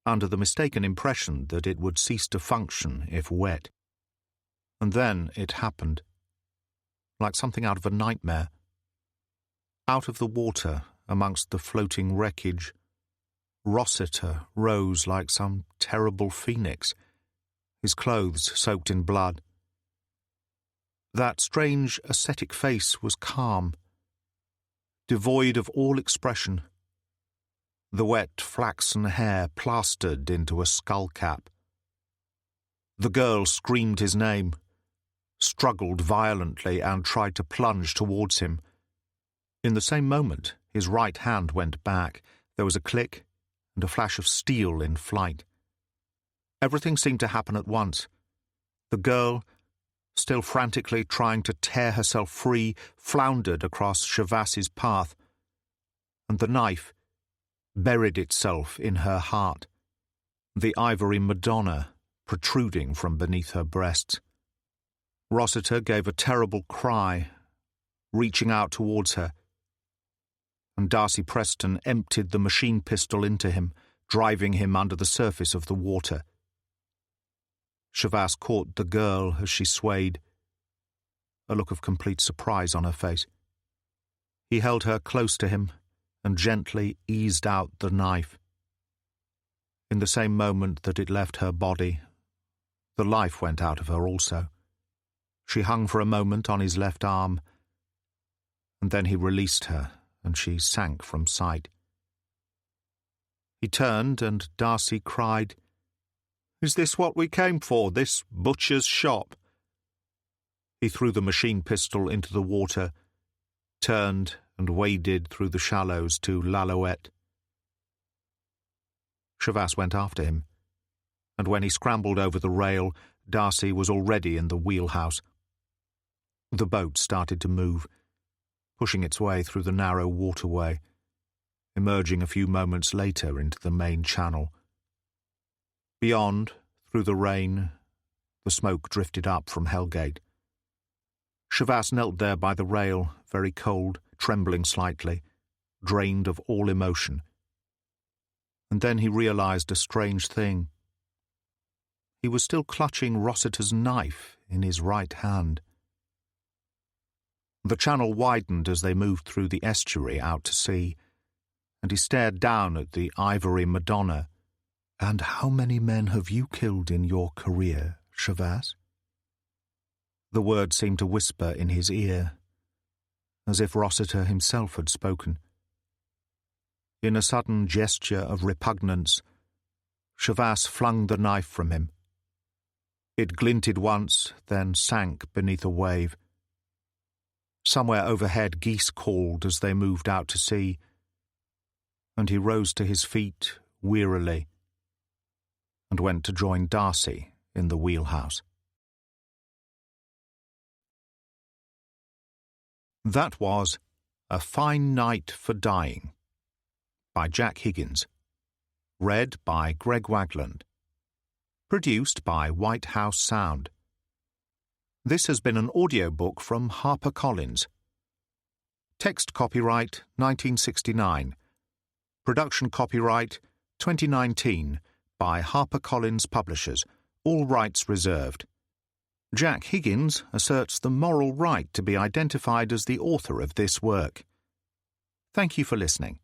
under the mistaken impression that it would cease to function if wet. And then it happened, like something out of a nightmare. Out of the water, amongst the floating wreckage, Rossiter rose like some terrible phoenix, his clothes soaked in blood. That strange ascetic face was calm, devoid of all expression, the wet flaxen hair plastered into a skull cap. The girl screamed his name, struggled violently and tried to plunge towards him. In the same moment, his right hand went back. There was a click and a flash of steel in flight. Everything seemed to happen at once. The girl, still frantically trying to tear herself free, floundered across Shavas's path, and the knife buried itself in her heart, the ivory Madonna protruding from beneath her breasts. Rossiter gave a terrible cry, reaching out towards her, and Darcy Preston emptied the machine pistol into him, driving him under the surface of the water. Shavas caught the girl as she swayed, a look of complete surprise on her face. He held her close to him and gently eased out the knife. In the same moment that it left her body, the life went out of her also. She hung for a moment on his left arm, and then he released her, and she sank from sight. He turned, and Darcy cried, "Is this what we came for, this butcher's shop?" He threw the machine pistol into the water, turned and waded through the shallows to L'Alouette. Shavas went after him, and when he scrambled over the rail, Darcy was already in the wheelhouse. The boat started to move, pushing its way through the narrow waterway, emerging a few moments later into the main channel. Beyond, through the rain, the smoke drifted up from Hellgate. Shavas knelt there by the rail, very cold, trembling slightly, drained of all emotion. And then he realized a strange thing. He was still clutching Rossiter's knife in his right hand. The channel widened as they moved through the estuary out to sea, and he stared down at the ivory Madonna. "And how many men have you killed in your career, Shavas?" The word seemed to whisper in his ear, as if Rossiter himself had spoken. In a sudden gesture of repugnance, Shavas flung the knife from him. It glinted once, then sank beneath a wave. Somewhere overhead geese called as they moved out to sea, and he rose to his feet wearily and went to join Darcy in the wheelhouse. That was A Fine Night for Dying by Jack Higgins, read by Greg Wagland, produced by White House Sound. This has been an audiobook from HarperCollins. Text copyright 1969. Production copyright 2019 by HarperCollins Publishers. All rights reserved. Jack Higgins asserts the moral right to be identified as the author of this work. Thank you for listening.